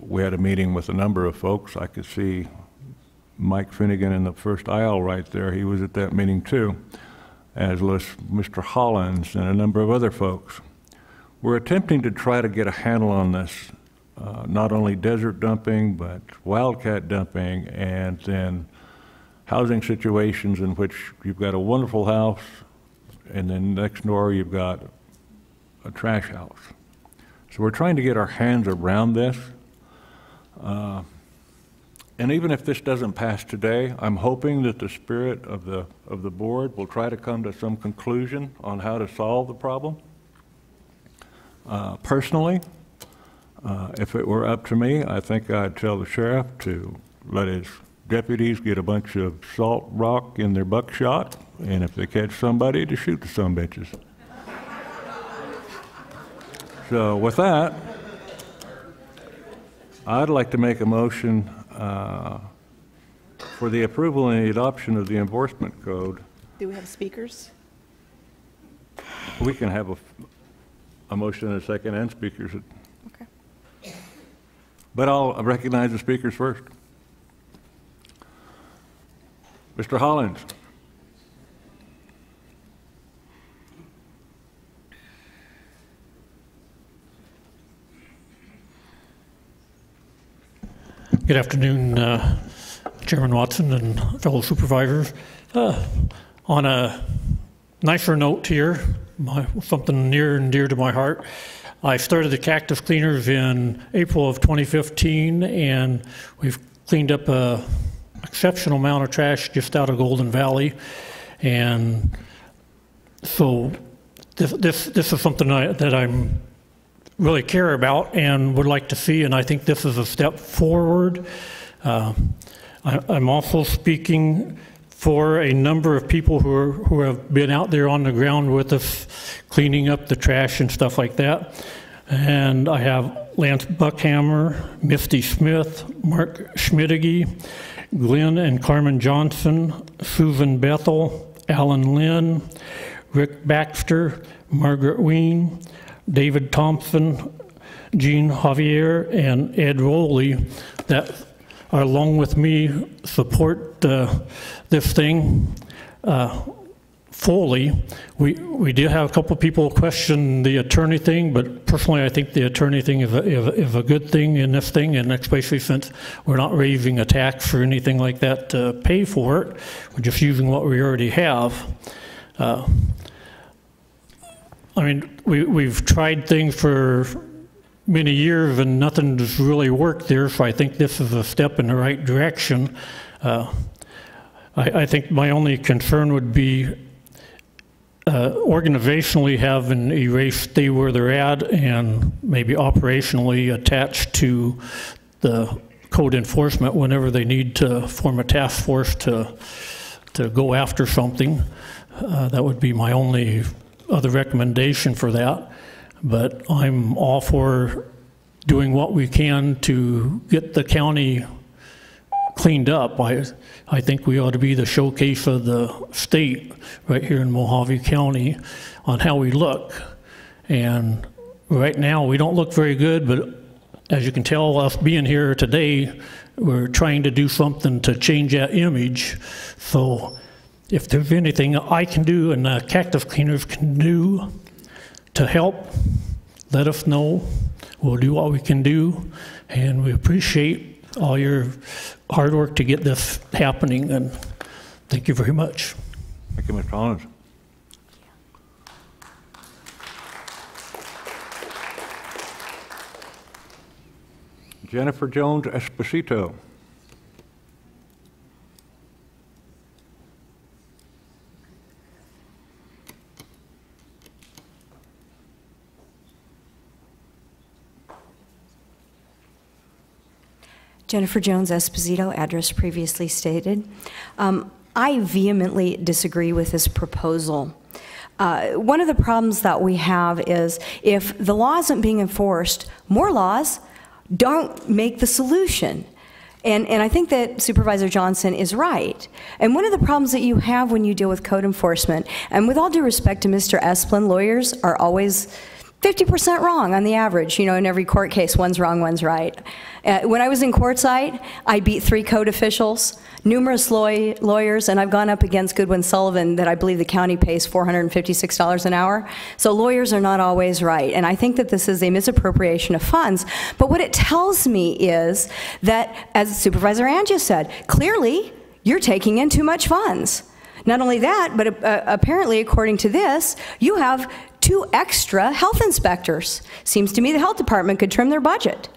We had a meeting with a number of folks. I could see Mike Finnegan in the first aisle right there. He was at that meeting too, as was Mr. Hollins and a number of other folks. We're attempting to try to get a handle on this, not only desert dumping, but wildcat dumping, and then housing situations in which you've got a wonderful house, and then next door you've got a trash house. So we're trying to get our hands around this. And even if this doesn't pass today, I'm hoping that the spirit of the board will try to come to some conclusion on how to solve the problem. Personally, if it were up to me, I think I'd tell the sheriff to let his deputies get a bunch of salt rock in their buckshot, and if they catch somebody, to shoot the sumbitches. So with that, I'd like to make a motion for the approval and the adoption of the enforcement code. Do we have speakers? We can have a motion and a second and speakers. Okay. But I'll recognize the speakers first. Mr. Hollins. Good afternoon, Chairman Watson and fellow supervisors. On a nicer note here, something near and dear to my heart, I started the cactus cleaners in April of 2015, and we've cleaned up an exceptional amount of trash just out of Golden Valley. And so this is something that I'm really care about and would like to see, and I think this is a step forward. I'm also speaking for a number of people who have been out there on the ground with us cleaning up the trash and stuff like that. And I have Lance Buckhammer, Misty Smith, Mark Schmidtige, Glenn and Carmen Johnson, Susan Bethel, Alan Lynn, Rick Baxter, Margaret Ween, David Thompson, Jean Javier, and Ed Rowley that are, along with me, support this thing fully. We did have a couple people question the attorney thing, but personally I think the attorney thing is a good thing in this thing, and especially since we're not raising a tax or anything like that to pay for it. We're just using what we already have. I mean, we've tried things for many years and nothing's really worked there, so I think this is a step in the right direction. I think my only concern would be organizationally having a race stay where they're at and maybe operationally attached to the code enforcement whenever they need to form a task force to go after something. That would be my only other recommendation for that. But I'm all for doing what we can to get the county cleaned up. I think we ought to be the showcase of the state right here in Mojave County on how we look. And right now, we don't look very good, but as you can tell, us being here today, we're trying to do something to change that image. So if there's anything I can do and the Cactus Cleaners can do to help, let us know. We'll do what we can do, and we appreciate all your hard work to get this happening, and thank you very much. Thank you, Mr. Hollins. Jennifer Jones Esposito. Jennifer Jones Esposito, address previously stated. I vehemently disagree with this proposal. One of the problems that we have is if the law isn't being enforced, more laws don't make the solution. And I think that Supervisor Johnson is right. And one of the problems that you have when you deal with code enforcement, and with all due respect to Mr. Esplin, lawyers are always 50% wrong on the average. You know, in every court case, one's wrong, one's right. When I was in Quartzsite, I beat 3 code officials, numerous lawyers, and I've gone up against Goodwin Sullivan that I believe the county pays $456 an hour. So lawyers are not always right. And I think that this is a misappropriation of funds. But what it tells me is that, as Supervisor Angia said, clearly you're taking in too much funds. Not only that, but apparently, according to this, you have 2 extra health inspectors. Seems to me the health department could trim their budget.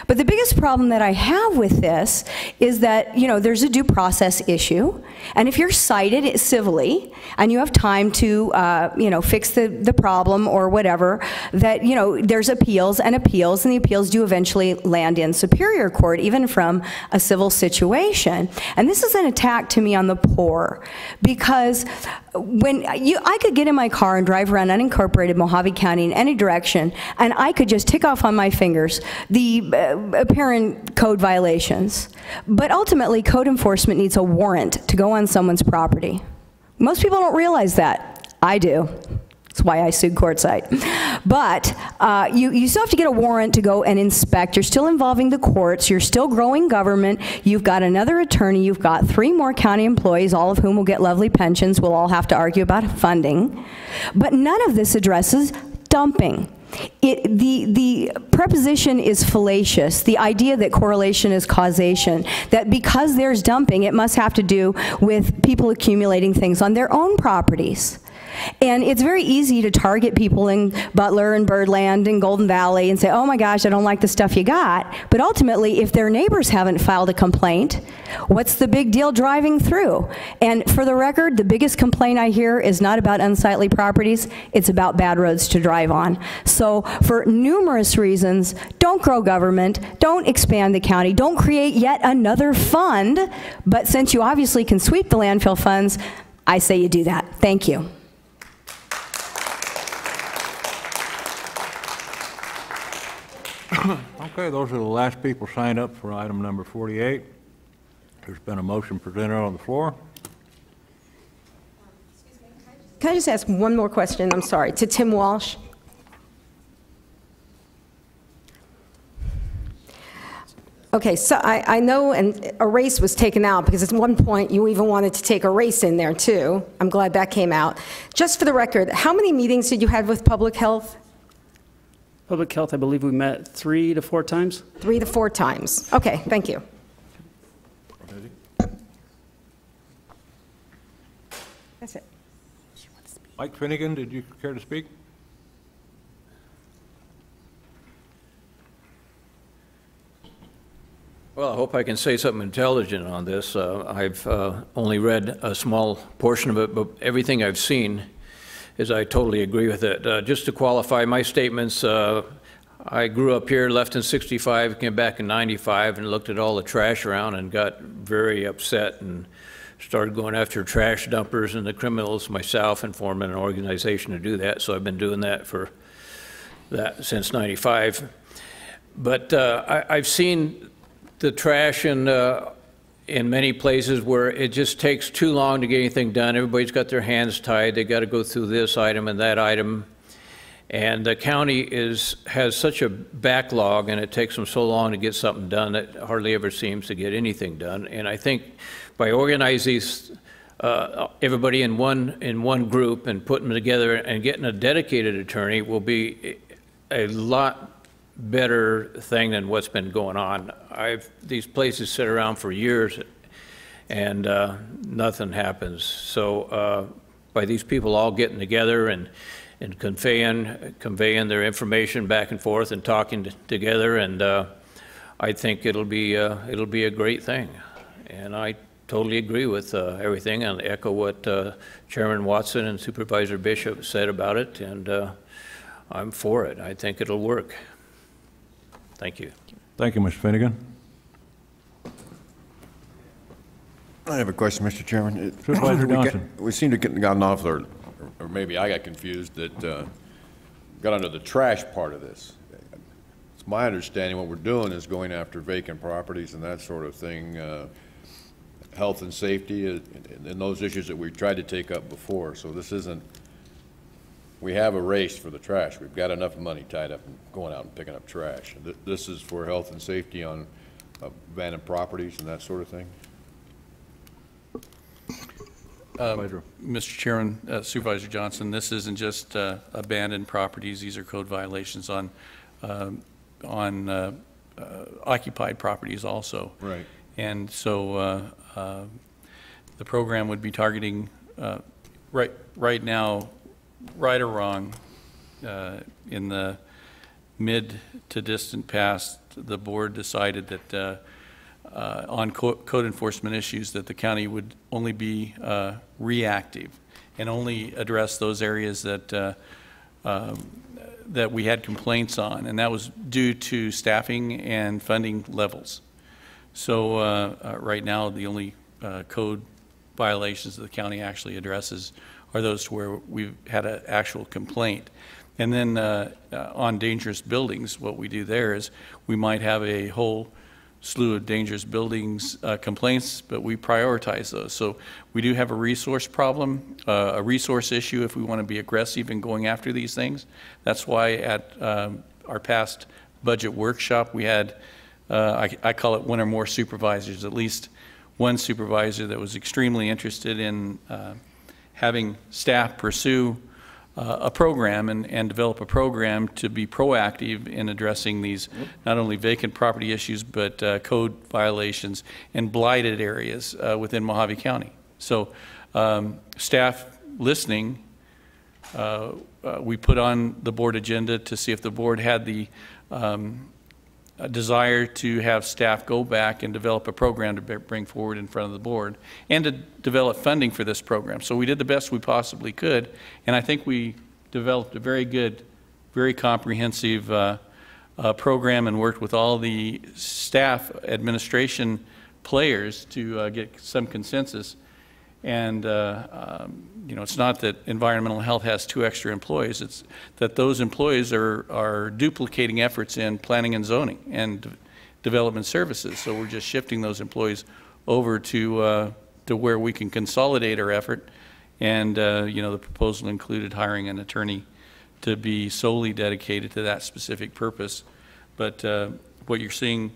But the biggest problem that I have with this is that, you know, there's a due process issue, and if you're cited civilly and you have time to, you know, fix the problem or whatever, that, you know, there's appeals, and the appeals do eventually land in Superior Court, even from a civil situation. And this is an attack to me on the poor, because when I could get in my car and drive around unincorporated Mojave County in any direction, and I could just tick off on my fingers the apparent code violations. But ultimately, code enforcement needs a warrant to go on someone's property. Most people don't realize that. I do. That's why I sued Quartzsite. But you still have to get a warrant to go and inspect. You're still involving the courts. You're still growing government. You've got another attorney. You've got 3 more county employees, all of whom will get lovely pensions. We'll all have to argue about funding. But none of this addresses dumping. The preposition is fallacious. The idea that correlation is causation, that because there's dumping, it must have to do with people accumulating things on their own properties. And it's very easy to target people in Butler and Birdland and Golden Valley and say, oh my gosh, I don't like the stuff you got. But ultimately, if their neighbors haven't filed a complaint, what's the big deal driving through? And for the record, the biggest complaint I hear is not about unsightly properties, it's about bad roads to drive on. So for numerous reasons, don't grow government, don't expand the county, don't create yet another fund, but since you obviously can sweep the landfill funds, I say you do that. Thank you. Okay, those are the last people signed up for item number 48. There's been a motion presented on the floor. Can I just ask one more question? I'm sorry, to Tim Walsh. Okay, so I know a race was taken out because at one point you even wanted to take a race in there too. I'm glad that came out. Just for the record, how many meetings did you have with Public Health? Public Health, I believe we met 3 to 4 times. 3 to 4 times. Okay, thank you. That's it. Mike Finnegan, did you care to speak? Well, I hope I can say something intelligent on this. I've only read a small portion of it, but everything I've seen is I totally agree with it. Just to qualify my statements, I grew up here, left in '65, came back in '95, and looked at all the trash around and got very upset and started going after trash dumpers and the criminals myself and forming an organization to do that. So I've been doing that since '95. But I've seen the trash in many places where it just takes too long to get anything done. Everybody's got their hands tied. They got to go through this item and that item. And the county has such a backlog, and it takes them so long to get something done that hardly ever seems to get anything done. And I think by organizing these, everybody in one group and putting them together and getting a dedicated attorney will be a lot better thing than what's been going on. These places sit around for years, and nothing happens. So by these people all getting together and conveying their information back and forth and talking together, and I think it'll be a great thing. And I totally agree with everything and echo what Chairman Watson and Supervisor Bishop said about it, and I'm for it. I think it'll work. Thank you. Thank you, Mr. Finnegan. I have a question, Mr. Chairman. Supervisor Johnson. We seem to get gotten off there, or maybe I got confused, that got under the trash part of this. It's my understanding what we're doing is going after vacant properties and that sort of thing, health and safety, and those issues that we've tried to take up before. So this isn't, we have a race for the trash. We've got enough money tied up in going out and picking up trash. This is for health and safety on abandoned properties and that sort of thing. Mr. Chairman, Supervisor Johnson, this isn't just abandoned properties. These are code violations on occupied properties also. Right. And so the program would be targeting right now, right or wrong, in the mid to distant past, the board decided that on code enforcement issues that the county would only be reactive and only address those areas that that we had complaints on, and that was due to staffing and funding levels. So right now the only code violations that the county actually addresses are those where we've had an actual complaint. And then on dangerous buildings, what we do there is we might have a whole slew of dangerous buildings complaints, but we prioritize those. So we do have a resource problem, a resource issue if we want to be aggressive in going after these things. That's why at our past budget workshop we had, I call it one or more supervisors, at least one supervisor that was extremely interested in having staff pursue a program and develop a program to be proactive in addressing these not only vacant property issues but code violations and blighted areas within Mojave County. So staff listening, we put on the board agenda to see if the board had the a desire to have staff go back and develop a program to bring forward in front of the board and to develop funding for this program. So we did the best we possibly could, and I think we developed a very good, very comprehensive program and worked with all the staff administration players to get some consensus. And you know, it's not that environmental health has 2 extra employees, it's that those employees are duplicating efforts in planning and zoning and development services. So we're just shifting those employees over to where we can consolidate our effort. And you know, the proposal included hiring an attorney to be solely dedicated to that specific purpose. But what you're seeing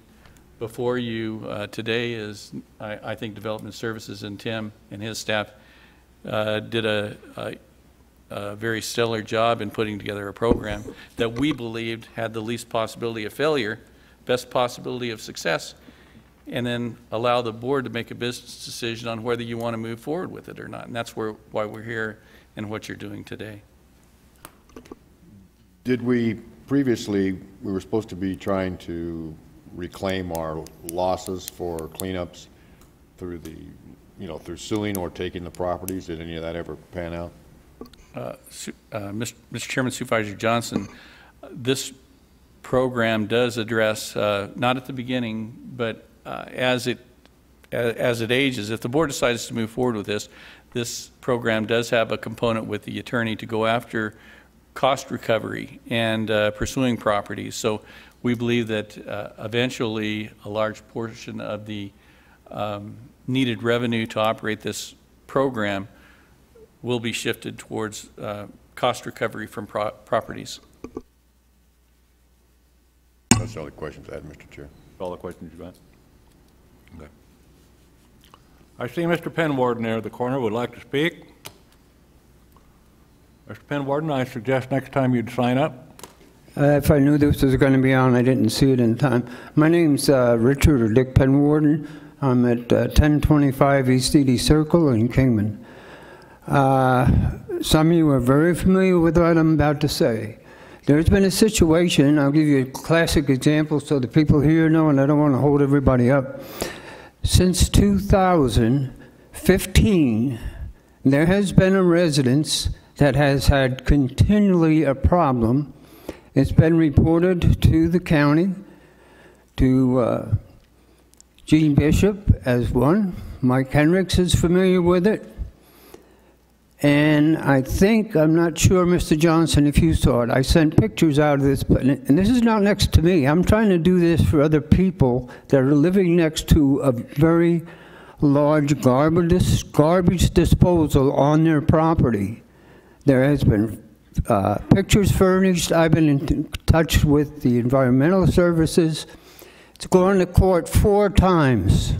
before you today is, I think, Development Services and Tim and his staff did a very stellar job in putting together a program that we believed had the least possibility of failure, best possibility of success, and then allow the board to make a business decision on whether you want to move forward with it or not. And that's why we're here and what you're doing today. Did we previously, we were supposed to be trying to reclaim our losses for cleanups through the, you know, through suing or taking the properties? Did any of that ever pan out? Mr. Chairman, Supervisor Johnson, this program does address, not at the beginning, but as it ages, if the board decides to move forward with this program does have a component with the attorney to go after cost recovery and pursuing properties. So we believe that eventually a large portion of the needed revenue to operate this program will be shifted towards cost recovery from properties. That's all the questions I had, Mr. Chair. All the questions you got? Okay. I see Mr. Penwarden there at the corner would like to speak. Mr. Penwarden, I suggest next time you'd sign up. If I knew this was going to be on, I didn't see it in time. My name's Richard or Dick Penwarden. I'm at 1025 East Edie Circle in Kingman. Some of you are very familiar with what I'm about to say. There's been a situation, I'll give you a classic example so the people here know, and I don't want to hold everybody up. Since 2015, there has been a residence that has had continually a problem. It's been reported to the county, to Gene Bishop as one. Mike Henricks is familiar with it. And I think, I'm not sure, Mr. Johnson, if you saw it. I sent pictures out of this, and this is not next to me. I'm trying to do this for other people that are living next to a very large garbage disposal on their property. There has been pictures furnished. I've been in touch with the environmental services. It's gone to court 4 times.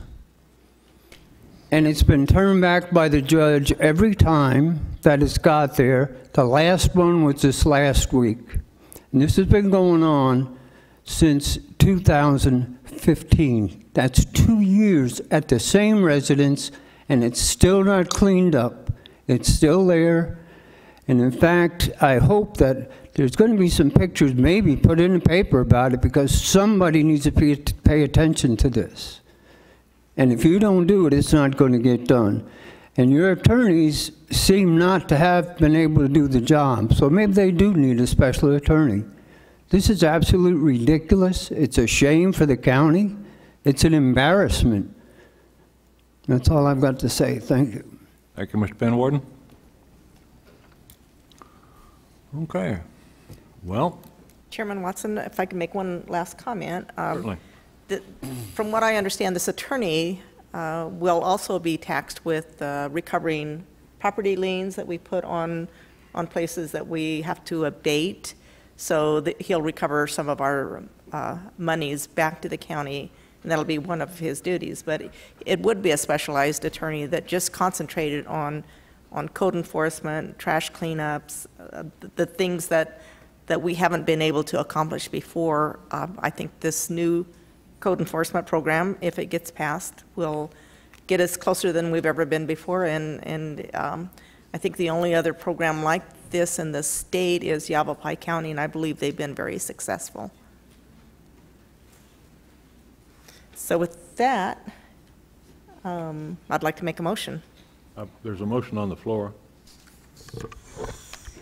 And it's been turned back by the judge every time that it's got there. The last one was this last week. And this has been going on since 2015. That's 2 years at the same residence, and it's still not cleaned up. It's still there. And in fact, I hope that there's going to be some pictures maybe put in the paper about it, because somebody needs to pay attention to this. And if you don't do it, it's not going to get done. And your attorneys seem not to have been able to do the job. So maybe they do need a special attorney. This is absolutely ridiculous. It's a shame for the county. It's an embarrassment. That's all I've got to say. Thank you. Thank you, Mr. Penwarden. Okay. Well. Chairman Watson, if I can make one last comment. Certainly. From what I understand, this attorney will also be taxed with recovering property liens that we put on places that we have to abate, so that he'll recover some of our monies back to the county, and that'll be one of his duties. But it would be a specialized attorney that just concentrated on code enforcement, trash cleanups, the things that we haven't been able to accomplish before. I think this new code enforcement program, if it gets passed, will get us closer than we've ever been before. And I think the only other program like this in the state is Yavapai County, and I believe they've been very successful. So with that, I'd like to make a motion. There's a motion on the floor.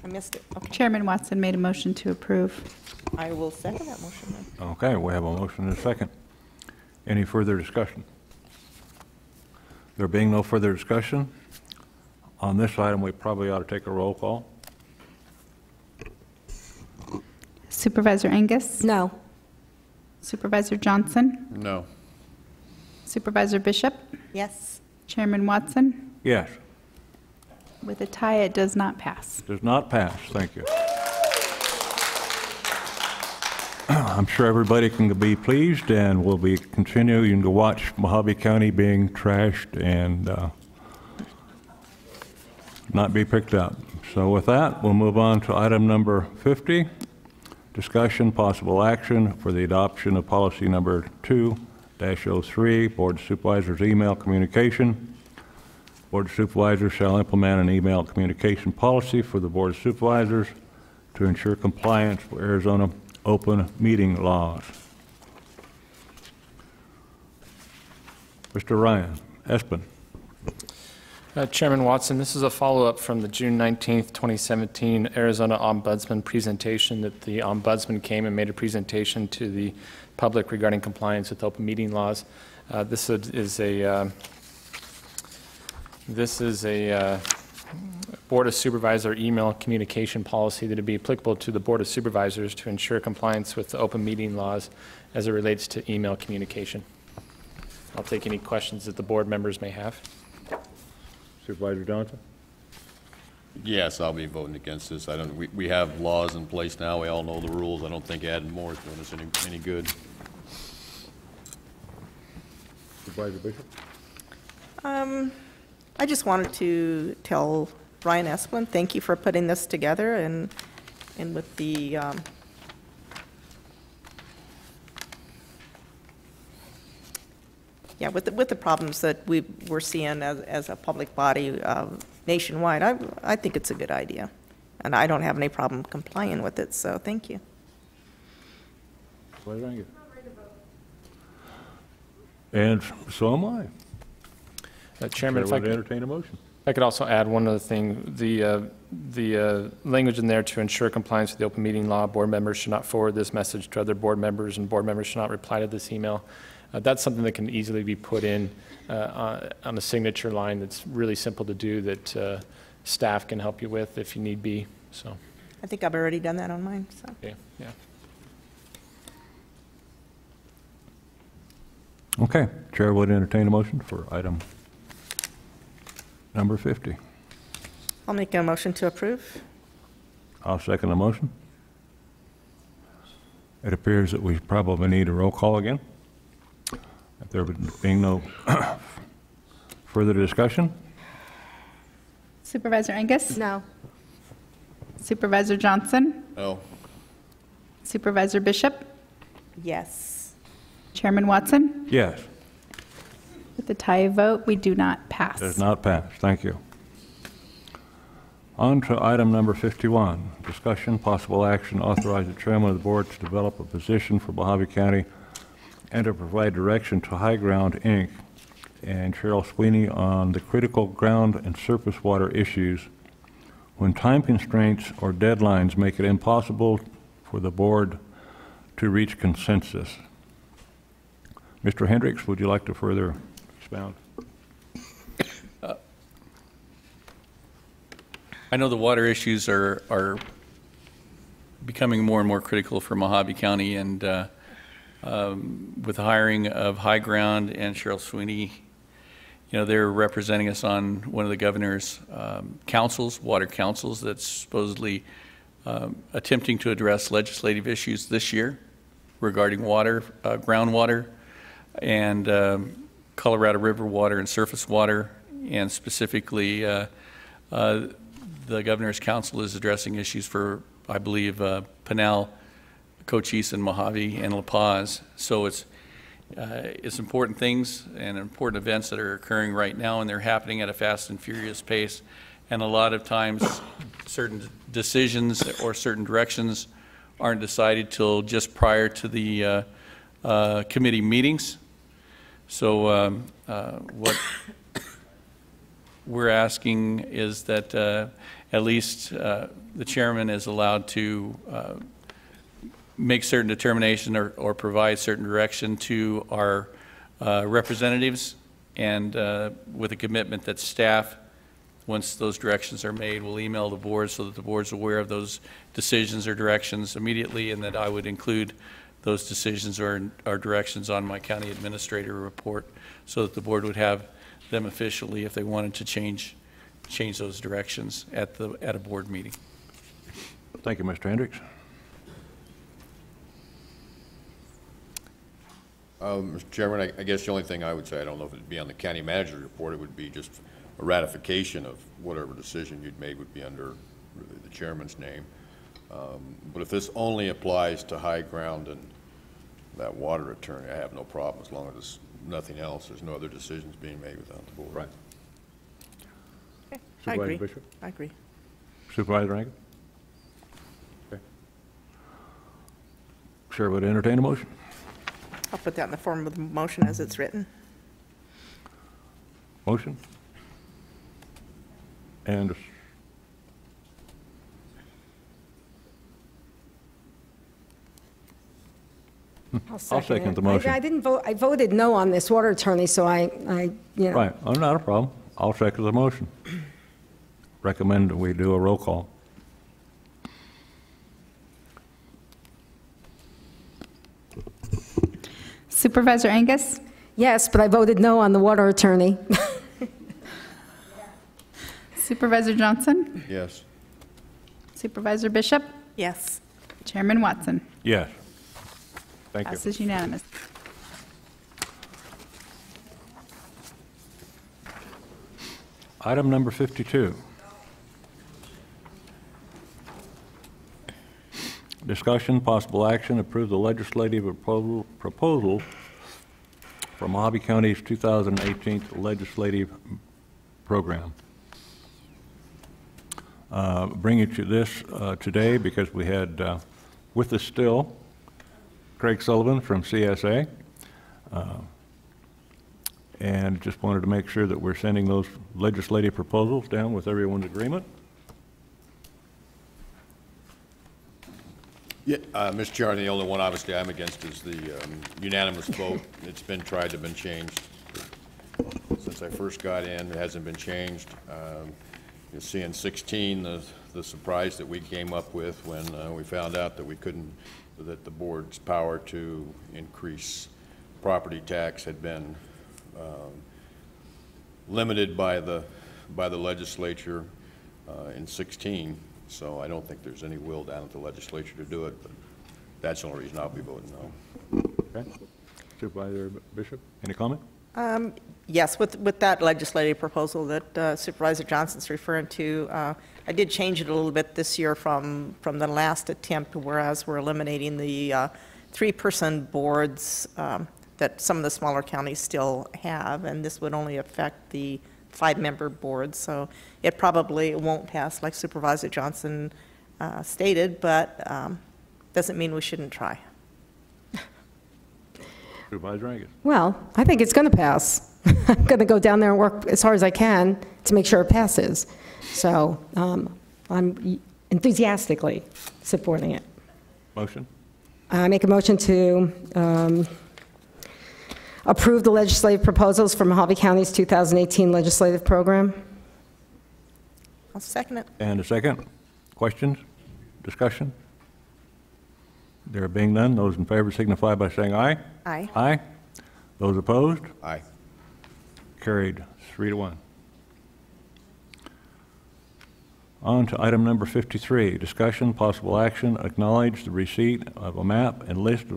I missed it. Okay. Chairman Watson made a motion to approve. I will second that motion then. Okay, we have a motion and a second. Any further discussion? There being no further discussion, on this item, we probably ought to take a roll call. Supervisor Angus? No. Supervisor Johnson? No. Supervisor Bishop? Yes. Chairman Watson? Yes. With a tie, it does not pass. Does not pass. Thank you. I'm sure everybody can be pleased, and we'll be continuing to watch Mojave County being trashed and not be picked up. So with that, we'll move on to item number 50, discussion, possible action for the adoption of policy number 2-03, Board of Supervisors email communication. Board of Supervisors shall implement an email communication policy for the Board of Supervisors to ensure compliance with Arizona open meeting laws. Mr. Ryan Espen. Chairman Watson, this is a follow-up from the June 19th, 2017 Arizona Ombudsman presentation that the Ombudsman came and made a presentation to the public regarding compliance with open meeting laws. This is a Board of Supervisor email communication policy that would be applicable to the Board of Supervisors to ensure compliance with the open meeting laws as it relates to email communication. I'll take any questions that the board members may have. Supervisor Johnson? Yes, I'll be voting against this. We have laws in place now. We all know the rules. I don't think adding more is doing us any good. Supervisor Bishop? I just wanted to tell Brian Esplin, thank you for putting this together, and with the with the problems that we're seeing as a public body nationwide, I think it's a good idea, and I don't have any problem complying with it. So thank you. And so am I. Chairman, if I could entertain a motion. I could also add one other thing. The language in there to ensure compliance with the open meeting law, board members should not forward this message to other board members, and board members should not reply to this email. That's something that can easily be put in on the signature line. That's really simple to do, that staff can help you with if you need be. So I think I've already done that on mine. So. okay, yeah. Okay, Chair would entertain a motion for item number 50. I'll make a motion to approve. I'll second the motion. It appears that we probably need a roll call again. If there being no further discussion? Supervisor Angus? No. Supervisor Johnson? No. Supervisor Bishop? Yes. Chairman Watson? Yes. With the tie vote, we do not pass. Does not pass. Thank you. On to item number 51, discussion, possible action, authorize the chairman of the board to develop a position for Mojave County and to provide direction to High Ground, Inc. and Cheryl Sweeney on the critical ground and surface water issues when time constraints or deadlines make it impossible for the board to reach consensus. Mr. Hendricks, would you like to further expound? I know the water issues are becoming more and more critical for Mojave County, and with the hiring of High Ground and Cheryl Sweeney, they're representing us on one of the governor's councils, water councils, that's supposedly attempting to address legislative issues this year regarding water, groundwater, and Colorado River water and surface water, and specifically the Governor's Council is addressing issues for, I believe, Pinal, Cochise, Mojave, and La Paz. So it's important things and important events that are occurring right now, and they're happening at a fast and furious pace. And a lot of times, certain decisions or certain directions aren't decided till just prior to the committee meetings. So what we're asking is that at least the chairman is allowed to make certain determination or provide certain direction to our representatives, and with a commitment that staff, once those directions are made, will email the board so that the board's aware of those decisions or directions immediately, and that I would include those decisions or directions on my county administrator report so that the board would have them officially if they wanted to change those directions at a board meeting. Thank you, Mr. Hendricks. Mr. Chairman, I guess the only thing I would say, I don't know if it would be on the county manager's report, it would be just a ratification of whatever decision you'd made would be under the chairman's name. But if this only applies to High Ground and that water attorney, I have no problem as long as there's nothing else. There's no other decisions being made without the board. Right. Okay. Supervisor I agree. Bishop? I agree. Supervisor Angus? Okay. Chair would entertain a motion. I'll put that in the form of the motion as it's written. Motion? And I'll second the motion. I didn't vote. I voted no on this water attorney, so I. Right. Oh, not a problem. I'll second the motion. recommend we do a roll call. Supervisor Angus? Yes, but I voted no on the water attorney. Supervisor Johnson? Yes. Supervisor Bishop? Yes. Chairman Watson? Yes. Thank you. Passes unanimous. Item number 52. Discussion, possible action, approve the legislative proposal for Mojave County's 2018 legislative program. Bring you to this today because we had with us still Craig Sullivan from CSA, and just wanted to make sure that we're sending those legislative proposals down with everyone's agreement. Yeah, Mr. Chair, the only one obviously I'm against is the unanimous vote. It's been tried to been changed. Since I first got in, it hasn't been changed. You'll see in 16 the surprise that we came up with when we found out that we couldn't, that the board's power to increase property tax had been limited by the legislature in 16. So I don't think there's any will down at the legislature to do it, but that's the only reason I'll be voting no. Okay. Supervisor Bishop, any comment? Yes, with that legislative proposal that Supervisor Johnson's referring to, I did change it a little bit this year from the last attempt, whereas we're eliminating the three-person boards that some of the smaller counties still have, and this would only affect the 5-member board, so it probably won't pass like Supervisor Johnson stated, but doesn't mean we shouldn't try. Supervisor Angus. Well, I think it's going to pass. I'm going to go down there and work as hard as I can to make sure it passes. So I'm enthusiastically supporting it. Motion? I make a motion to approve the legislative proposals for Mojave County's 2018 legislative program. I'll second it. And a second. Questions? Discussion? There being none, those in favor signify by saying aye. Aye. Aye. Those opposed? Aye. Carried 3-1. On to item number 53, discussion, possible action, acknowledge the receipt of a map and list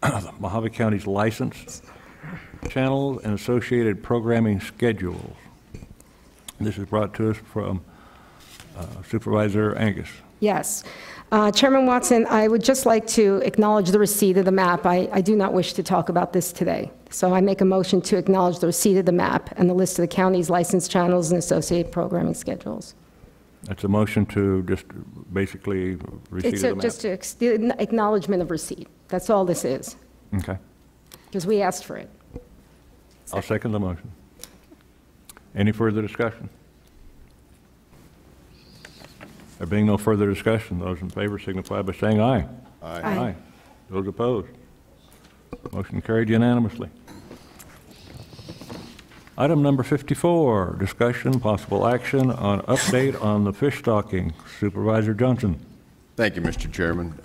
of Mojave County's licensed channels and associated programming schedules. This is brought to us from Supervisor Angus. Yes. Chairman Watson, I would just like to acknowledge the receipt of the map. I do not wish to talk about this today. So I make a motion to acknowledge the receipt of the map and the list of the county's licensed channels and associated programming schedules. That's a motion to just basically receipt of the map. It's just the acknowledgement of receipt. That's all this is, Okay. because we asked for it. I'll second the motion. Any further discussion? There being no further discussion, those in favor signify by saying aye. Aye. Aye. Those opposed? Motion carried unanimously. Item number 54, discussion, possible action on update on the fish stocking. Supervisor Johnson. Thank you, Mr. Chairman.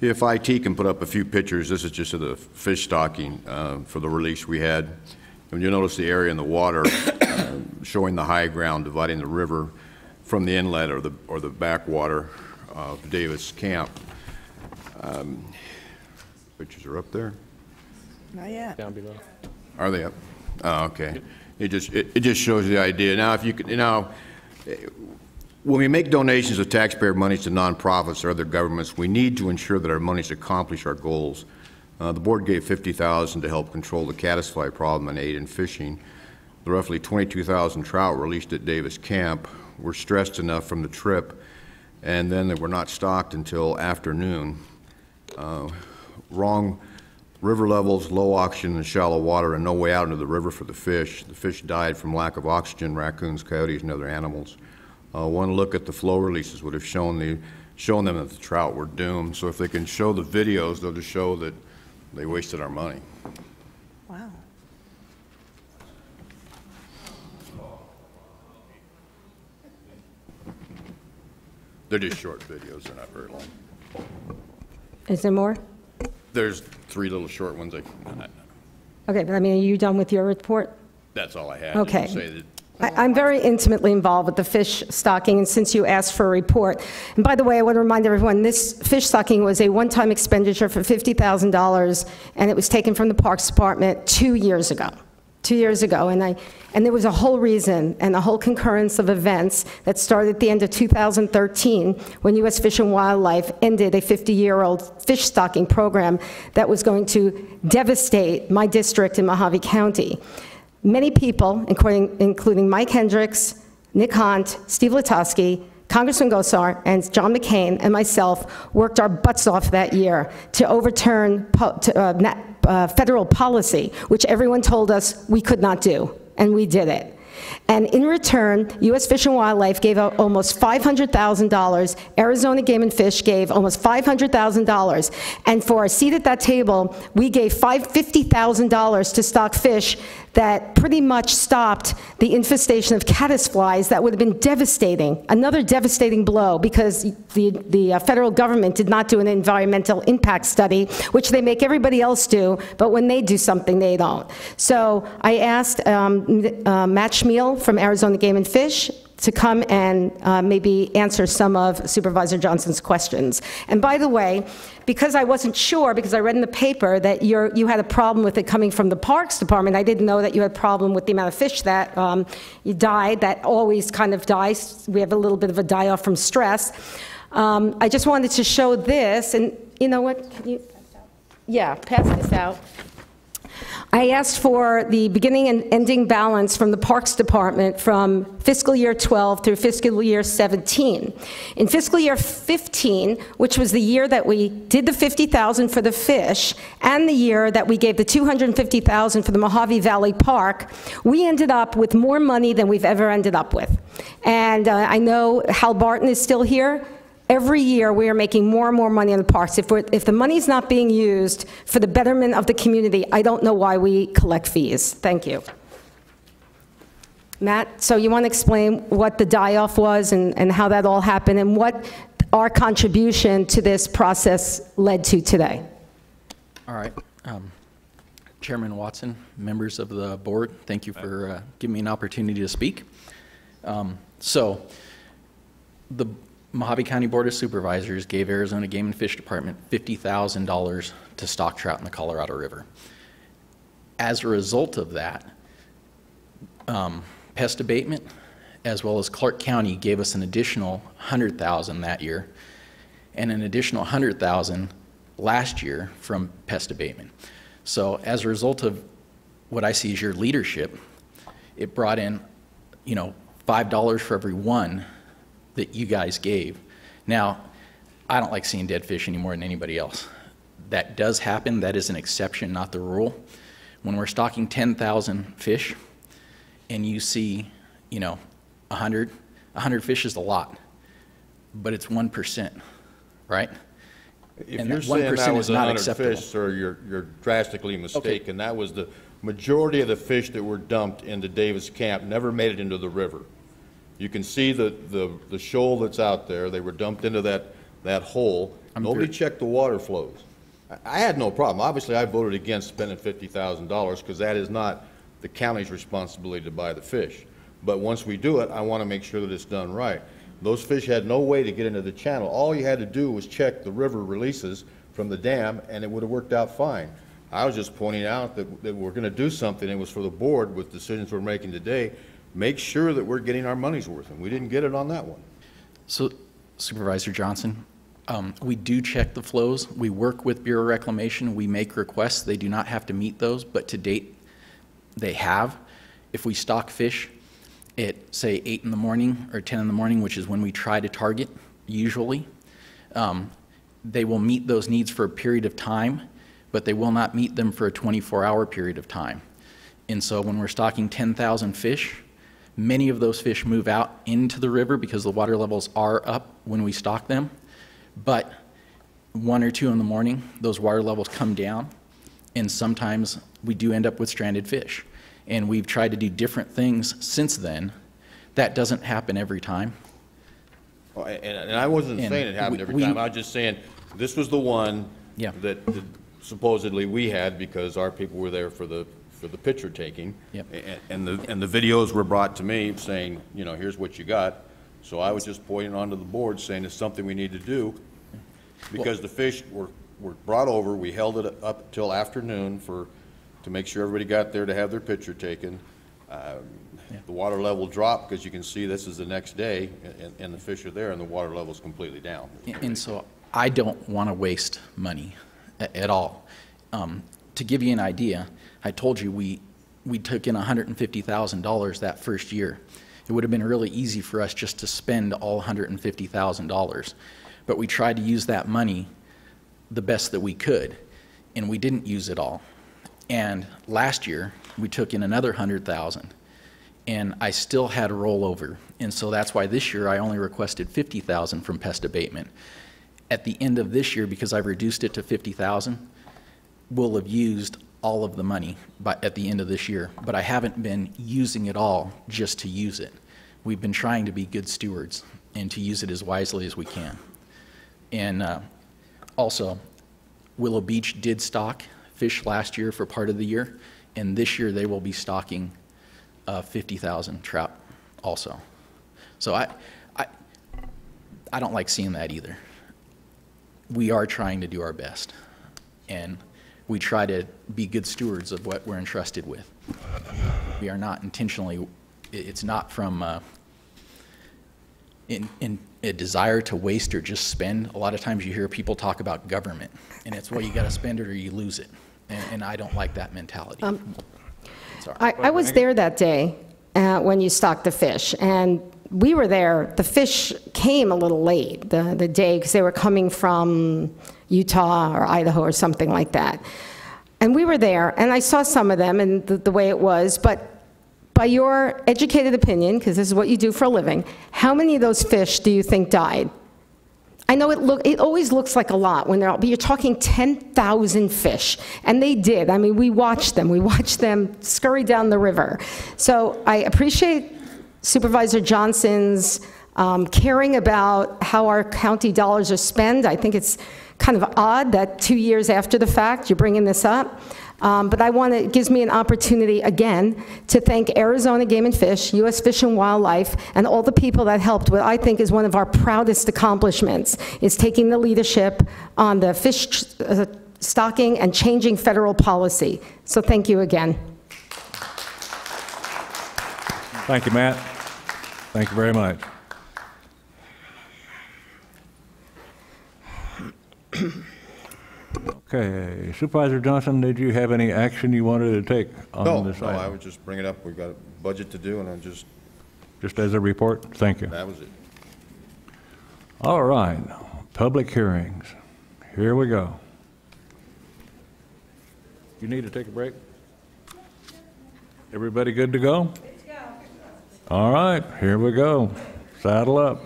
If IT can put up a few pictures, this is just of the fish stocking for the release we had. And you'll notice the area in the water showing the high ground dividing the river from the inlet or the backwater of Davis Camp. Pictures are up there. Not yet. Down below. Are they up? Oh, okay. It just shows the idea. Now, if you could, when we make donations of taxpayer monies to nonprofits or other governments, we need to ensure that our monies accomplish our goals. The board gave $50,000 to help control the caddisfly problem and aid in fishing. The roughly 22,000 trout released at Davis Camp were stressed enough from the trip, and then they were not stocked until afternoon. Wrong river levels, low oxygen and shallow water, and no way out into the river for the fish. The fish died from lack of oxygen, raccoons, coyotes, and other animals. One look at the flow releases would have shown them that the trout were doomed. So if they can show the videos, they'll just show that they wasted our money. Wow. They're just short videos. They're not very long. Is there more? There's 3 little short ones. Okay, but I mean, are you done with your report? That's all I had. Okay. Just say that I'm very intimately involved with the fish stocking, and since you asked for a report, and by the way, I want to remind everyone, this fish stocking was a one-time expenditure for $50,000, and it was taken from the Parks Department 2 years ago. 2 years ago, and there was a whole reason and a whole concurrence of events that started at the end of 2013 when U.S. Fish and Wildlife ended a 50-year-old fish stocking program that was going to devastate my district in Mojave County. Many people, including Mike Hendricks, Nick Hunt, Steve Lutoski, Congressman Gosar, and John McCain, and myself worked our butts off that year to overturn federal policy, which everyone told us we could not do, and we did it. And in return, U.S. Fish and Wildlife gave out almost $500,000. Arizona Game and Fish gave almost $500,000. And for our seat at that table, we gave $50,000 to stock fish that pretty much stopped the infestation of caddisflies that would have been devastating, another devastating blow, because the federal government did not do an environmental impact study, which they make everybody else do, but when they do something, they don't. So I asked Matt Schmiel from Arizona Game and Fish to come and maybe answer some of Supervisor Johnson's questions. And by the way, because I wasn't sure, because I read in the paper that you had a problem with it coming from the Parks Department, I didn't know that you had a problem with the amount of fish that you died. That always kind of dies. We have a little bit of a die-off from stress. I just wanted to show this, and you know what? Can you, yeah, pass this out. I asked for the beginning and ending balance from the Parks Department from fiscal year 12 through fiscal year 17. In fiscal year 15, which was the year that we did the $50,000 for the fish, and the year that we gave the $250,000 for the Mojave Valley Park, we ended up with more money than we've ever ended up with. And I know Hal Barton is still here. Every year, we are making more and more money in the parks. If the money's not being used for the betterment of the community, I don't know why we collect fees. Thank you. Matt, so you want to explain what the die-off was and how that all happened and what our contribution to this process led to today? All right. Chairman Watson, members of the board, thank you for giving me an opportunity to speak. So, the Mojave County Board of Supervisors gave Arizona Game and Fish Department $50,000 to stock trout in the Colorado River. As a result of that, pest abatement, as well as Clark County, gave us an additional $100,000 that year, and an additional $100,000 last year from pest abatement. So as a result of what I see as your leadership, it brought in, $5 for every one that you guys gave. Now, I don't like seeing dead fish any more than anybody else. That does happen. That is an exception, not the rule. When we're stocking 10,000 fish and you see, 100 fish is a lot, but it's 1%, right? If and you're that saying that 1% was is not 100 acceptable. fish, sir, you're drastically mistaken. That was the majority of the fish that were dumped into Davis Camp never made it into the river. You can see the shoal that's out there. They were dumped into that hole. Nobody checked the water flows. I had no problem. Obviously, I voted against spending $50,000 because that is not the county's responsibility to buy the fish. But once we do it, I want to make sure that it's done right. Those fish had no way to get into the channel. All you had to do was check the river releases from the dam, and it would have worked out fine. I was just pointing out that we're going to do something. It was for the board with decisions we're making today. Make sure that we're getting our money's worth, and we didn't get it on that one. So, Supervisor Johnson, we do check the flows. We work with Bureau of Reclamation. We make requests. They do not have to meet those, but to date, they have. If we stock fish at, say, 8 in the morning or 10 in the morning, which is when we try to target, usually, they will meet those needs for a period of time, but they will not meet them for a 24-hour period of time. And so when we're stocking 10,000 fish, many of those fish move out into the river because the water levels are up when we stock them. But 1 or 2 in the morning, those water levels come down, and sometimes we do end up with stranded fish. And we've tried to do different things since then. That doesn't happen every time. Oh, and I wasn't saying it happened every time. I was just saying, this was the one that supposedly we had because our people were there for the picture taking. Yep. And the videos were brought to me saying, you know, here's what you got. So I was just pointing onto the board saying it's something we need to do because the fish were brought over. We held it up till afternoon to make sure everybody got there to have their picture taken. The water level dropped because you can see this is the next day and the fish are there and the water level is completely down. And so I don't want to waste money at all. To give you an idea, I told you we took in $150,000 that first year. It would have been really easy for us just to spend all $150,000, but we tried to use that money the best that we could, and we didn't use it all. And last year, we took in another $100,000, and I still had a rollover. And so that's why this year I only requested $50,000 from pest abatement. At the end of this year, because I've reduced it to $50,000, we'll have used all of the money at the end of this year, but I haven't been using it all just to use it. We've been trying to be good stewards and to use it as wisely as we can. And also, Willow Beach did stock fish last year for part of the year, and this year they will be stocking 50,000 trout also. So I don't like seeing that either. We are trying to do our best, and we try to be good stewards of what we're entrusted with. We are not intentionally, it's not from in a desire to waste or just spend. A lot of times you hear people talk about government, and it's, well, you got to spend it or you lose it. And I don't like that mentality. Sorry. I was there that day when you stocked the fish, and we were there. The fish came a little late the day because they were coming from Utah or Idaho or something like that. And we were there, and I saw some of them and the way it was, but by your educated opinion, because this is what you do for a living, how many of those fish do you think died? I know it always looks like a lot when they're out, but you're talking 10,000 fish, and they did. I mean, we watched them scurry down the river. So I appreciate Supervisor Johnson's caring about how our county dollars are spent. I think it's kind of odd that 2 years after the fact you're bringing this up. But it gives me an opportunity again to thank Arizona Game and Fish, U.S. Fish and Wildlife, and all the people that helped what I think is one of our proudest accomplishments, is taking the leadership on the fish stocking and changing federal policy. So thank you again. Thank you, Matt. Thank you very much. Okay, Supervisor Johnson, did you have any action you wanted to take on this item? No, I would just bring it up. We've got a budget to do, and I just as a report? Thank you. That was it. All right, public hearings. Here we go. You need to take a break? Everybody good to go? Let's go. All right, here we go. Saddle up.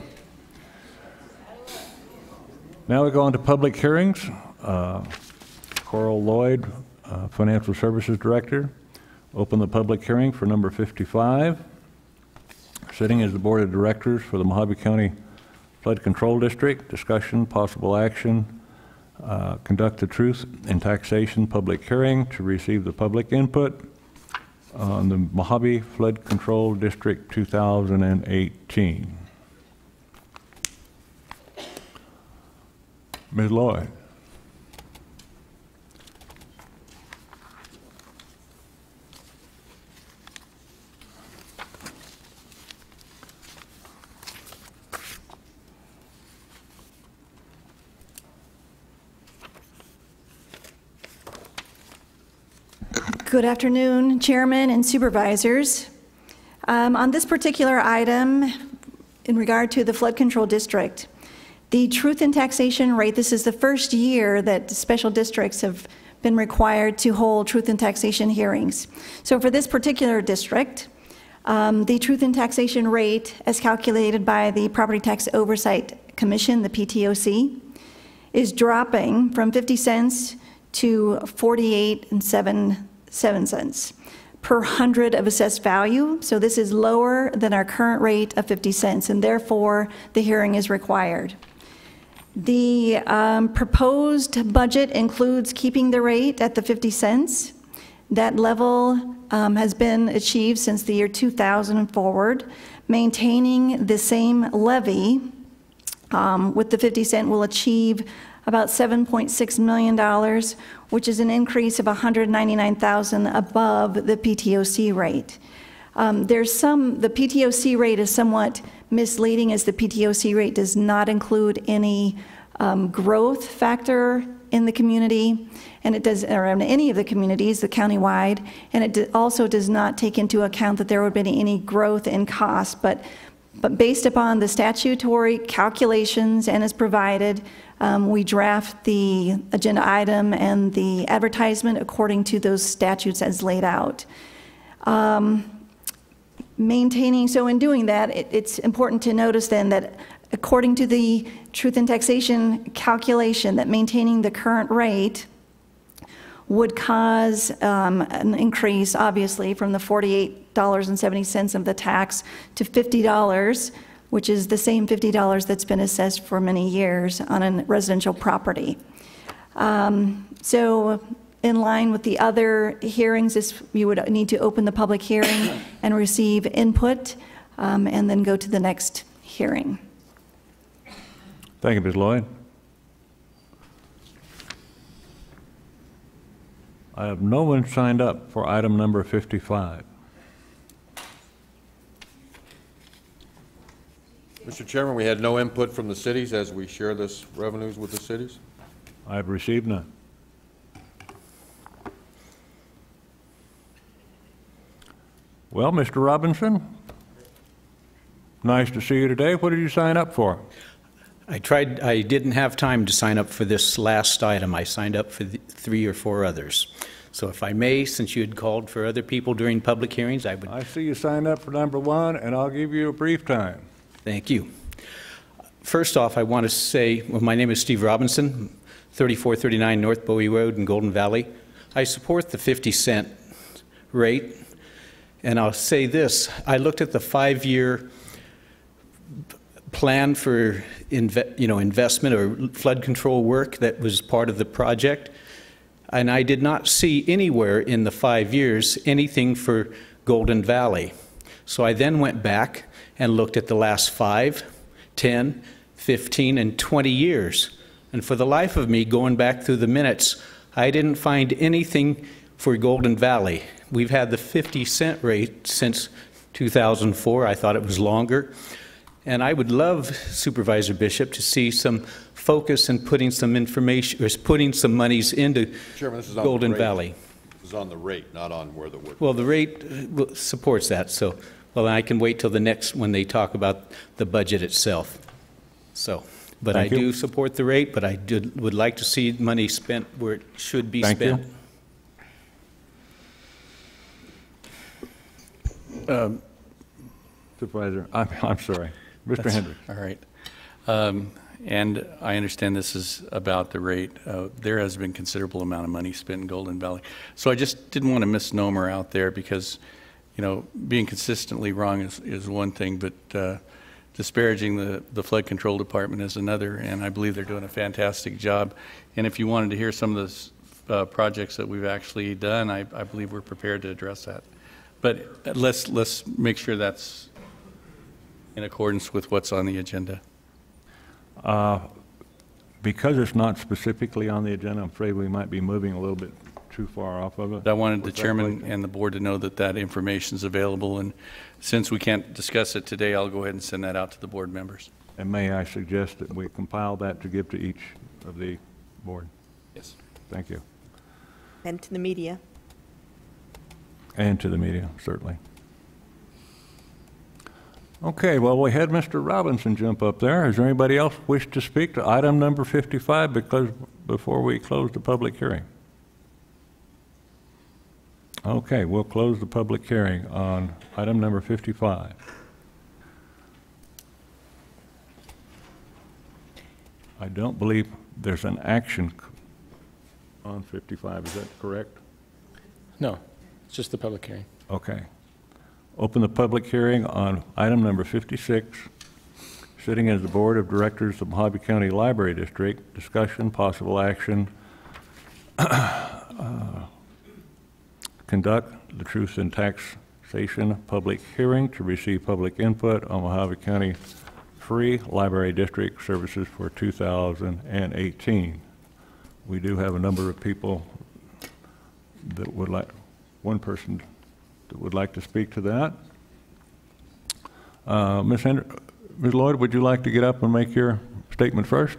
Now we go on to public hearings. Coral Lloyd, Financial Services Director, open the public hearing for number 55. Sitting is the Board of Directors for the Mojave County Flood Control District. Discussion, possible action, conduct the truth in taxation public hearing to receive the public input on the Mojave Flood Control District 2018. Ms. Lloyd. Good afternoon, Chairman and Supervisors. On this particular item, in regard to the Flood Control District, the truth in taxation rate, this is the first year that special districts have been required to hold truth in taxation hearings. So for this particular district, the truth in taxation rate, as calculated by the Property Tax Oversight Commission, the PTOC, is dropping from 50 cents to 48.77 cents. per 100 of assessed value. So this is lower than our current rate of 50 cents, and therefore the hearing is required. The proposed budget includes keeping the rate at the 50 cents. That level has been achieved since the year 2000 and forward. Maintaining the same levy with the 50 cent will achieve about $7.6 million, which is an increase of $199,000 above the PTOC rate. The PTOC rate is somewhat misleading, as the PTOC rate does not include any growth factor in the community, and it does, or in any of the communities, the countywide, and it also does not take into account that there would be any growth in cost, but based upon the statutory calculations and as provided, we draft the agenda item and the advertisement according to those statutes as laid out. So in doing that, it's important to notice then that according to the truth in taxation calculation, that maintaining the current rate would cause an increase, obviously, from the $48.70 of the tax to $50, which is the same $50 that's been assessed for many years on a residential property. So in line with the other hearings, you would need to open the public hearing and receive input, and then go to the next hearing. Thank you, Ms. Lloyd. I have no one signed up for item number 55. Mr. Chairman, we had no input from the cities as we share this revenues with the cities. I have received none. Well, Mr. Robinson, nice to see you today. What did you sign up for? I didn't have time to sign up for this last item. I signed up for 3 or 4 others. So if I may, since you had called for other people during public hearings, I would... I see you signed up for number 1, and I'll give you a brief time. Thank you. First off, I want to say, well, my name is Steve Robinson, 3439 North Bowie Road in Golden Valley. I support the 50-cent rate, and I'll say this. I looked at the 5-year plan for investment or flood control work that was part of the project, and I did not see anywhere in the 5 years anything for Golden Valley. So I then went back and looked at the last 5, 10, 15, and 20 years. And for the life of me, going back through the minutes, I didn't find anything for Golden Valley. We've had the 50-cent rate since 2004. I thought it was longer. And I would love, Supervisor Bishop, to see some focus in putting some information, or putting some monies into Chairman, this is on Golden the rate. Valley. This is on the rate, not on where the work. Well, the rate supports that. So, well, I can wait till the next when they talk about the budget itself. So, but I do support the rate, but I would like to see money spent where it should be spent. Supervisor, I'm sorry. Mr. Hendricks. All right. And I understand this is about the rate. There has been considerable amount of money spent in Golden Valley. So I just didn't want a misnomer out there because, being consistently wrong is one thing, but disparaging the flood control department is another, and I believe they're doing a fantastic job. And if you wanted to hear some of the projects that we've actually done, I believe we're prepared to address that. But let's make sure that's in accordance with what's on the agenda. Because it's not specifically on the agenda, I'm afraid we might be moving a little bit too far off of it. I wanted the chairman and the board to know that information is available, and since we can't discuss it today, I'll go ahead and send that out to the board members. And may I suggest that we compile that to give to each of the board? Yes. Thank you. And to the media. And to the media, certainly. Okay, well, we had Mr. Robinson jump up there. Is there anybody else wish to speak to item number 55 before we close the public hearing? Okay, we'll close the public hearing on item number 55. I don't believe there's an action on 55. Is that correct? No, it's just the public hearing. Okay. Open the public hearing on item number 56, sitting as the Board of Directors of Mojave County Library District, discussion, possible action, conduct the truth in taxation public hearing to receive public input on Mojave County free library district services for 2018. We do have a number of people that would like, one person that would like to speak to that. Ms. Lloyd, would you like to get up and make your statement first?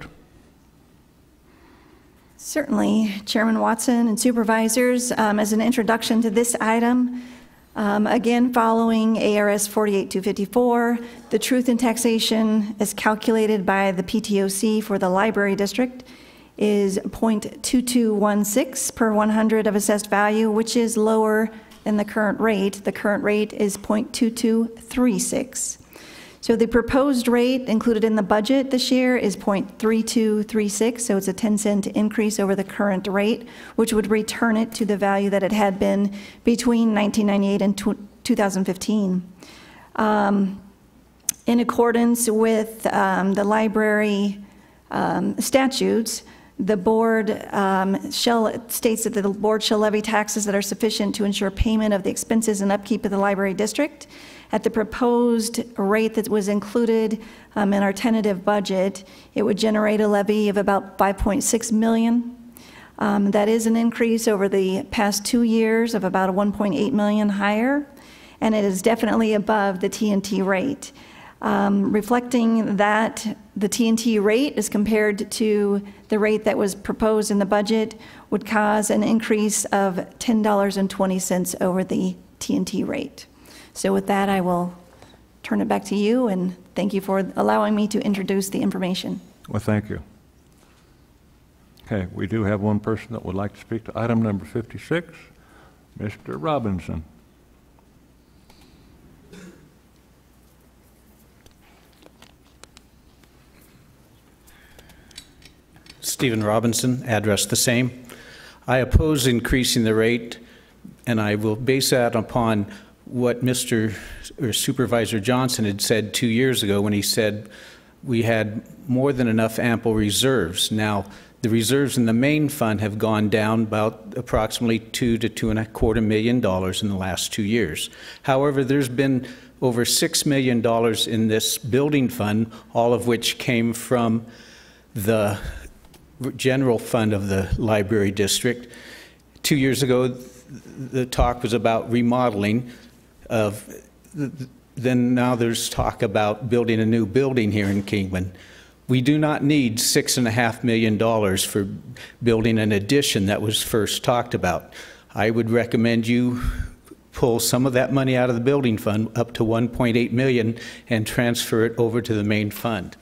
Certainly, Chairman Watson and Supervisors. As an introduction to this item, again, following ARS 48254, the truth in taxation as calculated by the PTOC for the library district is 0.2216 per 100 of assessed value, which is lower than the current rate. The current rate is 0.2236. So the proposed rate included in the budget this year is 0.3236, so it's a 10-cent increase over the current rate, which would return it to the value that it had been between 1998 and 2015. In accordance with the library statutes, the board states that the board shall levy taxes that are sufficient to ensure payment of the expenses and upkeep of the library district. At the proposed rate that was included in our tentative budget, it would generate a levy of about $5.6 million. That is an increase over the past 2 years of about $1.8 million higher, and it is definitely above the TNT rate. Reflecting that the TNT rate as compared to the rate that was proposed in the budget would cause an increase of $10.20 over the TNT rate. So with that, I will turn it back to you, and thank you for allowing me to introduce the information. Well, thank you. Okay, we do have one person that would like to speak to item number 56, Mr. Robinson. Stephen Robinson, address the same. I oppose increasing the rate, and I will base that upon what Supervisor Johnson had said 2 years ago when he said we had more than enough ample reserves. Now, the reserves in the main fund have gone down about approximately $2 to $2.25 million in the last 2 years. However, there's been over $6 million in this building fund, all of which came from the general fund of the library district. 2 years ago, the talk was about remodeling. Then now there's talk about building a new building here in Kingman. We do not need $6.5 million for building an addition that was first talked about. I would recommend you pull some of that money out of the building fund, up to $1.8 million, and transfer it over to the main fund.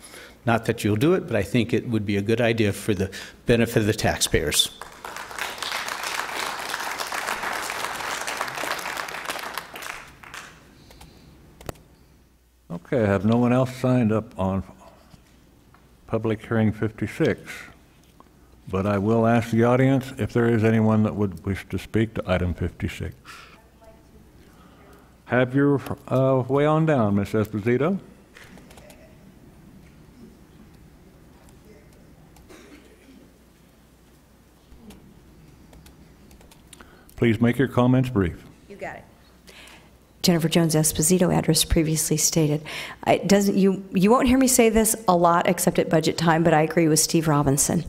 Not that you'll do it, but I think it would be a good idea for the benefit of the taxpayers. Okay, I have no one else signed up on public hearing 56, but I will ask the audience if there is anyone that would wish to speak to item 56. Have your way on down, Ms. Esposito. Please make your comments brief. You got it. Jennifer Jones Esposito, address previously stated. You won't hear me say this a lot except at budget time, but I agree with Steve Robinson.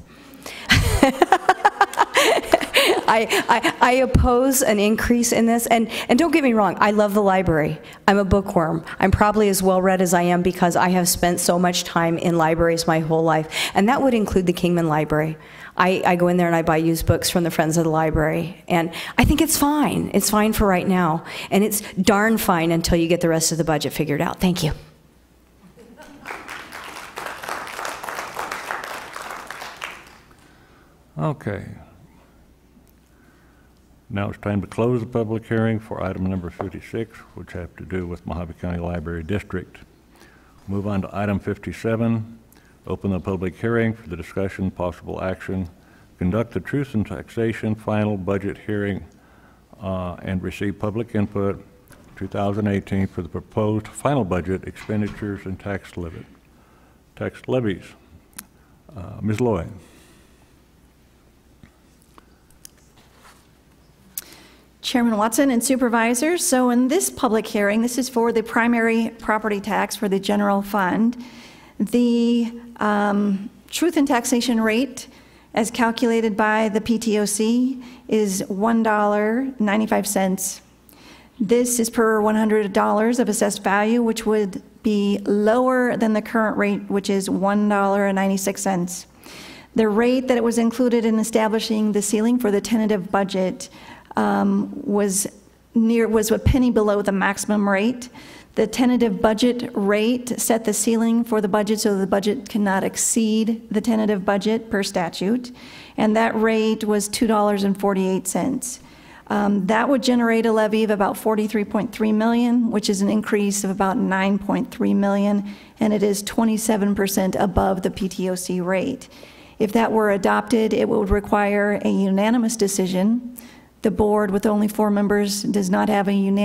I oppose an increase in this, and don't get me wrong, I love the library. I'm a bookworm. I'm probably as well read as I am because I have spent so much time in libraries my whole life, and that would include the Kingman Library. I go in there and I buy used books from the Friends of the Library, and I think it's fine. It's fine for right now, and it's darn fine until you get the rest of the budget figured out. Thank you. Okay. Now it's time to close the public hearing for item number 56, which have to do with Mojave County Library District. Move on to item 57. Open the public hearing for the discussion, possible action, conduct the truth and taxation final budget hearing, and receive public input 2018 for the proposed final budget expenditures and tax levies. Ms. Lloyd. Chairman Watson and Supervisors, so in this public hearing, this is for the primary property tax for the general fund. The truth in taxation rate as calculated by the PTOC is $1.95. This is per $100 of assessed value, which would be lower than the current rate, which is $1.96. The rate that it was included in establishing the ceiling for the tentative budget was a penny below the maximum rate. The tentative budget rate set the ceiling for the budget so the budget cannot exceed the tentative budget per statute, and that rate was $2.48. That would generate a levy of about $43.3 million, which is an increase of about $9.3 million, and it is 27% above the PTOC rate. If that were adopted, it would require a unanimous decision. The board, with only 4 members, does not have an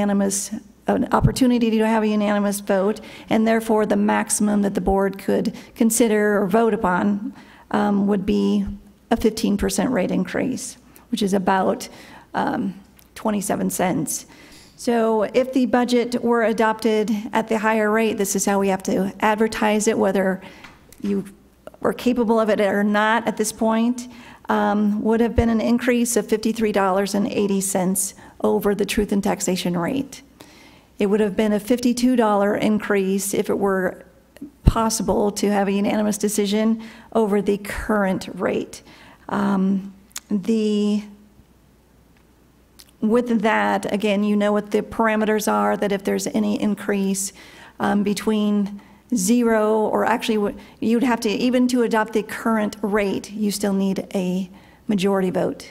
opportunity to have a unanimous vote, and therefore the maximum that the board could consider or vote upon would be a 15% rate increase, which is about 27 cents. So if the budget were adopted at the higher rate, this is how we have to advertise it, whether you are capable of it or not at this point, would have been an increase of $53.80 over the truth in taxation rate. It would have been a $52 increase if it were possible to have a unanimous decision over the current rate. With that, again, you know what the parameters are, that if there's any increase between 0, or actually you'd have to, even to adopt the current rate, you still need a majority vote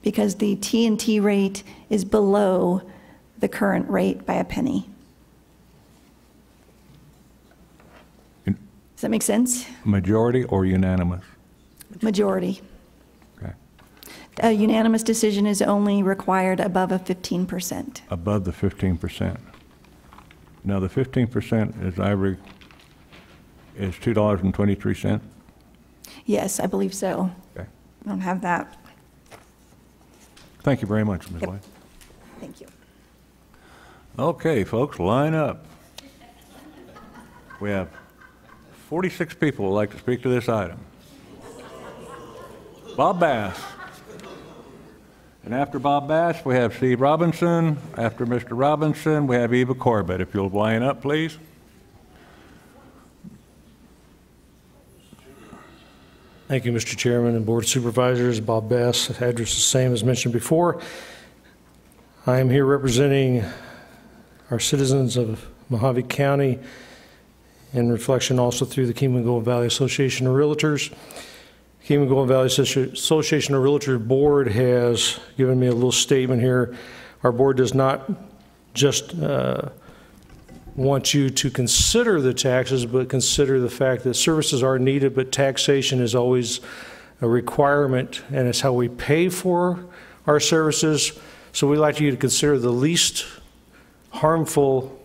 because the T&T rate is below the current rate by a penny. Does that make sense? Majority or unanimous? Majority. Okay. A unanimous decision is only required above a 15%. Above the 15%. Now, the 15% is $2.23? Yes, I believe so. Okay. I don't have that. Thank you very much, Ms. White. Thank you. Okay, folks, line up. We have 46 people who would like to speak to this item. Bob Bass. And after Bob Bass, we have Steve Robinson. After Mr. Robinson, we have Eva Corbett. If you'll line up, please. Thank you, Mr. Chairman and Board of Supervisors. Bob Bass, address the same as mentioned before. I am here representing our citizens of Mojave County in reflection also through the Kingman Golden Valley Association of Realtors. Kingman Golden Valley Association of Realtors Board has given me a little statement here. Our board does not just want you to consider the taxes, but consider the fact that services are needed, but taxation is always a requirement, and it's how we pay for our services. So we'd like you to consider the least harmful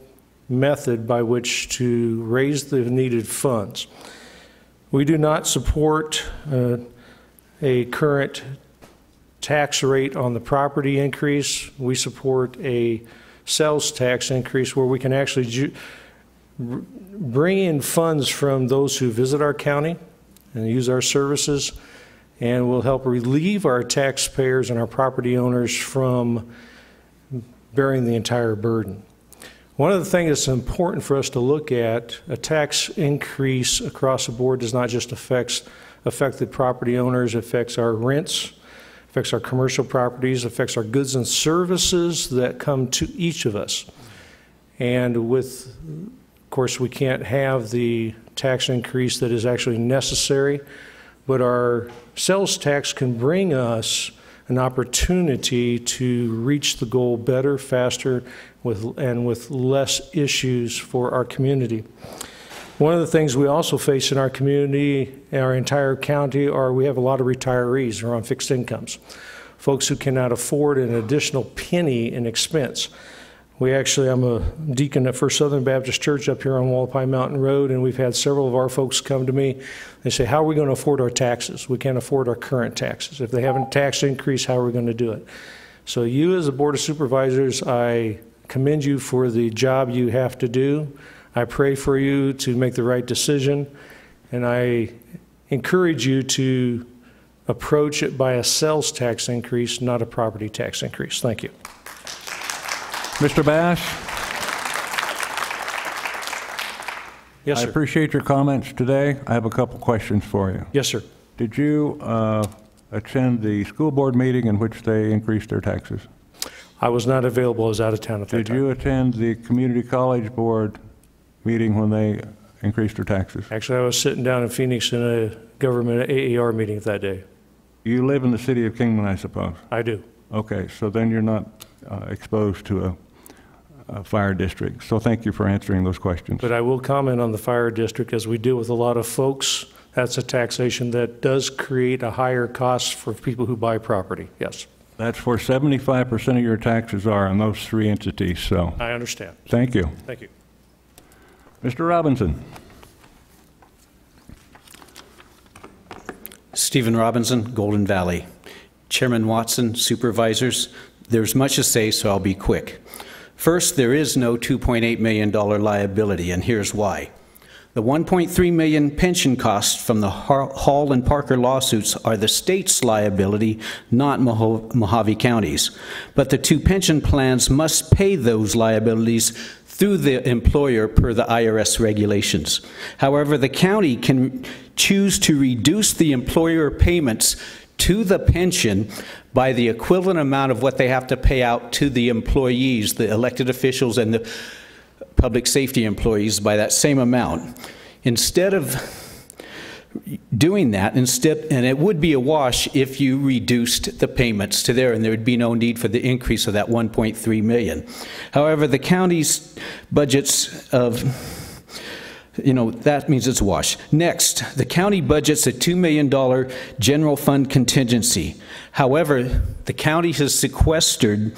method by which to raise the needed funds. We do not support a current tax rate on the property increase. We support a sales tax increase where we can actually bring in funds from those who visit our county and use our services, and will help relieve our taxpayers and our property owners from bearing the entire burden. One of the things that's important for us to look at, a tax increase across the board does not just affect the property owners, it affects our rents, affects our commercial properties, affects our goods and services that come to each of us. And of course, we can't have the tax increase that is actually necessary, but our sales tax can bring us an opportunity to reach the goal better, faster, and with less issues for our community. One of the things we also face in our community, in our entire county, are we have a lot of retirees who are on fixed incomes, folks who cannot afford an additional penny in expense. I'm a deacon at First Southern Baptist Church up here on Wallapai Mountain Road, and we've had several of our folks come to me. They say, how are we going to afford our taxes? We can't afford our current taxes. If they have a tax increase, how are we going to do it? So you as a Board of Supervisors, I commend you for the job you have to do. I pray for you to make the right decision, and I encourage you to approach it by a sales tax increase, not a property tax increase. Thank you. Mr. Bass? Yes, I sir. appreciate your comments today. I have a couple questions for you. Yes, sir. Did you attend the school board meeting in which they increased their taxes? I was not available. I was out of town at that time. Did you attend the community college board meeting when they increased their taxes? Actually, I was sitting down in Phoenix in a government AER meeting that day. You live in the city of Kingman, I suppose? I do. Okay, so then you're not exposed to a fire district. So thank you for answering those questions. But I will comment on the fire district. As we deal with a lot of folks, that's a taxation that does create a higher cost for people who buy property. Yes. That's where 75% of your taxes are in those three entities, so. I understand. Thank you. Thank you. Mr. Robinson. Stephen Robinson, Golden Valley. Chairman Watson, Supervisors, there's much to say, so I'll be quick. First, there is no $2.8 million liability, and here's why. The $1.3 million pension costs from the Hall and Parker lawsuits are the state's liability, not Mojave County's. But the two pension plans must pay those liabilities through the employer per the IRS regulations. However, the county can choose to reduce the employer payments to the pension by the equivalent amount of what they have to pay out to the employees, the elected officials and the public safety employees, by that same amount. Instead of doing that, and it would be a wash if you reduced the payments to there, and there would be no need for the increase of that $1.3 million. However, the county's budgets of that means it's a wash. Next, the county budgets a $2 million general fund contingency. However, the county has sequestered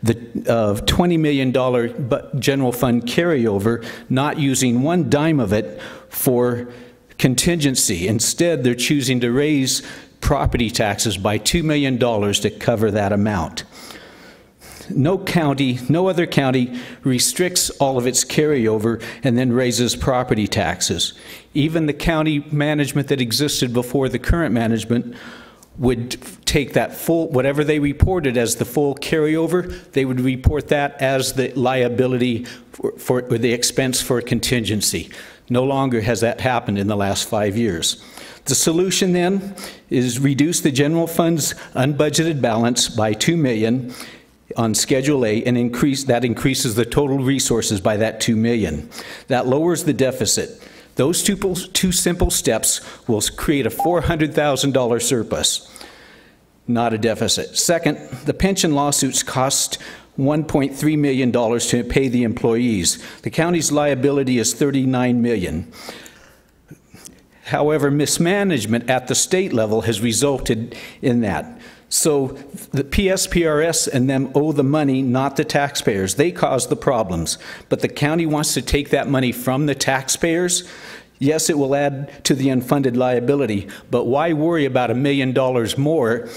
the $20 million general fund carryover, not using one dime of it for contingency. Instead, they're choosing to raise property taxes by $2 million to cover that amount. No other county restricts all of its carryover and then raises property taxes. Even the county management that existed before the current management would take that full, whatever they reported as the full carryover, they would report that as the liability or the expense for contingency. No longer has that happened in the last 5 years. The solution then is reduce the general fund's unbudgeted balance by $2 million on Schedule A, and increases the total resources by that $2 million. That lowers the deficit. Those two simple steps will create a $400,000 surplus, not a deficit. Second, the pension lawsuits cost $1.3 million to pay the employees. The county's liability is $39 million. However, mismanagement at the state level has resulted in that. So the PSPRS and them owe the money, not the taxpayers. They caused the problems. But the county wants to take that money from the taxpayers. Yes, it will add to the unfunded liability, but why worry about $1 million more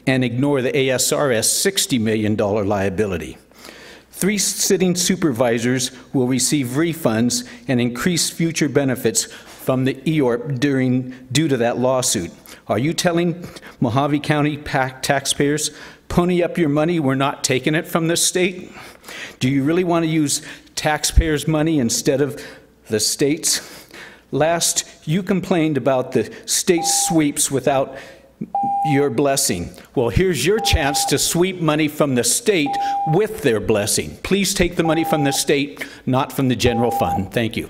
and ignore the ASRS $60 million liability? 3 sitting supervisors will receive refunds and increased future benefits from the EORP due to that lawsuit. Are you telling Mojave County taxpayers, pony up your money, we're not taking it from the state? Do you really want to use taxpayers' money instead of the state's? Last, you complained about the state sweeps without your blessing. Well, here's your chance to sweep money from the state with their blessing. Please take the money from the state, not from the general fund. Thank you.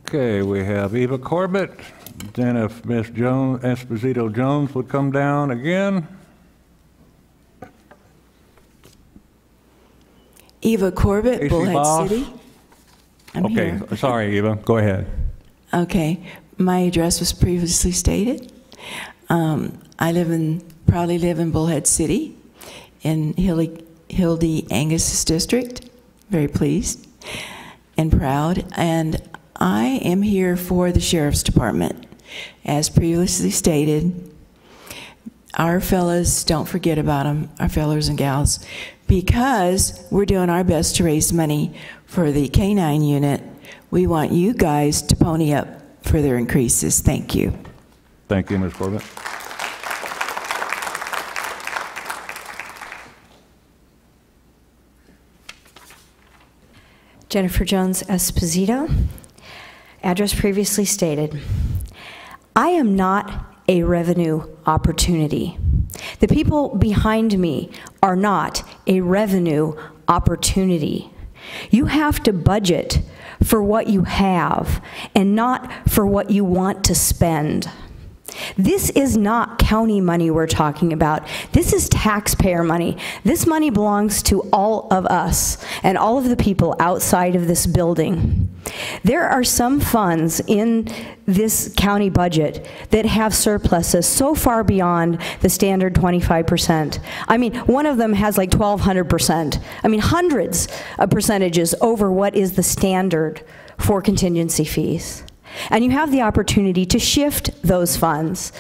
Okay, we have Eva Corbett. Then if Ms. Esposito Jones would come down again. Eva Corbett, Casey Bullhead Boss. City. I'm Okay, here. sorry, Eva, go ahead. Okay, my address was previously stated. Proudly live in Bullhead City in Hildy Angus's district. Very pleased and proud. And I am here for the Sheriff's Department. As previously stated, our fellas, don't forget about them, our fellas and gals, because we're doing our best to raise money for the K-9 unit. We want you guys to pony up for their increases. Thank you. Thank you, Ms. Corbett. Jennifer Jones Esposito, address previously stated. I am not a revenue opportunity. The people behind me are not a revenue opportunity. You have to budget for what you have and not for what you want to spend. This is not county money we're talking about. This is taxpayer money. This money belongs to all of us and all of the people outside of this building. There are some funds in this county budget that have surpluses so far beyond the standard 25%. I mean, one of them has like 1,200%. I mean, hundreds of percentages over what is the standard for contingency fees. And you have the opportunity to shift those funds.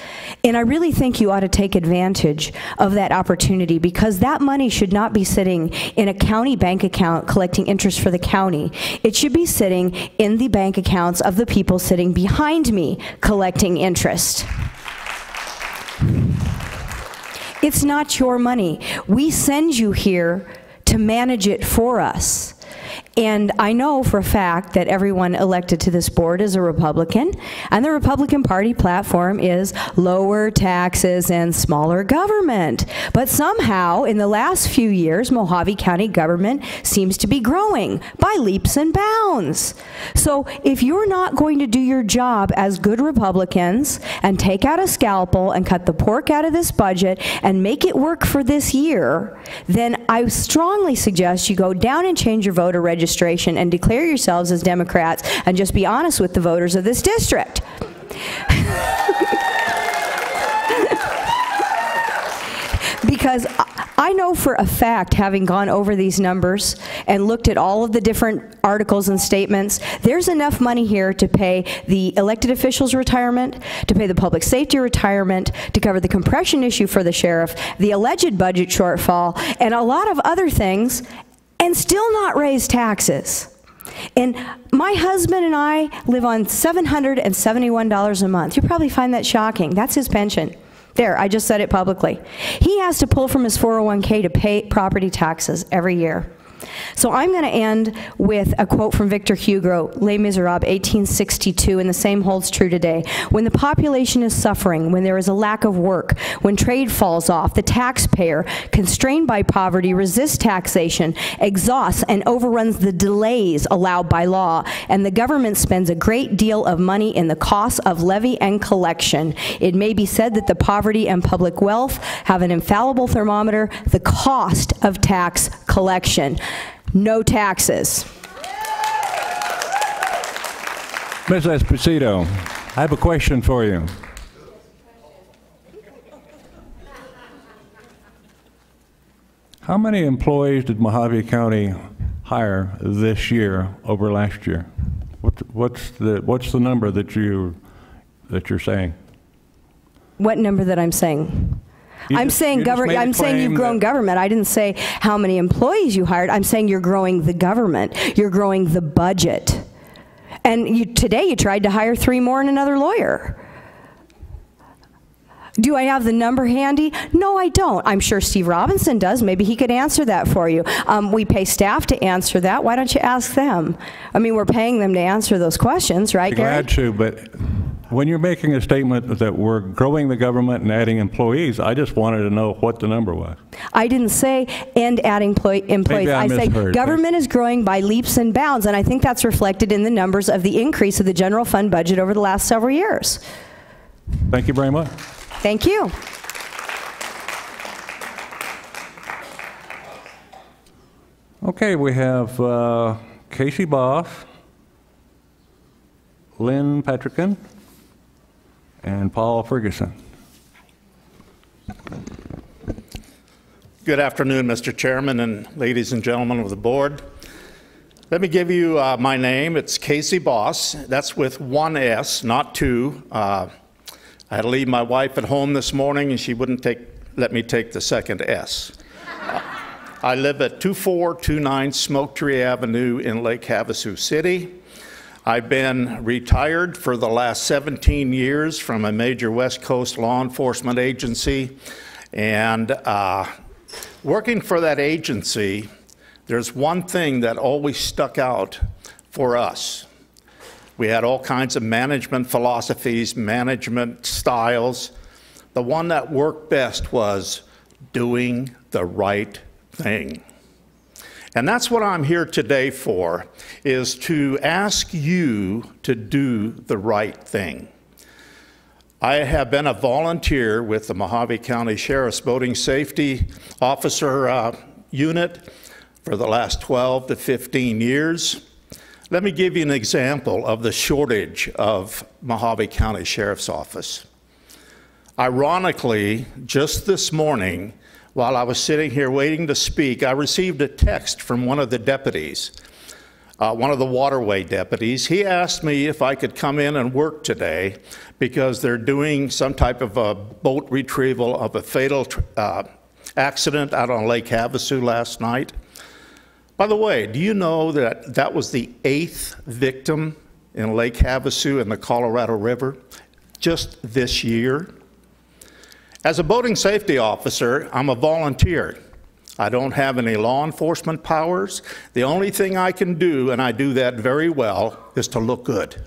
And I really think you ought to take advantage of that opportunity, because that money should not be sitting in a county bank account collecting interest for the county. It should be sitting in the bank accounts of the people sitting behind me collecting interest. It's not your money. We send you here to manage it for us. And I know for a fact that everyone elected to this board is a Republican, and the Republican Party platform is lower taxes and smaller government. But somehow, in the last few years, Mojave County government seems to be growing by leaps and bounds. So if you're not going to do your job as good Republicans and take out a scalpel and cut the pork out of this budget and make it work for this year, then I strongly suggest you go down and change your voter registration and declare yourselves as Democrats and just be honest with the voters of this district. Because I know for a fact, having gone over these numbers and looked at all of the different articles and statements, there's enough money here to pay the elected officials' retirement, to pay the public safety retirement, to cover the compression issue for the sheriff, the alleged budget shortfall, and a lot of other things, and still not raise taxes. And my husband and I live on $771 a month. You probably find that shocking. That's his pension. There, I just said it publicly. He has to pull from his 401k to pay property taxes every year. So I'm going to end with a quote from Victor Hugo, Les Miserables, 1862, and the same holds true today. When the population is suffering, when there is a lack of work, when trade falls off, the taxpayer, constrained by poverty, resists taxation, exhausts and overruns the delays allowed by law, and the government spends a great deal of money in the costs of levy and collection. It may be said that the poverty and public wealth have an infallible thermometer, the cost of tax collection. No taxes. Ms. Esposito, I have a question for you. How many employees did Mojave County hire this year over last year? What's the number that you're saying? What number that I'm saying? I'm saying you've grown government. I didn't say how many employees you hired. I'm saying you're growing the government. You're growing the budget. And today you tried to hire 3 more and another lawyer. Do I have the number handy? No, I don't. I'm sure Steve Robinson does. Maybe he could answer that for you. We pay staff to answer that. Why don't you ask them? I mean, we're paying them to answer those questions, right, Gary? Glad to, but when you're making a statement that we're growing the government and adding employees, I just wanted to know what the number was. I didn't say and adding employees. Maybe I said misheard. Government is growing by leaps and bounds, and I think that's reflected in the numbers of the increase of the general fund budget over the last several years. Thank you very much. Thank you. Okay, we have Casey Boss, Lynn Patrickin, and Paul Ferguson. Good afternoon, Mr. Chairman and ladies and gentlemen of the board. Let me give you my name. It's Casey Boss. That's with one S, not two. I had to leave my wife at home this morning, and she wouldn't let me take the second S. I live at 2429 Smoke Tree Avenue in Lake Havasu City. I've been retired for the last 17 years from a major West Coast law enforcement agency, and working for that agency, there's one thing that always stuck out for us. We had all kinds of management philosophies, management styles. The one that worked best was doing the right thing. And that's what I'm here today for, is to ask you to do the right thing. I have been a volunteer with the Mojave County Sheriff's Boating Safety Officer Unit for the last 12 to 15 years. Let me give you an example of the shortage of Mojave County Sheriff's Office. Ironically, just this morning, while I was sitting here waiting to speak, I received a text from one of the deputies, one of the waterway deputies. He asked me if I could come in and work today because they're doing some type of a boat retrieval of a fatal accident out on Lake Havasu last night. By the way, do you know that that was the 8th victim in Lake Havasu in the Colorado River just this year? As a boating safety officer, I'm a volunteer. I don't have any law enforcement powers. The only thing I can do, and I do that very well, is to look good.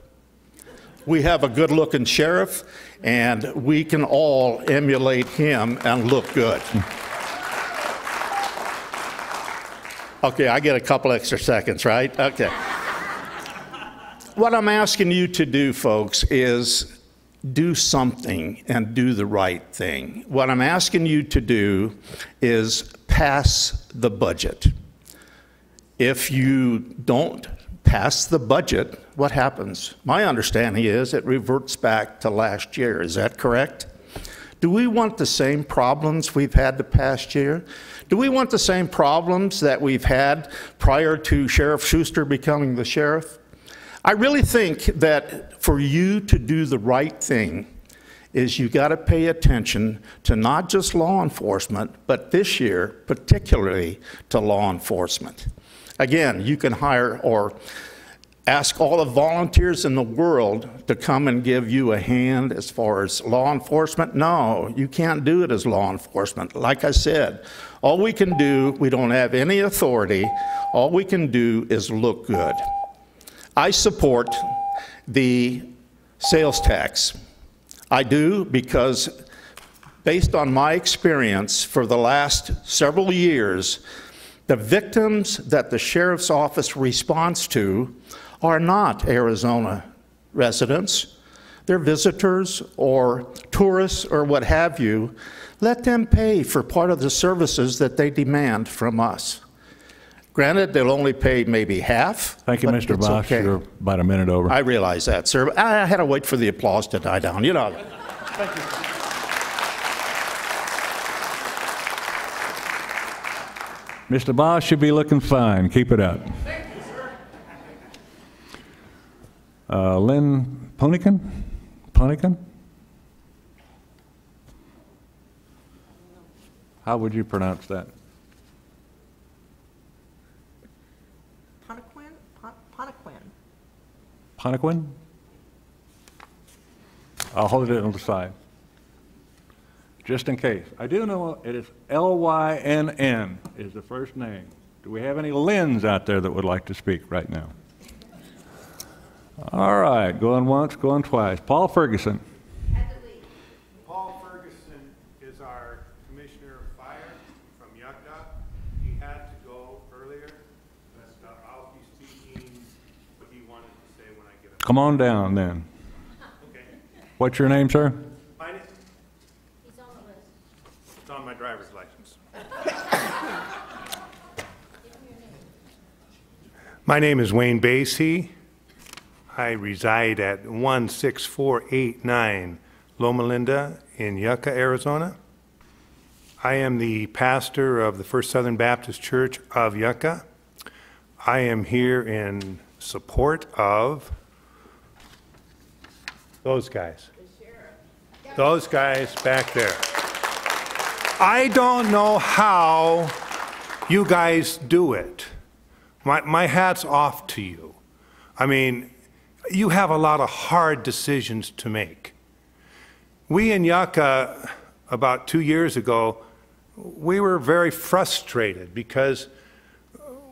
We have a good-looking sheriff, and we can all emulate him and look good. Okay, I get a couple extra seconds, right? Okay. What I'm asking you to do, folks, is do something and do the right thing. What I'm asking you to do is pass the budget. If you don't pass the budget, what happens? My understanding is it reverts back to last year. Is that correct? Do we want the same problems we've had the past year? Do we want the same problems that we've had prior to Sheriff Schuster becoming the sheriff? I really think that for you to do the right thing is you got to pay attention to not just law enforcement, but this year, particularly to law enforcement. Again, you can hire or ask all the volunteers in the world to come and give you a hand as far as law enforcement. No, you can't do it as law enforcement. Like I said, all we can do, we don't have any authority. All we can do is look good. I support the sales tax. I do because based on my experience for the last several years, the victims that the sheriff's office responds to are not Arizona residents. They're visitors or tourists or what have you. Let them pay for part of the services that they demand from us. Granted, they'll only pay maybe half. Thank you, Mr. Bosch. Okay. You're about a minute over. I realize that, sir. I had to wait for the applause to die down. You know. Thank you. Mr. Bosch should be looking fine. Keep it up. Thank you, sir. Lynn Ponican? Ponican? How would you pronounce that? Ponaquin? I'll hold it on the side, just in case. I do know it is L-Y-N-N is the first name. Do we have any Lyns out there that would like to speak right now? All right, going once, going twice. Paul Ferguson. Paul Ferguson is our Commissioner of Fire from Yucca. He had to go earlier, but I'll be speaking what he wanted to say when I get up. Come on down then. Okay. What's your name, sir? My name? He's on the list. It's on my driver's license. My name is Wayne Basie. I reside at 16489 Loma Linda in Yucca, Arizona. I am the pastor of the First Southern Baptist Church of Yucca. I am here in support of those guys. Those guys back there. I don't know how you guys do it. My hat's off to you. I mean, you have a lot of hard decisions to make. We in Yucca, about 2 years ago, we were very frustrated because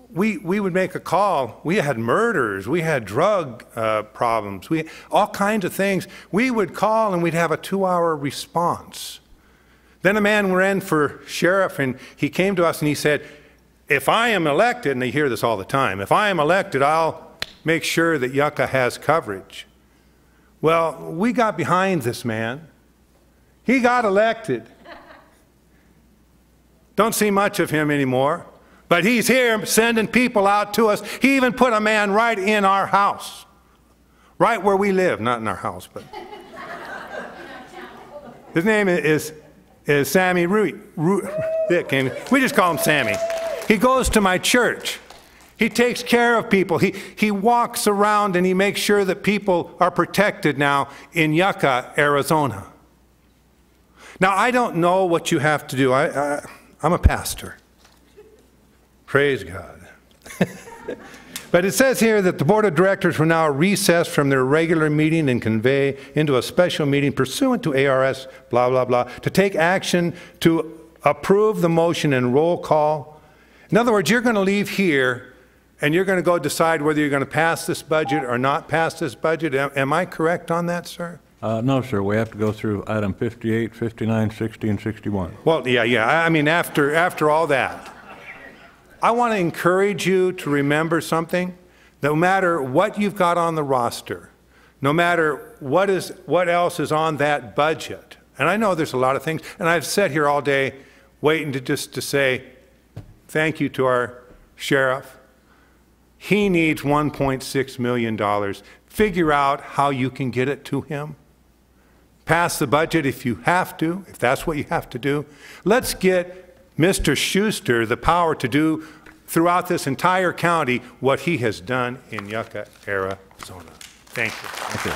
we would make a call. We had murders, we had drug problems, all kinds of things. We would call and we'd have a 2-hour response. Then a man ran for sheriff and he came to us and he said, if I am elected, and they hear this all the time, if I am elected, I'll make sure that Yucca has coverage. Well, we got behind this man. He got elected. Don't see much of him anymore, but he's here sending people out to us. He even put a man right in our house, right where we live, not in our house, but his name is Sammy Rick. We just call him Sammy. He goes to my church. He takes care of people. He walks around and he makes sure that people are protected now in Yucca, Arizona. Now, I don't know what you have to do. I'm a pastor. Praise God. But it says here that the board of directors will now recess from their regular meeting and convey into a special meeting pursuant to ARS, blah, blah, blah, to take action to approve the motion and roll call. In other words, you're going to leave here and you're going to go decide whether you're going to pass this budget or not pass this budget. Am I correct on that, sir? No, sir. We have to go through item 58, 59, 60, and 61. Well, yeah. I mean, after all that, I want to encourage you to remember something. No matter what you've got on the roster, no matter what else is on that budget, and I know there's a lot of things, and I've sat here all day waiting to say thank you to our sheriff. He needs $1.6 million. Figure out how you can get it to him. Pass the budget if you have to, if that's what you have to do. Let's get Mr. Schuster the power to do throughout this entire county what he has done in Yucca, Arizona. Thank you. Thank you.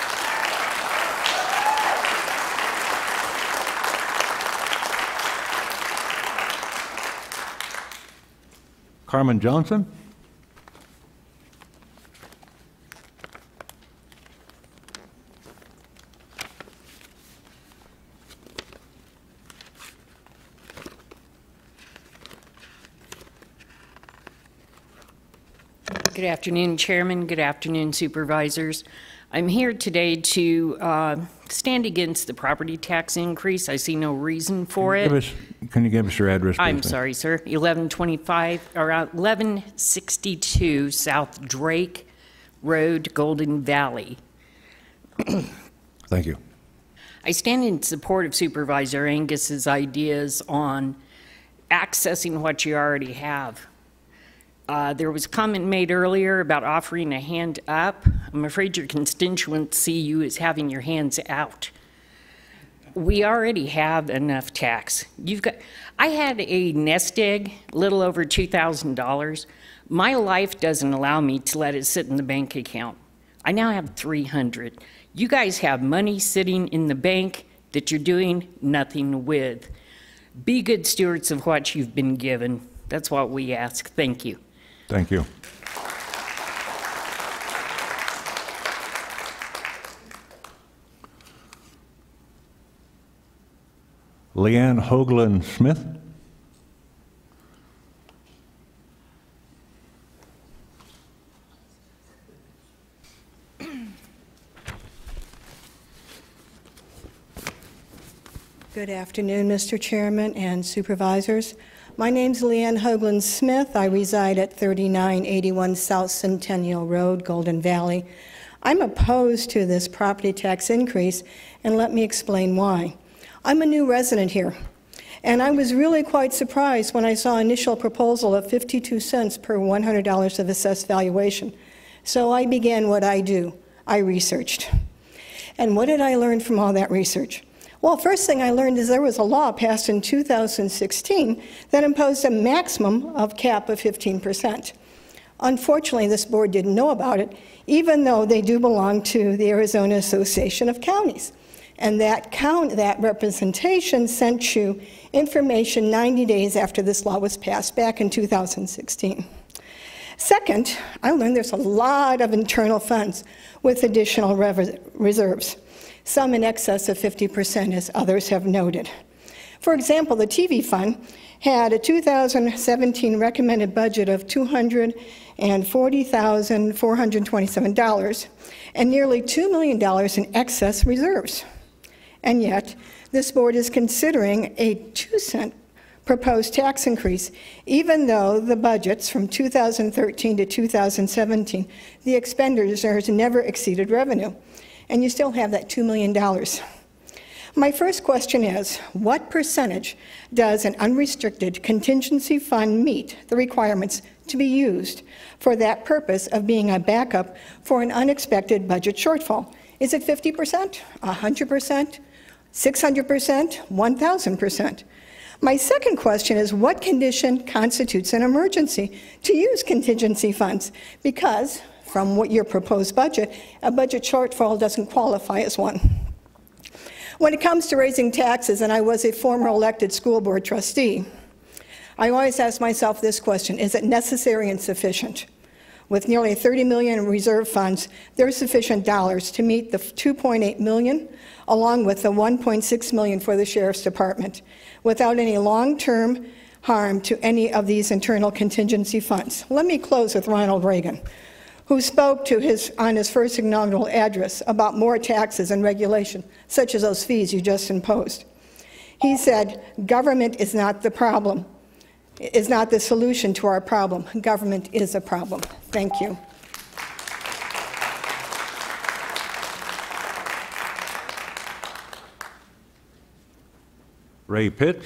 Carmen Johnson. Good afternoon, Chairman. Good afternoon, Supervisors. I'm here today to stand against the property tax increase. I see no reason for it. Can you give us your address, please? I'm sorry, sir. 1162 South Drake Road, Golden Valley. Thank you. I stand in support of Supervisor Angus's ideas on accessing what you already have. There was a comment made earlier about offering a hand up. I'm afraid your constituents see you as having your hands out. We already have enough tax. I had a nest egg, little over $2,000. My life doesn't allow me to let it sit in the bank account. I now have $300. You guys have money sitting in the bank that you're doing nothing with. Be good stewards of what you've been given. That's what we ask. Thank you. Thank you. Leanne Hoagland Smith. Good afternoon, Mr. Chairman and Supervisors. My name's Leanne Hoagland Smith. I reside at 3981 South Centennial Road, Golden Valley. I'm opposed to this property tax increase, and let me explain why. I'm a new resident here, and I was really quite surprised when I saw initial proposal of 52 cents per $100 of assessed valuation. So I began what I do. I researched. And what did I learn from all that research? Well, first thing I learned is there was a law passed in 2016 that imposed a maximum of cap of 15%. Unfortunately, this board didn't know about it, even though they do belong to the Arizona Association of Counties. And that representation sent you information 90 days after this law was passed back in 2016. Second, I learned there's a lot of internal funds with additional reserves, some in excess of 50%, as others have noted. For example, the TV fund had a 2017 recommended budget of $240,427 and nearly $2 million in excess reserves. And yet, this board is considering a 2-cent proposed tax increase, even though the budgets from 2013 to 2017, the expenditures never exceeded revenue. And you still have that $2 million. My first question is, what percentage does an unrestricted contingency fund meet the requirements to be used for that purpose of being a backup for an unexpected budget shortfall? Is it 50%, 100%, 600%, 1,000%? My second question is, what condition constitutes an emergency to use contingency funds? Because from what your proposed budget, a budget shortfall doesn't qualify as one. When it comes to raising taxes, and I was a former elected school board trustee, I always ask myself this question: is it necessary and sufficient? With nearly $30 million in reserve funds, there are sufficient dollars to meet the $2.8 million, along with the $1.6 million for the Sheriff's Department, without any long-term harm to any of these internal contingency funds. Let me close with Ronald Reagan, who spoke on his first inaugural address about more taxes and regulation, such as those fees you just imposed. He said, "Government is not the problem, is not the solution to our problem. Government is a problem." Thank you. Ray Pitts.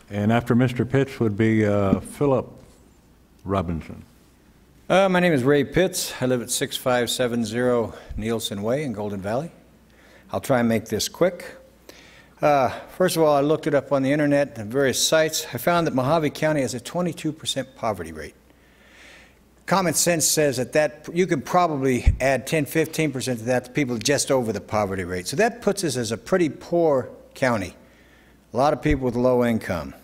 And after Mr. Pitts would be Philip Robinson. My name is Ray Pitts. I live at 6570 Nielsen Way in Golden Valley. I'll try and make this quick. First of all, I looked it up on the internet and various sites. I found that Mojave County has a 22% poverty rate. Common sense says that you could probably add 10-15% to that to people just over the poverty rate. So that puts us as a pretty poor county. A lot of people with low income.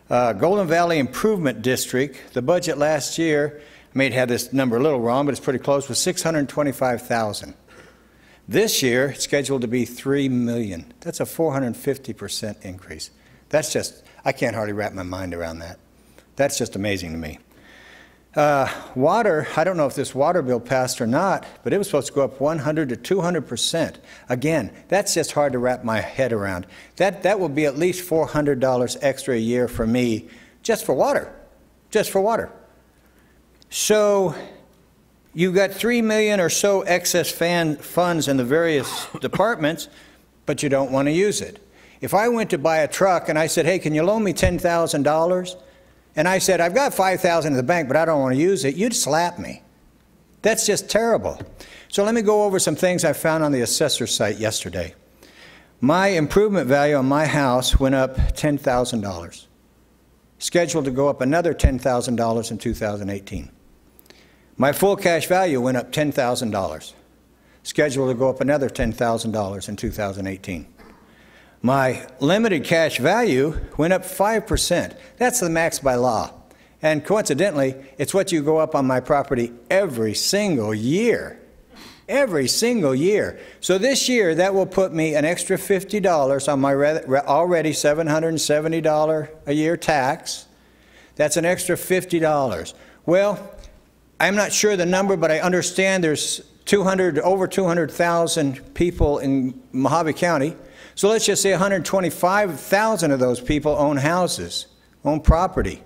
Golden Valley Improvement District, the budget last year, I may have had this number a little wrong, but it's pretty close, was $625,000. This year, it's scheduled to be $3 million. That's a 450% increase. That's just, I can't hardly wrap my mind around that. That's just amazing to me. Water, I don't know if this water bill passed or not, but it was supposed to go up 100 to 200%. Again, that's just hard to wrap my head around. That will be at least $400 extra a year for me, just for water, just for water. So you've got $3 million or so excess funds in the various departments, but you don't want to use it. If I went to buy a truck and I said, hey, can you loan me $10,000? And I said, I've got $5,000 in the bank, but I don't want to use it, you'd slap me. That's just terrible. So let me go over some things I found on the assessor site yesterday. My improvement value on my house went up $10,000. Scheduled to go up another $10,000 in 2018. My full cash value went up $10,000. Scheduled to go up another $10,000 in 2018. My limited cash value went up 5%. That's the max by law. And coincidentally, it's what you go up on my property every single year. Every single year. So this year, that will put me an extra $50 on my already $770 a year tax. That's an extra $50. Well, I'm not sure the number, but I understand there's over 200,000 people in Mojave County. So let's just say 125,000 of those people own houses, own property.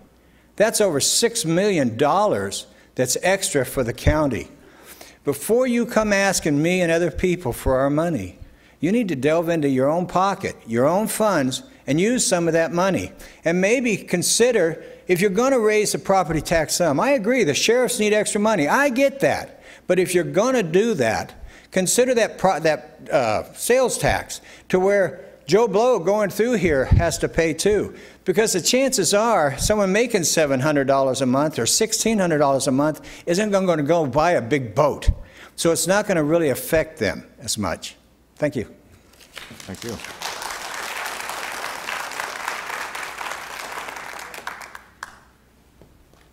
That's over $6 million that's extra for the county. Before you come asking me and other people for our money, you need to delve into your own pocket, your own funds, and use some of that money. And maybe consider, if you're going to raise the property tax sum, I agree, the sheriffs need extra money. I get that. But if you're going to do that, consider that sales tax to where Joe Blow going through here has to pay too. Because the chances are someone making $700 a month or $1,600 a month isn't going to go buy a big boat. So it's not going to really affect them as much. Thank you. Thank you.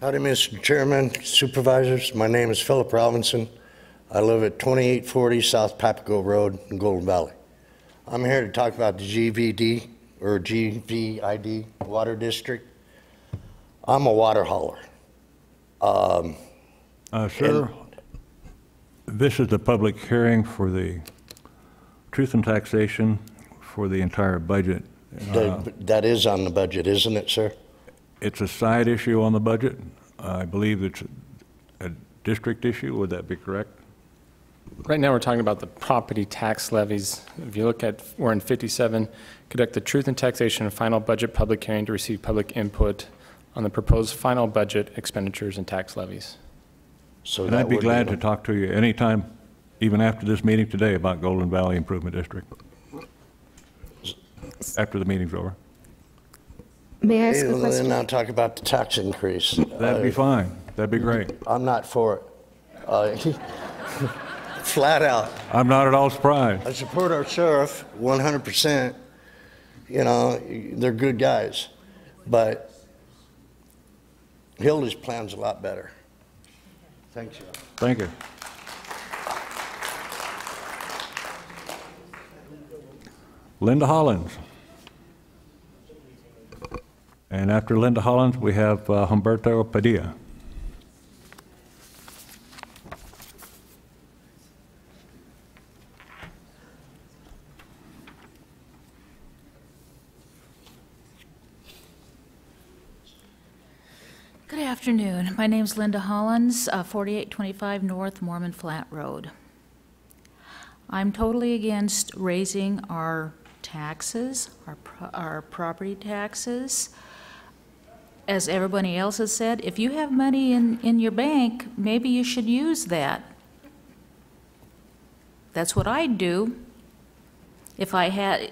Howdy, Mr. Chairman, Supervisors. My name is Philip Robinson. I live at 2840 South Papago Road in Golden Valley. I'm here to talk about the GVD or GVID Water District. I'm a water hauler. Sir, this is the public hearing for the truth and taxation for the entire budget. That is on the budget, isn't it, sir? It's a side issue on the budget. I believe it's a district issue. Would that be correct? Right now, we're talking about the property tax levies. If you look at, we're in 57, conduct the truth and taxation and final budget public hearing to receive public input on the proposed final budget expenditures and tax levies. So and I'd be glad to talk to you anytime, even after this meeting today, about Golden Valley Improvement District. After the meeting's over. May I ask a question? Then I'll talk about the tax increase. That'd be fine. That'd be great. I'm not for it. Flat out. I'm not at all surprised. I support our sheriff 100%. You know, they're good guys. But Hilda's plan's a lot better. Thanks, you. Thank you. Linda Hollins. And after Linda Hollins, we have Humberto Padilla. Good afternoon. My name is Linda Hollins, 4825 North Mormon Flat Road. I'm totally against raising our taxes, our property taxes. As everybody else has said, if you have money in your bank, maybe you should use that. That's what I'd do. If I had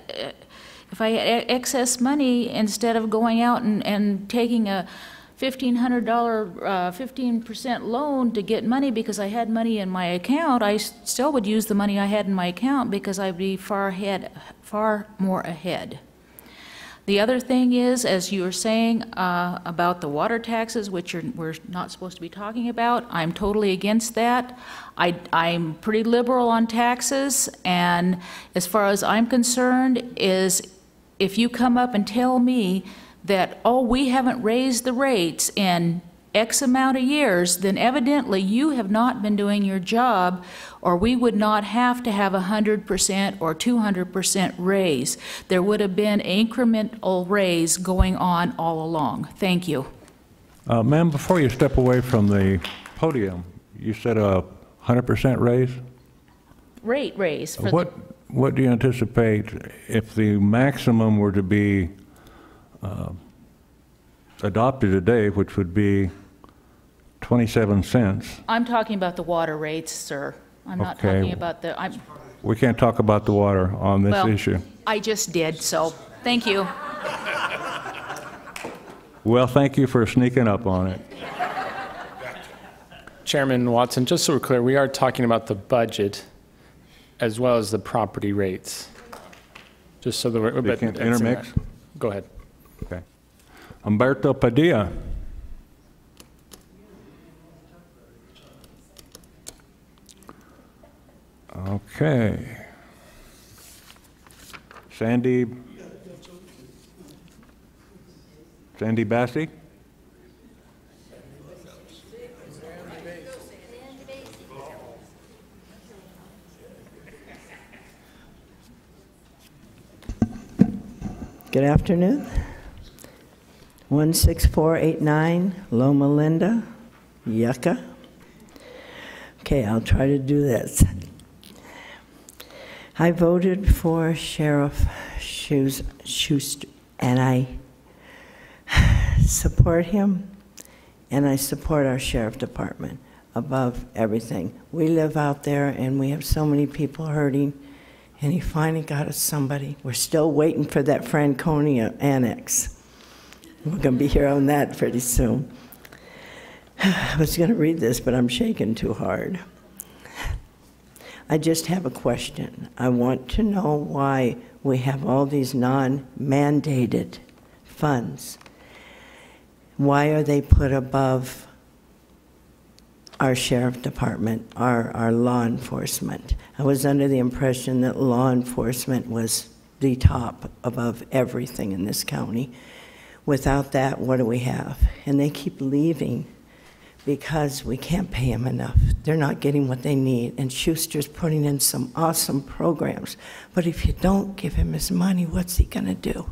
excess money, instead of going out and taking a $1,500 15% loan to get money because I had money in my account, I still would use the money I had in my account because I'd be far more ahead. The other thing is, as you were saying about the water taxes, which we're not supposed to be talking about, I'm totally against that. I'm pretty liberal on taxes, and as far as I'm concerned, is if you come up and tell me that, oh, we haven't raised the rates in X amount of years, then evidently you have not been doing your job, or we would not have to have 100% or 200% raise. There would have been an incremental raise going on all along. Thank you. Ma'am, before you step away from the podium, you said a 100% raise? Rate raise. For what do you anticipate if the maximum were to be adopted today, which would be 27 cents? I'm talking about the water rates, sir. I'm not talking about the... We can't talk about the water on this issue. I just did, so thank you. Well, thank you for sneaking up on it. Chairman Watson, just so we're clear, we are talking about the budget as well as the property rates. Just so that we're... You can't intermix? Go ahead. Okay. Humberto Padilla. Okay. Sandy Bassi? Good afternoon. 16489 Loma Linda, Yucca. Okay, I'll try to do this. I voted for Sheriff And I support him, and I support our sheriff department above everything. We live out there, and we have so many people hurting, and he finally got us somebody. We're still waiting for that Franconia annex. We're going to be here on that pretty soon. I was going to read this, but I'm shaking too hard. I just have a question. I want to know why we have all these non-mandated funds. Why are they put above our sheriff department, our law enforcement? I was under the impression that law enforcement was the top above everything in this county. Without that, what do we have? And they keep leaving because we can't pay them enough. They're not getting what they need, and Schuster's putting in some awesome programs. But if you don't give him his money, what's he gonna do?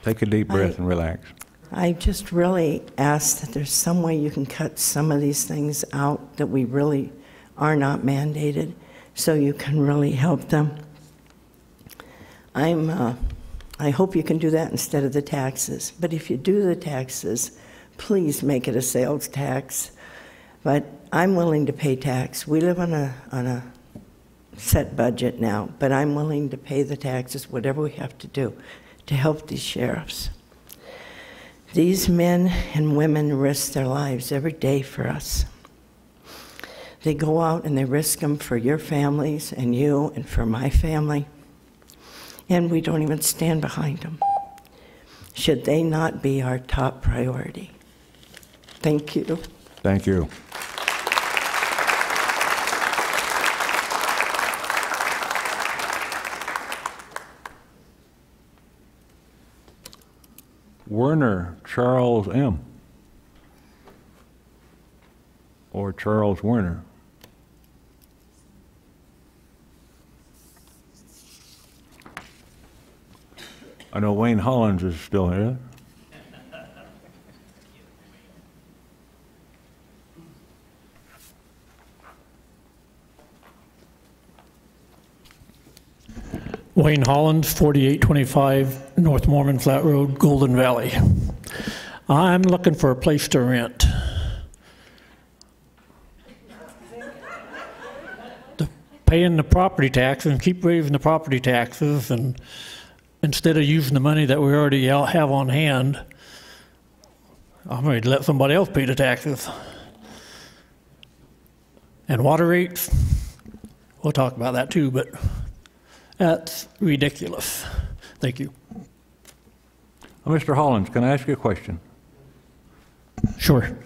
Take a deep breath and relax. I just really ask that there's some way you can cut some of these things out that we really are not mandated, so you can really help them. I hope you can do that instead of the taxes. But if you do the taxes, please make it a sales tax. But I'm willing to pay tax. We live on a set budget now, but I'm willing to pay the taxes, whatever we have to do, to help these sheriffs. These men and women risk their lives every day for us. They go out and they risk them for your families and you and for my family. And we don't even stand behind them. Should they not be our top priority? Thank you. Thank you. Werner Charles M. Or Charles Werner. I know Wayne Hollins is still here. Wayne Hollins, 4825 North Mormon Flat Road, Golden Valley. I'm looking for a place to rent. Paying the property taxes and keep raising the property taxes, and instead of using the money that we already have on hand, I'm ready to let somebody else pay the taxes. And water rates, we'll talk about that too, but that's ridiculous. Thank you. Mr. Hollins, can I ask you a question? Sure.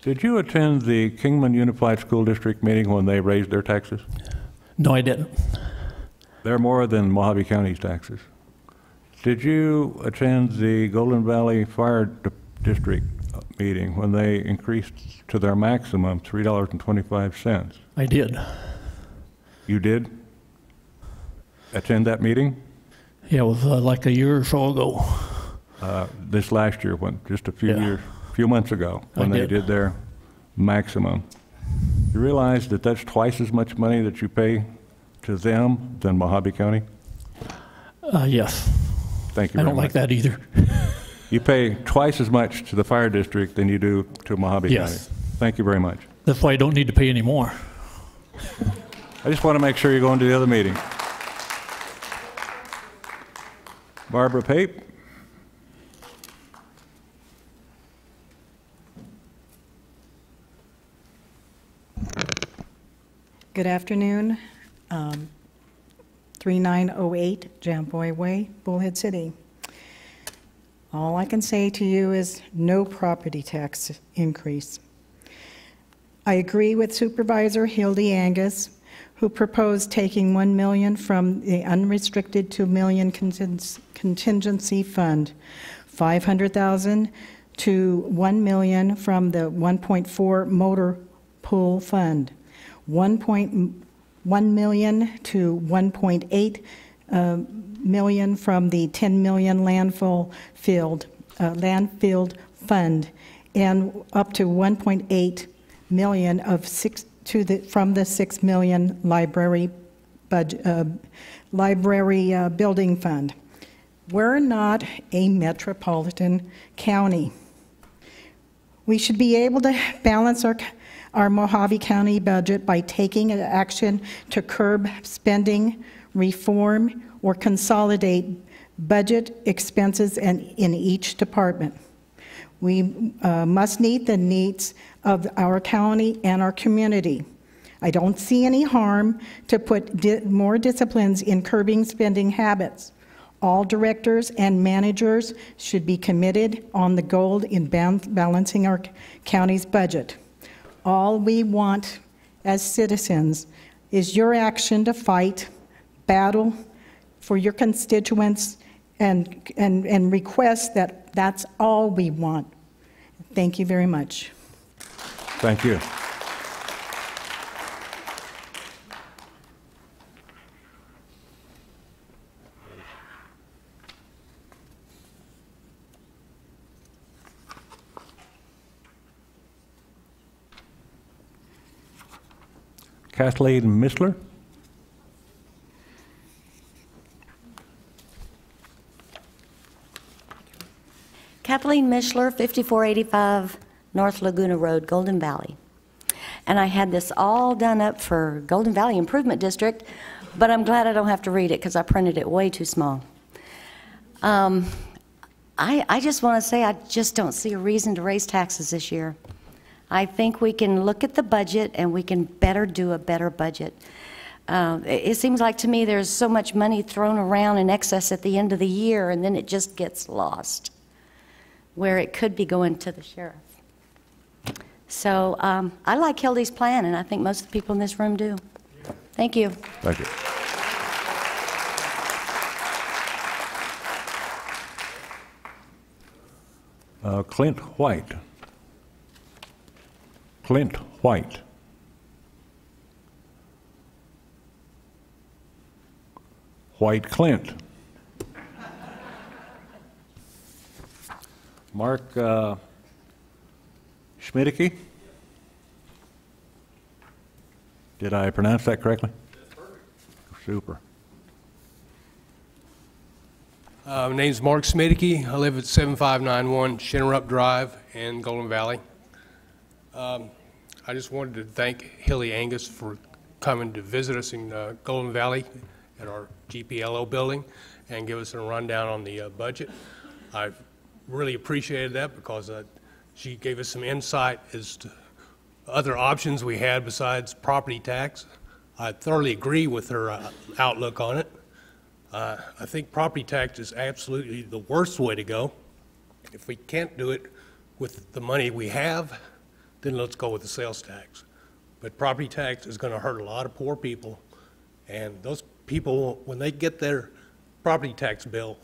Did you attend the Kingman Unified School District meeting when they raised their taxes? No, I didn't. They're more than Mojave County's taxes. Did you attend the Golden Valley Fire District meeting when they increased to their maximum $3.25? I did. You did attend that meeting? Yeah, it was like a year or so ago. This last year, just a few months ago, when they did their maximum. You realize that that's twice as much money that you pay to them than Mojave County? Yes. Thank you I very don't much. like that either. You pay twice as much to the fire district than you do to Mojave County. Thank you very much. That's why I don't need to pay any more. I just want to make sure you're going to the other meeting. Barbara Pape. Good afternoon. 3908 Jamboy Way, Bullhead City. All I can say to you is no property tax increase. I agree with Supervisor Hildy Angus, who proposed taking $1 million from the unrestricted $2 million contingency fund, $500,000 to $1 million from the 1.4 motor pool fund, 1 million to 1.8 million from the 10 million landfill fund, and up to 1.8 million of from the 6 million library library building fund. We're not a metropolitan county. We should be able to balance our Mojave County budget by taking action to curb spending, reform, or consolidate budget expenses in each department. We must meet the needs of our county and our community. I don't see any harm to put more disciplines in curbing spending habits. All directors and managers should be committed on the goal in balancing our county's budget. All we want as citizens is your action to fight, battle for your constituents, and request that that's all we want. Thank you very much. Thank you. Kathleen Missler. Kathleen Mishler, 5485 North Laguna Road, Golden Valley. And I had this all done up for Golden Valley Improvement District, but I'm glad I don't have to read it because I printed it way too small. I just want to say I just don't see a reason to raise taxes this year. I think we can look at the budget and we can do a better budget. It seems like to me there's so much money thrown around in excess at the end of the year, and then it just gets lost, where it could be going to the sheriff. So I like Hildy's plan, and I think most of the people in this room do. Thank you. Thank you. Clint White. Clint White. White Clint. Mark Schmidtke. Did I pronounce that correctly? That's perfect. Super. My name's Mark Schmidtke. I live at 7591 Shinnerup Drive in Golden Valley. I just wanted to thank Hilly Angus for coming to visit us in Golden Valley at our GPLO building and give us a rundown on the budget. I really appreciated that because she gave us some insight as to other options we had besides property tax. I thoroughly agree with her outlook on it. I think property tax is absolutely the worst way to go. If we can't do it with the money we have, then let's go with the sales tax. But property tax is going to hurt a lot of poor people, and those people, when they get their property tax bill,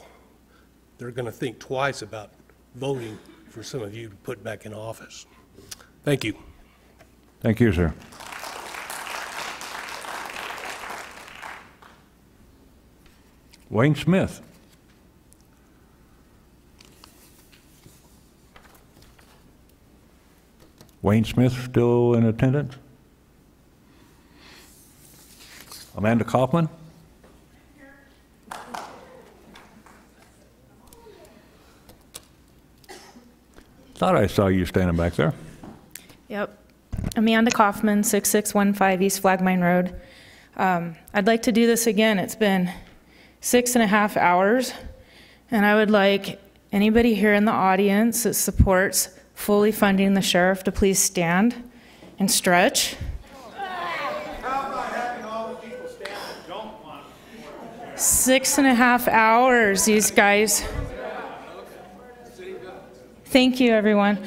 they're going to think twice about voting for some of you to put back in office. Thank you. Thank you, sir. Wayne Smith. Wayne Smith still in attendance? Amanda Kaufman? Thought I saw you standing back there. Yep. Amanda Kaufman, 6615 East Flagmine Road. I'd like to do this again. It's been 6.5 hours, and I would like anybody here in the audience that supports fully funding the sheriff to please stand and stretch. 6.5 hours, these guys. Thank you, everyone.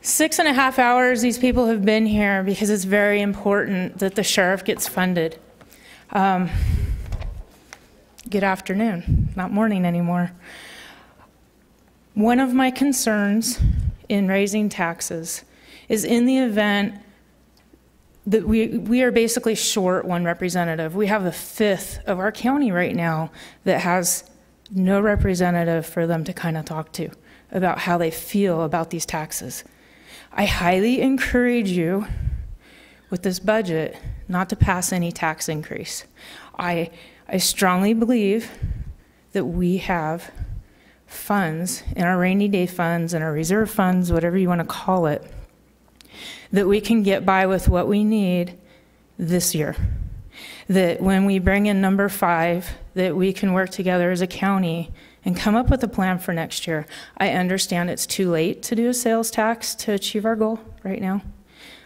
6.5 hours these people have been here because it's very important that the sheriff gets funded. Good afternoon, not morning anymore. One of my concerns in raising taxes is in the event that we are basically short one representative. We have 1/5 of our county right now that has no representative for them to kind of talk to about how they feel about these taxes. I highly encourage you with this budget not to pass any tax increase. I strongly believe that we have funds in our rainy day funds and our reserve funds, whatever you want to call it, that we can get by with what we need this year. That when we bring in number 5, that we can work together as a county and come up with a plan for next year. I understand it's too late to do a sales tax to achieve our goal right now.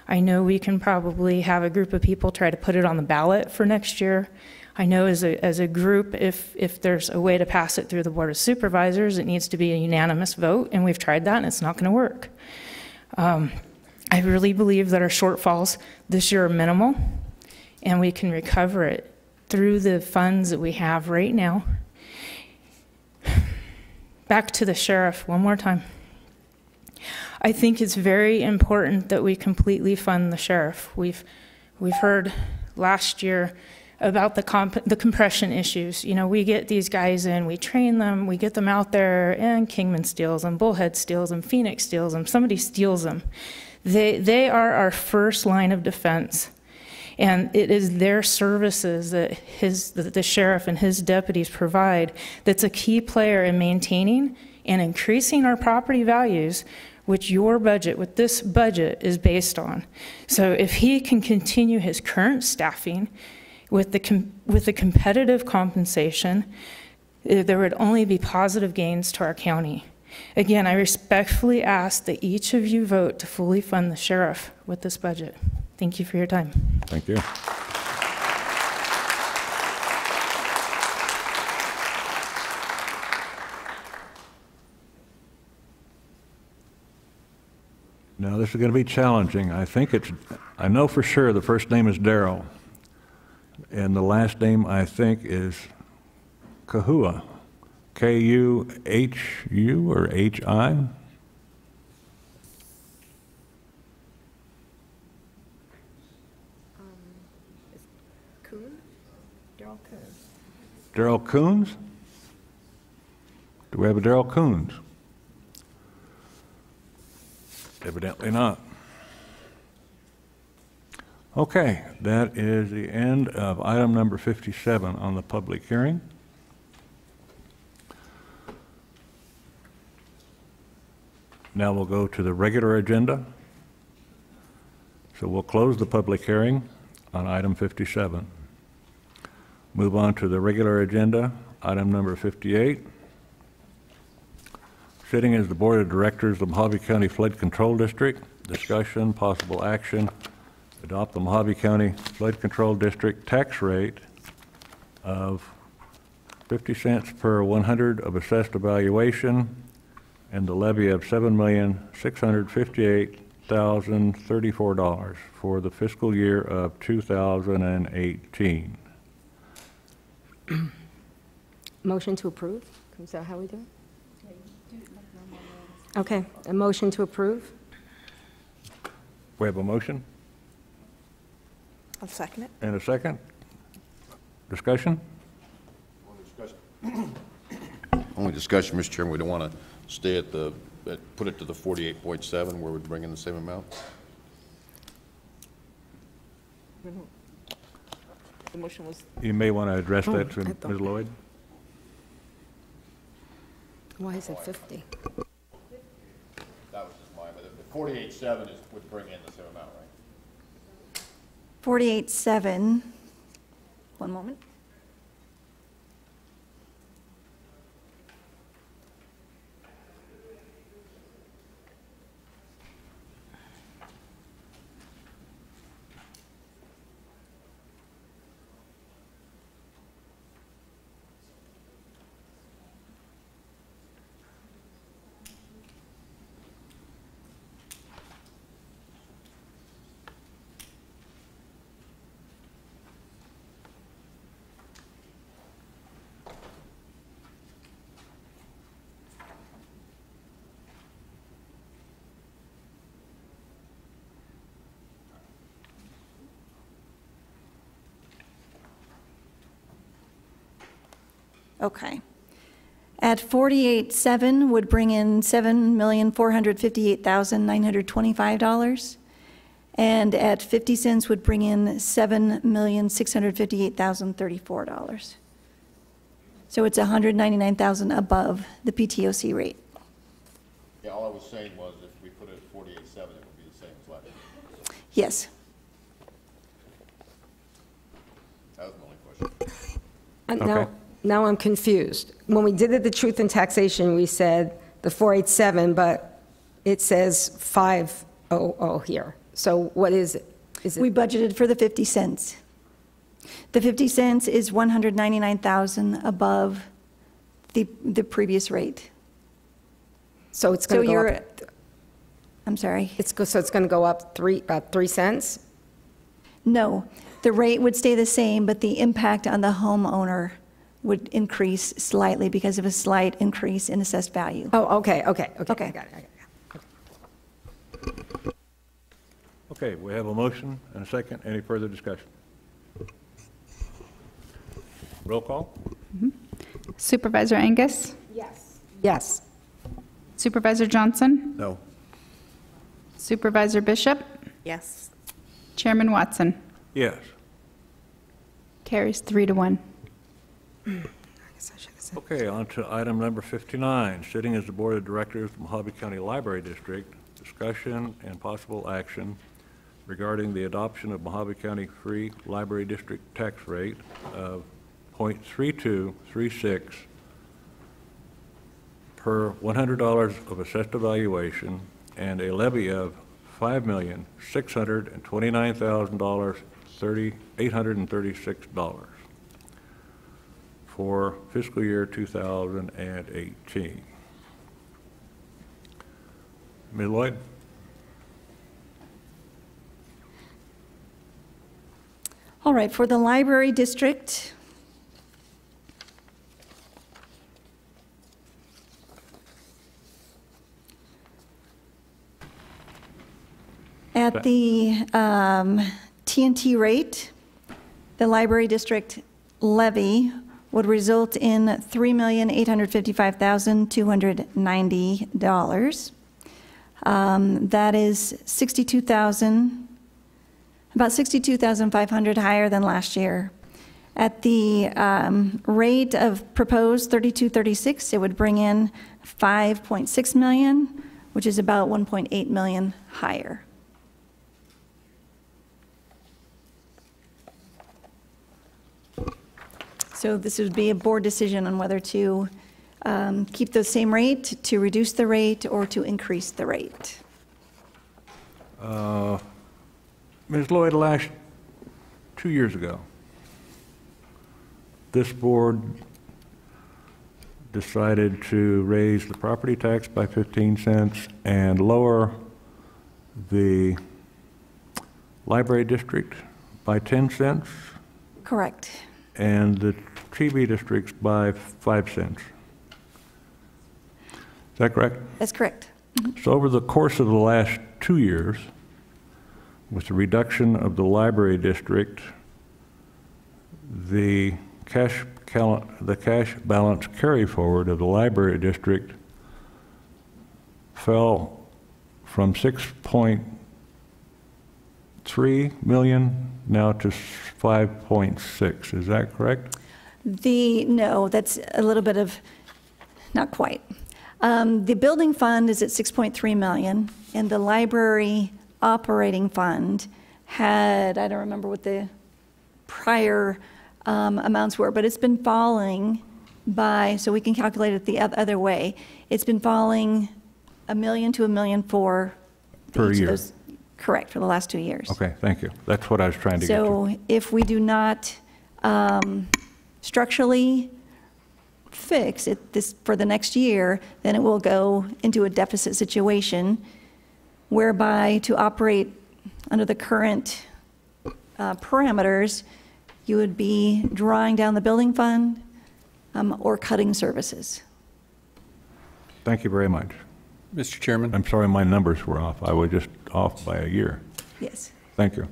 I know we can probably have a group of people try to put it on the ballot for next year. I know as a group, if there's a way to pass it through the Board of Supervisors, it needs to be a unanimous vote, and we've tried that, and it's not going to work. I really believe that our shortfalls this year are minimal, and we can recover it through the funds that we have right now. Back to the sheriff one more time. I think it's very important that we completely fund the sheriff. We've heard last year about the compression issues. You know, we get these guys in, we train them, we get them out there, and Kingman steals them, Bullhead steals them, Phoenix steals them, somebody steals them. They are our first line of defense. And it is their services that the sheriff and his deputies provide that's a key player in maintaining and increasing our property values, which your budget, with this budget, is based on. So if he can continue his current staffing with the competitive compensation, there would only be positive gains to our county. Again, I respectfully ask that each of you vote to fully fund the sheriff with this budget. Thank you for your time. Thank you. Now, this is going to be challenging. I know for sure the first name is Darrell, and the last name, I think, is Kahua. K-U-H-U or H-I? Darrell Coons? Do we have a Darrell Coons? Evidently not. Okay, that is the end of item number 57 on the public hearing. Now we'll go to the regular agenda. So we'll close the public hearing on item 57. Move on to the regular agenda, item number 58. Sitting is the Board of Directors of Mojave County Flood Control District. Discussion, possible action, adopt the Mojave County Flood Control District tax rate of 50 cents per 100 of assessed evaluation and the levy of $7,658,034 for the fiscal year of 2018. Motion to approve? Is that how we do it? Okay, a motion to approve? We have a motion I'll second it. and a second. Discussion? Only discussion, Mr. Chairman. We don't want to stay at put it to the 48.7 where we'd bring in the same amount. The motion was. You may want to address that to Ms. Lloyd. Why is it 50? That was just mine, but the 48.7 would bring in the same amount, right? 48.7. One moment. Okay. At 48.7 would bring in $7,458,925. And at 50 cents would bring in $7,658,034. So it's $199,000 above the PTOC rate. Yeah, all I was saying was if we put it at 48.7, it would be the same as last year. Yes. That was my only question. Now I'm confused. When we did the truth in taxation, we said the 487, but it says 500 here. So what is it? We budgeted for the 50 cents. The 50 cents is $199,000 above the previous rate. So it's going to go up. I'm sorry. So it's going to go up about 3 cents? No, the rate would stay the same, but the impact on the homeowner would increase slightly because of a slight increase in assessed value. Oh, okay. I got it. Okay, we have a motion and a second. Any further discussion? Roll call? Supervisor Angus? Yes. Supervisor Johnson? No. Supervisor Bishop? Yes. Chairman Watson? Yes. Carries 3-1. Okay, on to item number 59, sitting as the Board of Directors of the Mojave County Library District, discussion and possible action regarding the adoption of Mojave County Free Library District tax rate of .3236 per $100 of assessed evaluation and a levy of $5,629,836 for fiscal year 2018. Ms. Lloyd? All right, for the library district, at the TNT rate, the library district levy would result in $3,855,290. That is about $62,500 higher than last year. At the rate of proposed 3236, it would bring in $5.6 million, which is about $1.8 million higher. So this would be a board decision on whether to keep the same rate, to reduce the rate, or to increase the rate. Ms. Lloyd, 2 years ago, this board decided to raise the property tax by 15 cents and lower the library district by 10 cents. Correct. And the TV districts by 5 cents. Is that correct? That's correct. So over the course of the last 2 years, with the reduction of the library district, the cash balance carry forward of the library district fell from 6.3 million now to 5.6. Is that correct? No, that's a little bit of, not quite. The building fund is at 6.3 million, and the library operating fund had, I don't remember what the prior amounts were, but it's been falling by, so we can calculate it the other way. It's been falling $1 million to $1.4 million per year. Correct, for the last 2 years. Okay, thank you. That's what I was trying to get to. So if we do not structurally fix it for the next year, then it will go into a deficit situation whereby to operate under the current parameters, you would be drawing down the building fund or cutting services. Thank you very much. Mr. Chairman? I'm sorry my numbers were off. I was just off by a year. Yes. Thank you.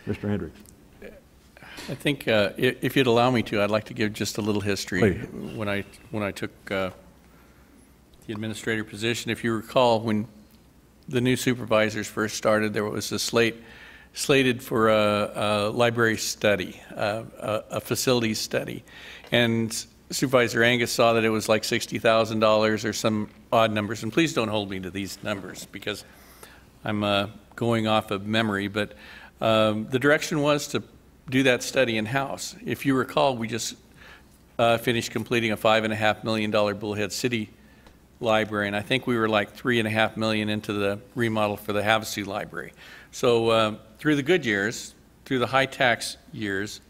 Mr. Hendricks. I think if you'd allow me to, I'd like to give just a little history. Please. When I took the administrator position, if you recall, when the new supervisors first started, there was a slated for a library study, a facilities study. And Supervisor Angus saw that it was like $60,000 or some odd numbers. And please don't hold me to these numbers because I'm going off of memory. But the direction was to do that study in-house. If you recall, we just finished completing a $5.5 million Bullhead City library, and I think we were like $3.5 million into the remodel for the Havasu library. So through the good years, through the high tax years,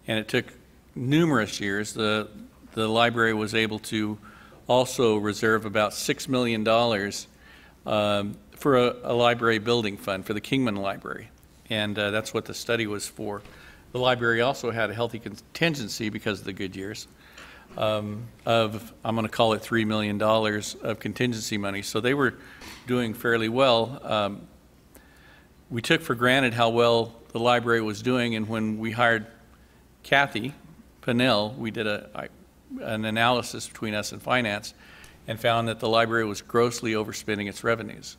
and it took numerous years, the library was able to also reserve about $6 million for a library building fund for the Kingman Library, and that's what the study was for. The library also had a healthy contingency because of the good years of, I'm going to call it $3 million of contingency money. So they were doing fairly well. We took for granted how well the library was doing, and when we hired Kathy Pennell, we did an analysis between us and finance and found that the library was grossly overspending its revenues.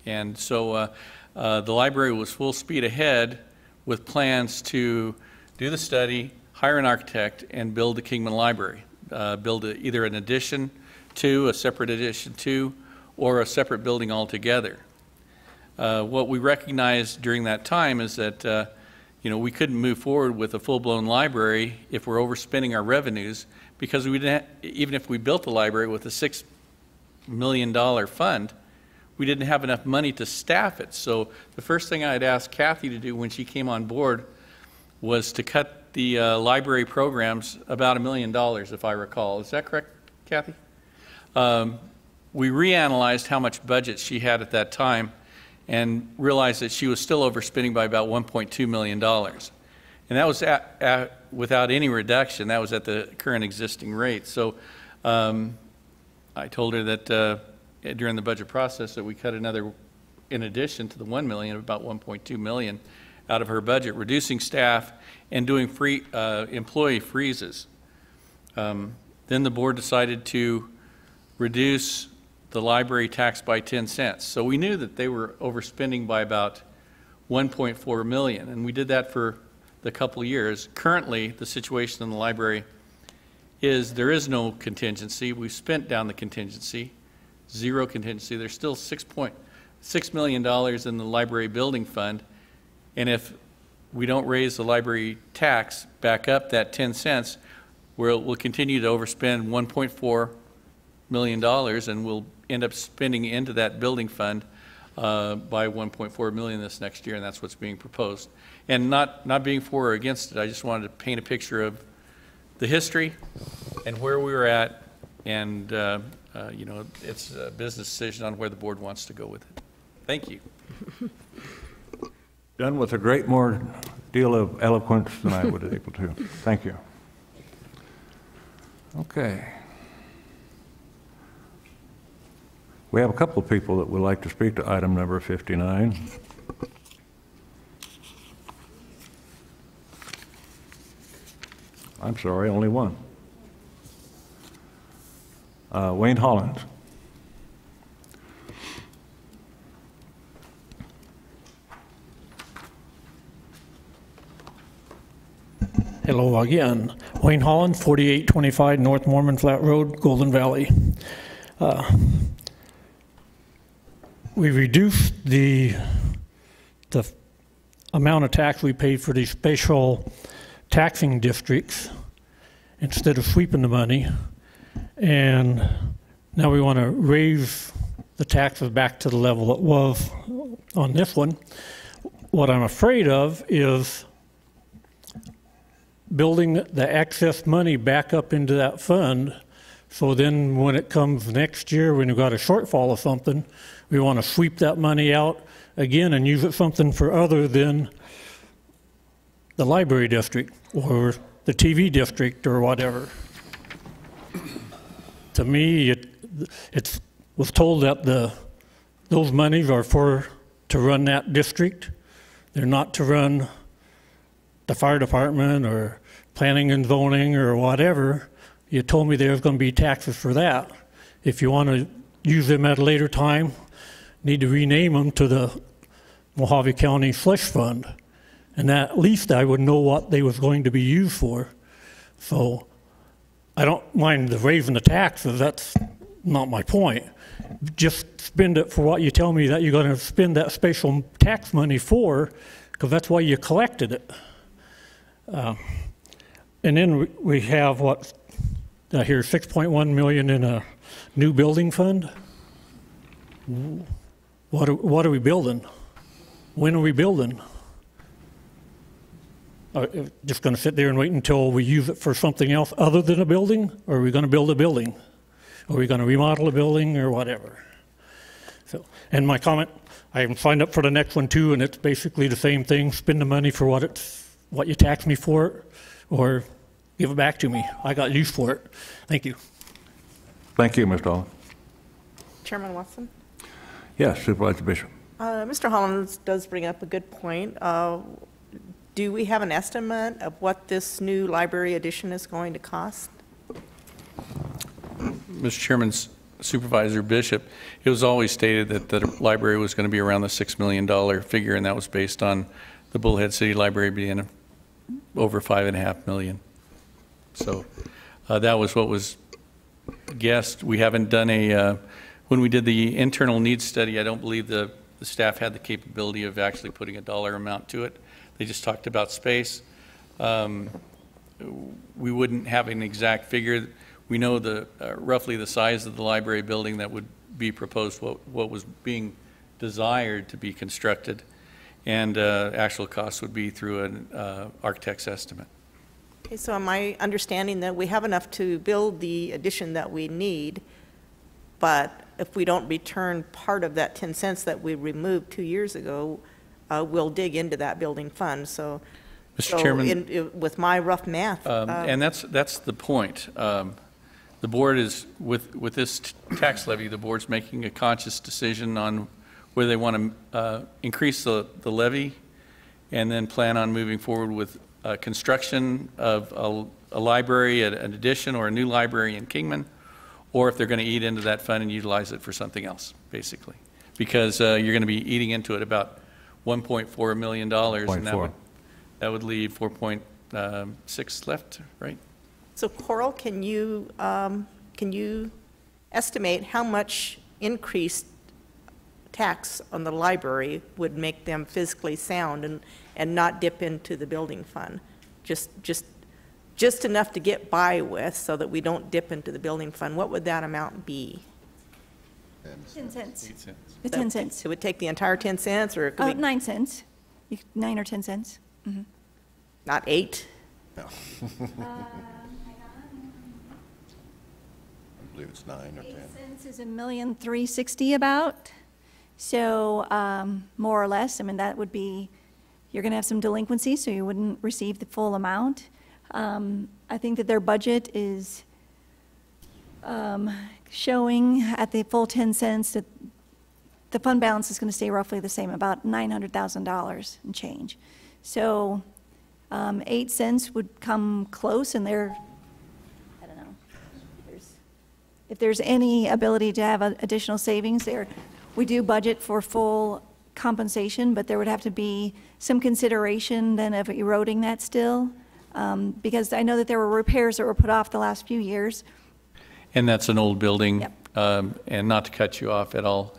And so the library was full speed ahead with plans to do the study, hire an architect, and build the Kingman Library. Build either an addition to, a separate addition to, or a separate building altogether. What we recognized during that time is that we couldn't move forward with a full-blown library if we're overspending our revenues, because we didn't even if we built the library with a $6 million fund, we didn't have enough money to staff it. So the first thing I'd asked Kathy to do when she came on board was to cut the library programs about $1 million, if I recall. Is that correct, Kathy? We reanalyzed how much budget she had at that time and realized that she was still overspending by about $1.2 million. And that was without any reduction. That was at the current existing rate. So I told her that during the budget process that we cut another, in addition to the $1 million, about $1.2 million out of her budget, reducing staff and doing employee freezes. Then the board decided to reduce the library tax by 10 cents. So we knew that they were overspending by about $1.4 million, and we did that for the couple years. Currently, the situation in the library is there is no contingency. We've spent down the contingency, zero contingency. There's still $6 million in the library building fund, and if we don't raise the library tax back up that 10 cents, we'll continue to overspend $1.4 million, and we'll end up spending into that building fund by $1.4 million this next year, and that's what's being proposed. And not being for or against it, I just wanted to paint a picture of the history and where we were at, and it's a business decision on where the board wants to go with it. Thank you. Done with a great more deal of eloquence than I would have able to. Thank you. Okay. We have a couple of people that would like to speak to item number 59. I'm sorry, only one. Wayne Hollins. Hello again. Wayne Holland, 4825 North Mormon Flat Road, Golden Valley. We reduced the amount of tax we paid for these special taxing districts instead of sweeping the money, and now we want to raise the taxes back to the level it was on this one. What I'm afraid of is building the excess money back up into that fund, so then when it comes next year, when we've got a shortfall of something, we want to sweep that money out again and use it something for other than the library district or the TV district or whatever. To me, it was told that those monies are to run that district. They're not to run the fire department or planning and zoning or whatever. You told me there's going to be taxes for that. If you want to use them at a later time, need to rename them to the Mojave County Slush Fund. And at least I would know what they was going to be used for. So I don't mind the raising the taxes, that's not my point. Just spend it for what you tell me that you're going to spend that special tax money for, because that's why you collected it. And then we have what, here, 6.1 million in a new building fund. What are we building? When are we building? Just going to sit there and wait until we use it for something else other than a building? Or are we going to build a building? Are we going to remodel a building or whatever? So, and my comment, I am signed up for the next one too, and it's basically the same thing. Spend the money for what you tax me for it, or give it back to me. I got use for it. Thank you. Thank you, Mr. Hollins. Chairman Watson? Yes, Supervisor Bishop. Mr. Hollins does bring up a good point. Do we have an estimate of what this new library addition is going to cost? Mr. Chairman, Supervisor Bishop, it was always stated that the library was going to be around the $6 million figure, and that was based on the Bullhead City Library being over $5.5 million. So that was what was guessed. We haven't done when we did the internal needs study, I don't believe the staff had the capability of actually putting a dollar amount to it. They just talked about space. We wouldn't have an exact figure. We know roughly the size of the library building that would be proposed, what was being desired to be constructed, and actual costs would be through an architect's estimate. Okay, so am I understanding that we have enough to build the addition that we need, but if we don't return part of that 10 cents that we removed 2 years ago, we'll dig into that building fund? So, Mr. Chairman, with my rough math, and that's the point. The board is with this tax levy. The board's making a conscious decision on whether they want to increase the levy, and then plan on moving forward with construction of a library, an addition, or a new library in Kingman, or if they're going to eat into that fund and utilize it for something else, basically, because you're going to be eating into it about $1.4 million, and that would leave 4.6 left, right? So Coral, can you estimate how much increased tax on the library would make them fiscally sound and not dip into the building fund? Just enough to get by with so that we don't dip into the building fund. What would that amount be? 10 cents. 8 cents. The 10 cents. It would take the entire 10 cents, or it could be 9 cents. 9 or 10 cents. Mm-hmm. Not 8? No. I believe it's 9 or 10. 8 cents is $1,360,000 about. So more or less, I mean, that would be, you're going to have some delinquency, so you wouldn't receive the full amount. I think that their budget is showing at the full 10 cents that the fund balance is going to stay roughly the same, about $900,000 and change. So 8 cents would come close, and they're, I don't know, if there's any ability to have additional savings there. We do budget for full compensation, but there would have to be some consideration then of eroding that still, because I know that there were repairs that were put off the last few years. And that's an old building. Yep. And not to cut you off at all,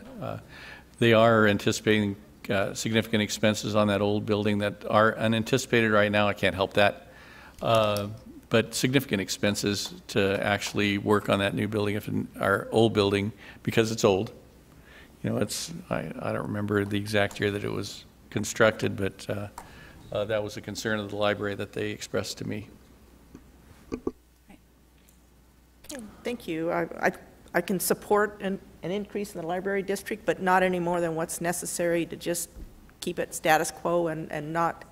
they are anticipating significant expenses on that old building that are unanticipated right now. I can't help that. But significant expenses to actually work on that new building, if our old building, because it's old. You know, I don't remember the exact year that it was constructed, but that was a concern of the library that they expressed to me. Okay, thank you. I can support an increase in the library district, but not any more than what's necessary to just keep it status quo and not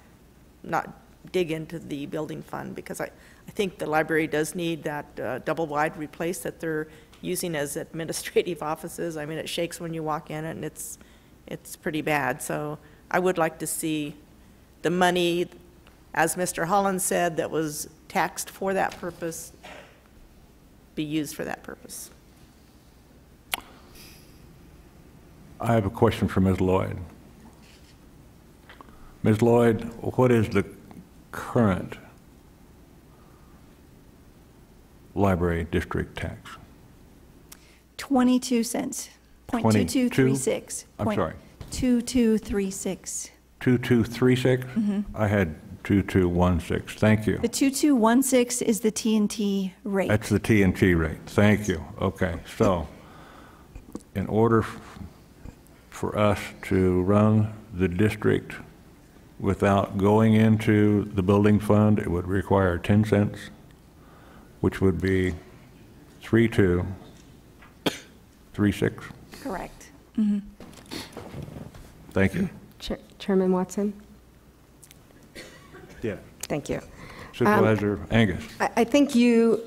dig into the building fund, because I think the library does need that double wide replaced that they're using as administrative offices. I mean, it shakes when you walk in, and it's pretty bad. So I would like to see the money, as Mr. Holland said, that was taxed for that purpose be used for that purpose. I have a question for Ms. Lloyd. Ms. Lloyd, what is the current library district tax? 22 cents. 0.2236. I'm sorry. 2236. 2236? I had 2216. Thank you. The 2216 is the TNT rate. That's the TNT rate. Thank you. Okay. So, in order for us to run the district without going into the building fund, it would require 10 cents, which would be 3236. Correct. Thank you. Chairman Watson? Yeah. Thank you. Supervisor Angus. I think you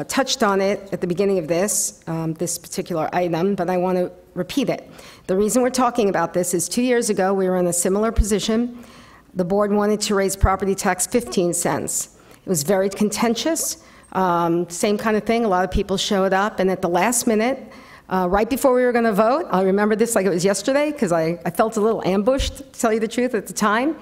touched on it at the beginning of this particular item, but I want to repeat it. The reason we're talking about this is 2 years ago, we were in a similar position. The board wanted to raise property tax 15 cents. It was very contentious. Same kind of thing. A lot of people showed up, and at the last minute, right before we were going to vote, I remember this like it was yesterday because I felt a little ambushed, to tell you the truth, at the time.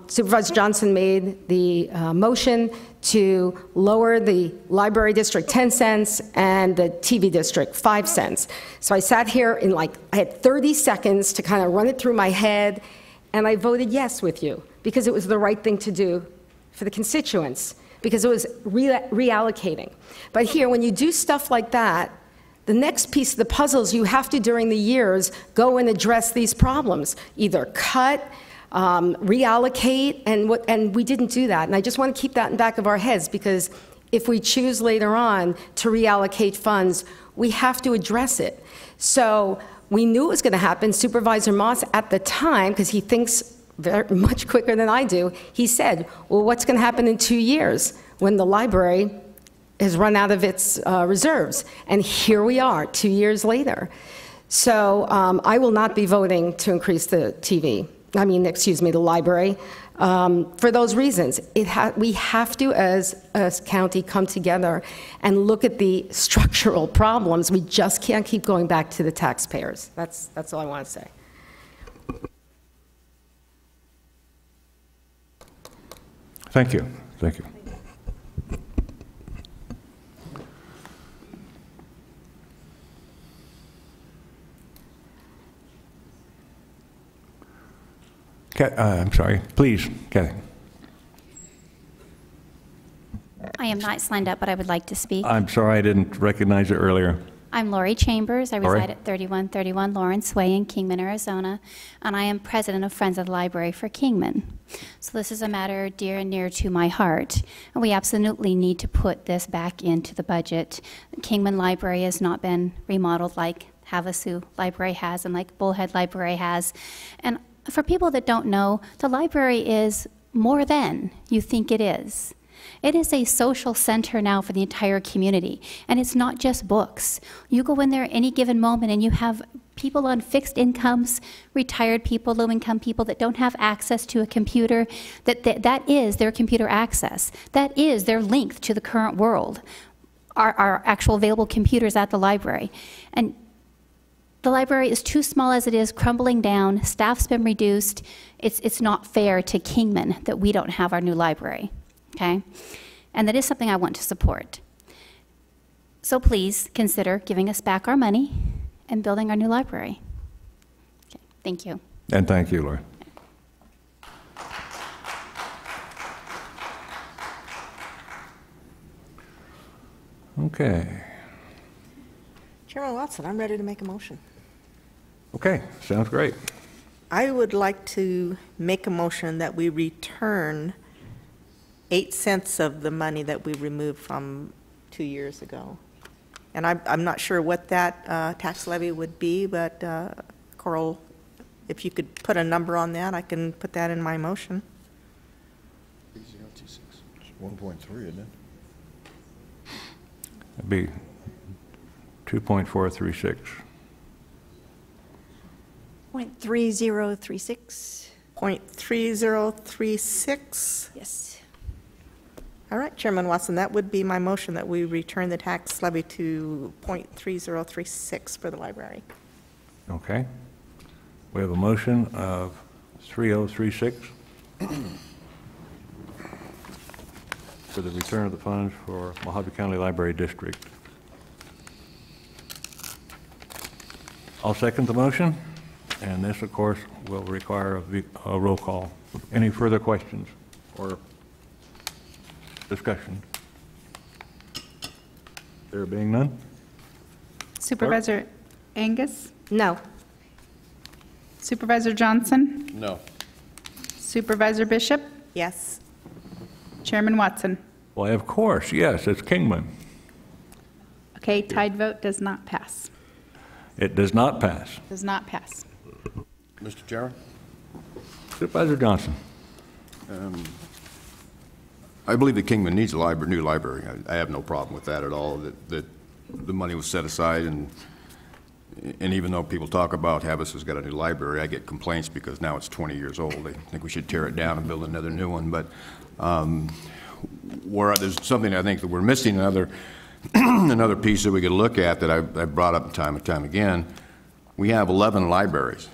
Supervisor Johnson made the motion to lower the library district 10 cents and the TV district 5 cents. So I sat here in I had 30 seconds to kind of run it through my head, and I voted yes with you because it was the right thing to do for the constituents, because it was reallocating. But here, when you do stuff like that, the next piece of the puzzle is you have to, during the years, go and address these problems, either cut, reallocate, and we didn't do that. And I just want to keep that in the back of our heads, because if we choose later on to reallocate funds, we have to address it. So we knew it was going to happen. Supervisor Moss, at the time, because he thinks very much quicker than I do, he said, well, what's going to happen in 2 years when the library has run out of its reserves? And here we are, 2 years later. So I will not be voting to increase the the library, for those reasons. We have to, as a county, come together and look at the structural problems. We just can't keep going back to the taxpayers. That's all I want to say. Thank you. Thank you. I'm sorry. Please, Kathy. I am not signed up, but I would like to speak. I'm sorry I didn't recognize it earlier. I'm Lori Chambers. I Lori? reside at 3131 Lawrence Way in Kingman, Arizona, and I am president of Friends of the Library for Kingman. So this is a matter dear and near to my heart, and we absolutely need to put this back into the budget. Kingman Library has not been remodeled like Havasu Library has and like Bullhead Library has. And for people that don't know, the library is more than you think it is. It is a social center now for the entire community, and it's not just books. You go in there any given moment and you have people on fixed incomes, retired people, low-income people that don't have access to a computer, that is their computer access. That is their link to the current world, our actual available computers at the library. And the library is too small as it is, crumbling down, staff's been reduced. It's not fair to Kingman that we don't have our new library, okay? And that is something I want to support. So please consider giving us back our money and building our new library. Okay, thank you. And thank you, Lori. Okay. Chairman Watson, I'm ready to make a motion. Okay, sounds great. I would like to make a motion that we return 8 cents of the money that we removed from 2 years ago. And I'm not sure what that tax levy would be, but Coral, if you could put a number on that, I can put that in my motion. 1.3, isn't it? It'd be 2.436. 0.3036. 0.3036? Yes. All right, Chairman Watson, that would be my motion, that we return the tax levy to 0.3036 for the library. Okay. We have a motion of 3036 for the return of the funds for Mojave County Library District. I'll second the motion, and this, of course, will require a roll call. Any further questions or discussion? There being none? Supervisor Angus? No. Supervisor Johnson? No. Supervisor Bishop? Yes. Chairman Watson? Why, of course, yes, it's Kingman. Okay, tied vote does not pass. It does not pass. Does not pass. Mr. Chairman? Supervisor Johnson. I believe that Kingman needs a new library. I have no problem with that at all, that the money was set aside, and even though people talk about Havas has got a new library, I get complaints because now it's 20 years old. They think we should tear it down and build another new one. But where there's something I think that we're missing, another piece that we could look at that I've brought up time and time again, we have 11 libraries.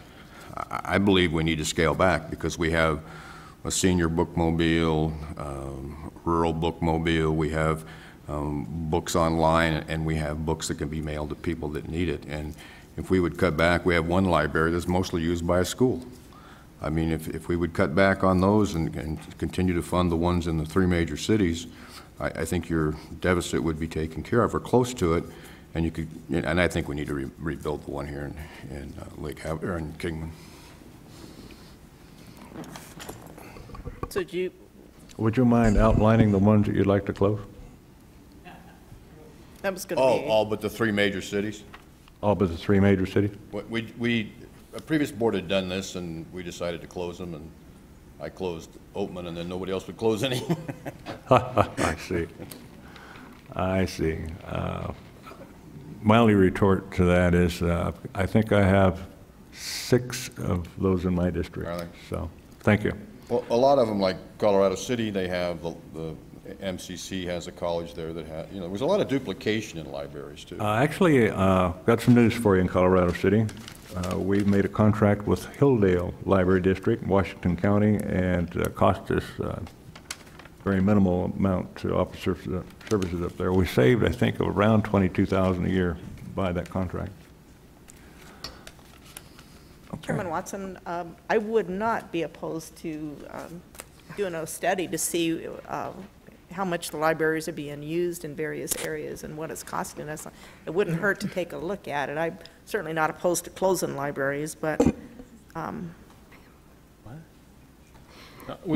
I believe we need to scale back because we have a senior bookmobile, rural bookmobile, we have books online, and we have books that can be mailed to people that need it. And if we would cut back, we have one library that's mostly used by a school. I mean, if we would cut back on those and continue to fund the ones in the 3 major cities, I think your deficit would be taken care of, or close to it, and you could. And I think we need to rebuild the one here in Lake Havre, or in Kingman. So do you? Would you mind outlining the ones that you'd like to close? That was going to be. All but the 3 major cities? All but the 3 major cities? A previous board had done this, and we decided to close them, and I closed Oatman, and then nobody else would close any. I see. I see. My only retort to that is I think I have 6 of those in my district. Really? So, thank you. Well, a lot of them, like Colorado City, they have the MCC has a college there that has, there's a lot of duplication in libraries too. Actually, got some news for you in Colorado City. We've made a contract with Hilldale Library District in Washington County, and cost us very minimal amount to offer services up there. We saved, I think, around $22,000 a year by that contract. Okay. Chairman Watson, I would not be opposed to doing a study to see how much the libraries are being used in various areas and what it's costing us. It wouldn't hurt to take a look at it. I'm certainly not opposed to closing libraries, but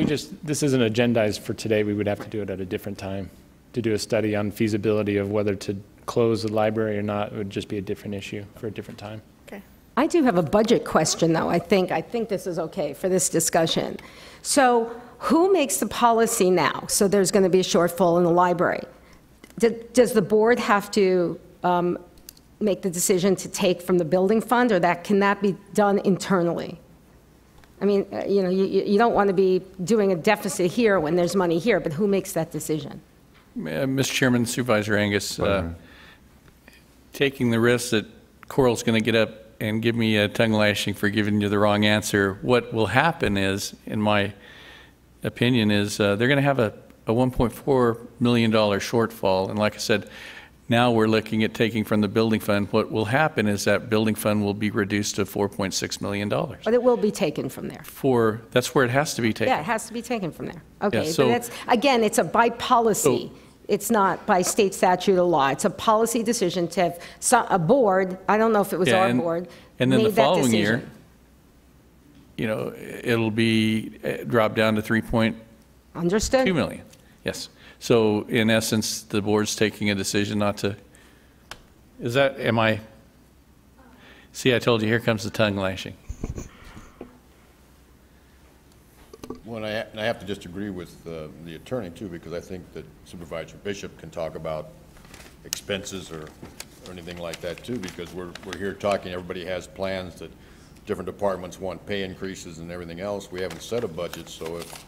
this isn't agendized for today. We would have to do it at a different time. To do a study on feasibility of whether to close the library or not, it would just be a different issue for a different time. Okay. I do have a budget question, though. I think this is okay for this discussion. So who makes the policy now? So there's going to be a shortfall in the library. Does the board have to make the decision to take from the building fund, or can that be done internally? I mean, you don't want to be doing a deficit here when there's money here, but who makes that decision? Mr. Chairman, Supervisor Angus, taking the risk that Coral's going to get up and give me a tongue lashing for giving you the wrong answer, what will happen is, in my opinion, is they're going to have a $1.4 million shortfall. And like I said, now we're looking at taking from the building fund. What will happen is that building fund will be reduced to $4.6 million. But it will be taken from there. That's where it has to be taken. Yeah, it has to be taken from there. Okay, Yeah, so, but that's, again, it's a by policy. It's not by state statute or law. It's a policy decision to have a board, I don't know if it was our board, and then the made that following decision. year, it'll be dropped down to Understood. $3.2 million. Yes. So in essence, the board's taking a decision not to. See, I told you, here comes the tongue lashing. Well, and I have to just agree with the attorney too, because I think that Supervisor Bishop can talk about expenses or anything like that too, because we're here talking, everybody has plans that different departments want pay increases and everything else. We haven't set a budget, so if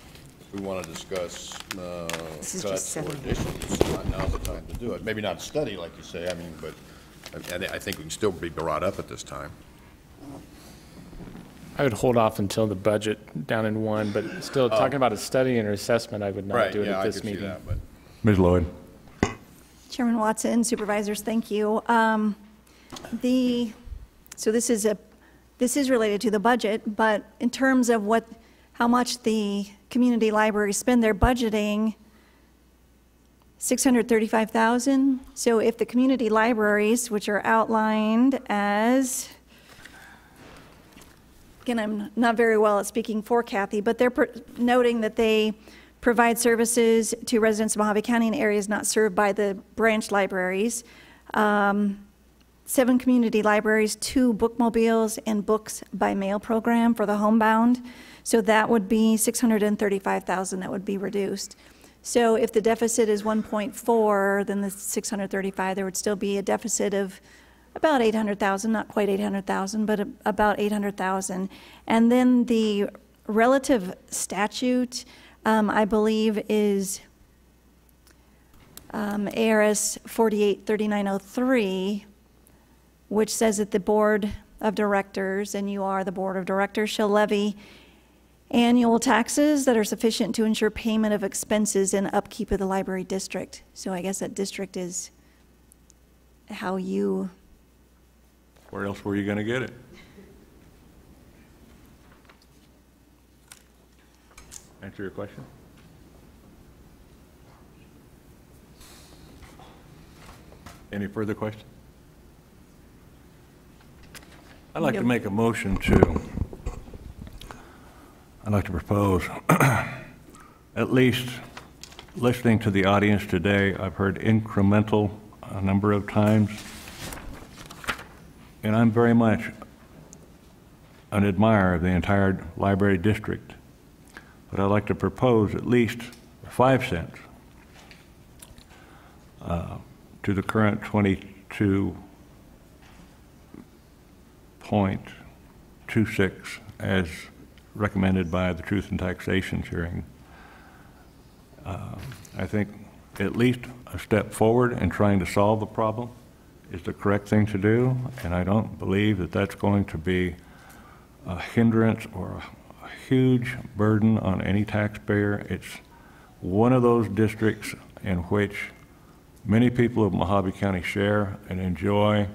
we want to discuss cuts or additions, now's the time to do it. Maybe not study, like you say, I mean, but I think we can still be brought up at this time. I would hold off until the budget down in one, but still talking about a study and assessment, I would not do it at this meeting. Ms. Lloyd? Chairman Watson, Supervisors, thank you. So this is related to the budget, but in terms of how much the community libraries spend, they're budgeting $635,000. So if the community libraries, which are outlined as, again, I'm not very well at speaking for Kathy, but they're noting that they provide services to residents of Mojave County in areas not served by the branch libraries. 7 community libraries, 2 bookmobiles, and books by mail program for the homebound. So that would be $635,000 that would be reduced. So if the deficit is 1.4, then the 635, there would still be a deficit of about 800,000, not quite 800,000, but about 800,000. And then the relative statute, I believe, is ARS 483903, which says that the Board of Directors, and you are the Board of Directors, shall levy annual taxes that are sufficient to ensure payment of expenses and upkeep of the library district. So I guess that district is how you... Where else were you going to get it? Answer your question? Any further questions? I'd like to make a motion I'd like to propose, at least listening to the audience today, I've heard incremental a number of times, and I'm very much an admirer of the entire library district, but I'd like to propose at least 5 cents to the current 22.26 as recommended by the Truth and Taxation hearing. I think at least a step forward in trying to solve the problem is the correct thing to do, and I don't believe that that's going to be a hindrance or a huge burden on any taxpayer. It's one of those districts in which many people of Mojave County share and enjoy,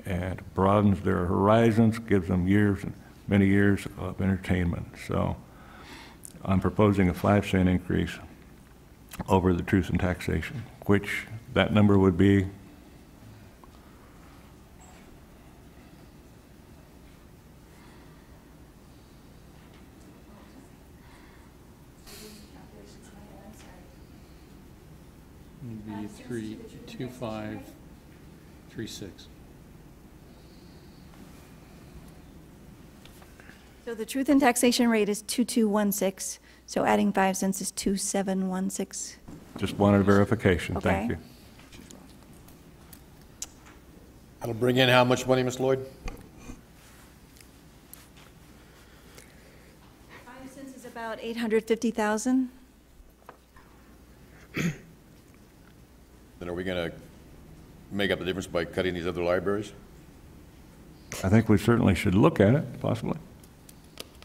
and broadens their horizons, gives them many years of entertainment. So I'm proposing a 5-cent increase over the Truth and Taxation, which that number would be Maybe 32536. So the Truth and Taxation rate is 2216, so adding 5 cents is 2716. just wanted verification. Okay. Thank you. That'll bring in how much money, Ms. Lloyd? 5 cents is about 850,000. Then are we going to make up the difference by cutting these other libraries? I think we certainly should look at it, possibly.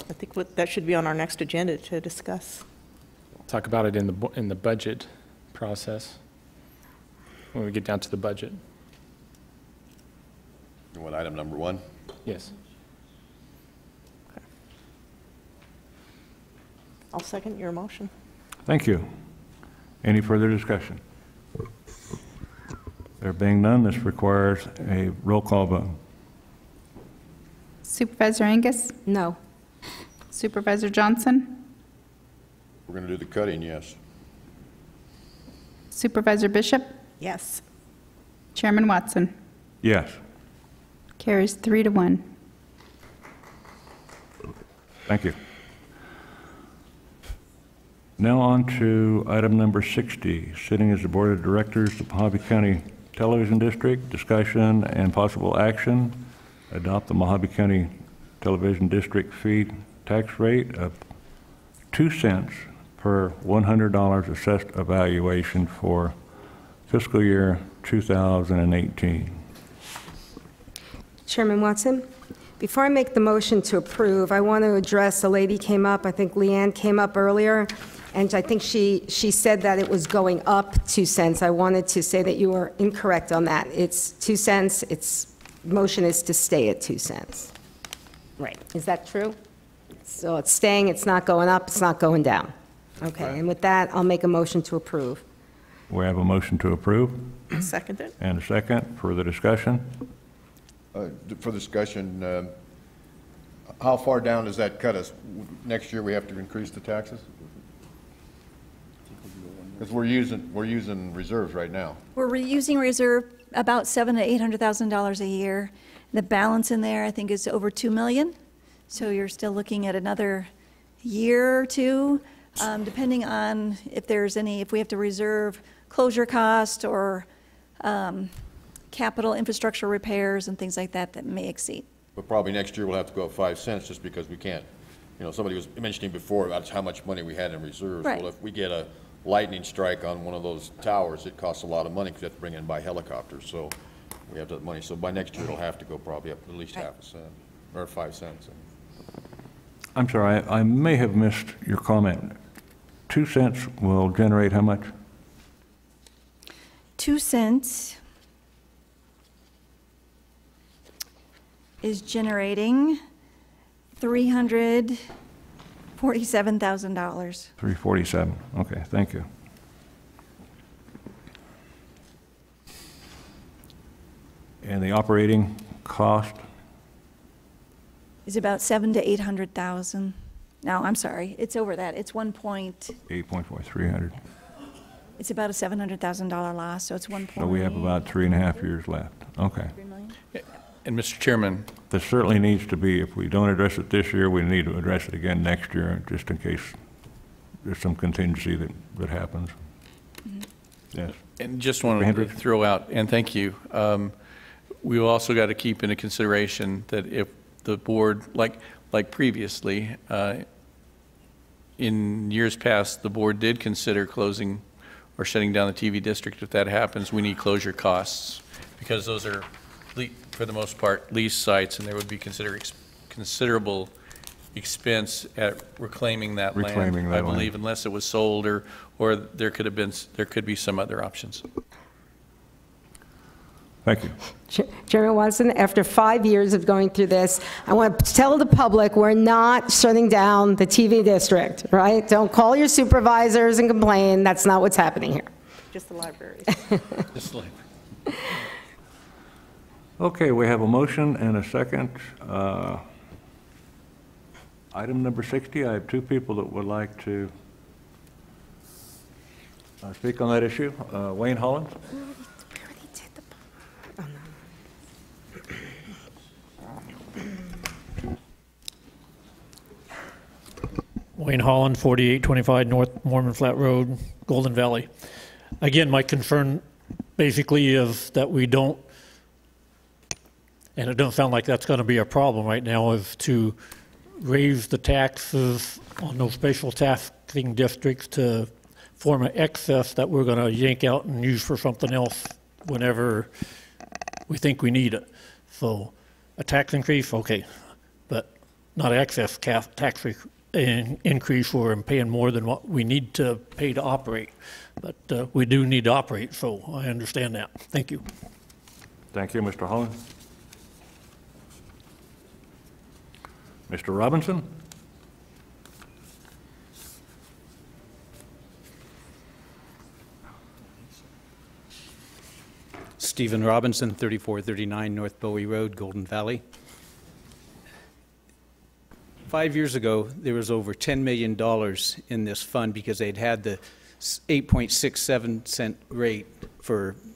I think that should be on our next agenda to discuss. Talk about it in the budget process, when we get down to the budget. You want item number 1? Yes. Okay. I'll second your motion. Thank you. Any further discussion? There being none, this requires a roll call vote. Supervisor Angus? No. Supervisor Johnson? We're going to do the cutting, yes. Supervisor Bishop? Yes. Chairman Watson? Yes. Carries 3-1. Thank you. Now on to item number 60, sitting as the Board of Directors of Mojave County Television District, discussion and possible action, adopt the Mojave County Television District fee tax rate of 2 cents per $100 assessed evaluation for fiscal year 2018. Chairman Watson, Before I make the motion to approve, I want to address, a lady came up, I think Leanne came up earlier, and I think she said that it was going up 2 cents. I wanted to say that you are incorrect on that. It's 2 cents, motion is to stay at 2 cents. Right, is that true? So it's staying, it's not going up, it's not going down. Okay, and with that, I'll make a motion to approve. We have a motion to approve. Second it. And a second. Further discussion? For discussion, how far down does that cut us? Next year, we have to increase the taxes? Because we're using reserves right now. We're using reserve about $700,000 to $800,000 a year. The balance in there, I think, is over $2 million. So you're still looking at another year or two, depending on if we have to reserve closure cost or capital infrastructure repairs and things like that may exceed. But probably next year we'll have to go up 5 cents just because we can't. Somebody was mentioning before about how much money we had in reserves. Right. Well, if we get a lightning strike on one of those towers, it costs a lot of money because you have to bring in by helicopters. So we have that money. So by next year it'll have to go probably up at least half a cent or 5 cents. I'm sorry, I may have missed your comment. 2 cents will generate how much? 2 cents is generating $347,000. $347. Okay, thank you. And the operating cost? Is about $700,000 to $800,000. No, I'm sorry, it's over that. It's 8.4, 300. It's about a $700,000 loss, so it's 1. So we have about 3.5 years left. Okay. And Mr. Chairman. This certainly needs to be, if we don't address it this year, we need to address it again next year, just in case there's some contingency that happens. Mm-hmm. Yes. And just wanted to throw out, and thank you, we've also got to keep into consideration that if the board, like previously, in years past, the board did consider closing or shutting down the TV district. If that happens, we need closure costs because those are, for the most part, lease sites, and there would be considerable expense at reclaiming that land, I believe, unless it was sold or there could be some other options. Thank you. Chairman Watson, after 5 years of going through this, I want to tell the public we're not shutting down the TV district, right? Don't call your supervisors and complain. That's not what's happening here. Just the libraries. Just the library. Okay, we have a motion and a second. Item number 60, I have 2 people that would like to speak on that issue. Wayne Holland. Wayne Holland, 4825 North Mormon Flat Road, Golden Valley. Again, my concern basically is that we don't, and it doesn't sound like that's going to be a problem right now, is to raise the taxes on those special taxing districts to form an excess that we're going to yank out and use for something else whenever we think we need it. So a tax increase, okay, but not excess tax increase where I'm paying more than what we need to pay to operate. But we do need to operate, so I understand that. Thank you. Thank you, Mr. Holland. Mr. Robinson? Stephen Robinson, 3439 North Bowie Road, Golden Valley. 5 years ago, there was over $10 million in this fund because they'd had the 8.67 cent rate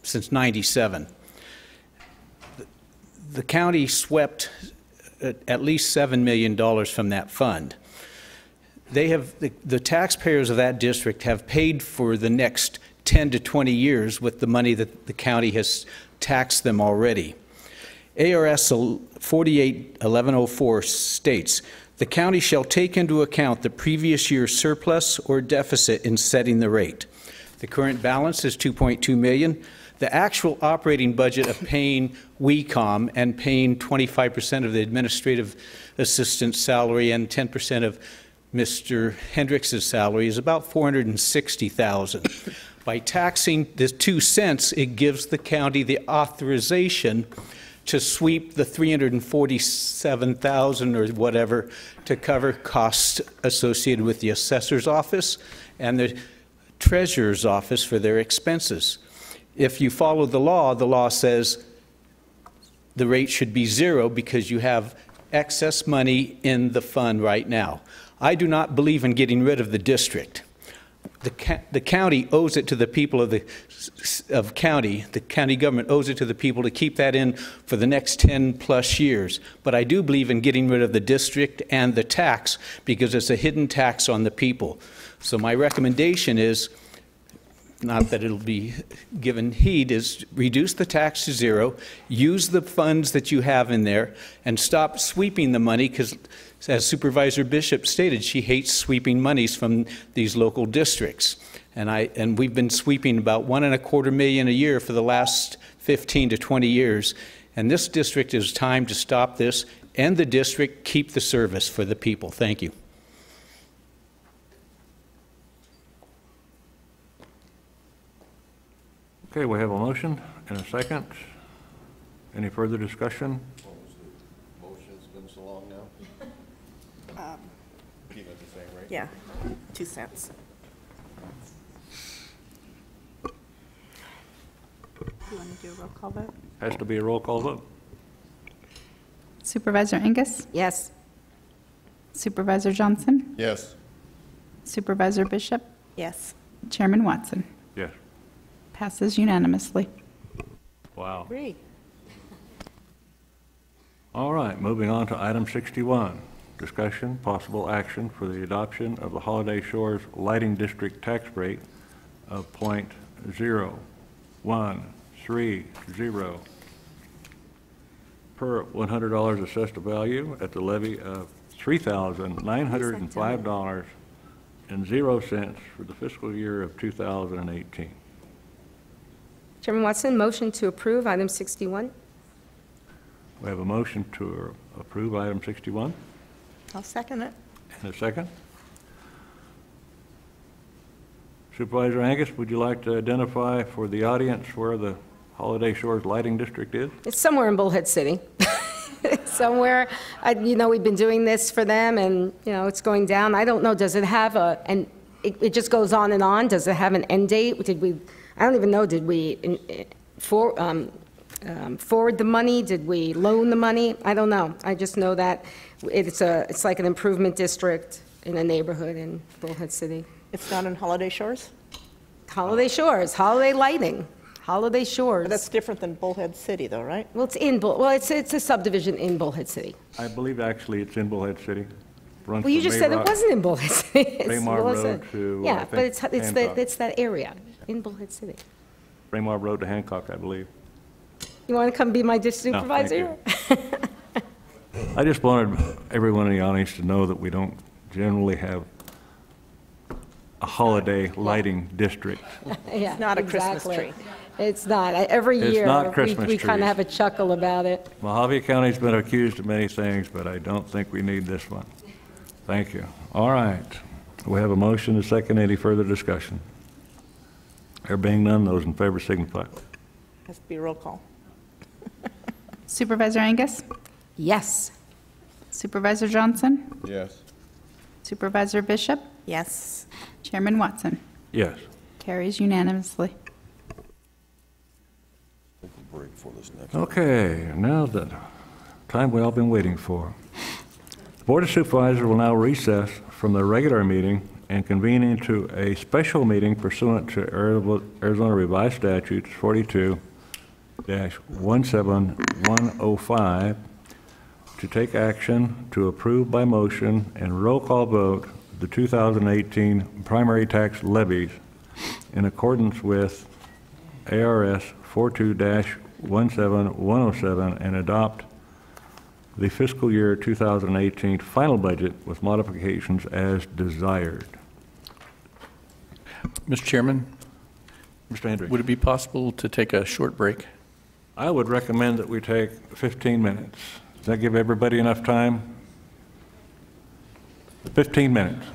since '97. The county swept at least $7 million from that fund. The taxpayers of that district have paid for the next 10 to 20 years with the money that the county has taxed them already. ARS 481104 states, the county shall take into account the previous year's surplus or deficit in setting the rate. The current balance is $2.2 million. the actual operating budget of paying WECOM and paying 25% of the administrative assistant's salary and 10% of Mr. Hendricks' salary is about $460,000. By taxing the 2 cents, it gives the county the authorization to sweep the $347,000 or whatever to cover costs associated with the assessor's office and the treasurer's office for their expenses. If you follow the law says the rate should be 0 because you have excess money in the fund right now. I do not believe in getting rid of the district. The county owes it to the people of the county government owes it to the people to keep that in for the next 10 plus years. But I do believe in getting rid of the district and the tax because it's a hidden tax on the people. So my recommendation is, not that it'll be given heed, is reduce the tax to 0, use the funds that you have in there, and stop sweeping the money because, as Supervisor Bishop stated, she hates sweeping monies from these local districts. And we've been sweeping about $1.25 million a year for the last 15 to 20 years. And this district is time to stop this, end the district, keep the service for the people. Thank you. Okay, we have a motion and a second. Any further discussion? Motion's been so long now. Keep it the same, right? Yeah, 2 cents. Do you want to do a roll call vote? Has to be a roll call vote. Supervisor Angus? Yes. Supervisor Johnson? Yes. Supervisor Bishop? Yes. Chairman Watson? Yes. Passes unanimously. Wow. Agree. All right, moving on to item 61. Discussion, possible action for the adoption of the Holiday Shores Lighting District tax rate of .0130 per $100 assessed value at the levy of $3,905.00 for the fiscal year of 2018. Chairman Watson, motion to approve item 61. We have a motion to approve item 61 I'll second it. and a second. Supervisor Angus, would you like to identify for the audience where the Holiday Shores Lighting District is? It's somewhere in Bullhead City. Somewhere, we've been doing this for them, and, it's going down. I don't know, does it have it just goes on and on? Does it have an end date? I don't even know, did we forward the money? Did we loan the money? I don't know. I just know that it's like an improvement district in a neighborhood in Bullhead City. It's not in Holiday Shores? Holiday Shores, holiday lighting, Holiday Shores. But that's different than Bullhead City, though, right? Well, it's a subdivision in Bullhead City. I believe actually it's in Bullhead City. Well, you just said it wasn't in Bullhead City. It's Braemar Bullhead Road City. to, Yeah, I but think, it's that area in Bullhead City. Braemar Road to Hancock, I believe. You want to come be my district No, thank supervisor? I just wanted everyone in the audience to know that we don't generally have a holiday lighting district. Yeah, It's not a Christmas exactly. tree. It's not. Every It's year, not Christmas we kind trees. of have a chuckle about it. Mojave County's been accused of many things, but I don't think we need this one. Thank you. All right. We have a motion, a second. Any further discussion? There being none, those in favor signify. Has to be a roll call. Supervisor Angus? Yes. Supervisor Johnson? Yes. Supervisor Bishop? Yes. Chairman Watson? Yes. Carries unanimously. Okay, now the time we all been waiting for. The Board of Supervisors will now recess from the regular meeting and convene into a special meeting pursuant to Arizona Revised Statutes 42-17105 to take action to approve by motion and roll call vote the 2018 primary tax levies in accordance with ARS 42-17107 and adopt the fiscal year 2018 final budget with modifications as desired. Mr. Chairman, Mr. Hendricks. Would it be possible to take a short break? I would recommend that we take 15 minutes. Does that give everybody enough time? 15 minutes.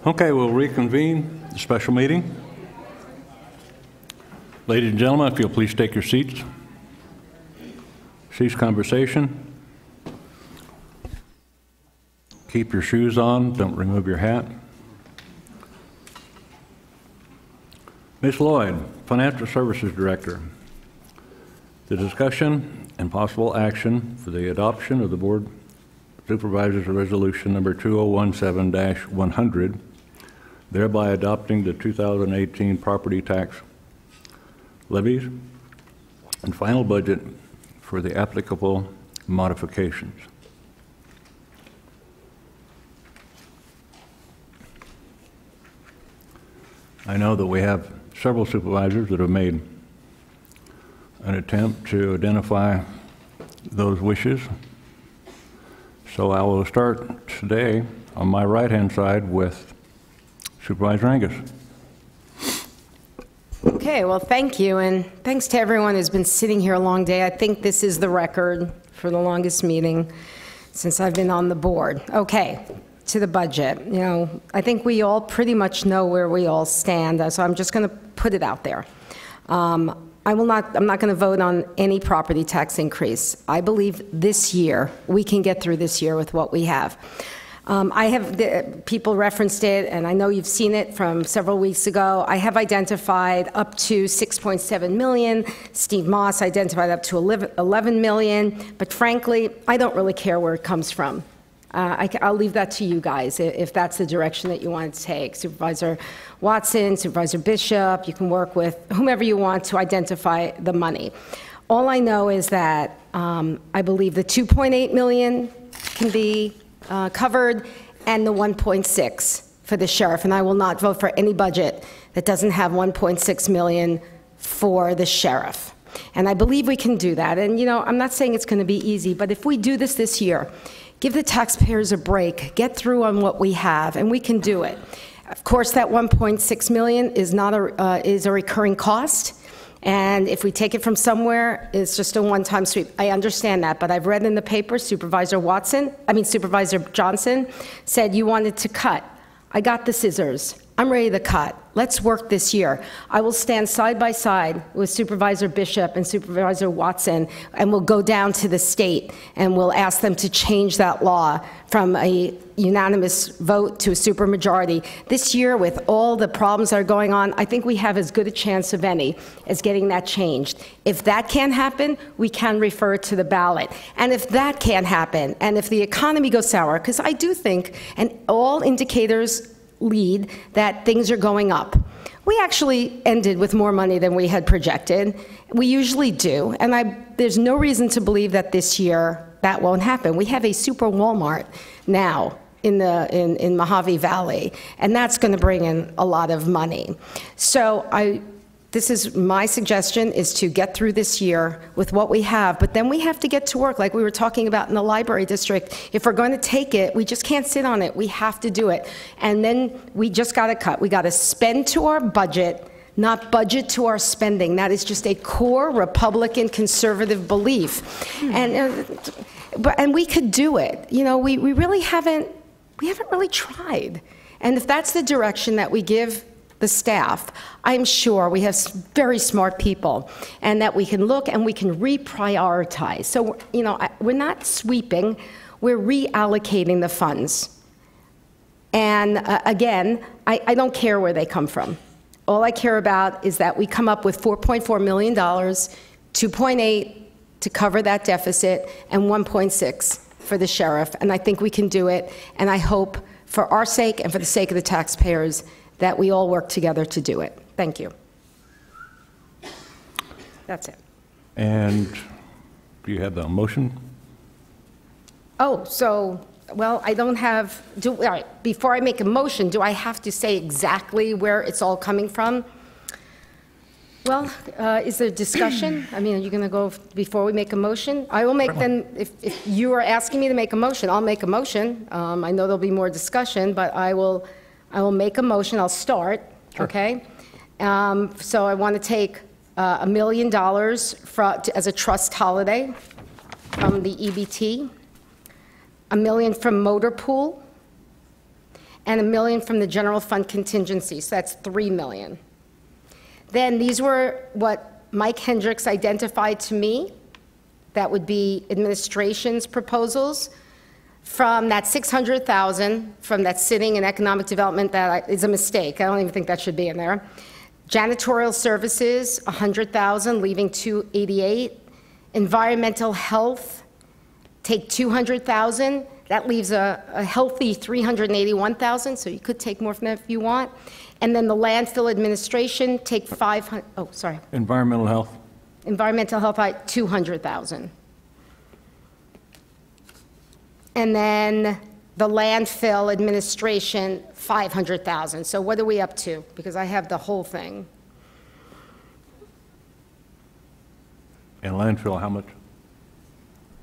Okay, we'll reconvene the special meeting. Ladies and gentlemen, if you'll please take your seats. Cease conversation. Keep your shoes on. Don't remove your hat. Ms. Lloyd, Financial Services Director. The discussion and possible action for the adoption of the Board Supervisors Resolution number 2017-100, thereby adopting the 2018 property tax levies and final budget for the applicable modifications. I know that we have several supervisors that have made an attempt to identify those wishes. So I will start today on my right-hand side with Supervisor Angus. Okay, well, thank you, and thanks to everyone who's been sitting here a long day. I think this is the record for the longest meeting since I've been on the board. Okay, to the budget. You know, I think we all pretty much know where we all stand, so I'm just going to put it out there. I'm not going to vote on any property tax increase. I believe this year, we can get through this year with what we have. People referenced it, and I know you've seen it from several weeks ago. I have identified up to 6.7 million. Steve Moss identified up to 11 million. But frankly, I don't really care where it comes from. I'll leave that to you guys if that's the direction that you want to take. Supervisor Watson, Supervisor Bishop, you can work with whomever you want to identify the money. All I know is that I believe the 2.8 million can be covered and the 1.6 for the sheriff, and I will not vote for any budget that doesn't have 1.6 million for the sheriff. And I believe we can do that. And you know, I'm not saying it's going to be easy, but if we do this year, give the taxpayers a break, get through on what we have, and we can do it. Of course, that 1.6 million is not is a recurring cost, and if we take it from somewhere, it's just a one-time sweep. I understand that, but I've read in the paper, Supervisor Johnson said you wanted to cut. I got the scissors. I'm ready to cut. Let's work this year. I will stand side by side with Supervisor Bishop and Supervisor Watson, and we'll go down to the state and we'll ask them to change that law from a unanimous vote to a supermajority. This year, with all the problems that are going on, I think we have as good a chance of any as getting that changed. If that can't happen, we can refer it to the ballot. And if that can't happen, and if the economy goes sour, because I do think, and all indicators lead that things are going up. We actually ended with more money than we had projected. We usually do, and there's no reason to believe that this year that won't happen. We have a super Walmart now in Mojave Valley, and that's going to bring in a lot of money. So this is my suggestion, is to get through this year with what we have, but then we have to get to work like we were talking about in the library district. If we're going to take it, we just can't sit on it. We have to do it. And then we just got to cut. We got to spend to our budget, not budget to our spending. That is just a core Republican conservative belief. And we could do it. You know, we really haven't really tried. And if that's the direction that we give the staff, I'm sure we have very smart people, and that we can look and we can reprioritize. So, you know, we're not sweeping, we're reallocating the funds. And again, I don't care where they come from. All I care about is that we come up with $4.4 million, 2.8 to cover that deficit, and 1.6 for the sheriff. And I think we can do it, and I hope for our sake and for the sake of the taxpayers that we all work together to do it. Thank you. That's it. And do you have the motion? Oh, so, well, I don't have, all right, before I make a motion, do I have to say exactly where it's all coming from? Well, is there discussion? I mean, are you going to go before we make a motion? I will make then, if you are asking me to make a motion, I'll make a motion. I know there'll be more discussion, but I will make a motion. I'll start, sure. Okay? So I want to take $1 million as a trust holiday from the EBT, $1 million from motor pool, and $1 million from the general fund contingency, so that's $3 million. Then these were what Mike Hendricks identified to me. That would be administration's proposals. From that $600,000 from that sitting in economic development, that is a mistake. I don't even think that should be in there. Janitorial services, $100,000, leaving $288. Environmental health, take $200,000. That leaves a healthy $381,000, so you could take more from that if you want. And then the landfill administration, take $500. Oh, sorry. Environmental health. Environmental health, $200,000. And then the landfill administration, $500,000. So what are we up to? Because I have the whole thing. And landfill, how much?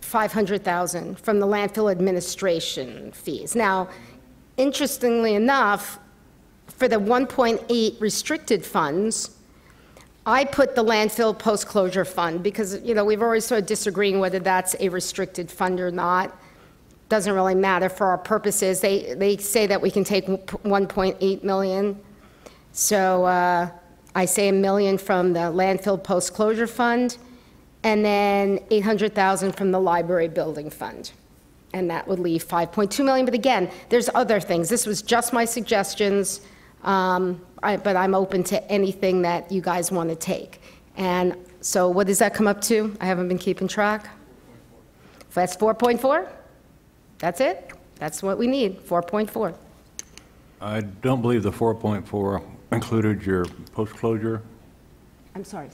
$500,000 from the landfill administration fees. Now, interestingly enough, for the 1.8 restricted funds, I put the landfill post-closure fund because, you know, we've always sort of disagreeing whether that's a restricted fund or not. Doesn't really matter for our purposes. They say that we can take 1.8 million. So I say $1 million from the landfill post-closure fund, and then $800,000 from the library building fund. And that would leave 5.2 million. But again, there's other things. This was just my suggestions, but I'm open to anything that you guys want to take. And so what does that come up to? I haven't been keeping track. That's 4.4? That's it? That's what we need, 4.4. I don't believe the 4.4 included your post-closure. I'm sorry,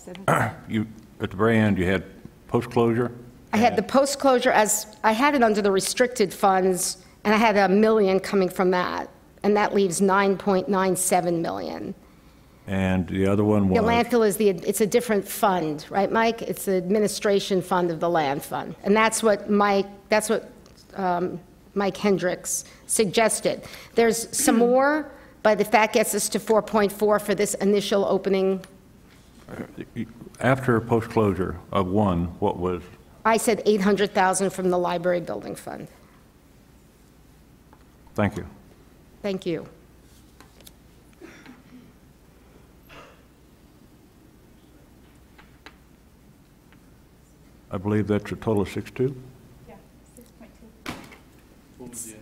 You, at the very end, you had post-closure? I had the post-closure as, I had it under the restricted funds, and I had $1 million coming from that, and that leaves 9.97 million. And the other one was? The landfill is it's a different fund, right, Mike? It's the administration fund of the land fund, and that's what Mike Hendricks suggested. There's some more, but if that gets us to 4.4 for this initial opening. After post-closure of one, what was? I said 800,000 from the library building fund. Thank you. Thank you. I believe that's a total of 6.2? Yeah, 6.2. What was the other?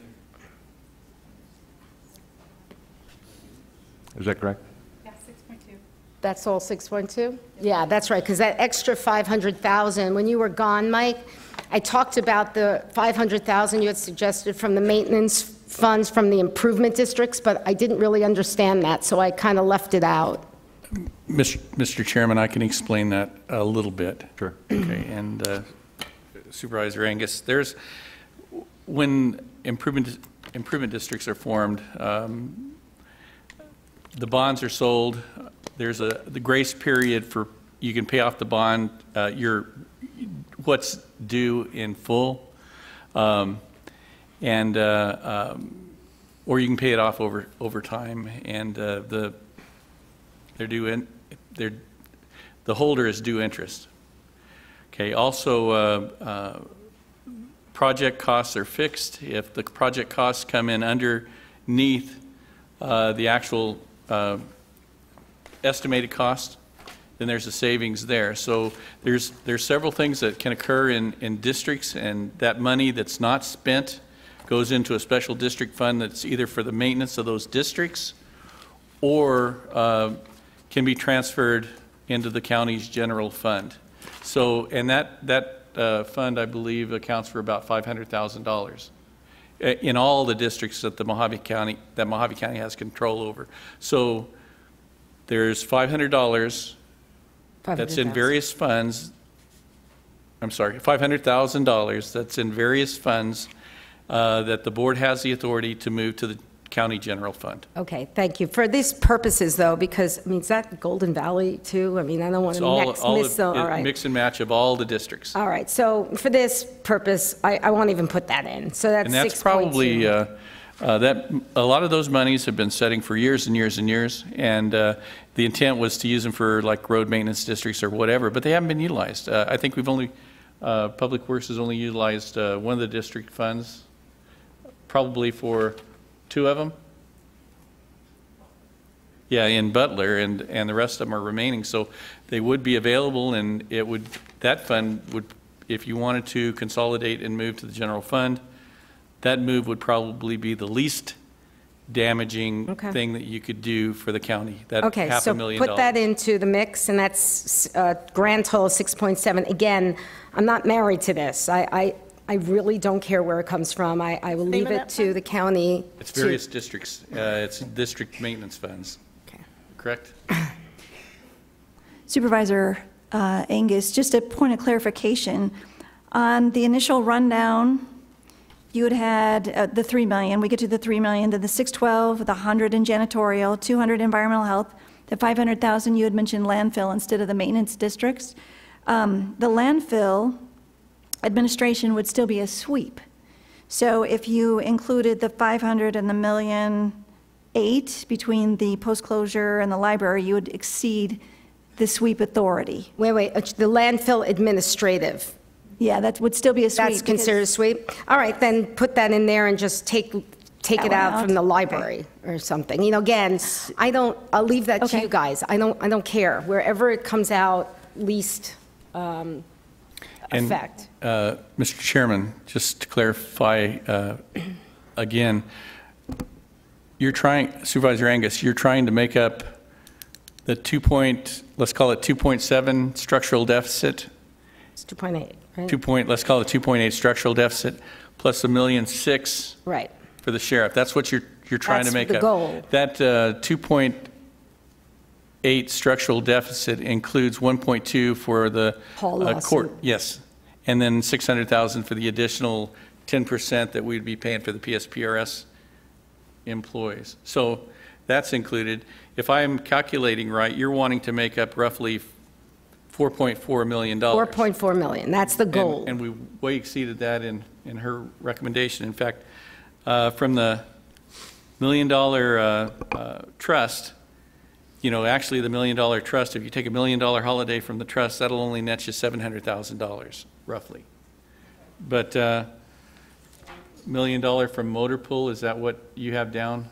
Is that correct? Yeah, 6.2. That's all 6.2? Yeah, that's right, because that extra 500,000, when you were gone, Mike, I talked about the 500,000 you had suggested from the maintenance funds from the improvement districts, but I didn't really understand that, so I kind of left it out. Mr. Chairman, I can explain that a little bit. Sure. Okay, and Supervisor Angus, when improvement districts are formed, the bonds are sold. There's the grace period for you can pay off the bond, what's due in full, or you can pay it off over time, and the holder is due interest. Okay. Also, project costs are fixed. If the project costs come in underneath the actual estimated cost, then there's a savings there. So there's several things that can occur in districts, and that money that's not spent goes into a special district fund that's either for the maintenance of those districts or can be transferred into the county's general fund. So, and that fund, I believe, accounts for about $500,000 in all the districts that Mojave County has control over. So there's $500 that's in various funds. I'm sorry, $500,000 that's in various funds that the board has the authority to move to the county general fund. Okay, thank you. For these purposes, though, because, I mean, is that Golden Valley, too? I mean, I don't want to miss them. All right. Mix and match of all the districts. All right, so for this purpose, I won't even put that in. So that's 6.2. And that's probably, a lot of those monies have been setting for years and years and years, and the intent was to use them for like road maintenance districts or whatever, but they haven't been utilized. I think we've only, Public Works has only utilized one of the district funds, probably for 2 of them, Yeah, in Butler, and the rest of them are remaining. So they would be available, and it would, that fund would, if you wanted to consolidate and move to the general fund, that move would probably be the least damaging thing that you could do for the county. That Okay, so $500,000. put that into the mix, and that's a grand total of 6.7. Again, I'm not married to this. I really don't care where it comes from. I will leave it to the county. It's various districts. It's district maintenance funds. Okay. Correct? Supervisor Angus, just a point of clarification. On the initial rundown, you had had the 3 million. We get to the 3 million, then the 612, the 100 in janitorial, 200 environmental health, the 500,000 you had mentioned landfill instead of the maintenance districts. The landfill administration would still be a sweep. So if you included the 500 and the 1,000,008 between the post-closure and the library, you would exceed the sweep authority. Wait, the landfill administrative. Yeah, that would still be a sweep. That's considered a sweep? All right, then put that in there and just take it out from the library or something. You know, again, I'll leave that to you guys. I don't care. Wherever it comes out, least effect. Mr. Chairman, just to clarify again, Supervisor Angus, you're trying to make up the let's call it 2.7 structural deficit. It's 2.8, right? Let's call it 2.8 structural deficit plus $1.6 million right. for the sheriff. That's what you're trying to make up. That's the goal. That 2.8 structural deficit includes 1.2 for the court. Yes, and then 600,000 for the additional 10% that we'd be paying for the PSPRS employees. So that's included. If I'm calculating right, you're wanting to make up roughly $4.4 million. $4.4 million, that's the goal. And we way exceeded that in her recommendation. In fact, from the $1 million trust, you know, actually the $1 million trust, if you take $1 million holiday from the trust, that'll only net you $700,000, roughly. But $1 million from motor pool, is that what you have down?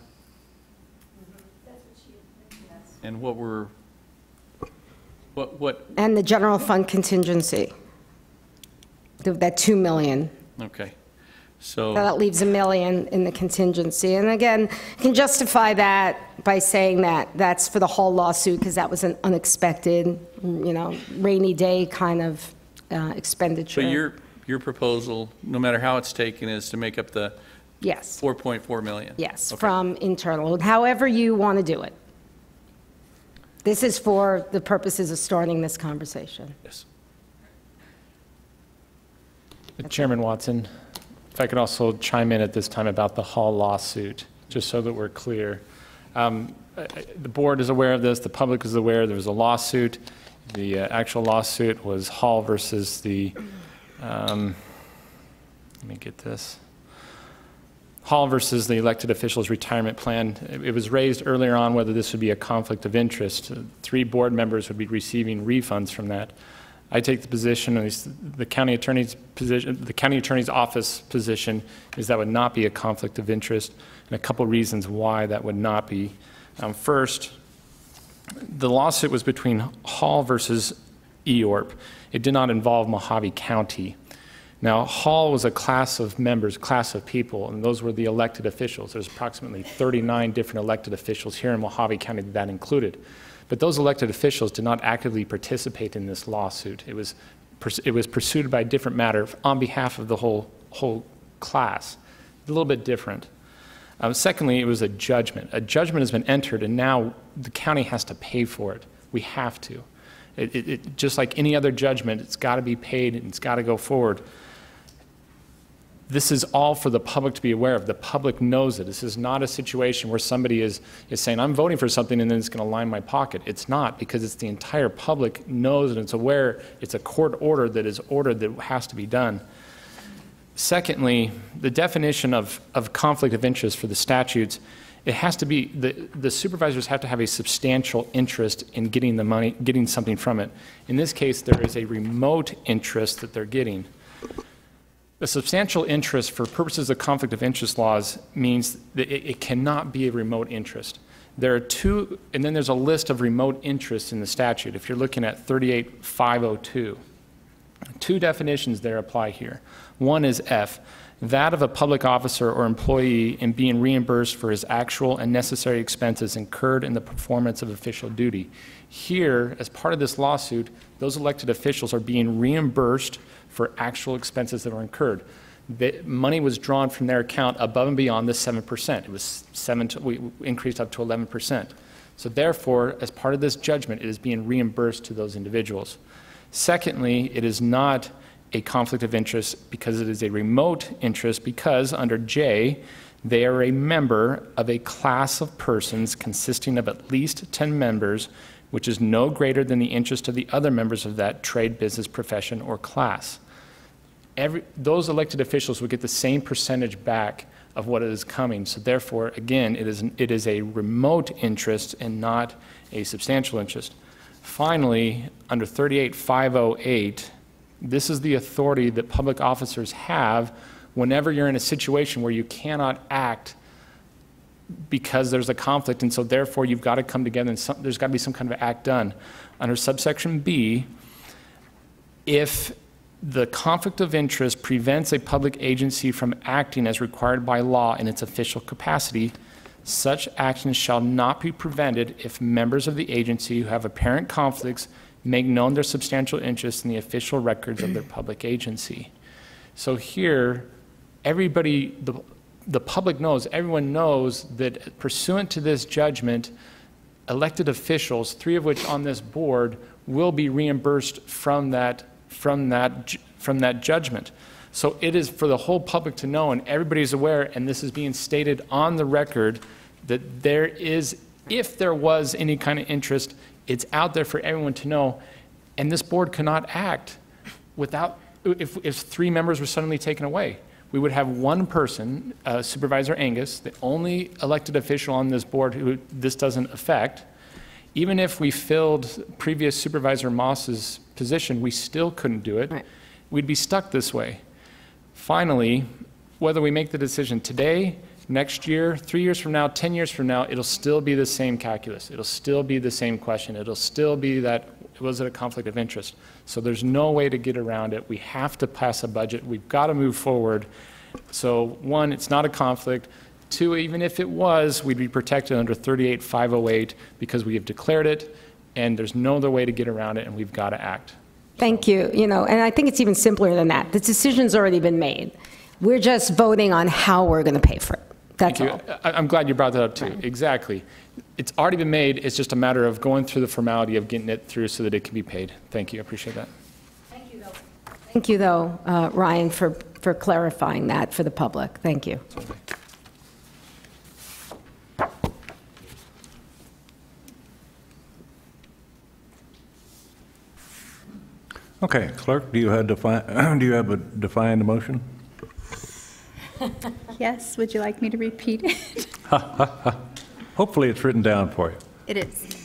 And what were, what? And the general fund contingency, that 2 million. Okay, so. That leaves $1 million in the contingency. And again, you can justify that by saying that that's for the whole lawsuit because that was an unexpected, you know, rainy day kind of expenditure. So your proposal, no matter how it's taken, is to make up the yes. $4.4 million? Yes, okay. From internal, however you want to do it. This is for the purposes of starting this conversation. Yes. Chairman Watson, if I could also chime in at this time about the Hall lawsuit, just so that we're clear. The board is aware of this, the public is aware there was a lawsuit. The actual lawsuit was Hall versus the, let me get this. Hall versus the elected officials retirement plan. It was raised earlier on whether this would be a conflict of interest. 3 board members would be receiving refunds from that. I take the position, at least the county attorney's position, the county attorney's office position is that would not be a conflict of interest, and a couple reasons why that would not be. First, the lawsuit was between Hall versus EORP. It did not involve Mojave County. Now, Hall was a class of members, class of people, and those were the elected officials. There's approximately 39 different elected officials here in Mojave County that included. But those elected officials did not actively participate in this lawsuit. It was pursued by a different matter on behalf of the whole class. A little bit different. Secondly, it was a judgment. A judgment has been entered, and now the county has to pay for it. We have to. Just like any other judgment, it's got to be paid and it's got to go forward. This is all for the public to be aware of. The public knows it. This is not a situation where somebody is saying, I'm voting for something and then it's going to line my pocket. It's not, because it's the entire public knows and it's aware. It's a court order that is ordered that has to be done. Secondly, the definition of conflict of interest for the statutes, it has to be, the supervisors have to have a substantial interest in getting the money, getting something from it. In this case, there is a remote interest that they're getting. A substantial interest for purposes of conflict of interest laws means that it cannot be a remote interest. There are two, and then there's a list of remote interests in the statute. If you're looking at 38502, two definitions there apply here. One is F, that of a public officer or employee in being reimbursed for his actual and necessary expenses incurred in the performance of official duty. Here, as part of this lawsuit, those elected officials are being reimbursed for actual expenses that were incurred. The money was drawn from their account above and beyond the 7%. It was we increased up to 11%. So therefore, as part of this judgment, it is being reimbursed to those individuals. Secondly, it is not a conflict of interest because it is a remote interest, because under J, they are a member of a class of persons consisting of at least 10 members, which is no greater than the interest of the other members of that trade, business, profession, or class. Those elected officials would get the same percentage back of what is coming. So therefore, again, it is a remote interest and not a substantial interest. Finally, under 38508, this is the authority that public officers have whenever you're in a situation where you cannot act because there's a conflict, and so therefore you've got to come together and there's got to be some kind of act done. Under subsection B, if the conflict of interest prevents a public agency from acting as required by law in its official capacity, such action shall not be prevented if members of the agency who have apparent conflicts make known their substantial interest in the official records of their public agency. So here, everybody, the public knows, everyone knows that pursuant to this judgment, elected officials, 3 of which on this board, will be reimbursed from that judgment. So it is for the whole public to know, and everybody is aware, and this is being stated on the record, that there is, if there was any kind of interest, it's out there for everyone to know, and this board cannot act without, if 3 members were suddenly taken away. We would have one person, Supervisor Angus, the only elected official on this board who this doesn't affect. Even if we filled previous Supervisor Moss's position, we still couldn't do it. Right. We'd be stuck this way. Finally, whether we make the decision today, next year, 3 years from now, 10 years from now, it'll still be the same calculus. It'll still be the same question. It'll still be that, was it a conflict of interest? So there's no way to get around it. We have to pass a budget. We've got to move forward. So 1, it's not a conflict. 2, even if it was, we'd be protected under 38508 because we have declared it, and there's no other way to get around it, and we've got to act. Thank you. And I think it's even simpler than that. The decision's already been made. We're just voting on how we're going to pay for it. That's all. I'm glad you brought that up too. Right. Exactly. It's already been made. It's just a matter of going through the formality of getting it through so that it can be paid. Thank you. I appreciate that. Thank you, though, Ryan, for clarifying that for the public. Thank you. Okay, clerk, do you have a defined motion? Yes, would you like me to repeat it? Hopefully it's written down for you. It is.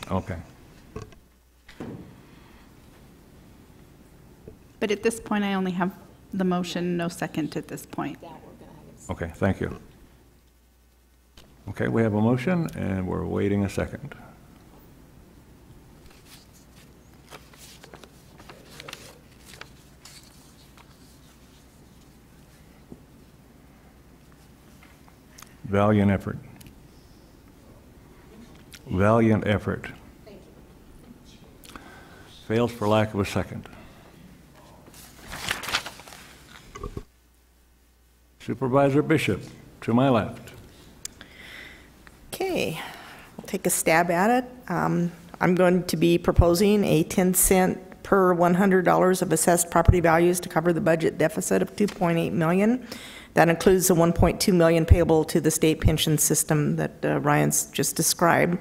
Okay. But at this point, I only have the motion, no second at this point. Okay, thank you. Okay, we have a motion, and we're waiting a second. Valiant effort. Valiant effort. Fails for lack of a second. Supervisor Bishop, to my left. Okay, I'll take a stab at it. I'm going to be proposing a 10-cent per $100 of assessed property values to cover the budget deficit of $2.8 million. That includes the $1.2 million payable to the state pension system that Ryan's just described,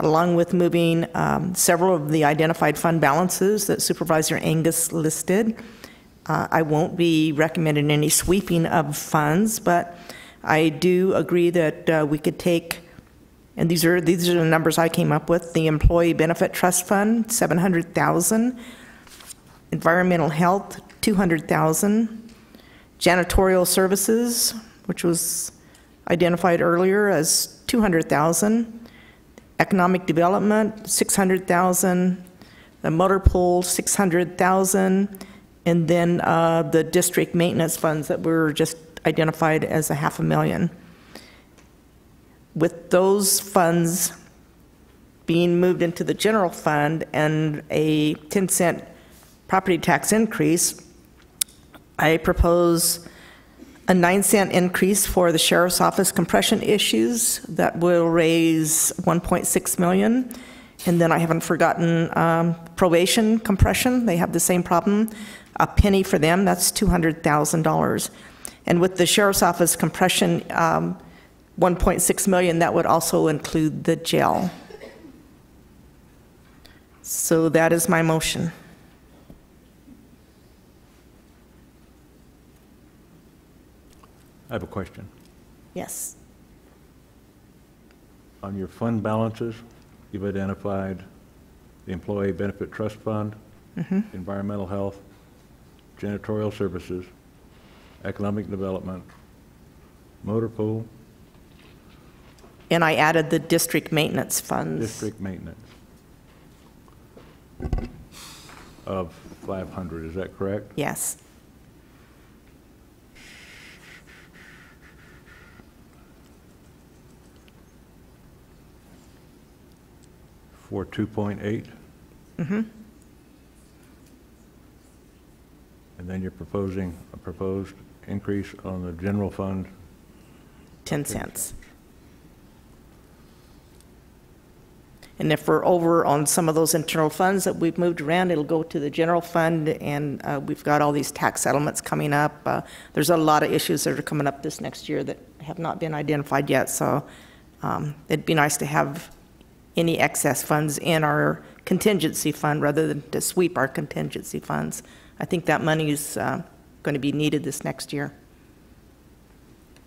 along with moving several of the identified fund balances that Supervisor Angus listed. I won't be recommending any sweeping of funds, but I do agree that we could take, and these are the numbers I came up with, the Employee Benefit Trust Fund, $700,000, Environmental Health, $200,000, Janitorial Services, which was identified earlier as $200,000, Economic Development, 600,000. The motor pool, 600,000. And then the district maintenance funds that were just identified as a $500,000. With those funds being moved into the general fund and a 10-cent property tax increase, I propose a 9-cent increase for the sheriff's office compression issues that will raise $1.6 million. And then I haven't forgotten probation compression. They have the same problem. A penny for them, that's $200,000. And with the sheriff's office compression, $1.6 million, that would also include the jail. So that is my motion. I have a question. Yes. On your fund balances, you've identified the Employee Benefit Trust Fund, Environmental Health, Janitorial Services, Economic Development, Motor Pool. And I added the district maintenance funds. District maintenance of 500, is that correct? Yes. For 2.8? Mm-hmm. And then you're proposing a proposed increase on the general fund? 10 cents. And if we're over on some of those internal funds that we've moved around, it'll go to the general fund, and we've got all these tax settlements coming up. There's a lot of issues that are coming up this next year that have not been identified yet, so it'd be nice to have any excess funds in our contingency fund rather than to sweep our contingency funds. I think that money is going to be needed this next year.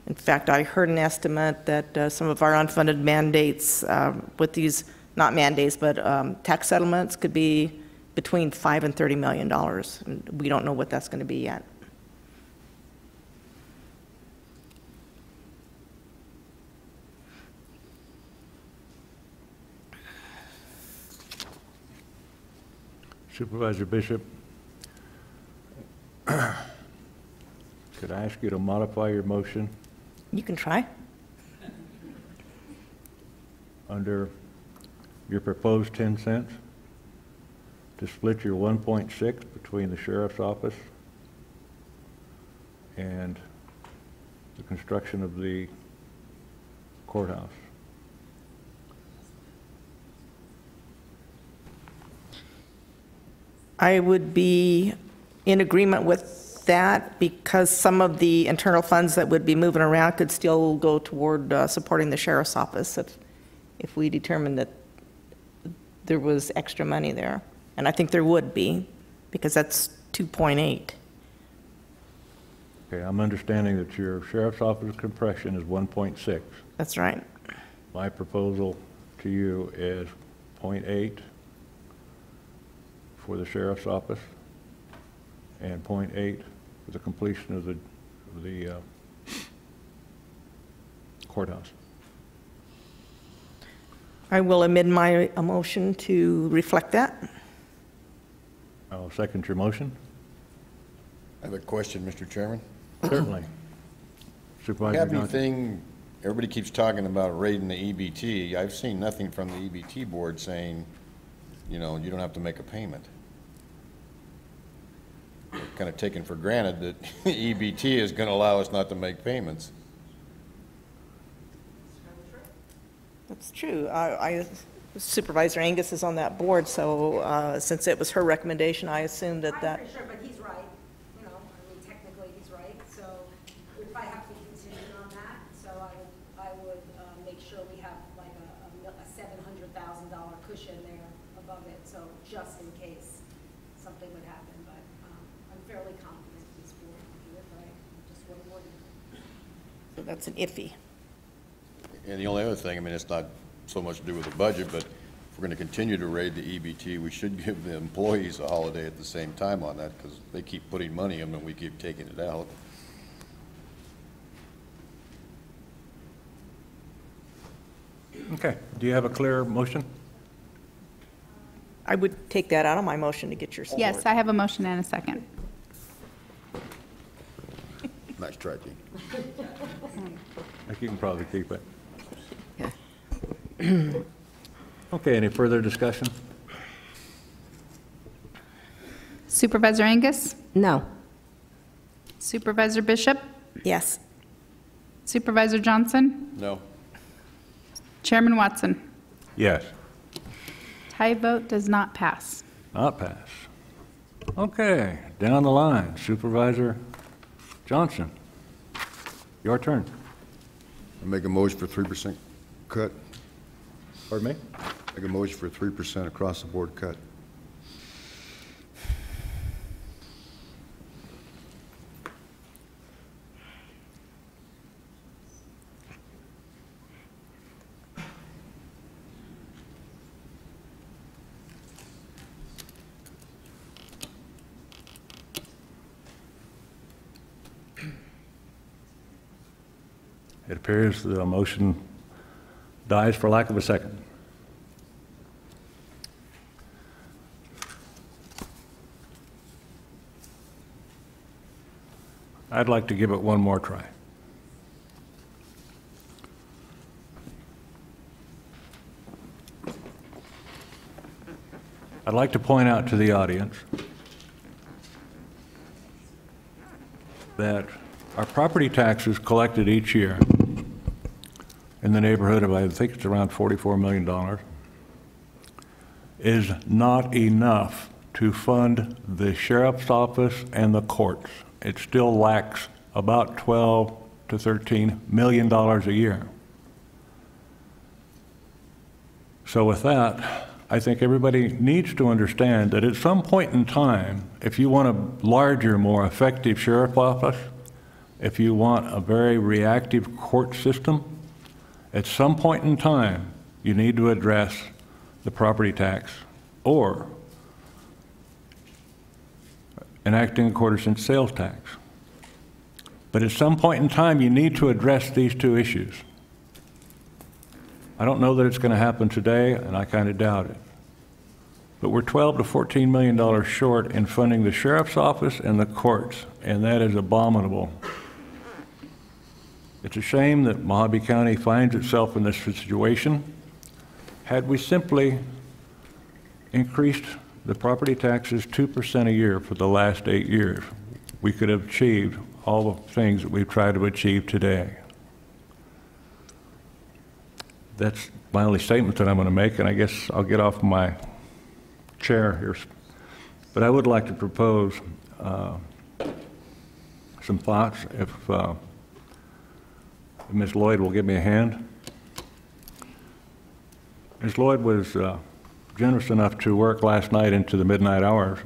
In fact, I heard an estimate that some of our unfunded mandates with these, not mandates, but tax settlements could be between $5 and $30 million. And we don't know what that's going to be yet. Supervisor Bishop, could I ask you to modify your motion? You can try. Under your proposed 10 cents, to split your 1.6 between the sheriff's office and the construction of the courthouse. I would be in agreement with that because some of the internal funds that would be moving around could still go toward supporting the sheriff's office if we determined that there was extra money there. And I think there would be, because that's 2.8. Okay, I'm understanding that your sheriff's office compression is 1.6. That's right. My proposal to you is 0.8 for the sheriff's office and 0.8 for the completion of the courthouse. I will amend my motion to reflect that. I'll second your motion. I have a question, Mr. Chairman. Certainly. Supervisor Happy Johnson. thing, everybody keeps talking about raiding the EBT. I've seen nothing from the EBT board saying, you know, you don't have to make a payment. We're kind of taken for granted that the EBT is going to allow us not to make payments. That's true. Supervisor Angus is on that board, so since it was her recommendation, I assumed that that. I'm pretty sure, but he's right. You know, I mean, technically he's right. So we probably have to be contingent on that. So I would make sure we have like a $700,000 cushion there above it. So just in case something would happen, but I'm fairly confident this board will do it, but I just wouldn't worry. So that's an iffy. And the only other thing, I mean, it's not so much to do with the budget, but if we're going to continue to raid the EBT, we should give the employees a holiday at the same time on that, because they keep putting money in and we keep taking it out. Okay. Do you have a clear motion? I would take that out of my motion to get your support. Yes, I have a motion and a second. Nice try, Gene. I think you can probably keep it. Okay, any further discussion? Supervisor Angus? No. Supervisor Bishop? Yes. Supervisor Johnson? No. Chairman Watson? Yes. Tie vote does not pass. Not pass. Okay, down the line, Supervisor Johnson, your turn. I make a motion for 3% cut. Pardon me? Make a motion for 3% across the board cut. It appears the motion dies for lack of a second. I'd like to give it one more try. I'd like to point out to the audience that our property taxes collected each year in the neighborhood of, I think it's around $44 million, is not enough to fund the sheriff's office and the courts. It still lacks about $12 to $13 million a year. So with that, I think everybody needs to understand that at some point in time, if you want a larger, more effective sheriff's office, if you want a very reactive court system, at some point in time, you need to address the property tax or enacting a quarter-cent sales tax. But at some point in time, you need to address these two issues. I don't know that it's going to happen today, and I kind of doubt it. But we're $12 to $14 million short in funding the sheriff's office and the courts, and that is abominable. It's a shame that Mojave County finds itself in this situation. Had we simply increased the property taxes 2% a year for the last 8 years, we could have achieved all the things that we've tried to achieve today. That's my only statement that I'm going to make, and I guess I'll get off my chair here. But I would like to propose some thoughts, if Ms. Lloyd will give me a hand. Ms. Lloyd was generous enough to work last night into the midnight hours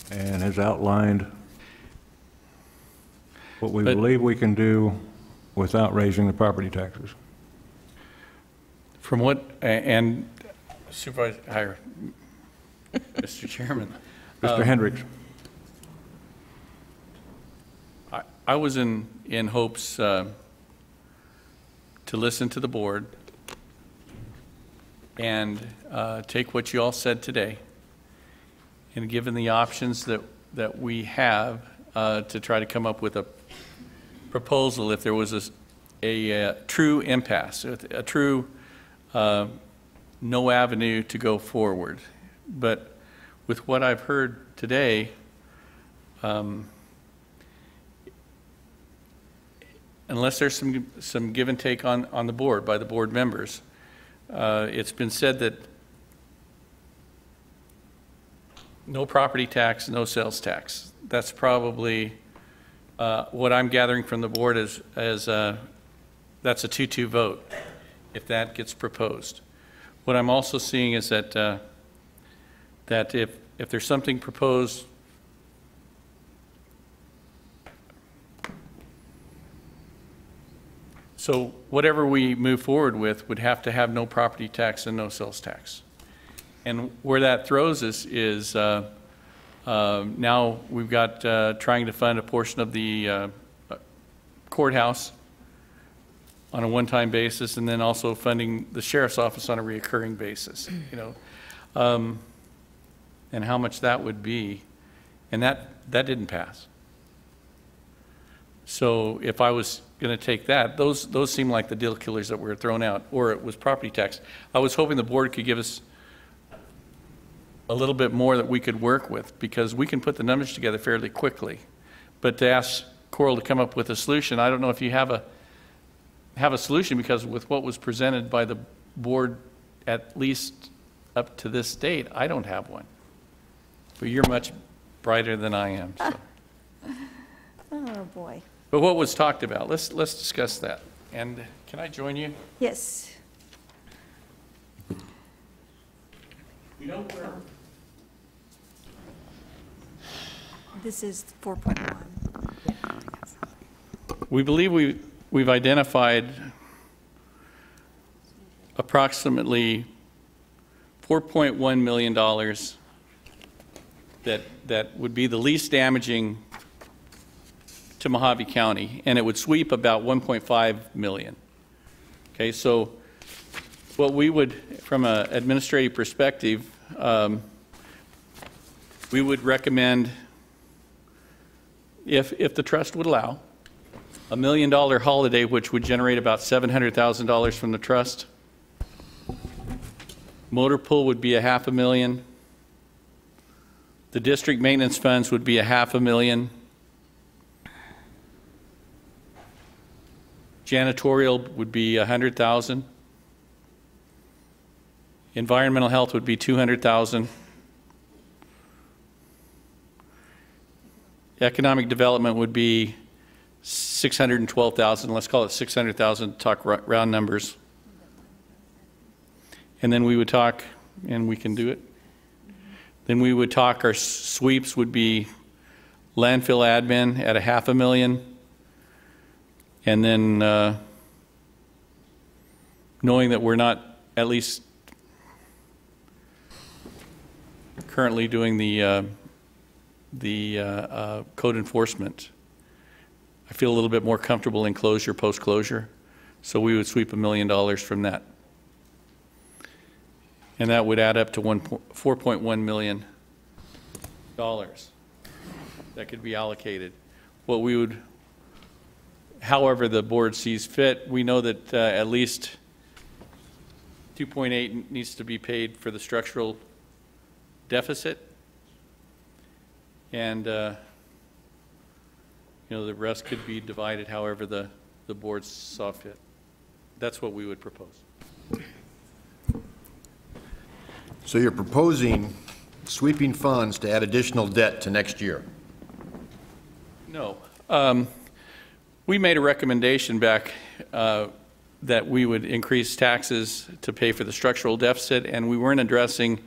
and has outlined what we believe we can do without raising the property taxes. From what, and Supervisor, Mr. Chairman. Mr. Hendricks. I was in hopes to listen to the board and take what you all said today, and given the options that we have to try to come up with a proposal if there was a true impasse, a true no avenue to go forward. But with what I've heard today, unless there's some give and take on the board by the board members, it's been said that no property tax, no sales tax. That's probably what I'm gathering from the board as that's a 2-2 vote if that gets proposed. What I'm also seeing is that that if there's something proposed so whatever we move forward with would have to have no property tax and no sales tax. And where that throws us is now we've got trying to fund a portion of the courthouse on a one-time basis, and then also funding the sheriff's office on a reoccurring basis, you know, and how much that would be, and that didn't pass. So if I was going to take that, those seem like the deal killers that were thrown out, or it was property tax. I was hoping the board could give us a little bit more that we could work with, because we can put the numbers together fairly quickly. But to ask Coral to come up with a solution, I don't know if you have a solution, because with what was presented by the board, at least up to this date, I don't have one. But you're much brighter than I am. So. Oh, boy. But what was talked about, let's discuss that. And can I join you? Yes. You know where? This is 4.1. We believe we've identified approximately $4.1 million that would be the least damaging to Mojave County, and it would sweep about 1.5 million. Okay, so what we would, from an administrative perspective, we would recommend, if the trust would allow, $1 million holiday, which would generate about $700,000 from the trust. Motor pool would be $500,000. The district maintenance funds would be $500,000. Janitorial would be $100,000. Environmental health would be $200,000. Economic development would be $612,000. Let's call it $600,000. Talk round numbers. And then we would talk, and we can do it. Then we would talk. Our sweeps would be landfill admin at $500,000. And then knowing that we're not at least currently doing the code enforcement, I feel a little bit more comfortable in closure, post-closure. So we would sweep $1 million from that. And that would add up to $4.1 million that could be allocated. What we would, however the board sees fit, we know that at least 2.8 needs to be paid for the structural deficit. And you know, the rest could be divided however the board saw fit. That's what we would propose. So you're proposing sweeping funds to add additional debt to next year? No. We made a recommendation back that we would increase taxes to pay for the structural deficit, and we weren't addressing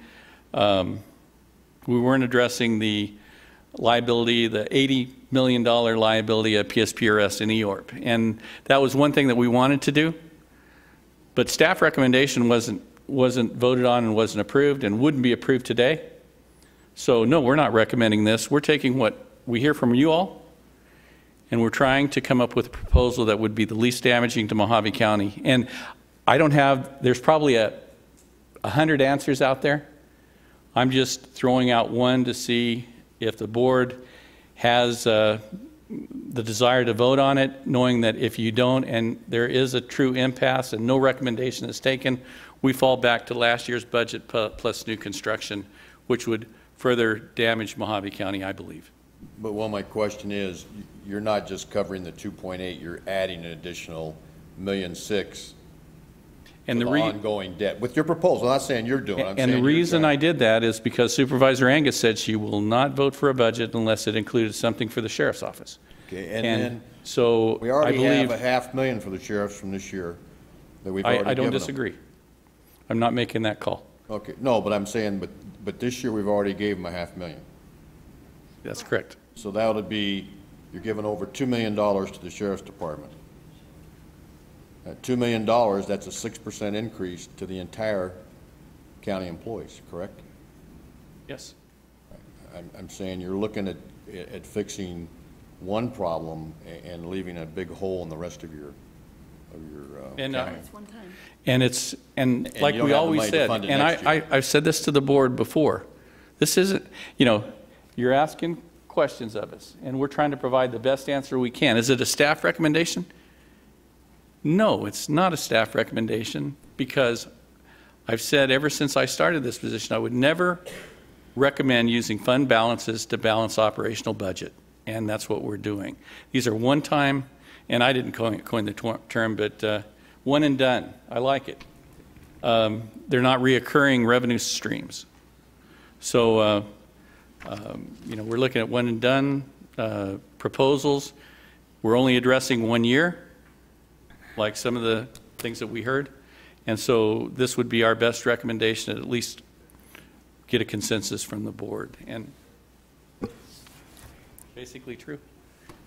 the liability, the $80 million liability of PSPRS and EORP. And that was one thing that we wanted to do, but staff recommendation wasn't voted on and wasn't approved and wouldn't be approved today. So no, we're not recommending this. We're taking what we hear from you all, and we're trying to come up with a proposal that would be the least damaging to Mojave County. And I don't have, there's probably 100 answers out there. I'm just throwing out one to see if the board has the desire to vote on it, knowing that if you don't and there is a true impasse and no recommendation is taken, we fall back to last year's budget plus new construction, which would further damage Mojave County, I believe. But well, my question is, you're not just covering the 2.8, you're adding an additional $1.6 million and the ongoing debt with your proposal. I'm not saying you're doing it. And the reason I did that is because Supervisor Angus said she will not vote for a budget unless it included something for the sheriff's office. Okay, and then so we already have $500,000 for the sheriffs from this year that we've already given I don't them. disagree. I'm not making that call. Okay, no, but I'm saying, but this year we've already gave them $500,000. That's correct. So that would be, you're giving over $2 million to the sheriff's department. At $2 million, that's a 6% increase to the entire county employees, correct? Yes. I'm saying you're looking at fixing one problem and leaving a big hole in the rest of your And, county. and And like you don't we have the always money to said, fund it and next year. I've said this to the board before. This isn't, you know, you're asking questions of us, and we're trying to provide the best answer we can. Is it a staff recommendation? No, it's not a staff recommendation, because I've said ever since I started this position, I would never recommend using fund balances to balance operational budget, and that's what we're doing. These are one-time, and I didn't coin the term, but one and done. I like it. They're not reoccurring revenue streams. So, you know, we're looking at one and done proposals. We're only addressing 1 year, like some of the things that we heard. And so this would be our best recommendation, at least get a consensus from the board. And basically true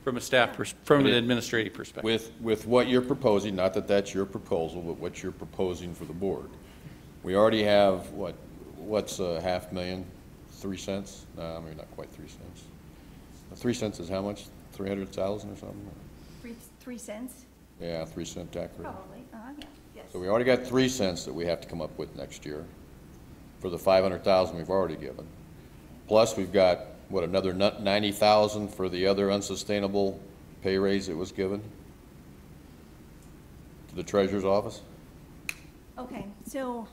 from a staff, from an administrative perspective. With what you're proposing, not that that's your proposal, but what you're proposing for the board. We already have, what's $500,000, 3 cents? No, maybe not quite 3 cents. 3 cents is how much? 300,000 or something? 3 cents? Yeah, 3 cent tax rate. Probably, yeah, yes. So we already got 3 cents that we have to come up with next year for the 500,000 we've already given. Plus we've got, what, another 90,000 for the other unsustainable pay raise that was given to the treasurer's office? Okay, so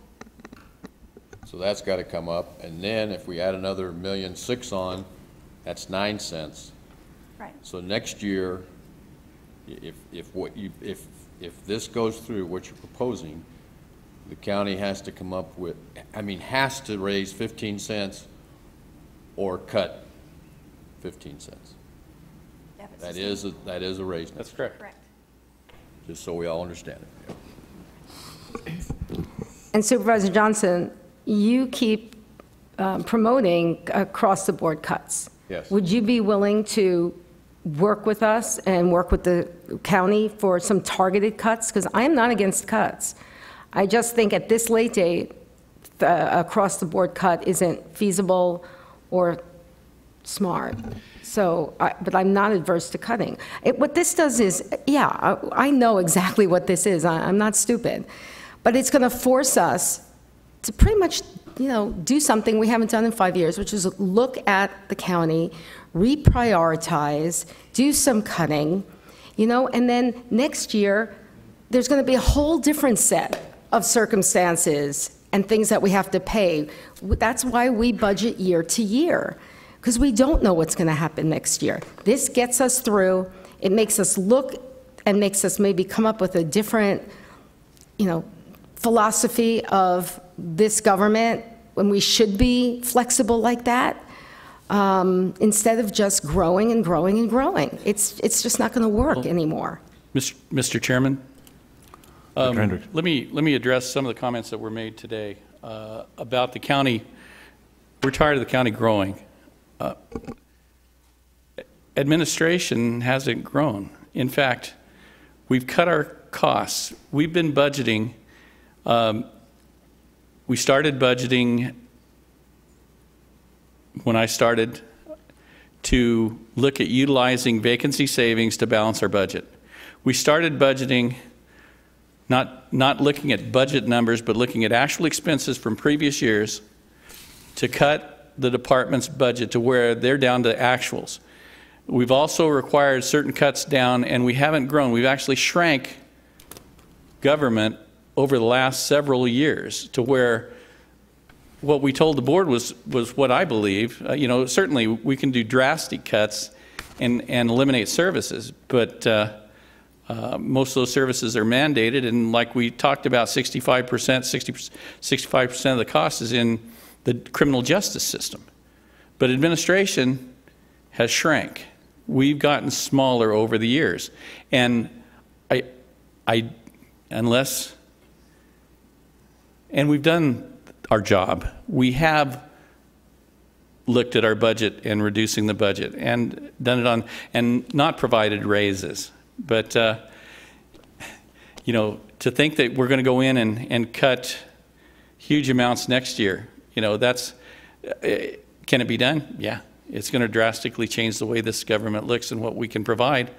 So that's got to come up, and then if we add another $1.6 million on, that's 9 cents. right. So next year, if this goes through, what you're proposing, the county has to come up with, has to raise 15 cents or cut 15 cents. That is a raise. That's correct. Correct. Just so we all understand it. Yeah. And Supervisor Johnson, you keep promoting across-the-board cuts. Yes. Would you be willing to work with us and work with the county for some targeted cuts? Because I am not against cuts. I just think at this late date, the across-the-board cut isn't feasible or smart. So, but I'm not adverse to cutting. What this does is, yeah, I know exactly what this is. I'm not stupid. But it's going to force us to pretty much, do something we haven't done in 5 years, which is look at the county, reprioritize, do some cutting, and then next year, there's going to be a whole different set of circumstances and things that we have to pay. That's why we budget year to year, because we don't know what's going to happen next year. This gets us through. It makes us look and makes us maybe come up with a different, philosophy of this government when we should be flexible like that, instead of just growing and growing and growing. It's just not going to work anymore. Mr. Chairman, let me address some of the comments that were made today about the county. We're tired of the county growing. Administration hasn't grown. In fact, we've cut our costs. We've been budgeting. We started budgeting when I started to look at utilizing vacancy savings to balance our budget. We started budgeting, not looking at budget numbers, but looking at actual expenses from previous years to cut the department's budget to where they're down to actuals. We've also required certain cuts down, and we haven't grown. We've actually shrank government over the last several years to where what we told the board was what I believe. Certainly we can do drastic cuts and eliminate services, but most of those services are mandated, and like we talked about, 65% of the cost is in the criminal justice system. But administration has shrank. We've gotten smaller over the years. And and we've done our job. We have looked at our budget and reducing the budget and done it and not provided raises. But, to think that we're going to go in and cut huge amounts next year, can it be done? Yeah. It's going to drastically change the way this government looks and what we can provide.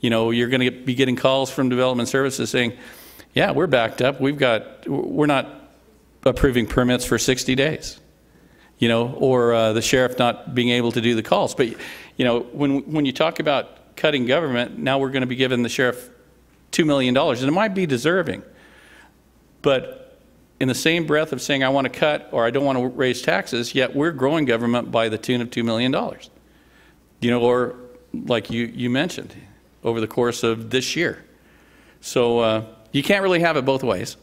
You know, you're going to be getting calls from development services saying, yeah, we're backed up. We're not approving permits for 60 days. You know, or the sheriff not being able to do the calls. But, you know, when you talk about cutting government, now we're going to be giving the sheriff $2 million, and it might be deserving. But in the same breath of saying I want to cut or I don't want to raise taxes, yet we're growing government by the tune of $2 million. You know, or like you mentioned, over the course of this year. So you can't really have it both ways.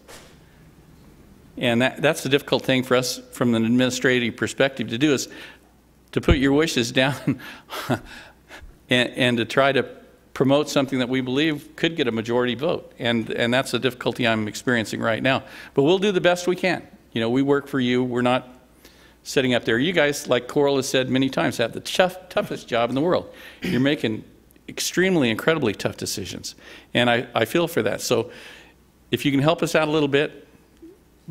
And that's the difficult thing for us from an administrative perspective to do, is to put your wishes down and to try to promote something that we believe could get a majority vote. And that's the difficulty I'm experiencing right now. But we'll do the best we can. You know, we work for you. We're not sitting up there. You guys, like Coral has said many times, have the toughest job in the world. You're making extremely, incredibly tough decisions. And I feel for that. So if you can help us out a little bit,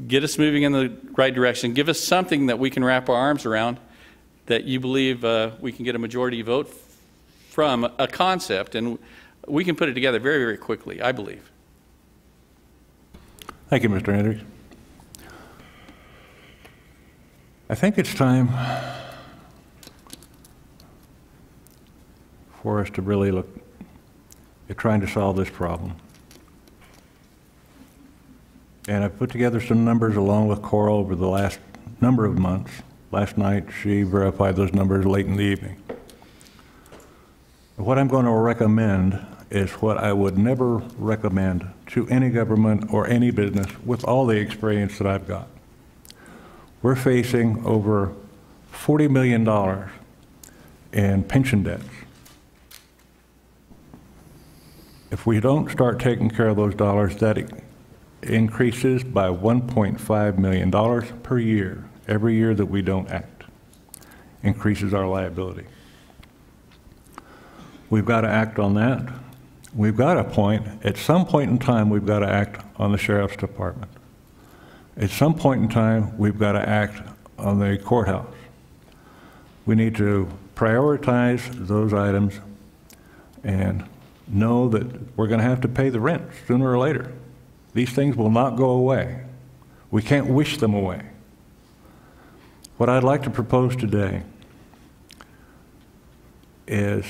get us moving in the right direction, give us something that we can wrap our arms around, that you believe we can get a majority vote from a concept, and we can put it together very, very quickly, I believe. Thank you, Mr. Hendricks. I think it's time for us to really look at trying to solve this problem. And I've put together some numbers along with Coral over the last number of months. Last night, she verified those numbers late in the evening. What I'm going to recommend is what I would never recommend to any government or any business with all the experience that I've got. We're facing over $40 million in pension debts. If we don't start taking care of those dollars, that increases by $1.5 million per year. Every year that we don't act increases our liability. We've got to act on that. We've got at some point in time, we've got to act on the sheriff's department. At some point in time, we've got to act on the courthouse. We need to prioritize those items and know that we're going to have to pay the rent sooner or later. These things will not go away. We can't wish them away. What I'd like to propose today is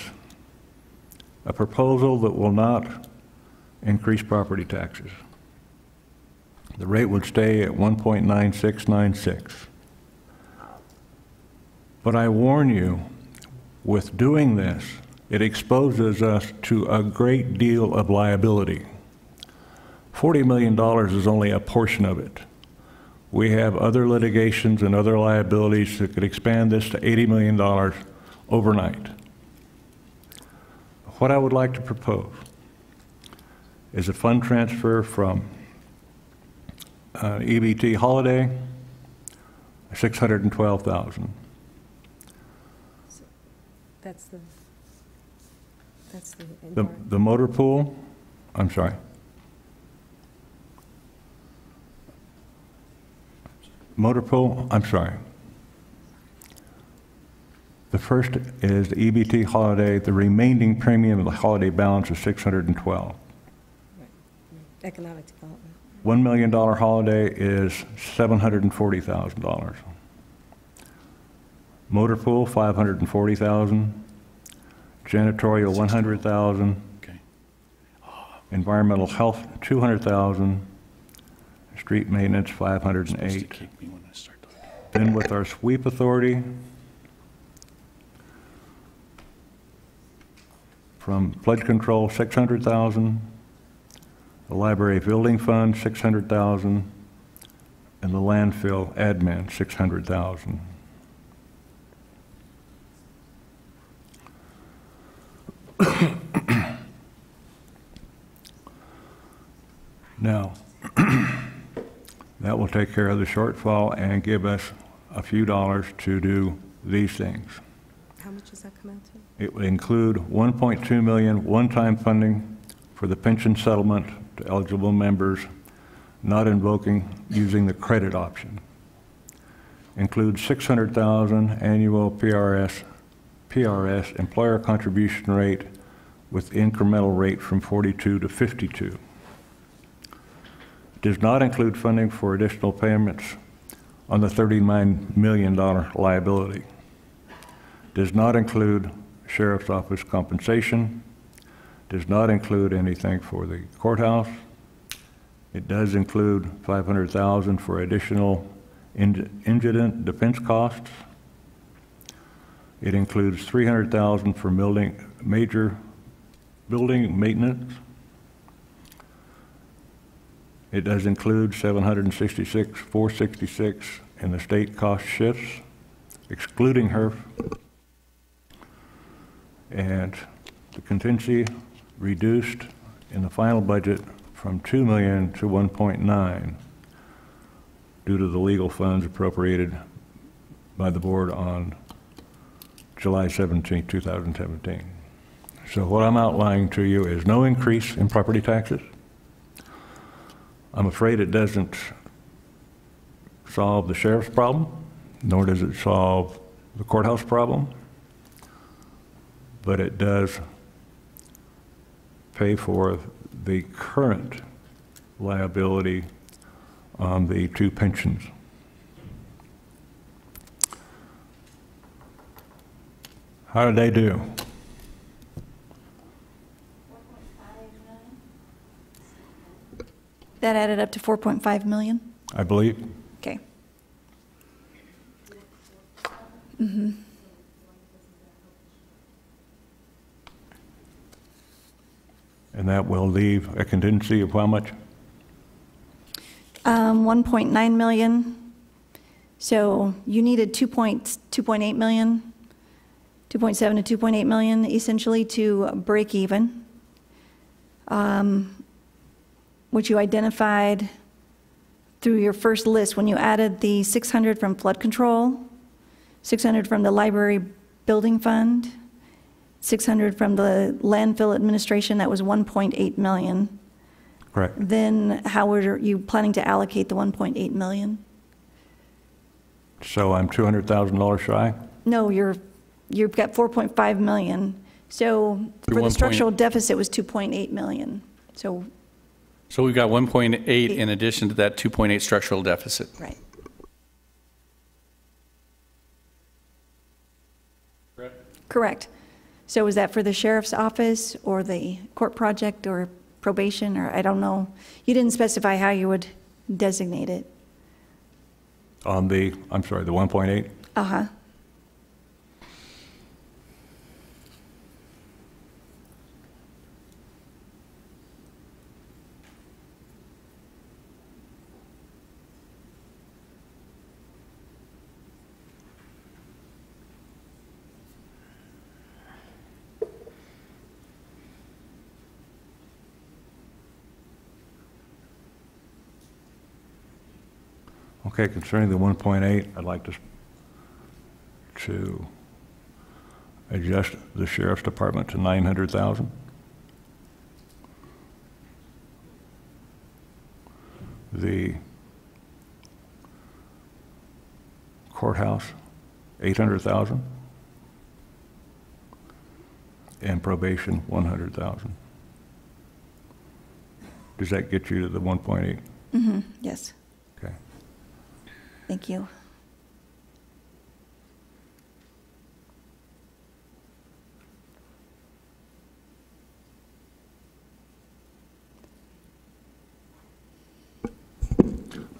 a proposal that will not increase property taxes. The rate would stay at 1.9696. But I warn you, with doing this, it exposes us to a great deal of liability. $40 million is only a portion of it. We have other litigations and other liabilities that could expand this to $80 million overnight. What I would like to propose is a fund transfer from EBT holiday, $612,000. That's The motor pool, I'm sorry. Motor pool, I'm sorry. The first is the EBT holiday. The remaining premium of the holiday balance is $612,000. Economic development. $1 million holiday is $740,000. Motor pool, $540,000. Janitorial, $100,000. Okay. Environmental health, $200,000. Street maintenance, $508,000. Then with our sweep authority, from flood control, $600,000. The library building fund, $600,000. And the landfill admin, $600,000. Now, that will take care of the shortfall and give us a few dollars to do these things. How much does that come out to? It would include $1.2 million one-time funding for the pension settlement to eligible members not using the credit option. Includes $600,000 annual PRS employer contribution rate with incremental rate from 42 to 52. Does not include funding for additional payments on the $39 million liability. Does not include Sheriff's Office compensation. Does not include anything for the courthouse. It does include $500,000 for additional incident defense costs. It includes $300,000 for major building maintenance. It does include $766,466 in the state cost shifts, excluding HERF. And the contingency reduced in the final budget from $2 million to $1.9 million due to the legal funds appropriated by the board on July 17, 2017. So what I'm outlining to you is no increase in property taxes. I'm afraid it doesn't solve the sheriff's problem, nor does it solve the courthouse problem, but it does pay for the current liability on the two pensions. How did they do? That added up to 4.5 million? I believe. Okay. Mm-hmm. And that will leave a contingency of how much? 1.9 million. So you needed 2.8 million, 2.7 to 2.8 million essentially to break even, which you identified through your first list when you added the 600 from flood control, 600 from the library building fund, 600 from the landfill administration. That was 1.8 million. Correct. Then how are you planning to allocate the 1.8 million? So I'm $200,000 shy? No, you've got 4.5 million. So for the structural deficit was 2.8 million. So we've got 1.8 in addition to that 2.8 structural deficit. Right. Correct. So is that for the sheriff's office or the court project or probation, or I don't know. You didn't specify how you would designate it. On the, I'm sorry, the 1.8? Uh-huh. Okay, concerning the 1.8, I'd like to adjust the sheriff's department to 900,000. The courthouse, 800,000. And probation, 100,000. Does that get you to the 1.8? Mm-hmm. Yes. Okay. Thank you.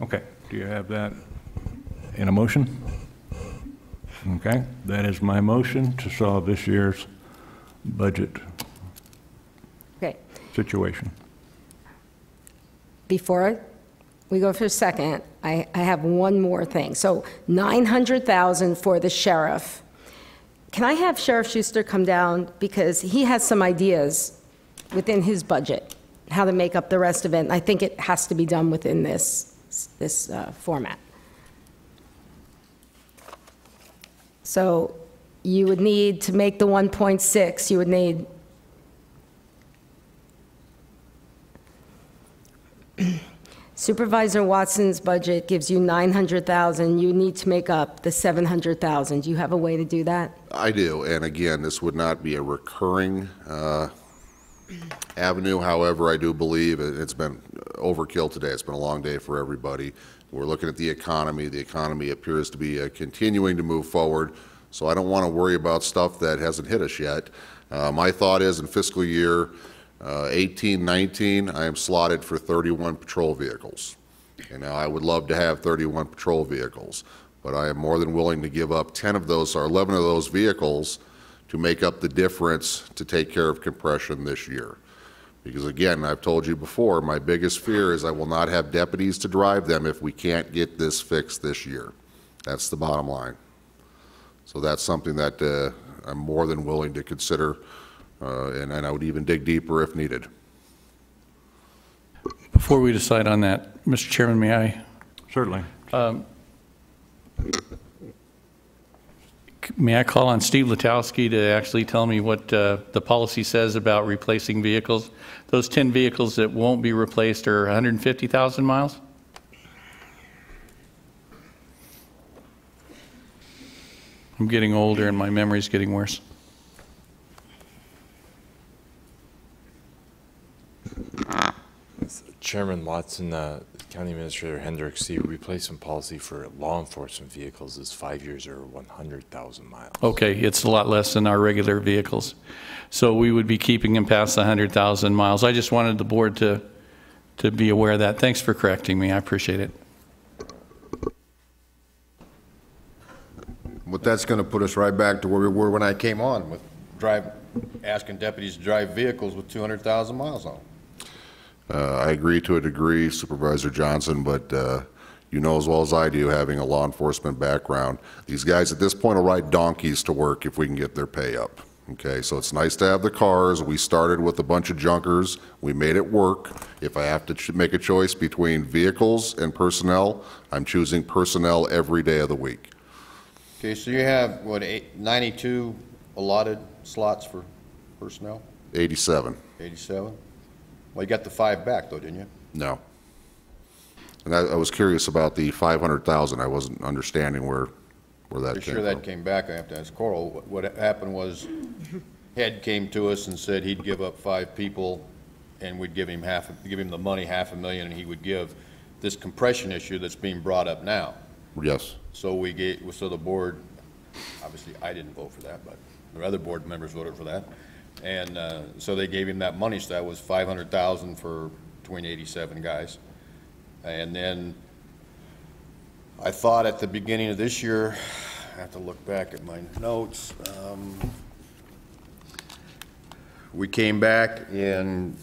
Okay, do you have that in a motion? Okay, that is my motion to solve this year's budget Okay. situation. Before we go for a second, I have one more thing. So 900,000 for the sheriff. Can I have Sheriff Schuster come down, because he has some ideas within his budget, how to make up the rest of it, and I think it has to be done within this format. So you would need to make the 1.6, you would need Supervisor Watson's budget gives you 900,000. You need to make up the 700,000. Do you have a way to do that? I do, and again, this would not be a recurring avenue. However, I do believe it's been overkill today. It's been a long day for everybody. We're looking at the economy. The economy appears to be continuing to move forward, so I don't want to worry about stuff that hasn't hit us yet. My thought is in fiscal year 18-19, I am slotted for 31 patrol vehicles. And now I would love to have 31 patrol vehicles, but I am more than willing to give up 10 of those or 11 of those vehicles to make up the difference to take care of compression this year. Because again, I've told you before, my biggest fear is I will not have deputies to drive them if we can't get this fixed this year. That's the bottom line. So that's something that I'm more than willing to consider, and I would even dig deeper if needed. Before we decide on that, Mr. Chairman, may I? Certainly. May I call on Steve Letowski to actually tell me what the policy says about replacing vehicles? Those 10 vehicles that won't be replaced are 150,000 miles? I'm getting older and my memory's getting worse. Chairman Watson, County Administrator Hendricks, the replacement policy for law enforcement vehicles is 5 years or 100,000 miles. Okay, it's a lot less than our regular vehicles. So we would be keeping them past the 100,000 miles. I just wanted the board to be aware of that. Thanks for correcting me. I appreciate it. But that's going to put us right back to where we were when I came on with asking deputies to drive vehicles with 200,000 miles on them. I agree to a degree, Supervisor Johnson, but you know as well as I do, having a law enforcement background, these guys at this point will ride donkeys to work if we can get their pay up. Okay, so it's nice to have the cars. We started with a bunch of junkers. We made it work. If I have to make a choice between vehicles and personnel, I'm choosing personnel every day of the week. Okay, so you have, what, 92 allotted slots for personnel? 87. 87? Well, you got the 5 back, though, didn't you? No. And I was curious about the 500,000. I wasn't understanding where that came Sure from. that came back. I have to ask Coral. What happened was, Head came to us and said he'd give up 5 people, and we'd give him the money, $500,000, and he would give this compression issue that's being brought up now. Yes. So so the board, obviously I didn't vote for that, but the other board members voted for that. And so they gave him that money, so that was $500,000 for between 87 guys. And then I thought at the beginning of this year, I have to look back at my notes, we came back and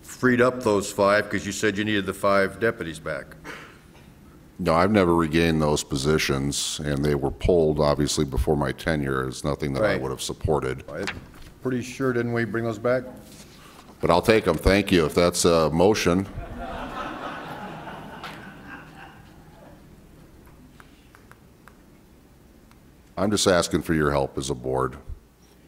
freed up those 5 because you said you needed the 5 deputies back. No, I've never regained those positions, and they were pulled, obviously, before my tenure. It's nothing that I Right. would have supported. Pretty sure, didn't we bring those back? But I'll take them, thank you, if that's a motion. I'm just asking for your help as a board.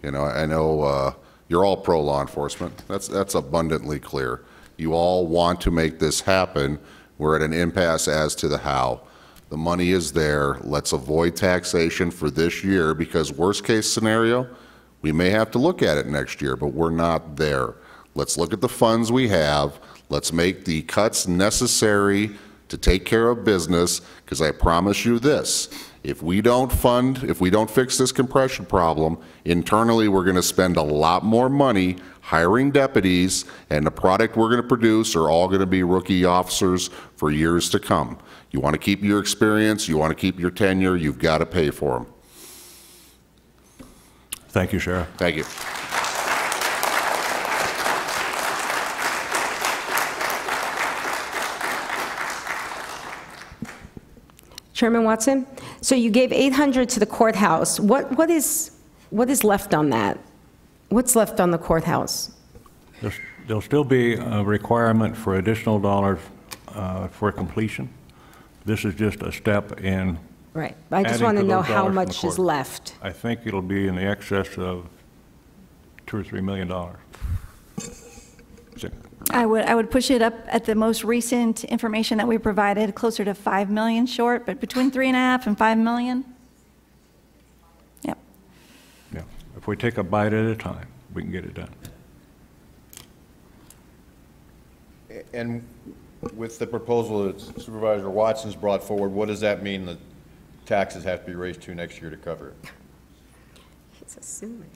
You know, I know you're all pro law enforcement. That's abundantly clear. You all want to make this happen. We're at an impasse as to the how. The money is there. Let's avoid taxation for this year because worst case scenario, we may have to look at it next year, but we're not there. Let's look at the funds we have. Let's make the cuts necessary to take care of business, because I promise you this, if we don't fix this compression problem, internally we're going to spend a lot more money hiring deputies, and the product we're going to produce are all going to be rookie officers for years to come. You want to keep your experience, you want to keep your tenure, you've got to pay for them. Thank you, Sheriff. Thank you. Chairman Watson, so you gave 800 to the courthouse. What is left on that? What's left on the courthouse? There'll still be a requirement for additional dollars for completion. This is just a step in. Right. I just adding want to to know those how dollars from the much is court. left. I think it'll be in the excess of $2 or $3 million. I would push it up at the most recent information that we provided, closer to 5 million short, but between 3.5 and 5 million. Yep. Yeah. If we take a bite at a time, we can get it done. And with the proposal that Supervisor Watson's brought forward, what does that mean that taxes have to be raised to next year to cover it? He's assuming.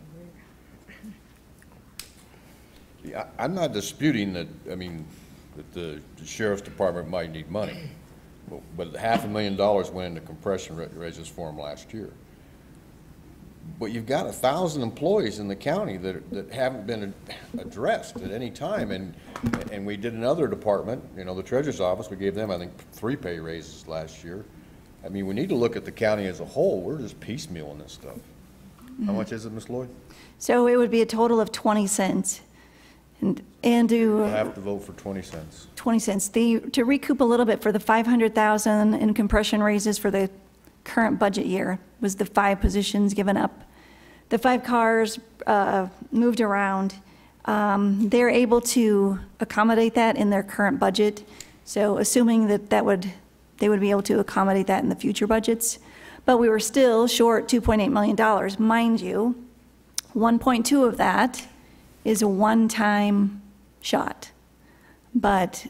Yeah, I'm not disputing that, I mean, that the sheriff's department might need money, but $500,000 went into compression raises for them last year. But you've got 1,000 employees in the county that haven't been addressed at any time, and we did another department, you know, the treasurer's office, we gave them, I think, 3 pay raises last year. I mean, we need to look at the county as a whole. We're just piecemealing this stuff. How much is it, Ms. Lloyd? So it would be a total of 20 cents. And to We'll have to vote for 20 cents. 20 cents. To recoup a little bit for the 500,000 in compression raises for the current budget year was the 5 positions given up. The 5 cars moved around. They're able to accommodate that in their current budget. So assuming that they would be able to accommodate that in the future budgets. But we were still short $2.8 million. Mind you, 1.2 of that is a one-time shot. But,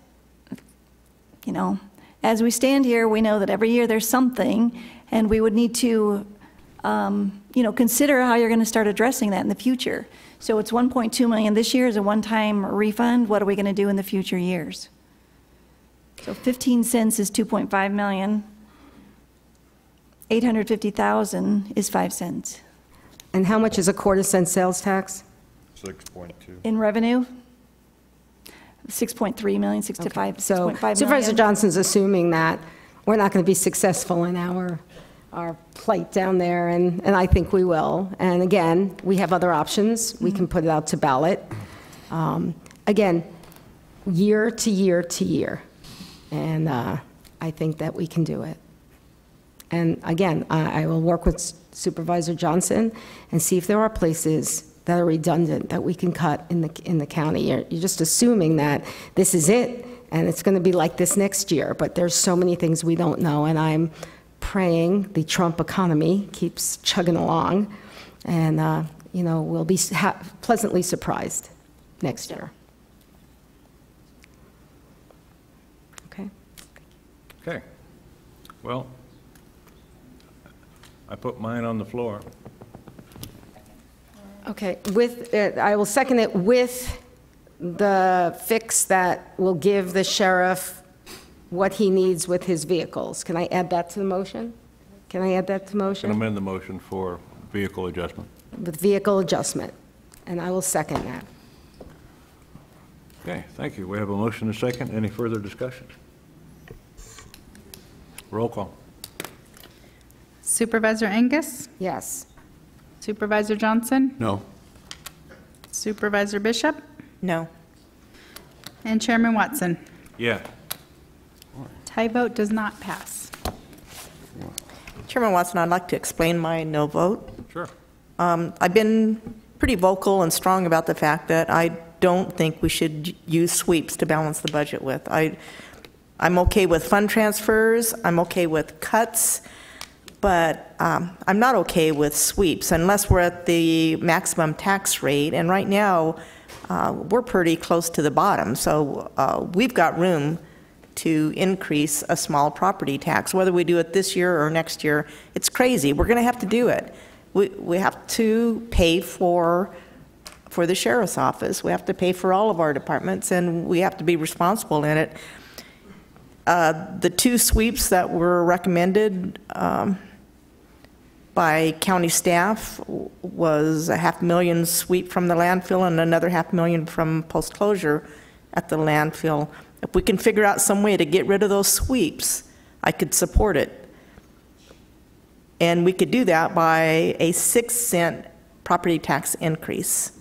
you know, as we stand here, we know that every year there's something, and we would need to, you know, consider how you're going to start addressing that in the future. So it's 1.2 million this year is a one-time refund. What are we going to do in the future years? So 15 cents is 2.5 million. 850,000 is 5 cents. And how much is a quarter-cent sales tax? 6.2. In revenue? 6.3 million, 6 to 5, So 6.5 million. Supervisor Johnson's assuming that we're not going to be successful in our plight down there, and I think we will. And again, we have other options. We can put it out to ballot. Again, year to year to year. And I think that we can do it. And again, I will work with Supervisor Johnson and see if there are places that are redundant that we can cut in the county. You're just assuming that this is it and it's going to be like this next year, but there's so many things we don't know, and I'm praying the Trump economy keeps chugging along, and you know, we'll be pleasantly surprised next year. Okay. Okay. Well, I put mine on the floor. Okay, I will second it with the fix that will give the sheriff what he needs with his vehicles. Can I add that to the motion? Can I add that to the motion? Can amend the motion for vehicle adjustment. With vehicle adjustment, and I will second that. Okay, thank you. We have a motion and a second. Any further discussion? Roll call. Supervisor Angus? Yes. Supervisor Johnson? No. Supervisor Bishop? No. And Chairman Watson? Yeah. Tie vote does not pass. Chairman Watson, I'd like to explain my no vote. Sure. I've been pretty vocal and strong about the fact that I don't think we should use sweeps to balance the budget with. I'm okay with fund transfers, I'm okay with cuts, but I'm not okay with sweeps unless we're at the maximum tax rate, and right now we're pretty close to the bottom, so we've got room to increase a small property tax. Whether we do it this year or next year, it's crazy. We're going to have to do it. We have to pay for the sheriff's office. We have to pay for all of our departments, and we have to be responsible in it. The 2 sweeps that were recommended by county staff was a $500,000 sweep from the landfill and another $500,000 from post-closure at the landfill. If we can figure out some way to get rid of those sweeps, I could support it. And we could do that by a 6-cent property tax increase.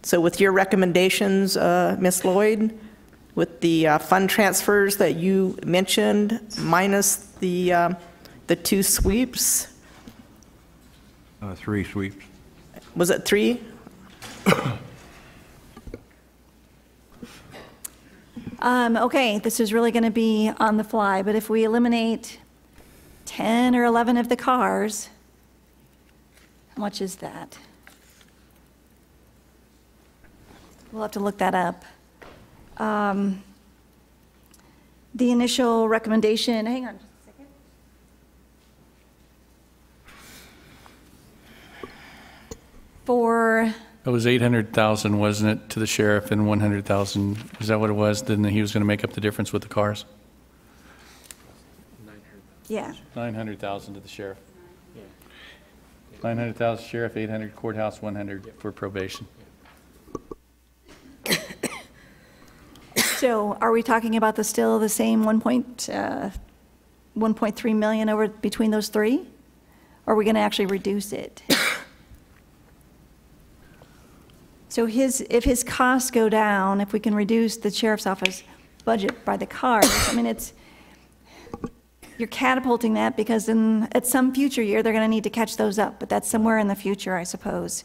So with your recommendations, Ms. Lloyd, with the fund transfers that you mentioned, minus the 2 sweeps. 3 sweeps. Was it 3? Okay, this is really going to be on the fly, but if we eliminate 10 or 11 of the cars, how much is that? We'll have to look that up. The initial recommendation, hang on just a second. For, It was 800,000, wasn't it, to the sheriff, and 100,000, is that what it was? Then he was going to make up the difference with the cars? yeah, 900,000 to the sheriff. 900,000 sheriff, 800 courthouse, 100 for probation. so are we talking about still the same 1.3 million over between those three? Or are we going to actually reduce it? So if his costs go down, if we can reduce the sheriff's office budget by the cars, I mean, you're catapulting that because at some future year, they're going to need to catch those up, but that's somewhere in the future, I suppose,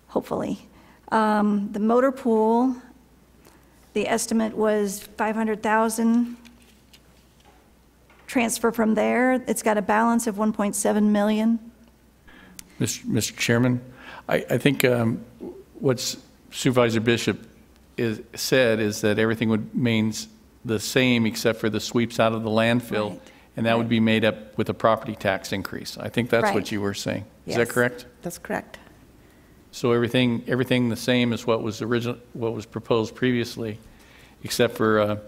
hopefully. The motor pool, the estimate was 500,000. Transfer from there, it's got a balance of 1.7 million. Mr. Chairman, I think what's Supervisor Bishop said is that everything remains the same except for the sweeps out of the landfill, right. And that would be made up with a property tax increase. I think that's what you were saying. Is that correct? That's correct. So everything the same as what was proposed previously, except for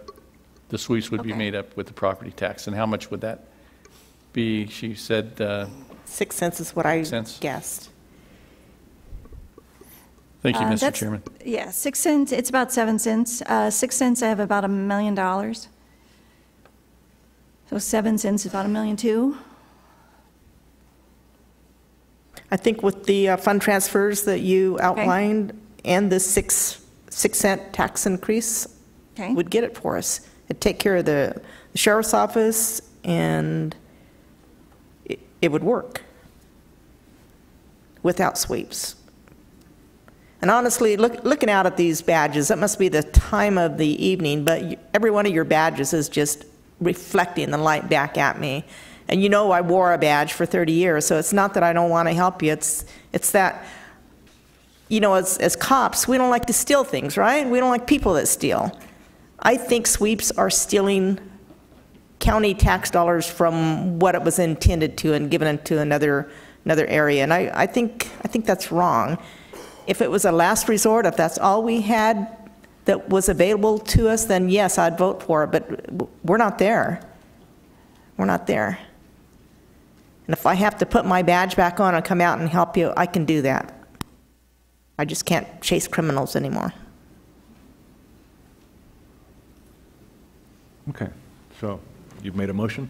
the sweeps would be made up with the property tax. And how much would that be? She said 6 cents is what I guessed. Thank you, Mr. Chairman. Yeah, 6 cents, it's about 7 cents. 6 cents, I have about $1 million. So 7 cents is about $1.2 million. I think with the fund transfers that you outlined and the 6 cent tax increase would get it for us. It'd take care of the sheriff's office and it would work without sweeps. And honestly, looking out at these badges, that must be the time of the evening, but every one of your badges is just reflecting the light back at me. And you know I wore a badge for 30 years, so it's not that I don't want to help you. It's that, you know, as cops, we don't like to steal things, right? We don't like people that steal. I think sweeps are stealing county tax dollars from what it was intended to and giving it to another area. And I think that's wrong. If it was a last resort, if that's all we had that was available to us, then yes, I'd vote for it, but we're not there. We're not there. And if I have to put my badge back on and come out and help you, I can do that. I just can't chase criminals anymore. Okay, so you've made a motion?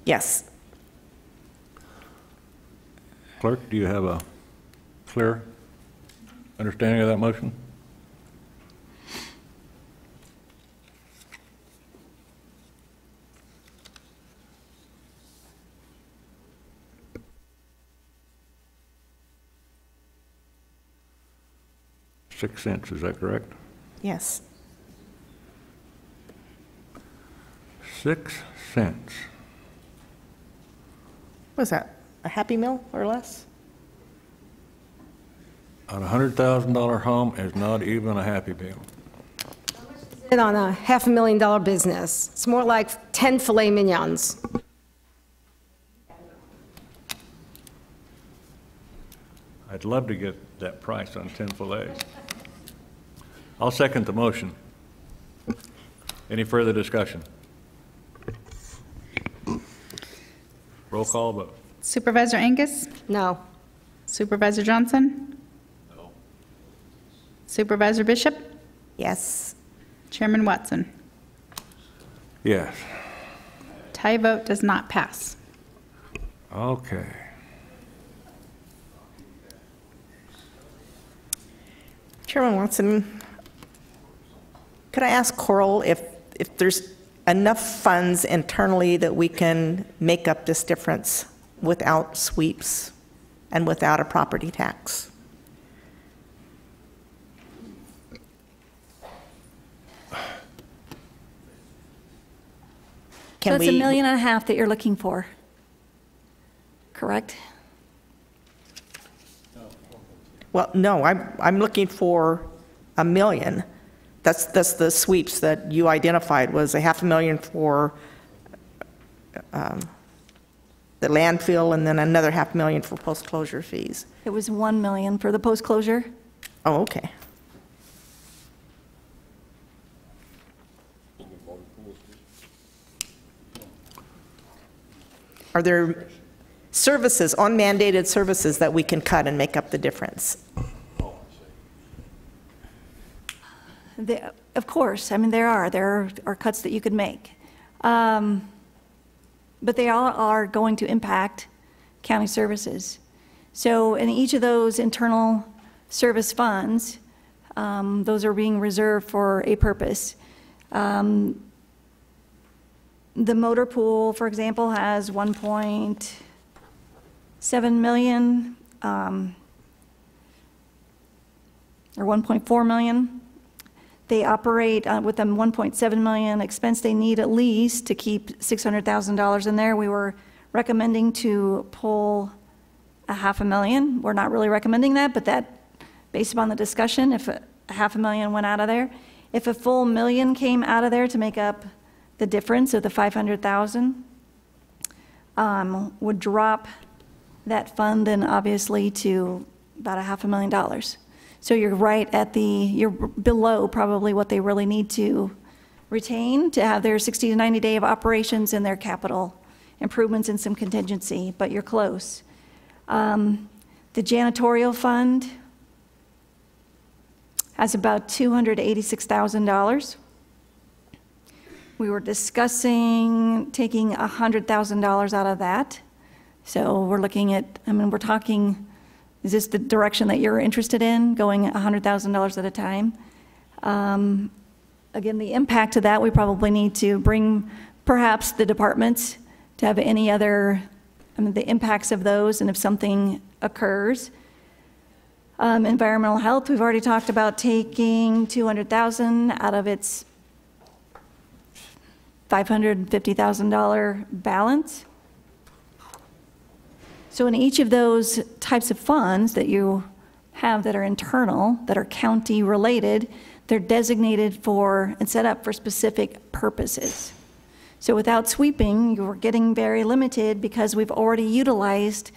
Yes. Clerk, do you have a clear understanding of that motion? $0.06, is that correct? Yes. 6 cents. Was that a Happy Meal or less? On a $100,000 home is not even a Happy Meal. And on a $500,000 business, it's more like 10 filet mignons. I'd love to get that price on 10 fillets. I'll second the motion. Any further discussion? Roll call vote. Supervisor Angus? No. Supervisor Johnson? No. Supervisor Bishop? Yes. Chairman Watson? Yes. Tie vote does not pass. Okay. Chairman Watson, could I ask Coral if there's enough funds internally that we can make up this difference without sweeps and without a property tax? So it's $1.5 million that you're looking for, correct? Well, no, I'm looking for $1 million. That's the sweeps that you identified, was a $500,000 for the landfill, and then another $500,000 for post-closure fees. It was 1 million for the post-closure. Oh, okay. Are there services, unmandated services, that we can cut and make up the difference? Of course, I mean, there are cuts that you could make. But they all are going to impact county services. So in each of those internal service funds, those are being reserved for a purpose. The motor pool, for example, has 1.7 million, or 1.4 million. They operate with them 1.7 million expense. They need at least to keep $600,000 in there. We were recommending to pull $500,000. We're not really recommending that, but that, based upon the discussion, if $500,000 went out of there, if a full $1 million came out of there to make up the difference of the $500,000, would drop that fund then obviously to about $500,000. So you're right at you're below probably what they really need to retain to have their 60 to 90 day of operations and their capital improvements and some contingency, but you're close. The janitorial fund has about $286,000. We were discussing taking $100,000 out of that. So we're looking at, I mean, we're talking, is this the direction that you're interested in, going $100,000 at a time? Again, the impact of that, we probably need to bring perhaps the departments to have any other, I mean, the impacts of those, and if something occurs. Environmental health, we've already talked about taking $200,000 out of its $550,000 balance. So in each of those types of funds that you have that are internal, that are county related, they're designated for and set up for specific purposes. So without sweeping, you're getting very limited because we've already utilized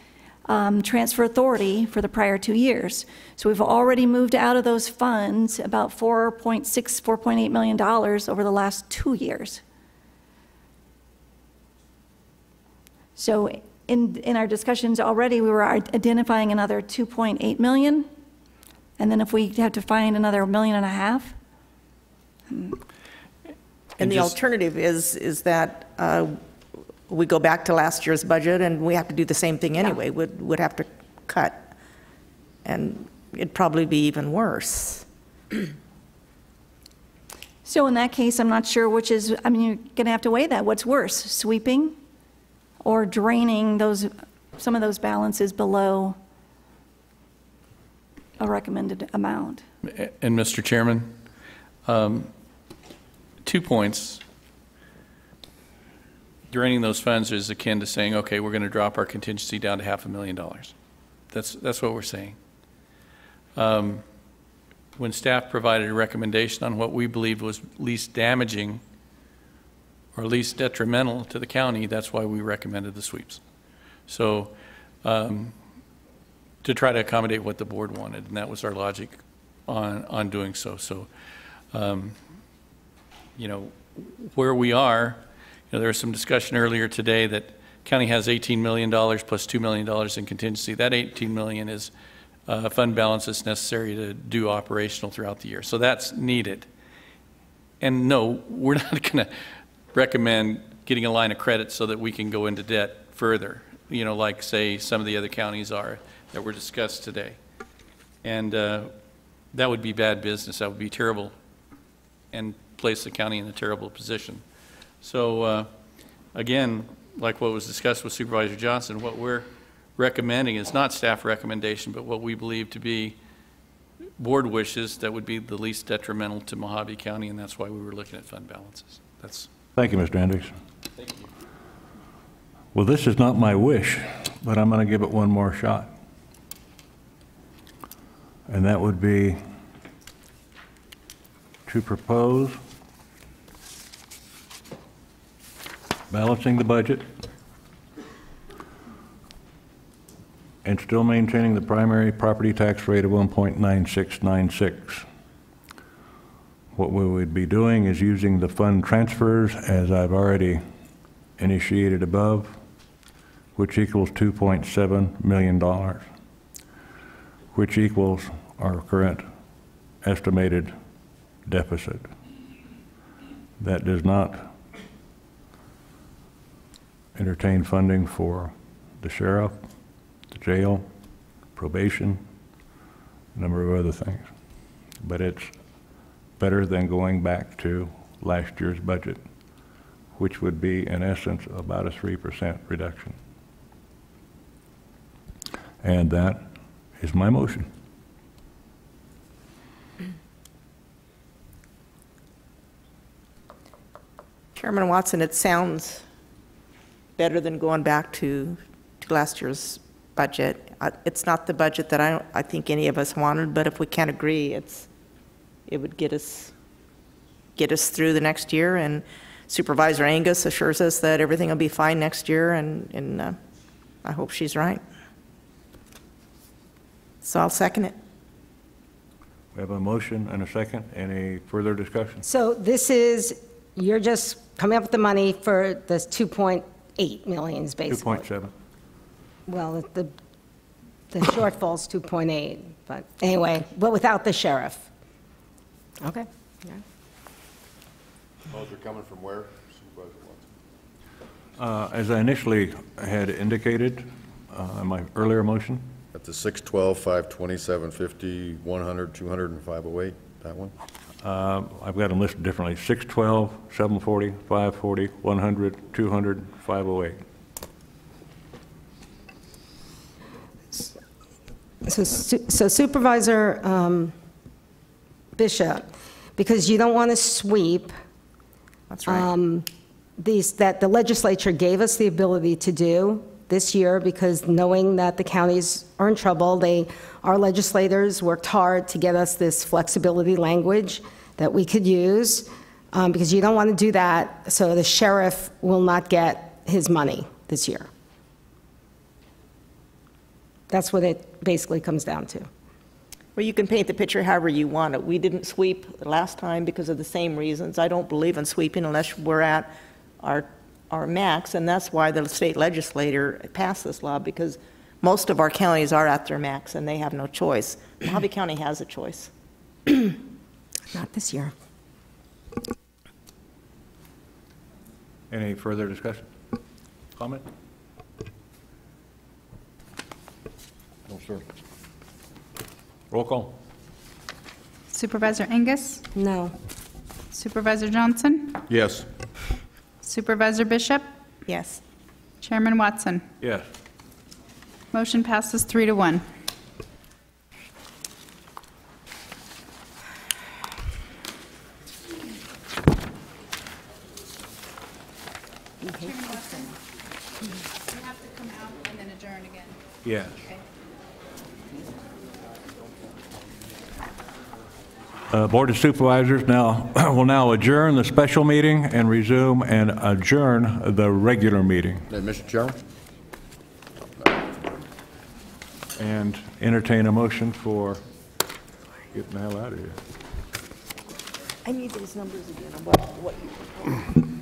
transfer authority for the prior 2 years. So we've already moved out of those funds about $4.6, $4.8 million over the last 2 years. So in our discussions already, we were identifying another 2.8 million. And then if we have to find another $1.5 million. And the alternative is that we go back to last year's budget and we have to do the same thing anyway. Yeah. Would have to cut. And it'd probably be even worse. So in that case, I'm not sure which is, I mean, you're going to have to weigh that. What's worse, sweeping or draining some of those balances below a recommended amount? And Mr. Chairman, 2 points. Draining those funds is akin to saying, okay, we're going to drop our contingency down to $500,000. That's what we're saying. When staff provided a recommendation on what we believed was least damaging or least detrimental to the county, that's why we recommended the sweeps. So to try to accommodate what the board wanted, and that was our logic on doing so. So, you know, where we are, you know, there was some discussion earlier today that county has $18 million plus $2 million in contingency. That $18 million is fund balance that's necessary to do operational throughout the year. So that's needed. And no, we're not going to recommend getting a line of credit so that we can go into debt further, you know, like, say, some of the other counties are that were discussed today. And that would be bad business. That would be terrible and place the county in a terrible position. So, again, like what was discussed with Supervisor Johnson, what we're recommending is not staff recommendation, but what we believe to be board wishes that would be the least detrimental to Mojave County, and that's why we were looking at fund balances. That's. Thank you, Mr. Hendricks. Thank you. Well, this is not my wish, but I'm going to give it one more shot. And that would be to propose balancing the budget and still maintaining the primary property tax rate of 1.9696. What we would be doing is using the fund transfers as I've already initiated above, which equals $2.7 million, which equals our current estimated deficit. That does not entertain funding for the sheriff, the jail, probation, a number of other things. But it's better than going back to last year's budget, which would be, in essence, about a 3% reduction. And that is my motion. Chairman Watson, it sounds better than going back to last year's budget. It's not the budget that I think any of us wanted, but if we can't agree, it would get us through the next year. And Supervisor Angus assures us that everything will be fine next year, and I hope she's right. So I'll second it. We have a motion and a second. Any further discussion? So this is, you're just coming up with the money for this 2.8 million, basically. 2.7. Well, the shortfall's 2.8, but anyway, but without the sheriff. Okay. Yeah. Those are coming from where? Supervisor Watson. As I initially had indicated in my earlier motion. At the 612, 527, 50, 100, 200, and 508, that one? I've got them listed differently. 612, 740, 540, 100, 200, 508. So Supervisor Bishop, because you don't want to sweep. That's right. That the legislature gave us the ability to do this year, because knowing that the counties are in trouble, our legislators worked hard to get us this flexibility language that we could use, because you don't want to do that, so the sheriff will not get his money this year. That's what it basically comes down to. Well, you can paint the picture however you want it. We didn't sweep last time because of the same reasons. I don't believe in sweeping unless we're at our max, and that's why the state legislature passed this law, because most of our counties are at their max and they have no choice. Mojave County has a choice. Not this year. Any further discussion? Comment? No, sir. Roll call. Supervisor Angus? No. Supervisor Johnson? Yes. Supervisor Bishop? Yes. Chairman Watson? Yes. Motion passes 3-1. Chairman Watson, you have to come out and then adjourn again. Yes. Board of Supervisors will now adjourn the special meeting and resume and adjourn the regular meeting. Hey, Mr. Chairman? And entertain a motion for getting the hell out of here. I need those numbers again. What you